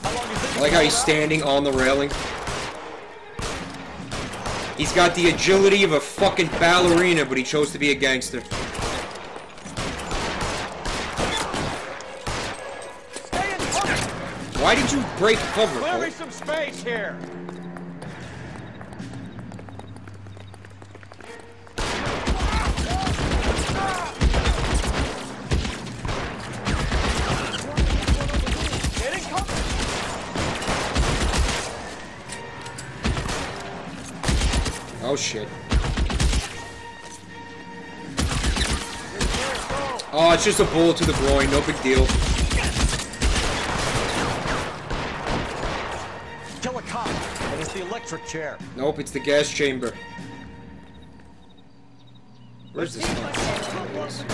I like how he's standing on the railing. He's got the agility of a fucking ballerina, but he chose to be a gangster. Why did you break cover, Clear me Cole? some space here. Oh shit. Oh, it's just a bullet to the groin, no big deal. Kill a cop, and it's the electric chair. Nope, it's the gas chamber. Where's this one?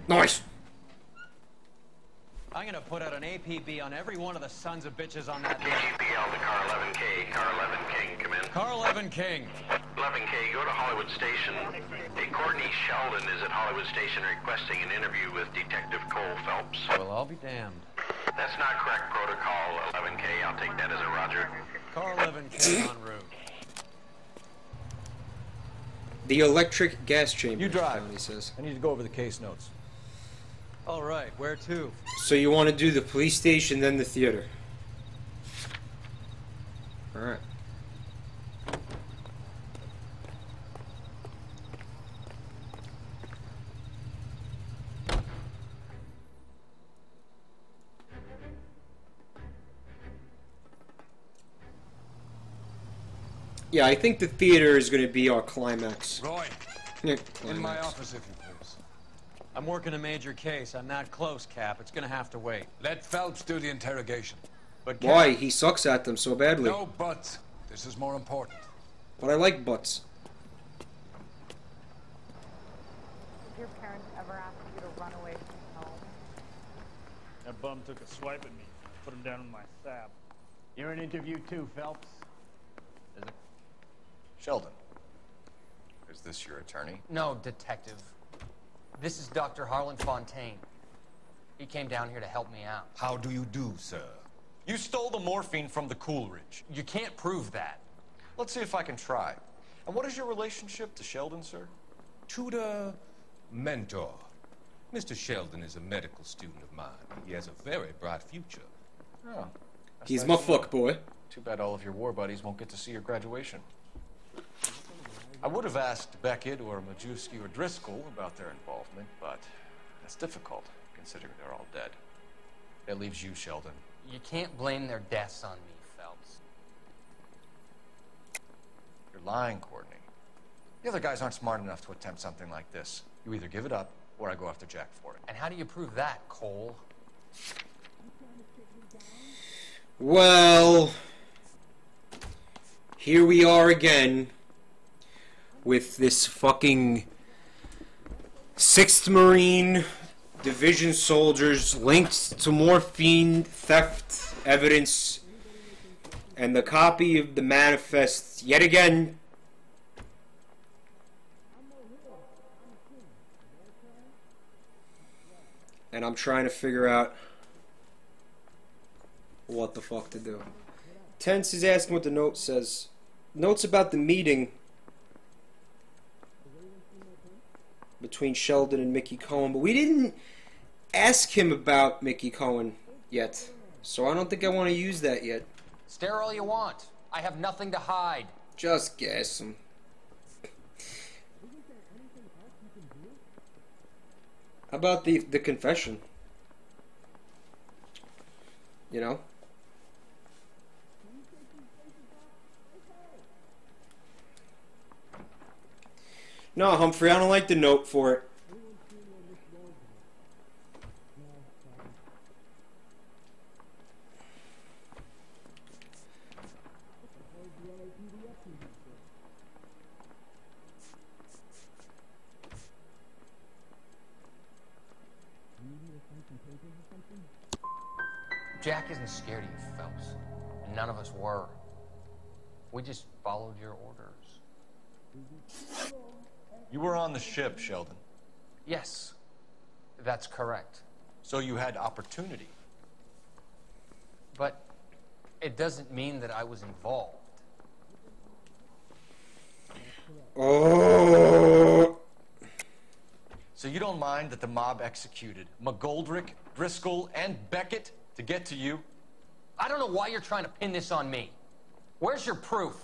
Nice. I'm gonna put out an APB on every one of the sons of bitches on that list. GPL to car 11K. Car 11 King, come in. Car 11 King. 11K, go to Hollywood Station. Hey, Courtney Sheldon is at Hollywood Station requesting an interview with Detective Cole Phelps. Well, I'll be damned. That's not correct protocol, 11K. I'll take that as a roger. Car 11K en route. The electric gas chamber. You drive. He says. I need to go over the case notes. All right, where to? So you want to do the police station, then the theater. All right. Yeah, I think the theater is going to be our climax. Roy, Yeah, in my climax. office if you please. I'm working a major case. I'm not close, Cap. It's gonna have to wait. Let Phelps do the interrogation. But Cap, Why? He sucks at them so badly. No buts. This is more important. But I like butts. Did your parents ever ask you to run away from home? That bum took a swipe at me. Put him down in my sap. You're in interview too, Phelps. Sheldon, is this your attorney? No, detective. This is Dr. Harlan Fontaine. He came down here to help me out. How do you do, sir? You stole the morphine from the Coolidge. You can't prove that. Let's see if I can try. And what is your relationship to Sheldon, sir? Tutor, mentor. Mr. Sheldon is a medical student of mine. He has a very bright future. Oh, that's He's nice my to know. fuck boy. Too bad all of your war buddies won't get to see your graduation. I would have asked Beckett or Majewski or Driscoll about their involvement, but that's difficult, considering they're all dead. That leaves you, Sheldon. You can't blame their deaths on me, Phelps. You're lying, Courtney. The other guys aren't smart enough to attempt something like this. You either give it up, or I go after Jack for it. And how do you prove that, Cole? Well, here we are again with this fucking 6th Marine Division soldiers linked to morphine theft evidence and the copy of the manifest yet again. And I'm trying to figure out what the fuck to do. Tense is asking what the note says. Notes about the meeting between Sheldon and Mickey Cohen, but we didn't ask him about Mickey Cohen yet, so I don't think I want to use that yet. Stare all you want. I have nothing to hide. Just guess him. How about the confession? You know? No, Humphrey, I don't like the note for it. Jack isn't scared of you, Phelps. And none of us were. We just followed your orders. You were on the ship, Sheldon. Yes, that's correct. So you had opportunity. But it doesn't mean that I was involved. Oh. So you don't mind that the mob executed McGoldrick, Driscoll, and Beckett to get to you? I don't know why you're trying to pin this on me. Where's your proof?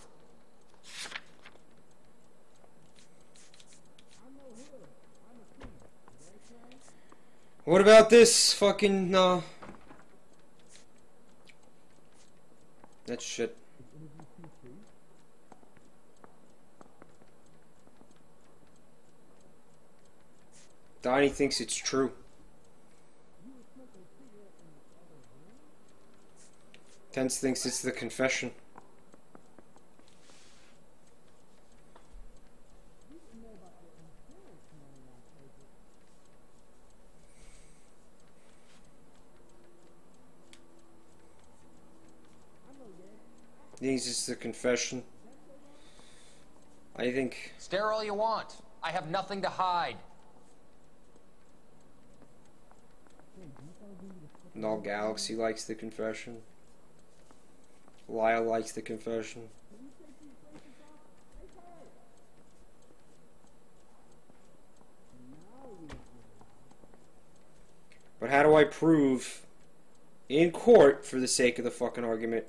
What about this fucking, that shit. Donnie thinks it's true. Tense thinks it's the confession. This is the confession. I think... Stare all you want. I have nothing to hide. Null Galaxy likes the confession. Lyle likes the confession. But how do I prove in court, for the sake of the fucking argument,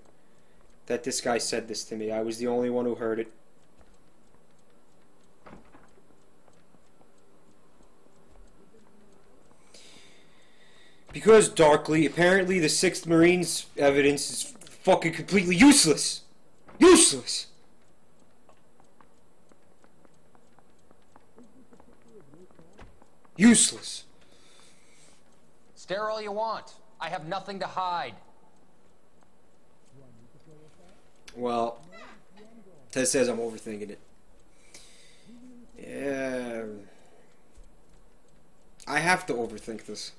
that this guy said this to me? I was the only one who heard it. Because, Darkly, apparently the 6th Marine's evidence is fucking completely useless. Useless! Useless. Stare all you want. I have nothing to hide. Well, Tess says I'm overthinking it. Yeah. I have to overthink this.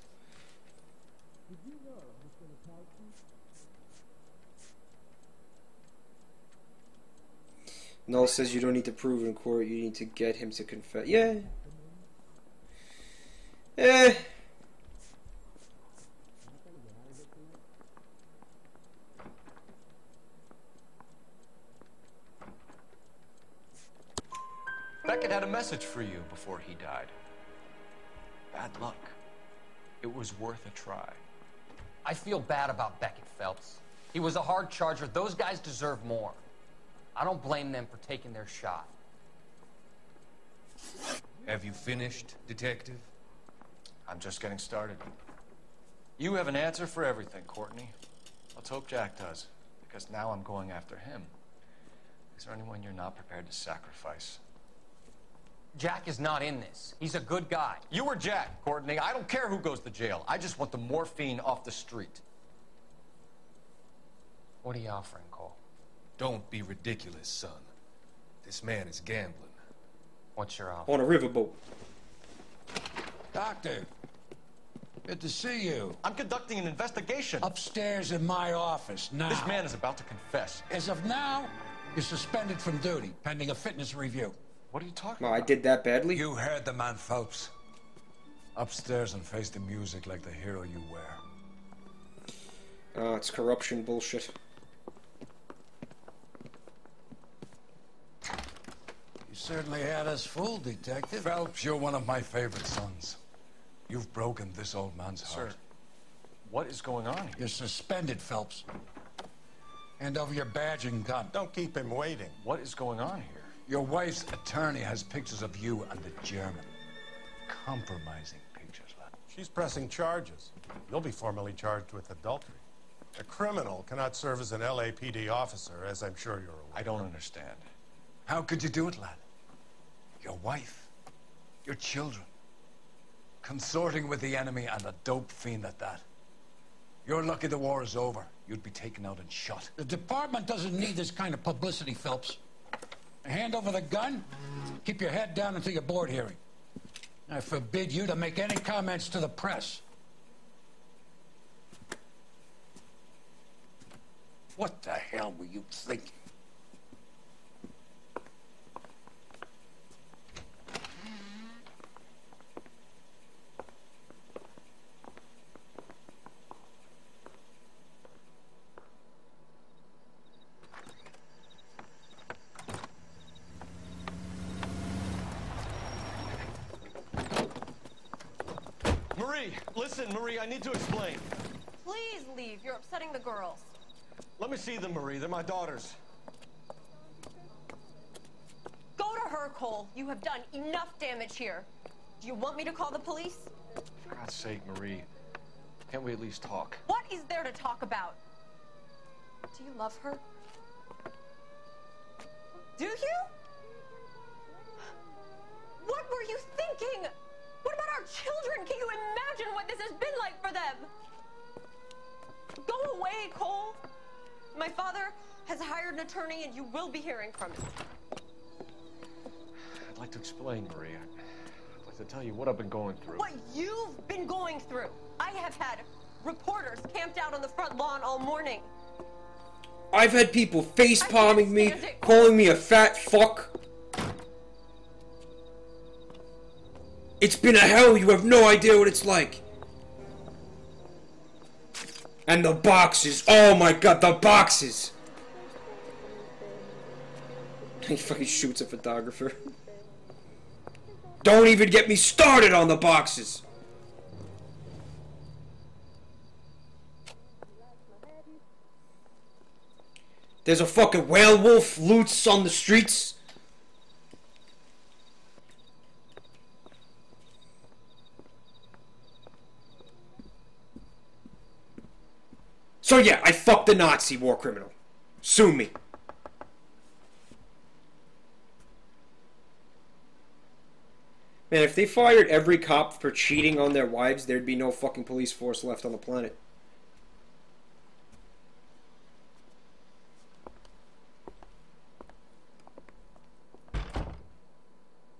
Null says you don't need to prove it in court, you need to get him to confess. Yeah. Eh. Beckett had a message for you before he died. Bad luck. It was worth a try. I feel bad about Beckett, Phelps. He was a hard charger. Those guys deserve more. I don't blame them for taking their shot. Have you finished, Detective? I'm just getting started. You have an answer for everything, Courtney. Let's hope Jack does, because now I'm going after him. Is there anyone you're not prepared to sacrifice? Jack is not in this. He's a good guy. You or Jack, Courtney. I don't care who goes to jail. I just want the morphine off the street. What are you offering, Cole? Don't be ridiculous, son. This man is gambling. What's your offer? On a riverboat. Doctor, good to see you. I'm conducting an investigation. Upstairs in my office, now. This man is about to confess. As of now, you're suspended from duty, pending a fitness review. What are you talking about? I did that badly? You heard the man, Phelps. Upstairs and face the music like the hero you wear. It's corruption bullshit. You certainly had us fooled, Detective. Phelps, you're one of my favorite sons. You've broken this old man's heart. Sir, what is going on here? You're suspended, Phelps. Hand over your badge and gun. Don't keep him waiting. What is going on here? Your wife's attorney has pictures of you and the German. Compromising pictures, lad. She's pressing charges. You'll be formally charged with adultery. A criminal cannot serve as an LAPD officer, as I'm sure you're aware. I don't understand. How could you do it, lad? Your wife, your children, consorting with the enemy and a dope fiend at that. You're lucky the war is over. You'd be taken out and shot. The department doesn't need this kind of publicity, Phelps. Hand over the gun, keep your head down until your board hearing. I forbid you to make any comments to the press. What the hell were you thinking? Listen, Marie, I need to explain. Please leave. You're upsetting the girls. Let me see them, Marie. They're my daughters. Go to her, Cole. You have done enough damage here. Do you want me to call the police? For God's sake, Marie. Can't we at least talk? What is there to talk about? Do you love her? Do you? What were you thinking? What about our children? Can you imagine what this has been like for them? Go away, Cole. My father has hired an attorney and you will be hearing from him. I'd like to explain, Marie. I'd like to tell you what I've been going through. What you've been going through. I have had reporters camped out on the front lawn all morning. I've had people face palming me, calling me a fat fuck. It's been a hell, you have no idea what it's like. And the boxes, oh my god, the boxes. He fucking shoots a photographer. Don't even get me started on the boxes. There's a fucking werewolf loose on the streets. So yeah, I fucked a Nazi war criminal. Sue me. Man, if they fired every cop for cheating on their wives, there'd be no fucking police force left on the planet.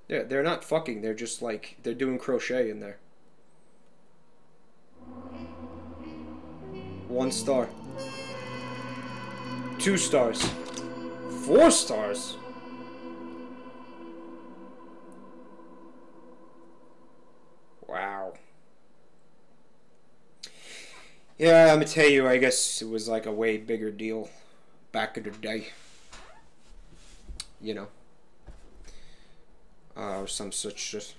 Yeah, they're not fucking, they're just like, they're doing crochet in there. 1 star. 2 stars. 4 stars? Wow. Yeah, I'm gonna tell you, I guess it was like a way bigger deal back in the day. You know. Or some such shit.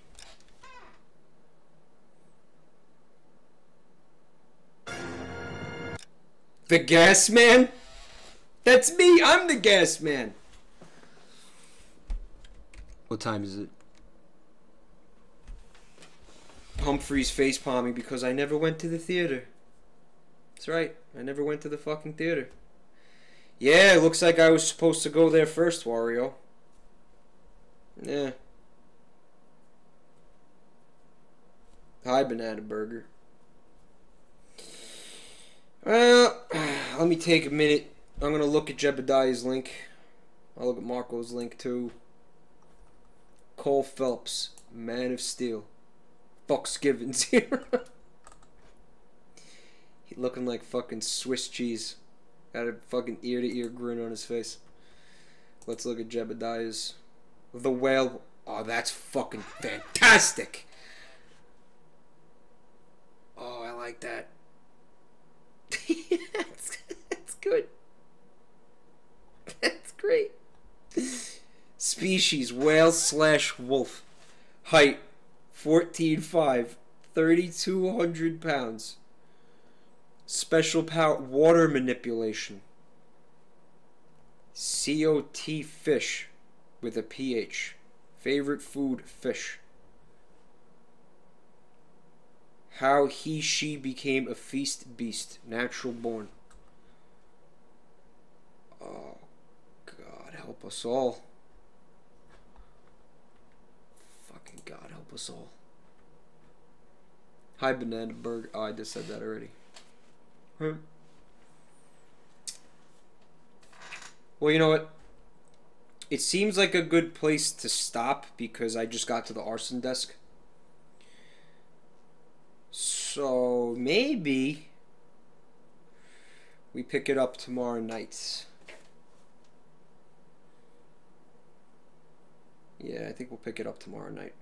The gas man? That's me! I'm the gas man! What time is it? Humphrey's face palming because I never went to the theater. That's right, I never went to the fucking theater. Yeah, it looks like I was supposed to go there first, Wario. Yeah. Hi, Banana Burger. Well, let me take a minute. I'm going to look at Jebediah's link. I'll look at Marco's link too. Cole Phelps, Man of Steel. Fox Givens here. He looking like fucking Swiss cheese. Got a fucking ear-to-ear grin on his face. Let's look at Jebediah's. The Whale. Oh, that's fucking fantastic. Oh, I like that. That's good. That's great. Species, whale / wolf. Height, 14'5", 3,200 pounds. Special power, water manipulation. COT fish with a PH. Favorite food, fish. How she became a feast beast. Natural born. Oh, God, help us all. Fucking God, help us all. Hi, Banana Burger. Oh, I just said that already. Huh. Well, you know what? It seems like a good place to stop because I just got to the arson desk. So maybe we pick it up tomorrow night. Yeah, I think we'll pick it up tomorrow night.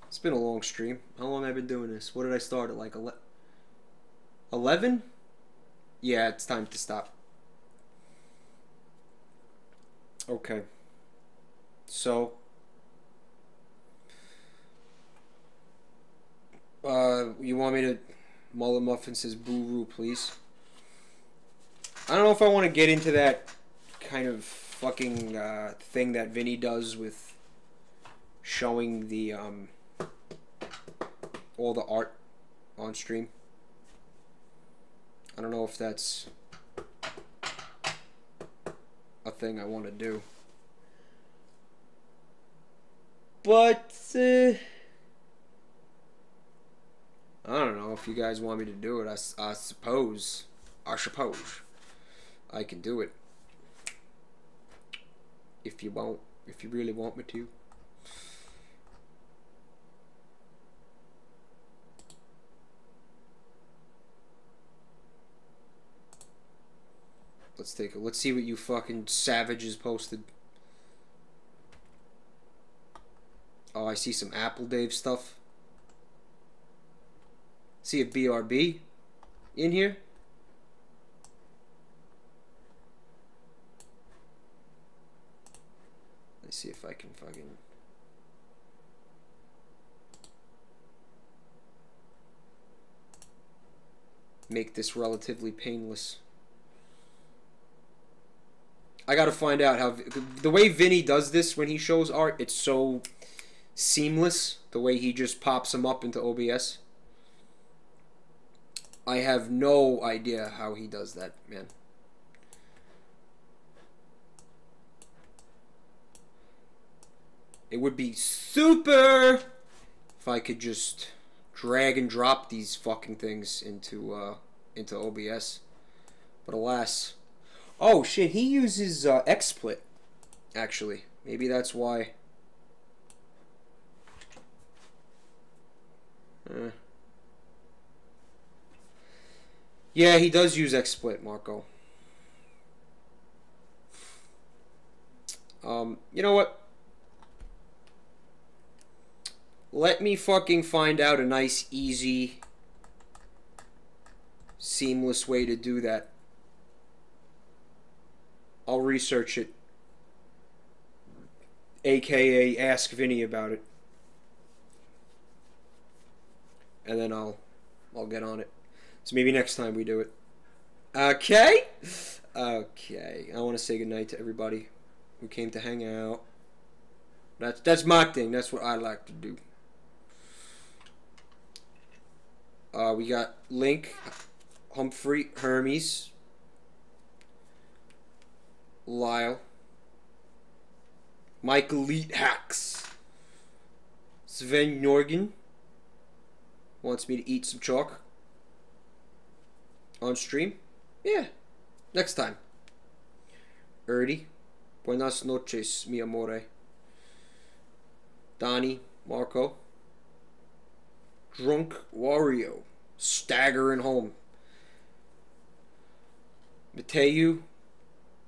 It's been a long stream. How long have I been doing this? What did I start at, like 11? Yeah, it's time to stop. Okay. So you want me to... Mullet Muffin says boo-roo, please. I don't know if I want to get into that kind of fucking thing that Vinny does with showing the all the art on stream. I don't know if that's a thing I want to do. But I don't know if you guys want me to do it. I suppose I can do it. If you won't, if you really want me to. Let's see what you fucking savages posted. Oh, I see some Apple Dave stuff. See a BRB in here. Let's see if I can fucking... make this relatively painless. I gotta find out how... The way Vinny does this when he shows art, it's so seamless. The way he just pops them up into OBS. I have no idea how he does that, man. It would be super if I could just drag and drop these fucking things into OBS. But alas. Oh shit, he uses XSplit, actually. Maybe that's why. Yeah, he does use XSplit, Marco. You know what? Let me fucking find out a nice, easy, seamless way to do that. I'll research it. AKA ask Vinny about it. And then I'll get on it. So maybe next time we do it. Okay? Okay. I want to say goodnight to everybody who came to hang out. That's my thing. That's what I like to do. We got Link, Humphrey, Hermes, Lyle, Michael Elite Hacks, Sven Norgan wants me to eat some chalk on stream. Yeah, next time. Erdy, buenas noches, mi amore. Donnie, Marco, Drunk Wario, staggering home. Mateu,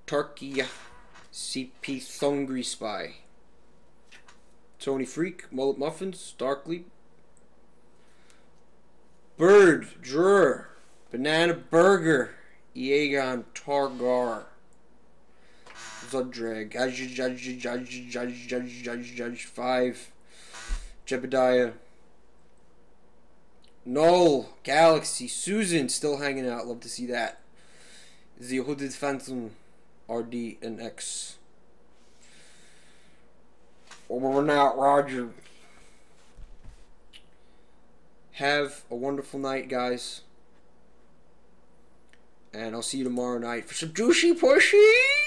Tarkia, CP Thungry Spy, Tony Freak, Mullet Muffins, Darkly, Bird, Drur, Banana Burger, Eagon Targar, Zudrag, Judge 5, Jebediah, Null, Galaxy, Susan still hanging out. Love to see that. The Hooded Phantom, RD and X. Over and out, Roger. Have a wonderful night, guys. And I'll see you tomorrow night for some juicy pushy.